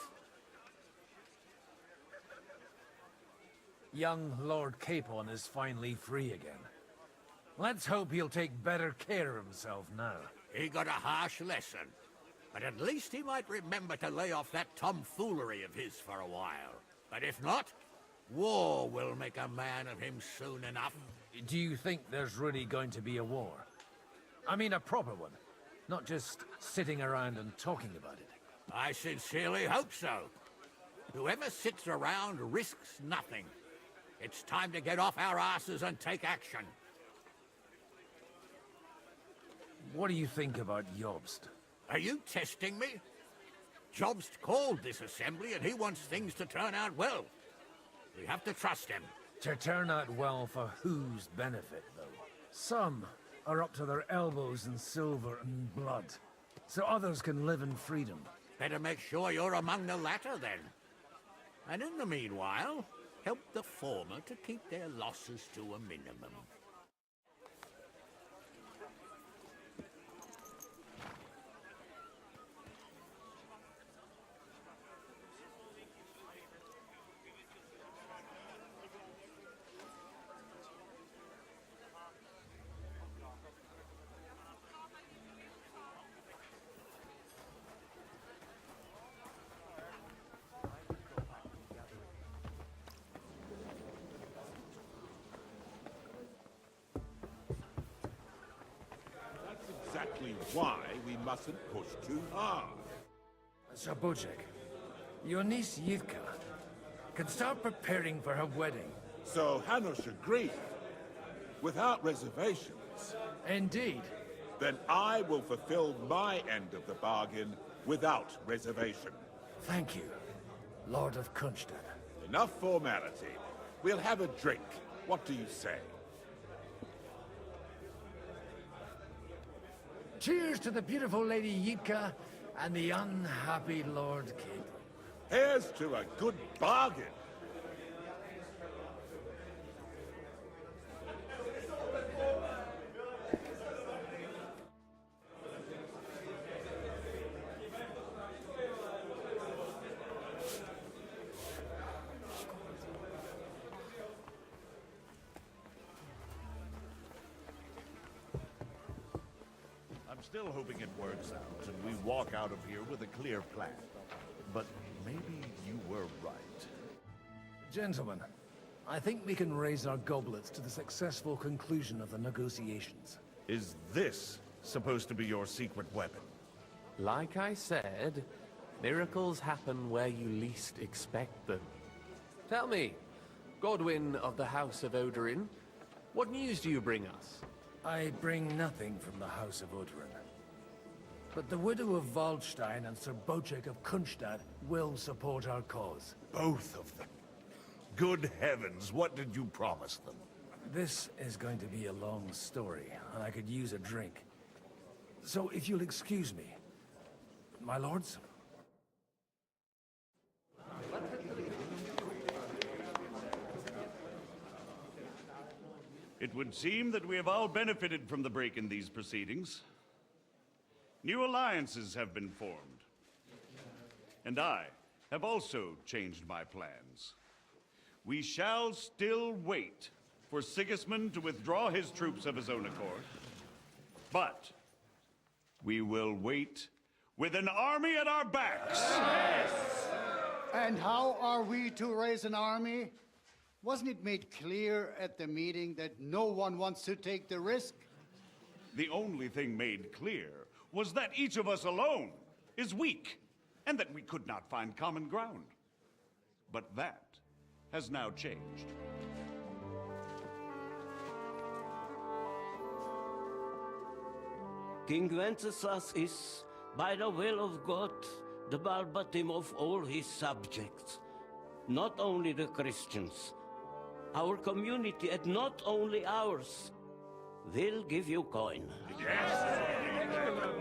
Young Lord Capon is finally free again. Let's hope he'll take better care of himself now. He got a harsh lesson. But at least he might remember to lay off that tomfoolery of his for a while. But if not, war will make a man of him soon enough. Do you think there's really going to be a war? I mean a proper one, not just sitting around and talking about it. I sincerely hope so. Whoever sits around risks nothing. It's time to get off our asses and take action. What do you think about Jobst? Are you testing me? Jobst called this assembly and he wants things to turn out well. We have to trust him. To turn out well for whose benefit, though? Some are up to their elbows in silver and blood, so others can live in freedom. Better make sure you're among the latter, then. And in the meanwhile, help the former to keep their losses to a minimum. Exactly why we mustn't push too hard. Sir Bojek, your niece Yitka can start preparing for her wedding. So Hanush agreed, without reservations. Indeed. Then I will fulfill my end of the bargain without reservation. Thank you, Lord of Kunstad. Enough formality. We'll have a drink. What do you say? Cheers to the beautiful Lady Yitka and the unhappy Lord King. Here's to a good bargain. I'm still hoping it works out and we walk out of here with a clear plan. But maybe you were right. Gentlemen, I think we can raise our goblets to the successful conclusion of the negotiations. Is this supposed to be your secret weapon? Like I said, miracles happen where you least expect them. Tell me, Godwin of the House of Odorin, what news do you bring us? I bring nothing from the House of Odorin. But the widow of Waldstein and Sir Bojek of Kunstad will support our cause. Both of them. Good heavens, what did you promise them? This is going to be a long story, and I could use a drink. So if you'll excuse me, my lords? It would seem that we have all benefited from the break in these proceedings. New alliances have been formed. And I have also changed my plans. We shall still wait for Sigismund to withdraw his troops of his own accord. But we will wait with an army at our backs. And how are we to raise an army? Wasn't it made clear at the meeting that no one wants to take the risk? The only thing made clear was that each of us alone is weak, and that we could not find common ground. But that has now changed. King Wenceslas is, by the will of God, the Balbatim of all his subjects. Not only the Christians, our community, and not only ours, will give you coin. Yes!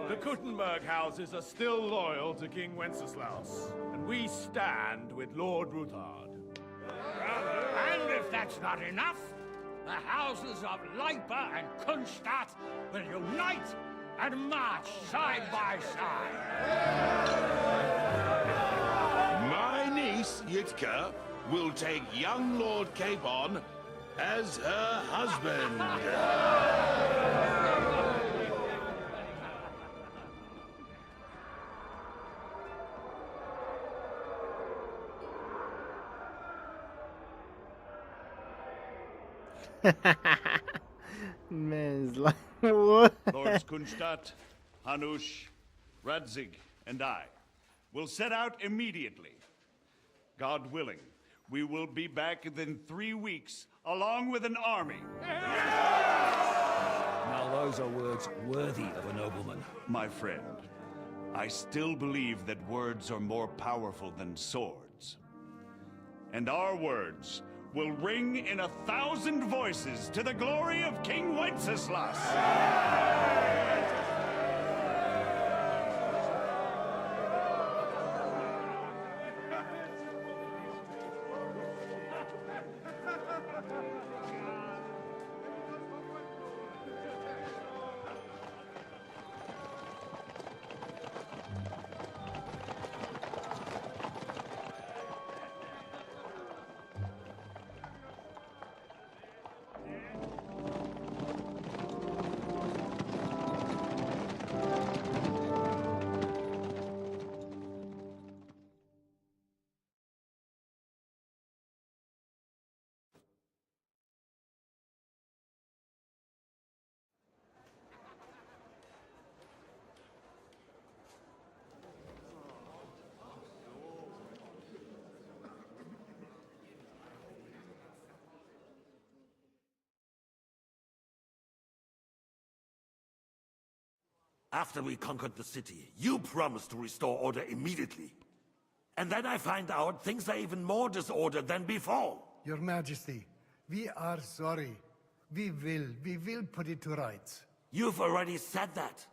The Kuttenberg houses are still loyal to King Wenceslas, and we stand with Lord Ruthard. And if that's not enough, the houses of Leipa and Kunstadt will unite and march side by side. My niece, Yitka, will take young Lord Capon as her husband. Man's like, what? Lords Kunstadt, Hanush, Radzig, and I will set out immediately. God willing, we will be back within 3 weeks, along with an army. Now those are words worthy of a nobleman. My friend, I still believe that words are more powerful than swords. And our words will ring in 1,000 voices to the glory of King Wenceslas. After we conquered the city, you promised to restore order immediately. And then I find out things are even more disordered than before. Your Majesty, we are sorry. We will put it to rights. You've already said that.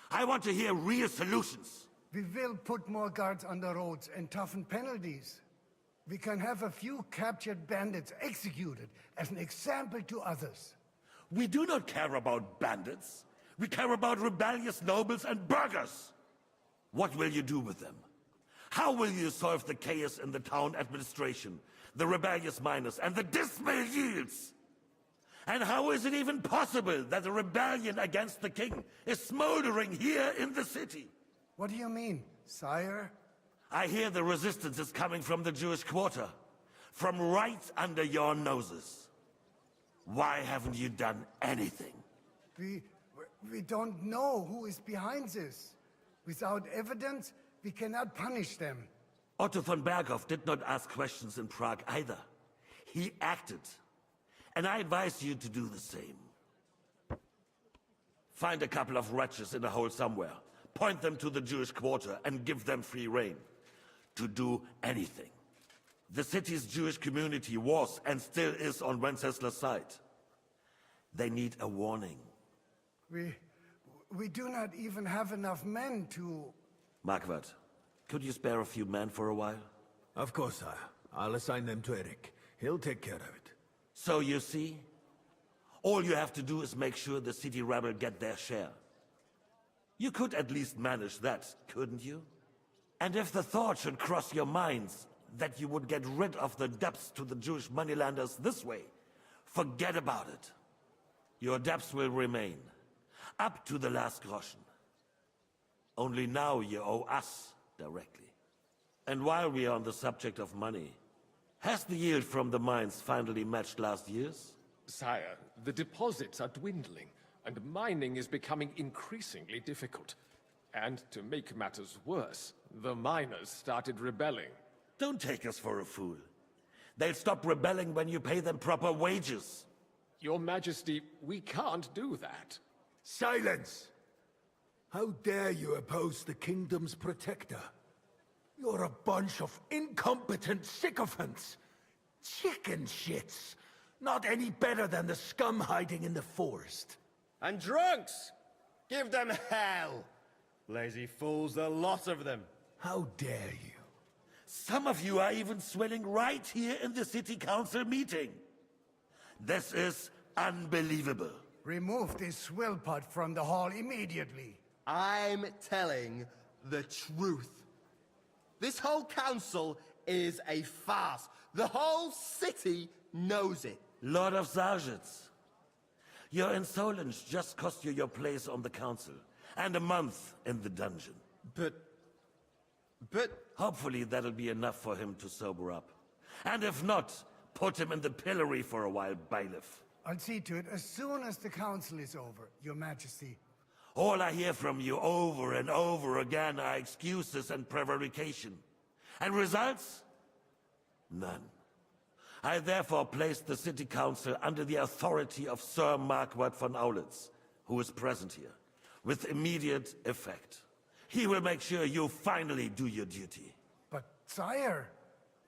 I want to hear real solutions. We will put more guards on the roads and toughen penalties. We can have a few captured bandits executed as an example to others. We do not care about bandits. We care about rebellious nobles and burghers. What will you do with them? How will you solve the chaos in the town administration, the rebellious miners, and the dismal yields? And how is it even possible that a rebellion against the king is smoldering here in the city? What do you mean, sire? I hear the resistance is coming from the Jewish quarter, from right under your noses. Why haven't you done anything? We don't know who is behind this. Without evidence, we cannot punish them. Otto von Berghoff did not ask questions in Prague either. He acted. And I advise you to do the same. Find a couple of wretches in a hole somewhere, point them to the Jewish quarter, and give them free rein to do anything. The city's Jewish community was and still is on Wencesla's side. They need a warning. We do not even have enough men to... Marquardt, could you spare a few men for a while? Of course, sire. I'll assign them to Eric. He'll take care of it. So you see, all you have to do is make sure the city rebel get their share. You could at least manage that, couldn't you? And if the thought should cross your minds that you would get rid of the debts to the Jewish moneylenders this way, forget about it. Your debts will remain, up to the last groschen. Only now you owe us directly. And while we are on the subject of money, has the yield from the mines finally matched last year's? Sire, the deposits are dwindling, and mining is becoming increasingly difficult. And to make matters worse, the miners started rebelling. Don't take us for a fool. They'll stop rebelling when you pay them proper wages. Your Majesty, we can't do that. Silence! How dare you oppose the kingdom's protector? You're a bunch of incompetent sycophants. Chicken shits. Not any better than the scum hiding in the forest. And drunks! Give them hell! Lazy fools, the lot of them. How dare you? Some of you are even swilling right here in the city council meeting. This is unbelievable. Remove this swill pot from the hall immediately. I'm telling the truth. This whole council is a farce. The whole city knows it. Lord of Sargitz, your insolence just cost you your place on the council, and a month in the dungeon. But... Hopefully that'll be enough for him to sober up. And if not, put him in the pillory for a while, bailiff. I'll see to it as soon as the council is over, Your Majesty. All I hear from you over and over again are excuses and prevarication. And results? None. I therefore place the city council under the authority of Sir Marquardt von Aulitz, who is present here, with immediate effect. He will make sure you finally do your duty. But, sire,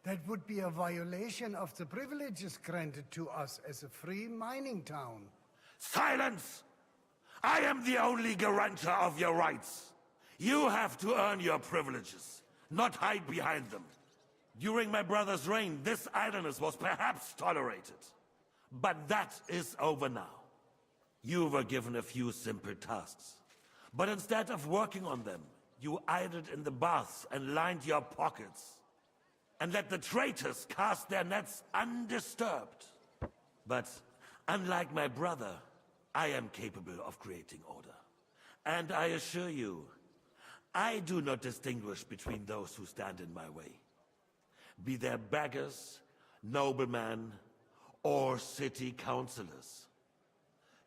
that would be a violation of the privileges granted to us as a free mining town. Silence! I am the only guarantor of your rights. You have to earn your privileges, not hide behind them. During my brother's reign, this idleness was perhaps tolerated. But that is over now. You were given a few simple tasks. But instead of working on them, you idled in the baths and lined your pockets. And let the traitors cast their nets undisturbed. But unlike my brother, I am capable of creating order. And I assure you, I do not distinguish between those who stand in my way. Be they beggars, noblemen, or city councillors.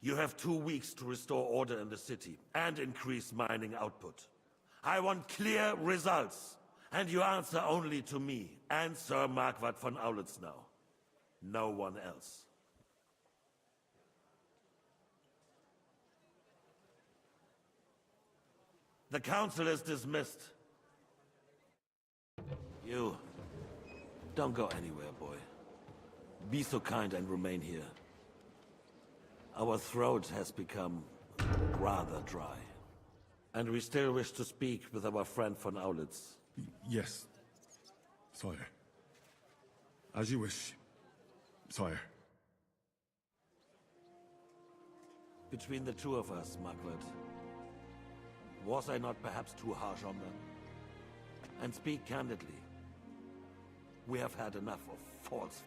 You have 2 weeks to restore order in the city and increase mining output. I want clear results, and you answer only to me and Sir Marquardt von Aulitz now. No one else. The council is dismissed. You, don't go anywhere, boy. Be so kind and remain here. Our throat has become rather dry. And we still wish to speak with our friend von Aulitz. Yes, sire. As you wish, sire. Between the two of us, Margaret, was I not perhaps too harsh on them? And speak candidly, we have had enough of false...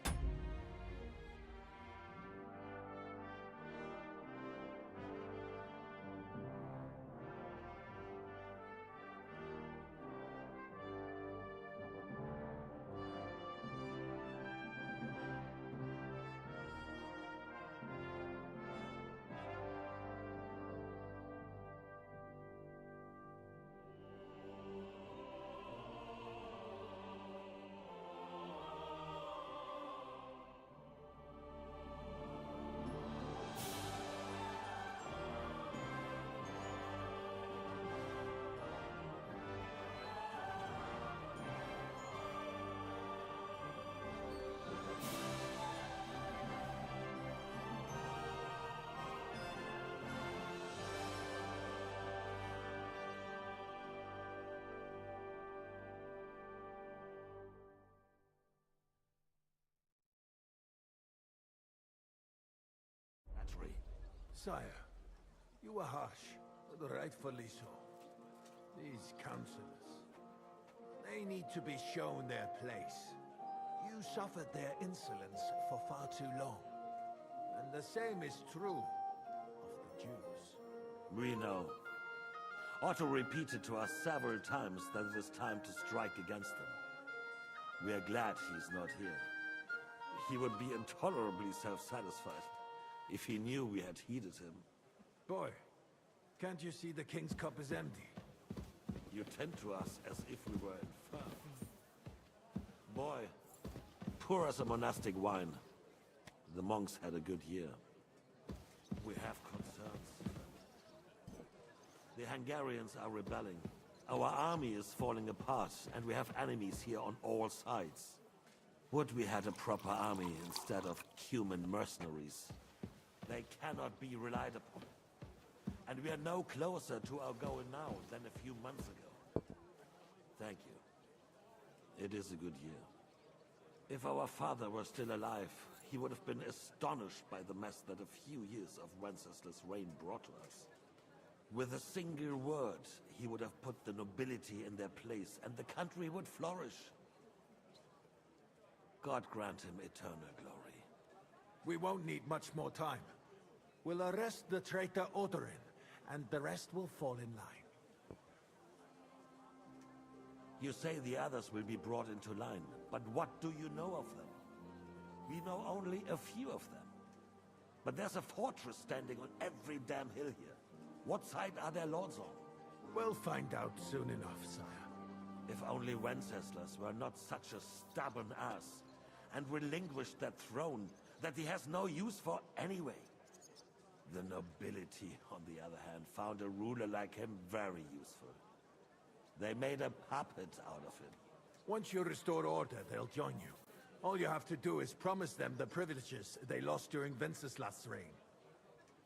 Sire, you were harsh, but rightfully so. These councillors, they need to be shown their place. You suffered their insolence for far too long. And the same is true of the Jews. We know. Otto repeated to us several times that it is time to strike against them. We are glad he's not here. He would be intolerably self-satisfied if he knew we had heeded him. Boy, can't you see the king's cup is empty? You tend to us as if we were infirm. Boy, pour us a monastic wine. The monks had a good year. We have concerns. The Hungarians are rebelling. Our army is falling apart, and we have enemies here on all sides. Would we had a proper army instead of human mercenaries? They cannot be relied upon. And we are no closer to our goal now than a few months ago. Thank you. It is a good year. If our father were still alive, he would have been astonished by the mess that a few years of Wenceslas' reign brought to us. With a single word, he would have put the nobility in their place, and the country would flourish. God grant him eternal glory. We won't need much more time. We'll arrest the traitor Odorin, and the rest will fall in line. You say the others will be brought into line, but what do you know of them? We know only a few of them. But there's a fortress standing on every damn hill here. What side are their lords on? We'll find out soon enough, sire. If only Wenceslas were not such a stubborn ass, and relinquished that throne that he has no use for anyway. The nobility, on the other hand, found a ruler like him very useful. They made a puppet out of him. Once you restore order, they'll join you. All you have to do is promise them the privileges they lost during Wenceslas' reign.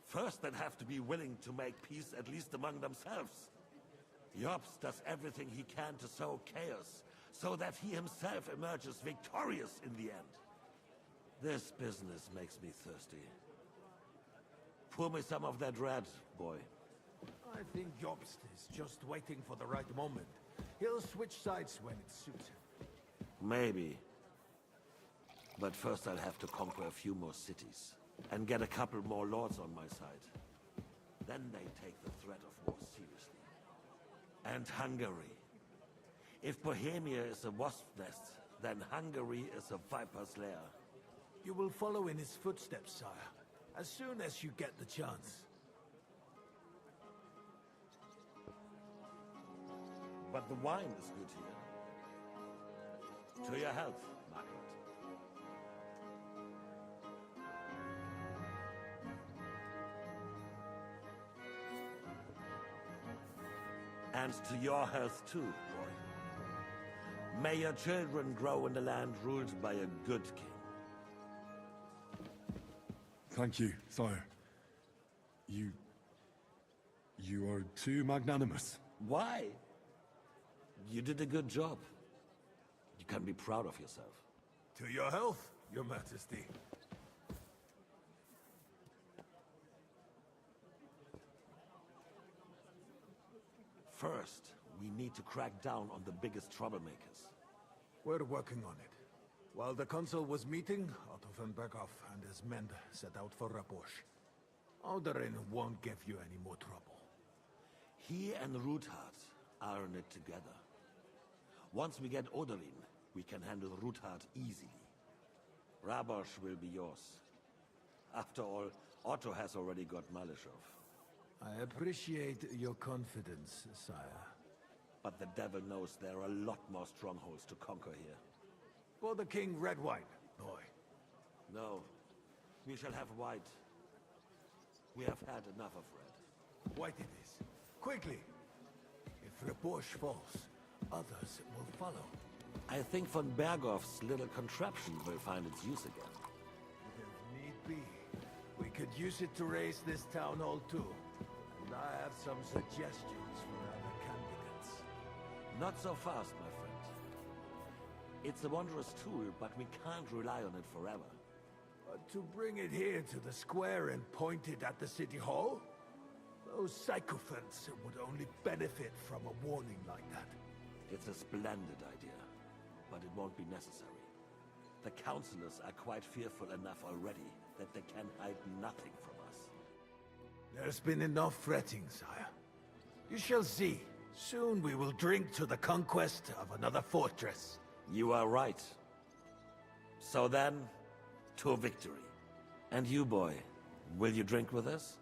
First, they'd have to be willing to make peace at least among themselves. Jobs does everything he can to sow chaos, so that he himself emerges victorious in the end. This business makes me thirsty. Pour me some of that red, boy. I think Jobst is just waiting for the right moment. He'll switch sides when it suits him. Maybe. But first I'll have to conquer a few more cities, and get a couple more lords on my side. Then they take the threat of war seriously. And Hungary. If Bohemia is a wasp's nest, then Hungary is a viper's lair. You will follow in his footsteps, sire, as soon as you get the chance. But the wine is good here. To your health, Margaret. And to your health too, boy. May your children grow in the land ruled by a good king. Thank you, sire. You are too magnanimous. Why? You did a good job. You can be proud of yourself. To your health, your majesty. First, we need to crack down on the biggest troublemakers. We're working on it. While the council was meeting, Otto von Berghoff and his men set out for Rabosch. Alderin won't give you any more trouble. He and Ruthard are in it together. Once we get Oderlin, we can handle Ruthard easily. Rabosch will be yours. After all, Otto has already got Malishov. I appreciate your confidence, sire. But the devil knows there are a lot more strongholds to conquer here. For the king, red wine, boy. No, we shall have white. We have had enough of red. White it is. Quickly! If Rabosch falls, others will follow. I think von Berghoff's little contraption will find its use again. If need be, we could use it to raise this town hall too. And I have some suggestions for other candidates. Not so fast, my friend. It's a wondrous tool, but we can't rely on it forever. To bring it here to the square and point it at the city hall? Those sycophants would only benefit from a warning like that. It's a splendid idea, but it won't be necessary. The councillors are quite fearful enough already that they can hide nothing from us. There's been enough fretting, sire. You shall see. Soon we will drink to the conquest of another fortress. You are right. So then, to victory. And you, boy, will you drink with us?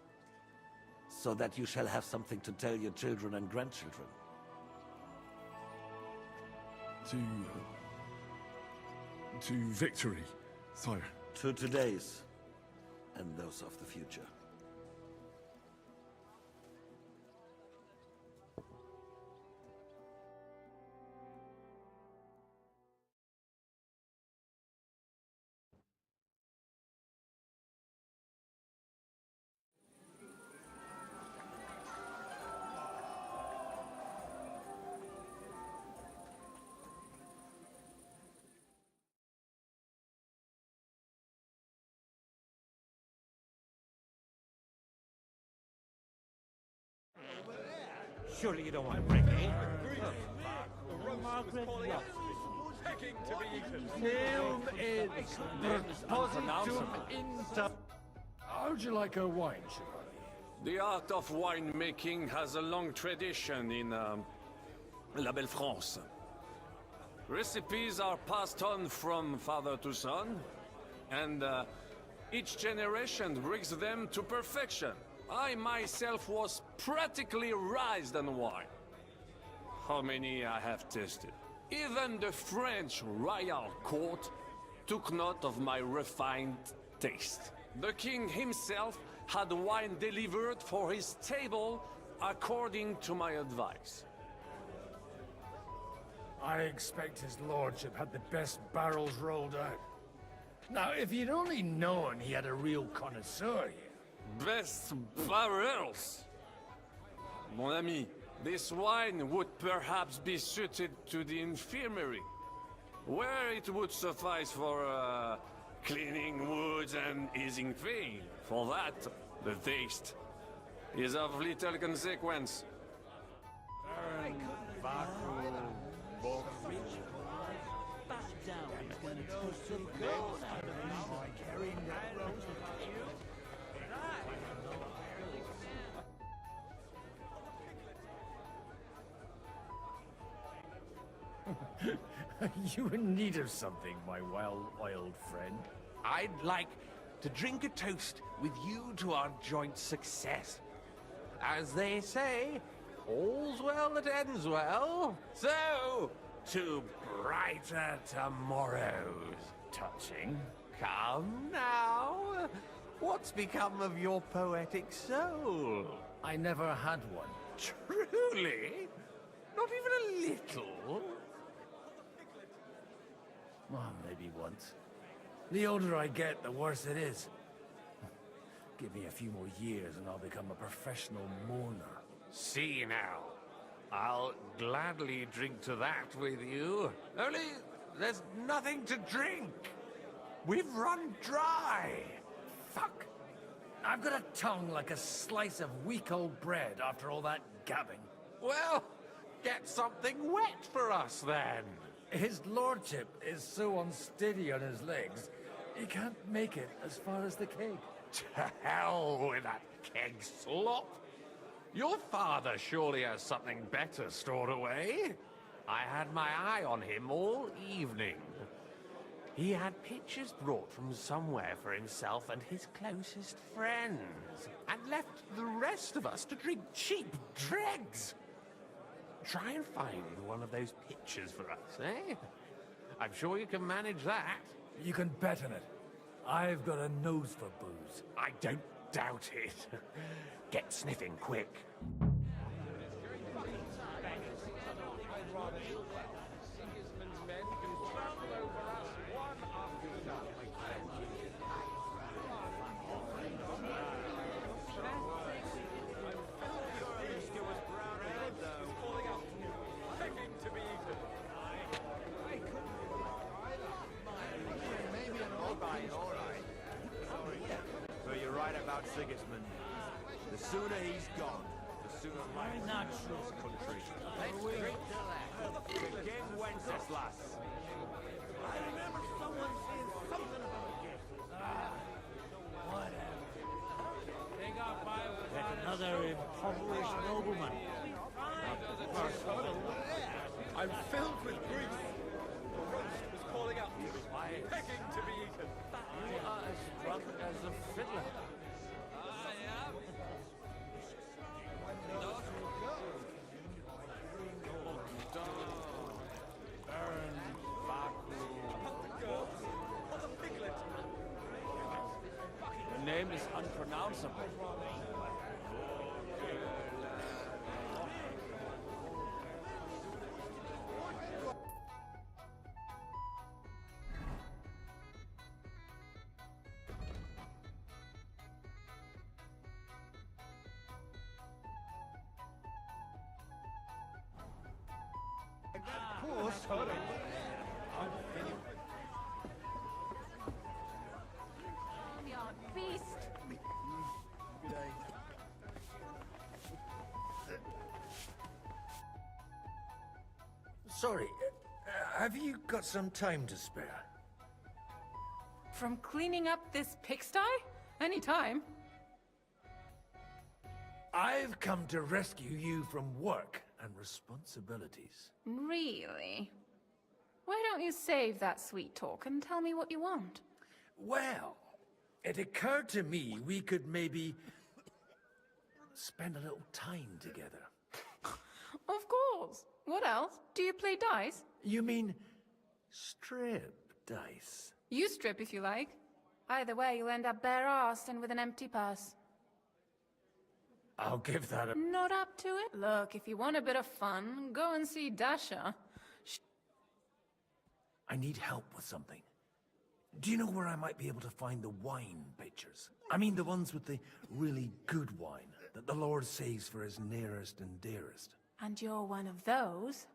So that you shall have something to tell your children and grandchildren. To victory, sire. To today's, and those of the future. Surely you don't want to break me. How'd you like her wine, Chevalier? The art of winemaking has a long tradition in La Belle France. Recipes are passed on from father to son, and each generation brings them to perfection. I myself was practically raised on wine. How many I have tasted. Even the French royal court took note of my refined taste. The king himself had wine delivered for his table according to my advice. I expect his lordship had the best barrels rolled out. Now, if you'd only known he had a real connoisseur here. Best barrels! Mon ami, this wine would perhaps be suited to the infirmary, where it would suffice for cleaning wounds and easing pain. For that, the taste is of little consequence. You in need of something, my well-oiled friend? I'd like to drink a toast with you to our joint success. As they say, all's well that ends well. So, to brighter tomorrows. Touching. Come now. What's become of your poetic soul? I never had one. Truly? Not even a little? Well, maybe once. The older I get, the worse it is. Give me a few more years and I'll become a professional mourner. See now. I'll gladly drink to that with you. Only there's nothing to drink. We've run dry. Fuck. I've got a tongue like a slice of week-old bread after all that gabbing. Well, get something wet for us then. His lordship is so unsteady on his legs, he can't make it as far as the keg. To hell with that keg slop. Your father surely has something better stored away. I had my eye on him all evening. He had pictures brought from somewhere for himself and his closest friends, and left the rest of us to drink cheap dregs. Try and find one of those pictures for us, eh? I'm sure you can manage that. You can bet on it. I've got a nose for booze. I don't doubt it. Get sniffing quick. But you're right about Sigismund. The sooner he's gone, the sooner life natural country. Let's drink to that. King Wenceslas. I remember someone saying something about guesses. Whatever. Yet another impoverished nobleman. I'm filled with grief. The roast was calling out to me, begging to be eaten. You are as drunk as a fiddler. The name is unpronounceable. Beast! Sorry, have you got some time to spare? From cleaning up this pigsty? Any time. I've come to rescue you from work and responsibilities. Really? Why don't you save that sweet talk and tell me what you want? Well, it occurred to me we could maybe spend a little time together. Of course. What else? Do you play dice? You mean strip dice? You strip if you like. Either way, you'll end up bare-arsed and with an empty purse. I'll give that a... Not up to it? Look, if you want a bit of fun, go and see Dasha. I need help with something. Do you know where I might be able to find the wine pictures? I mean the ones with the really good wine that the Lord saves for his nearest and dearest. And you're one of those?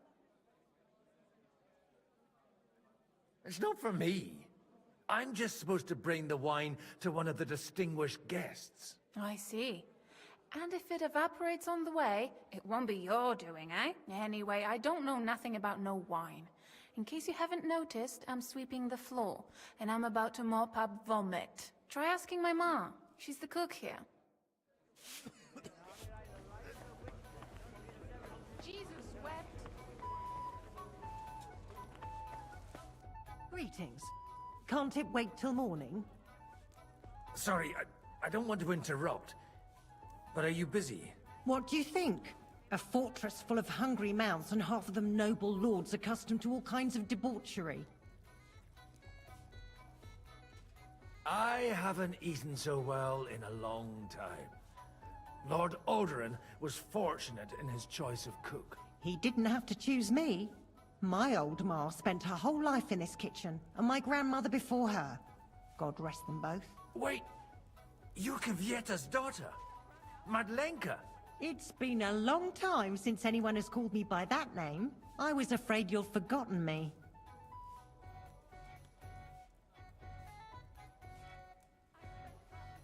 It's not for me. I'm just supposed to bring the wine to one of the distinguished guests. I see. And if it evaporates on the way, it won't be your doing, eh? Anyway, I don't know nothing about no wine. In case you haven't noticed, I'm sweeping the floor, and I'm about to mop up vomit. Try asking my ma. She's the cook here. Jesus wept. Greetings. Can't it wait till morning? Sorry, I don't want to interrupt. But are you busy? What do you think? A fortress full of hungry mouths and half of them noble lords accustomed to all kinds of debauchery. I haven't eaten so well in a long time. Lord Alderaan was fortunate in his choice of cook. He didn't have to choose me. My old ma spent her whole life in this kitchen, and my grandmother before her. God rest them both. Wait, you're Kvieta's daughter, Madlenka. It's been a long time since anyone has called me by that name. I was afraid you'd forgotten me.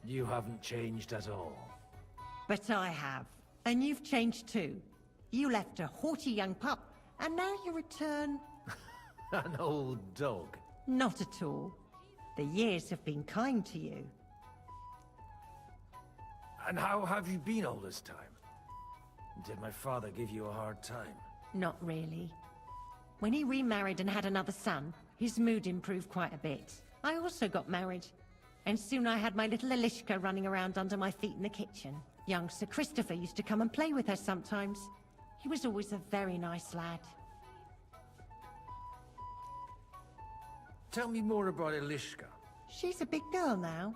You haven't changed at all. But I have. And you've changed too. You left a haughty young pup, and now you return... An old dog. Not at all. The years have been kind to you. And how have you been all this time? Did my father give you a hard time? Not really. When he remarried and had another son, his mood improved quite a bit. I also got married. And soon I had my little Elishka running around under my feet in the kitchen. Young Sir Christopher used to come and play with her sometimes. He was always a very nice lad. Tell me more about Elishka. She's a big girl now.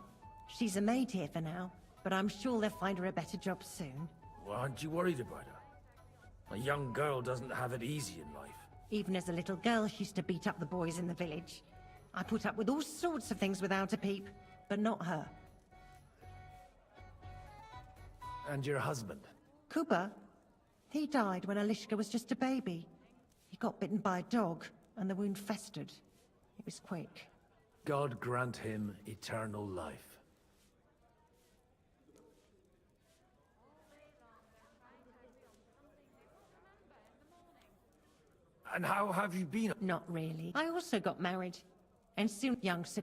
She's a maid here for now, but I'm sure they'll find her a better job soon. Well, aren't you worried about her? A young girl doesn't have it easy in life. Even as a little girl, she used to beat up the boys in the village. I put up with all sorts of things without a peep, but not her. And your husband? Kuba? He died when Elishka was just a baby. He got bitten by a dog, and the wound festered. It was quick. God grant him eternal life. And how have you been? Not really. I also got married. And soon young Sir...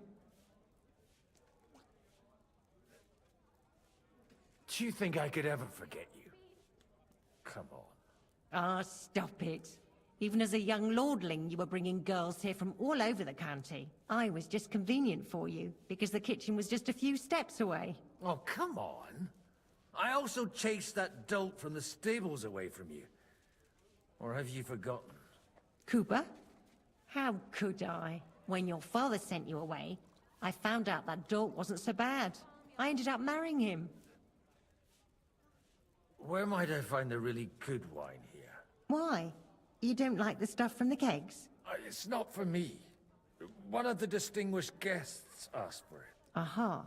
Do you think I could ever forget you? Come on. Ah, stop it. Even as a young lordling, you were bringing girls here from all over the county. I was just convenient for you, because the kitchen was just a few steps away. Oh, come on. I also chased that dolt from the stables away from you. Or have you forgotten? Kuba? How could I? When your father sent you away, I found out that dolt wasn't so bad. I ended up marrying him. Where might I find the really good wine here? Why? You don't like the stuff from the kegs? It's not for me. One of the distinguished guests asked for it. Aha.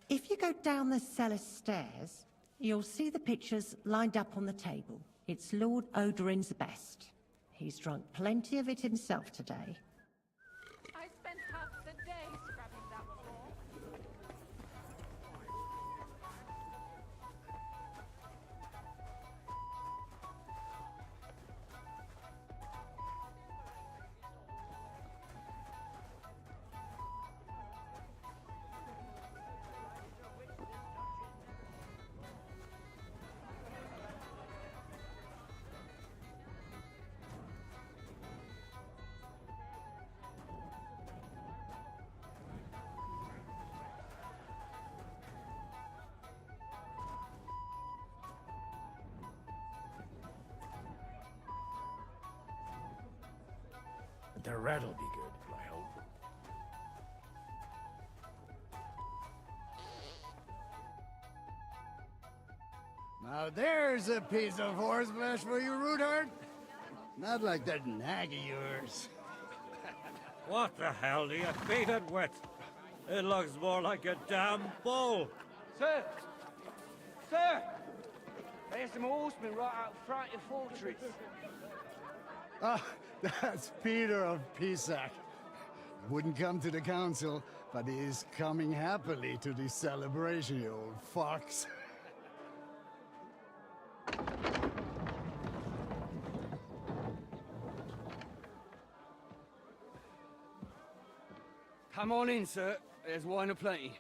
If you go down the cellar stairs, you'll see the pictures lined up on the table. It's Lord Odorin's best. He's drunk plenty of it himself today. I spent half the day scrubbing that floor. The red'll be good, I hope. Now there's a piece of horseflesh for you, Rootard. Not like that nag of yours. What the hell do you feed it with? It looks more like a damn bull. Sir! Sir! There's some horsemen right out front of the fortress. Ah, that's Peter of Pisac. Wouldn't come to the council, but he is coming happily to the celebration, you old fox. Come on in, sir. There's wine aplenty.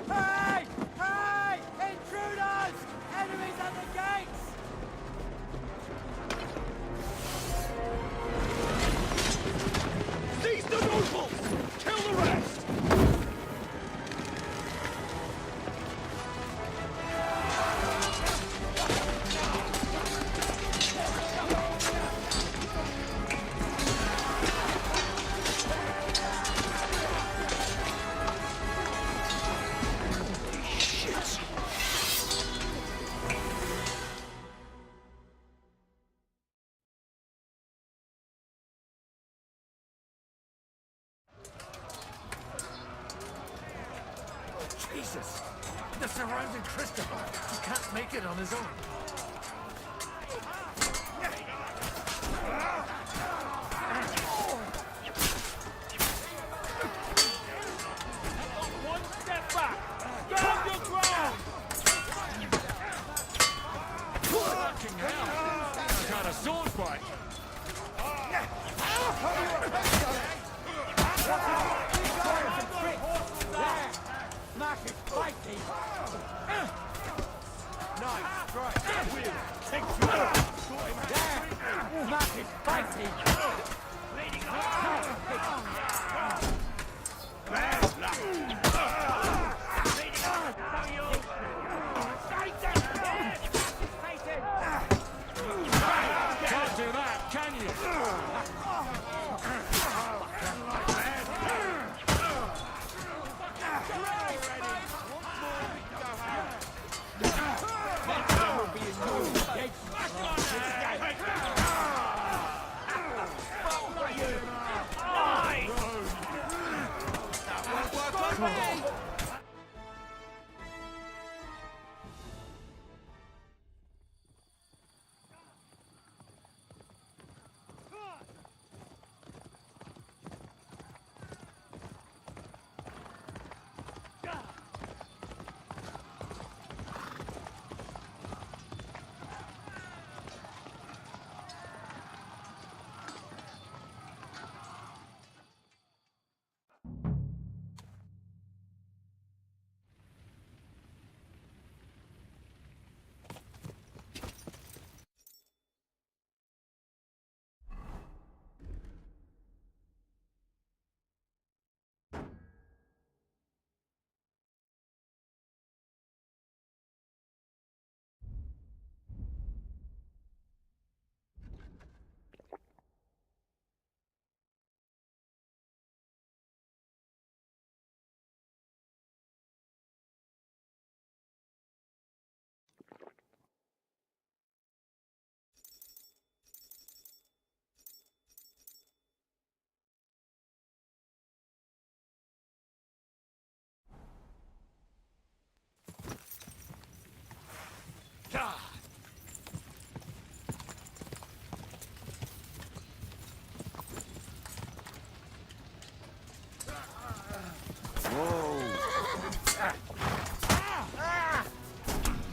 Hey! Hey! Intruders! Enemies at the gates! Seize the nobles! Kill the rest! surrounded Christopher. He can't make it on his own. One step back! Stand your ground! Fucking hell! I got a sword fight. Smash it! Fight team! Nice strike! Wheel! Take you out! There! Smash it! Fight team! Leading Can't do that, can you?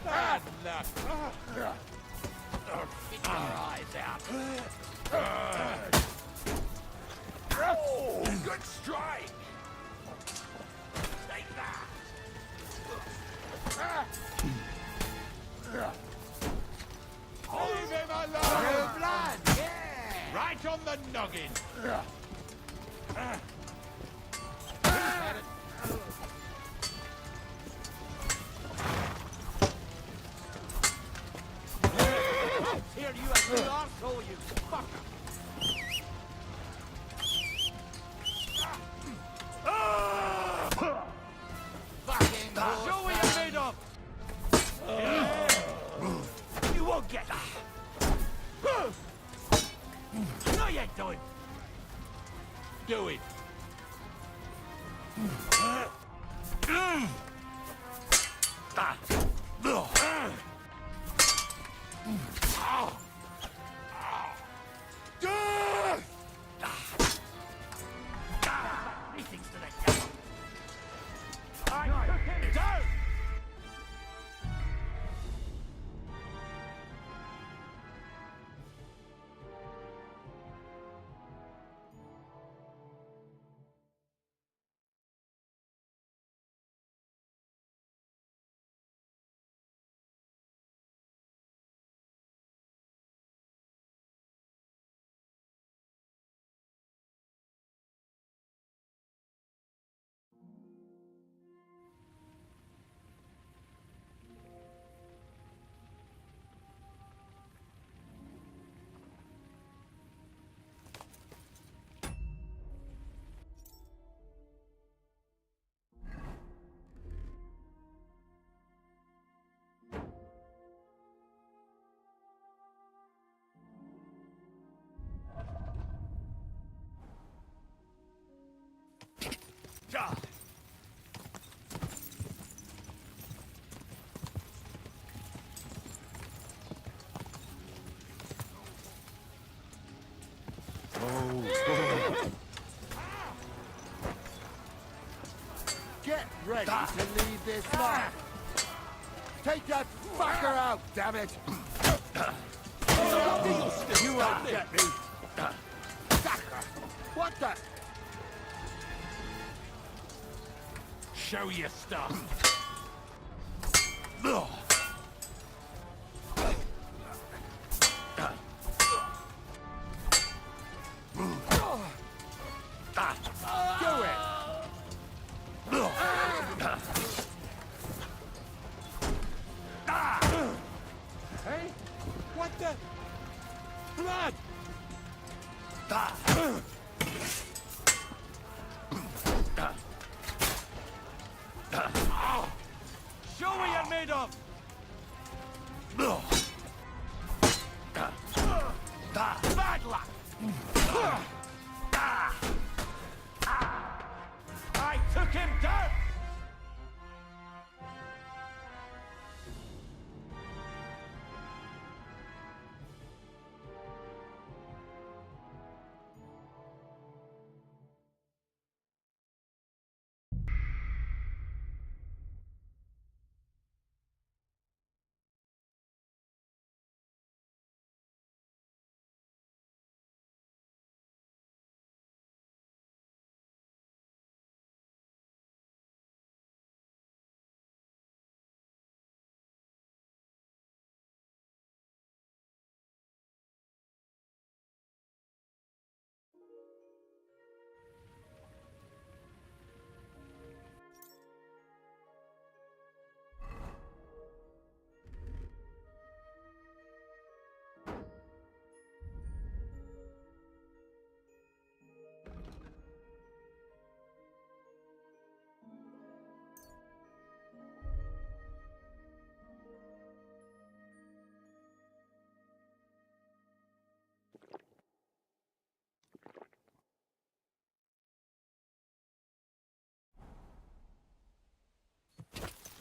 Bad luck! Spit your eyes out! Oh, good strike! Take that! Leave him alone! Your blood! Yeah! Right on the noggin! Here you have the arsehole, you fucker! Fucking show what you're made of! You won't get that! No, you don't! Do it! Greetings to the devil! I took him down! need to leave this lot. Take that fucker out, damn it! You won't get me. Sucker! What the? Show your stuff. Do it! Hey? What the? Blood! Show what you're made of! Bad luck! I took him down!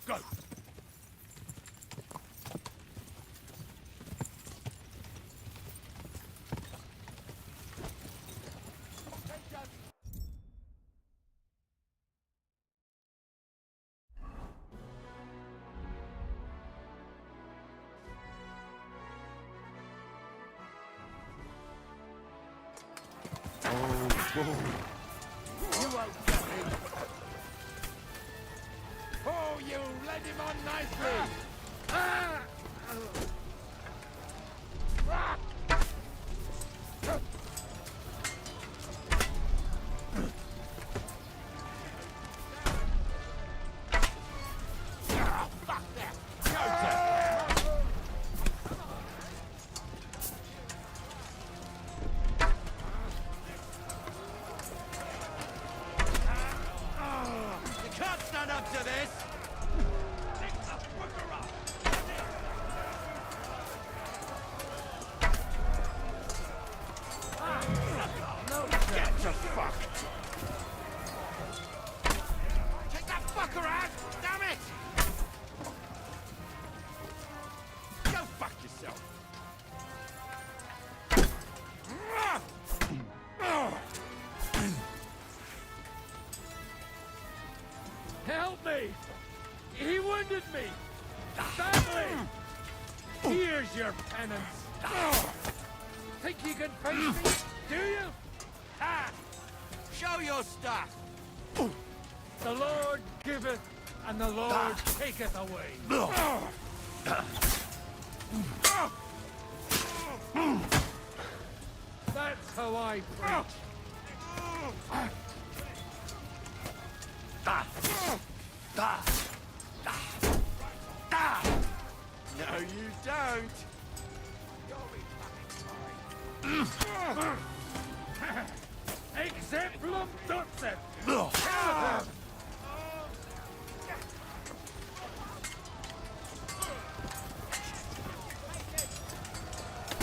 Go! You won't get me. Oh, you led him on nicely! Ah! Help me! He wounded me! Badly! Here's your penance! Think you can face me? Do you? Ah! Show your stuff! The Lord giveth, and the Lord taketh away. That's how I preach. No, you don't. Exemplum ducet!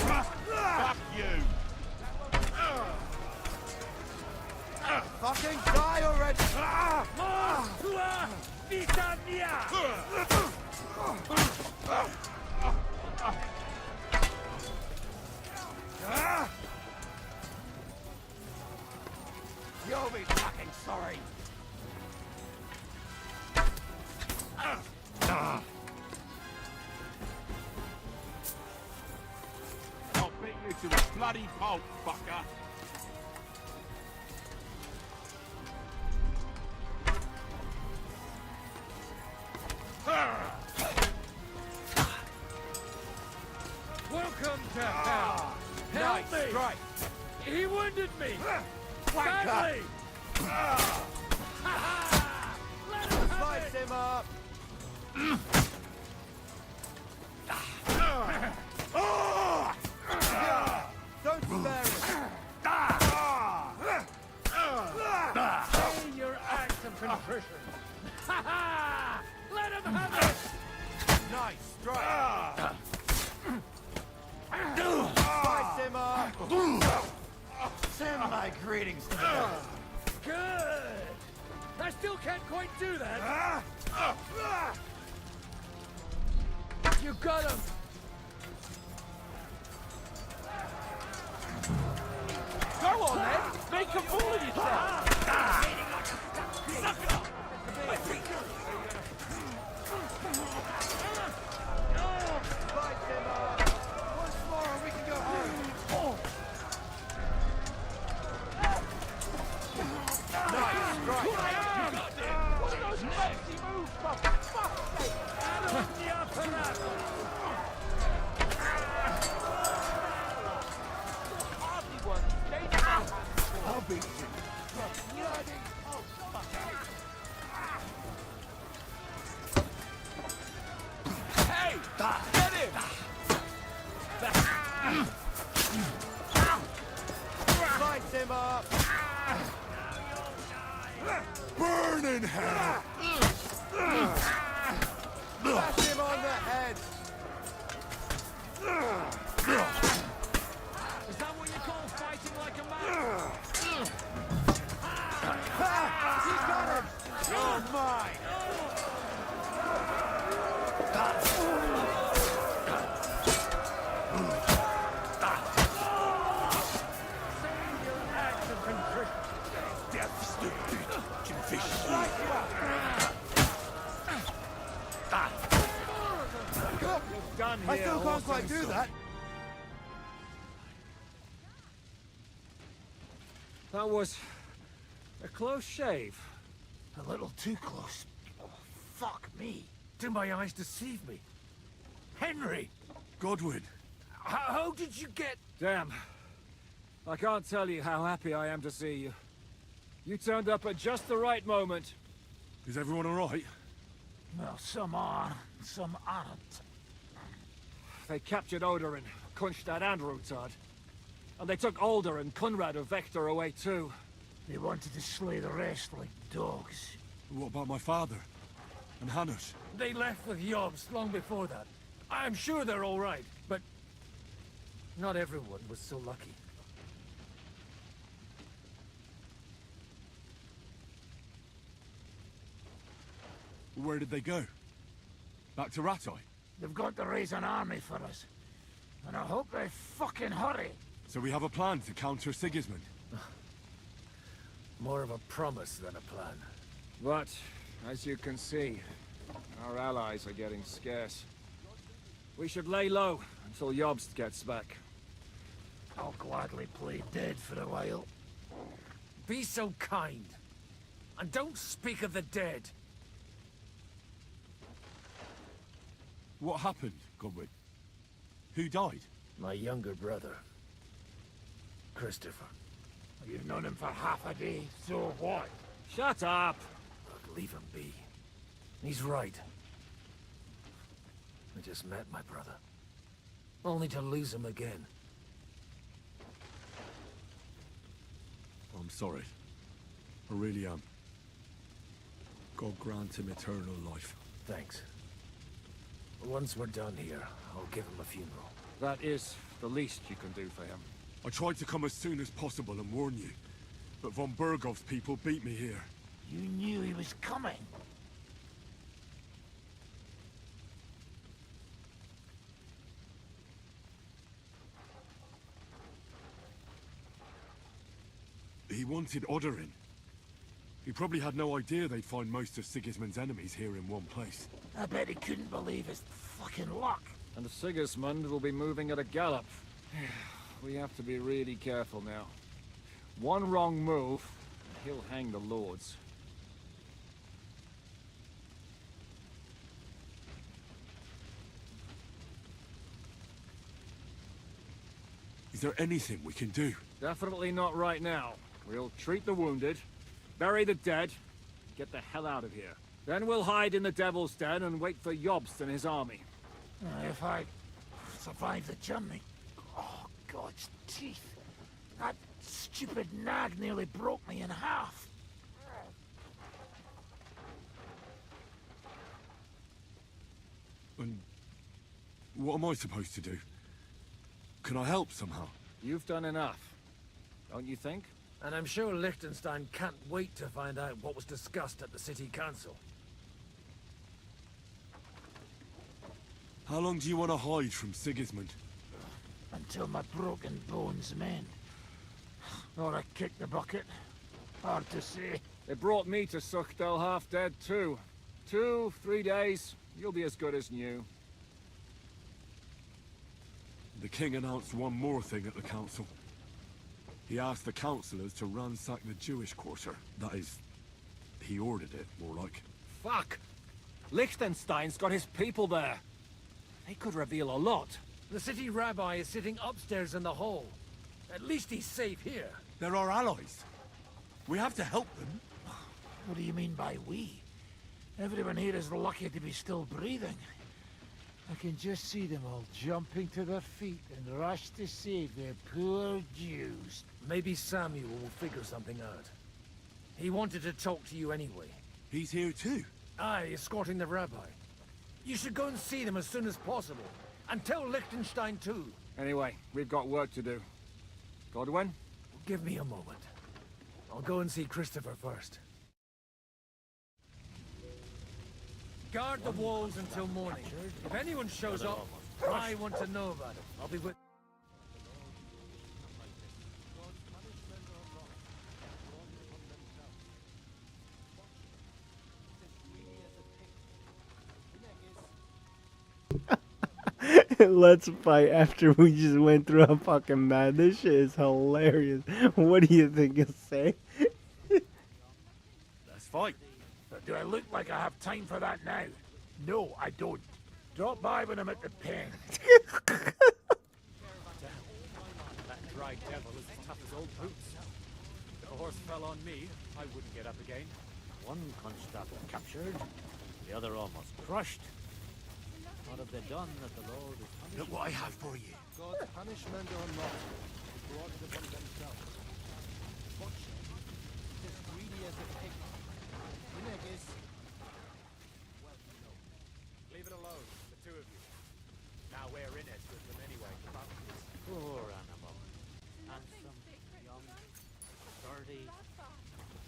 Fuck you! Fucking die already! Tua vita mia! You'll be fucking sorry! bloody bolt, fucker! Welcome to hell! Help me! Strike! He wounded me! Wanker! Badly! Let him have Slice it! him up! Don't spare him! Say your act of contrition! Let him have it! Nice strike! Slice him up! Send my greetings to the Good! I still can't quite do that! You got him! Go on then! Make a fool of yourself! Slice him up! Once more and we can go home! Nice strike! What are those messy moves, for fuck's sake? I'll beat you. Hey! Get him! Slice him up! Burn in hell! Bash him on the head! Is that what you call fighting like a man? He got him! Oh my! Save your act of contrition. Death, stupid, fish. Done here. I still can't quite do that. That was a close shave. A little too close. Oh, fuck me. Did my eyes deceive me? Henry! Godwin, How did you get... Damn. I can't tell you how happy I am to see you. You turned up at just the right moment. is everyone alright? Well, some are, some aren't. They captured Odorin, Kunstad and Rutard. And they took Alder and Kunrad of Vector away too. They wanted to slay the rest like dogs. What about my father? And Hanush? They left with Yobs long before that. I'm sure they're all right, but not everyone was so lucky. Where did they go? Back to Rattay? They've got to raise an army for us. And I hope they fucking hurry. So we have a plan to counter Sigismund? More of a promise than a plan. But, as you can see, our allies are getting scarce. We should lay low until Jobst gets back. I'll gladly play dead for a while. Be so kind. And don't speak of the dead. What happened, Godwin? Who died? My younger brother. Christopher. You've known him for half a day, so what? Shut up! Look, leave him be. He's right. I just met my brother. Only to lose him again. I'm sorry. I really am. God grant him eternal life. Thanks. Once we're done here, I'll give him a funeral. That is the least you can do for him. I tried to come as soon as possible and warn you, but von Bergov's people beat me here. You knew he was coming. He wanted Odorin. He probably had no idea they'd find most of Sigismund's enemies here in one place. I bet he couldn't believe his fucking luck. And Sigismund will be moving at a gallop. we have to be really careful now. One wrong move, and he'll hang the lords. Is there anything we can do? Definitely not right now. We'll treat the wounded, bury the dead, get the hell out of here. Then we'll hide in the Devil's Den and wait for Jobst and his army. If I survive the journey... Oh, God's teeth. That stupid nag nearly broke me in half. And what am I supposed to do? Can I help somehow? You've done enough, don't you think? And I'm sure Liechtenstein can't wait to find out what was discussed at the city council. How long do you want to hide from Sigismund? Until my broken bones mend. Or I kick the bucket. Hard to say. They brought me to Suchdel half dead too. 2-3 days, you'll be as good as new. The king announced one more thing at the council. He asked the councillors to ransack the Jewish quarter. That is, he ordered it, more like. Fuck! Liechtenstein's got his people there. They could reveal a lot. The city rabbi is sitting upstairs in the hall. At least he's safe here. They're our allies. We have to help them. What do you mean by we? Everyone here is lucky to be still breathing. I can just see them all jumping to their feet and rush to save their poor Jews. Maybe Samuel will figure something out. He wanted to talk to you anyway. He's here too? Aye, escorting the rabbi. You should go and see them as soon as possible. And tell Liechtenstein too. Anyway, we've got work to do. Godwin? Give me a moment. I'll go and see Christopher first. Guard the walls until morning. If anyone shows up, I want to know about it. I'll be with... Let's fight after we just went through a fucking mad. This shit is hilarious. What do you think he'll say? Let's fight. Do I look like I have time for that now? No, I don't. Drop by when I'm at the pen. That dry devil is as tough as old boots. If a horse fell on me, I wouldn't get up again. One constable captured, the other almost crushed. What have they done that the Lord is punishing? Look what I have for you. God's punishment or not, he brought it upon themselves. Watch him. As greedy as a pig. Inegis. Well, no. Leave it alone, the two of you. Now we're in it with them anyway. Poor animal. Handsome, young, sturdy.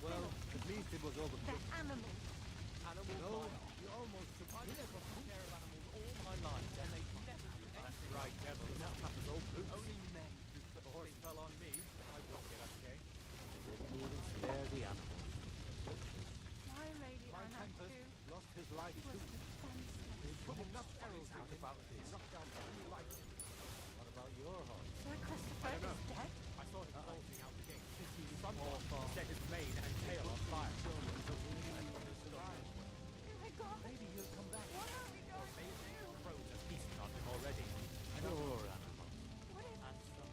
Well, at least it was over quick. Animal. No, you almost took pinnacle care of animals all my life, and they never do That dry devil is as tough as old boots. Only men. If a horse fell on me, I wouldn't get up again. Didn't even spare the animals. Why, lady, My I have Tempest to. lost his life too. They put enough arrows out about this. Knock down three lightning. What about your horse? Sir Christopher is dead? I saw him bolting out the gate. Someone set his mane and tail on fire. Oh my God! Maybe he'll come back. What are we Or going maybe to do? crows are feasting on him already. Poor animal. Handsome,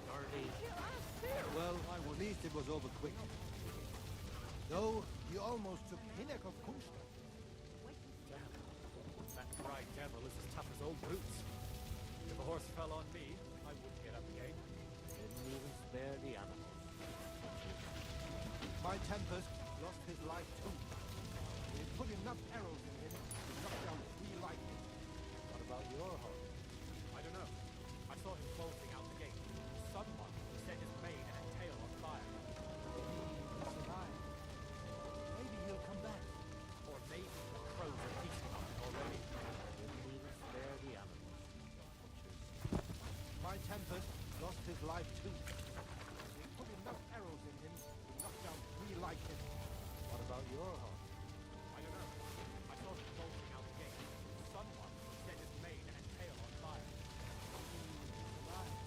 sturdy. Well, at least it was over quick. Though, you almost took Hinnek of Kunstad. That dry devil is as tough as old boots. If a horse fell on me, I wouldn't get up again. Didn't even spare the animals. My Tempest lost his life too. They put enough arrows in him to knock down three lightning. What about your horse? I don't know. I saw him bolting out the gate. Someone set his mane and tail on fire. He'll survive. Maybe he'll come back. Or maybe the crows are feasting on him already. Didn't even spare the animals. My Tempest lost his life too. They put enough arrows in him to knock down three lightning. What about your horse? I don't know. I saw him bolting out the gate. Someone set his mane and tail on fire. Survive.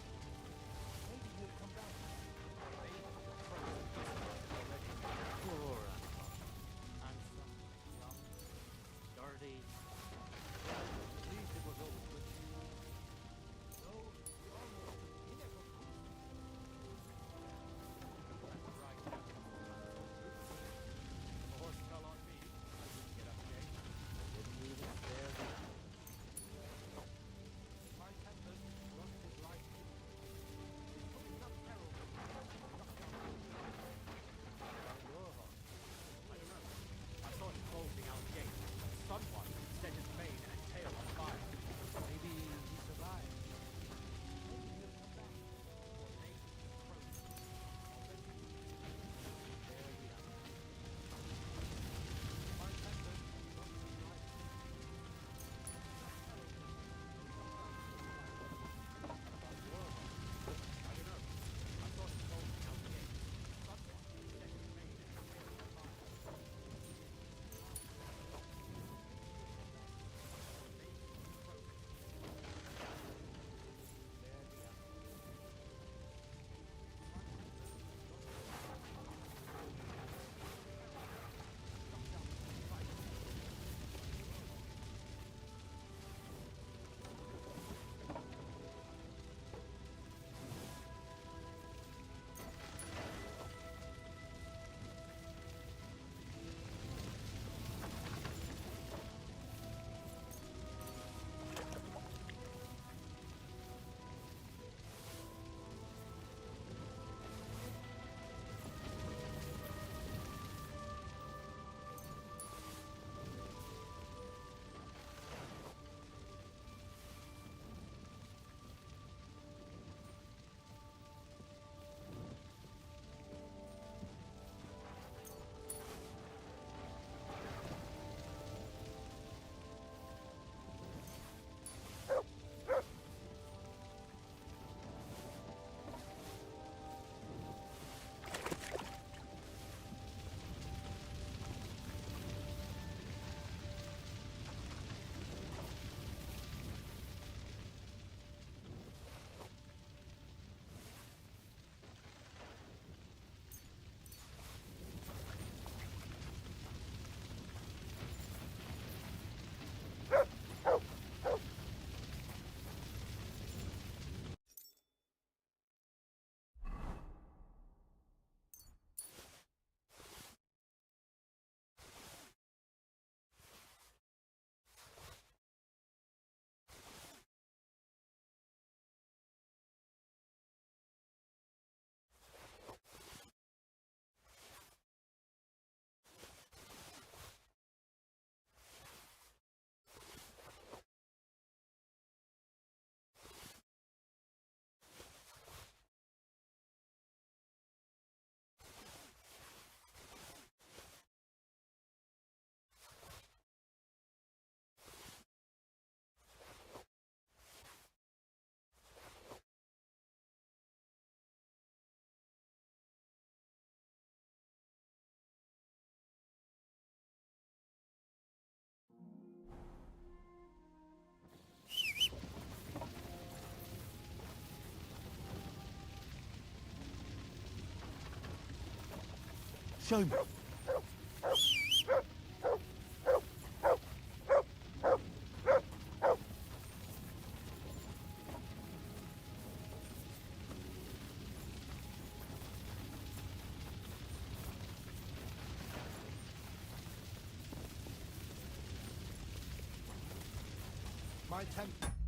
Show me. My temp.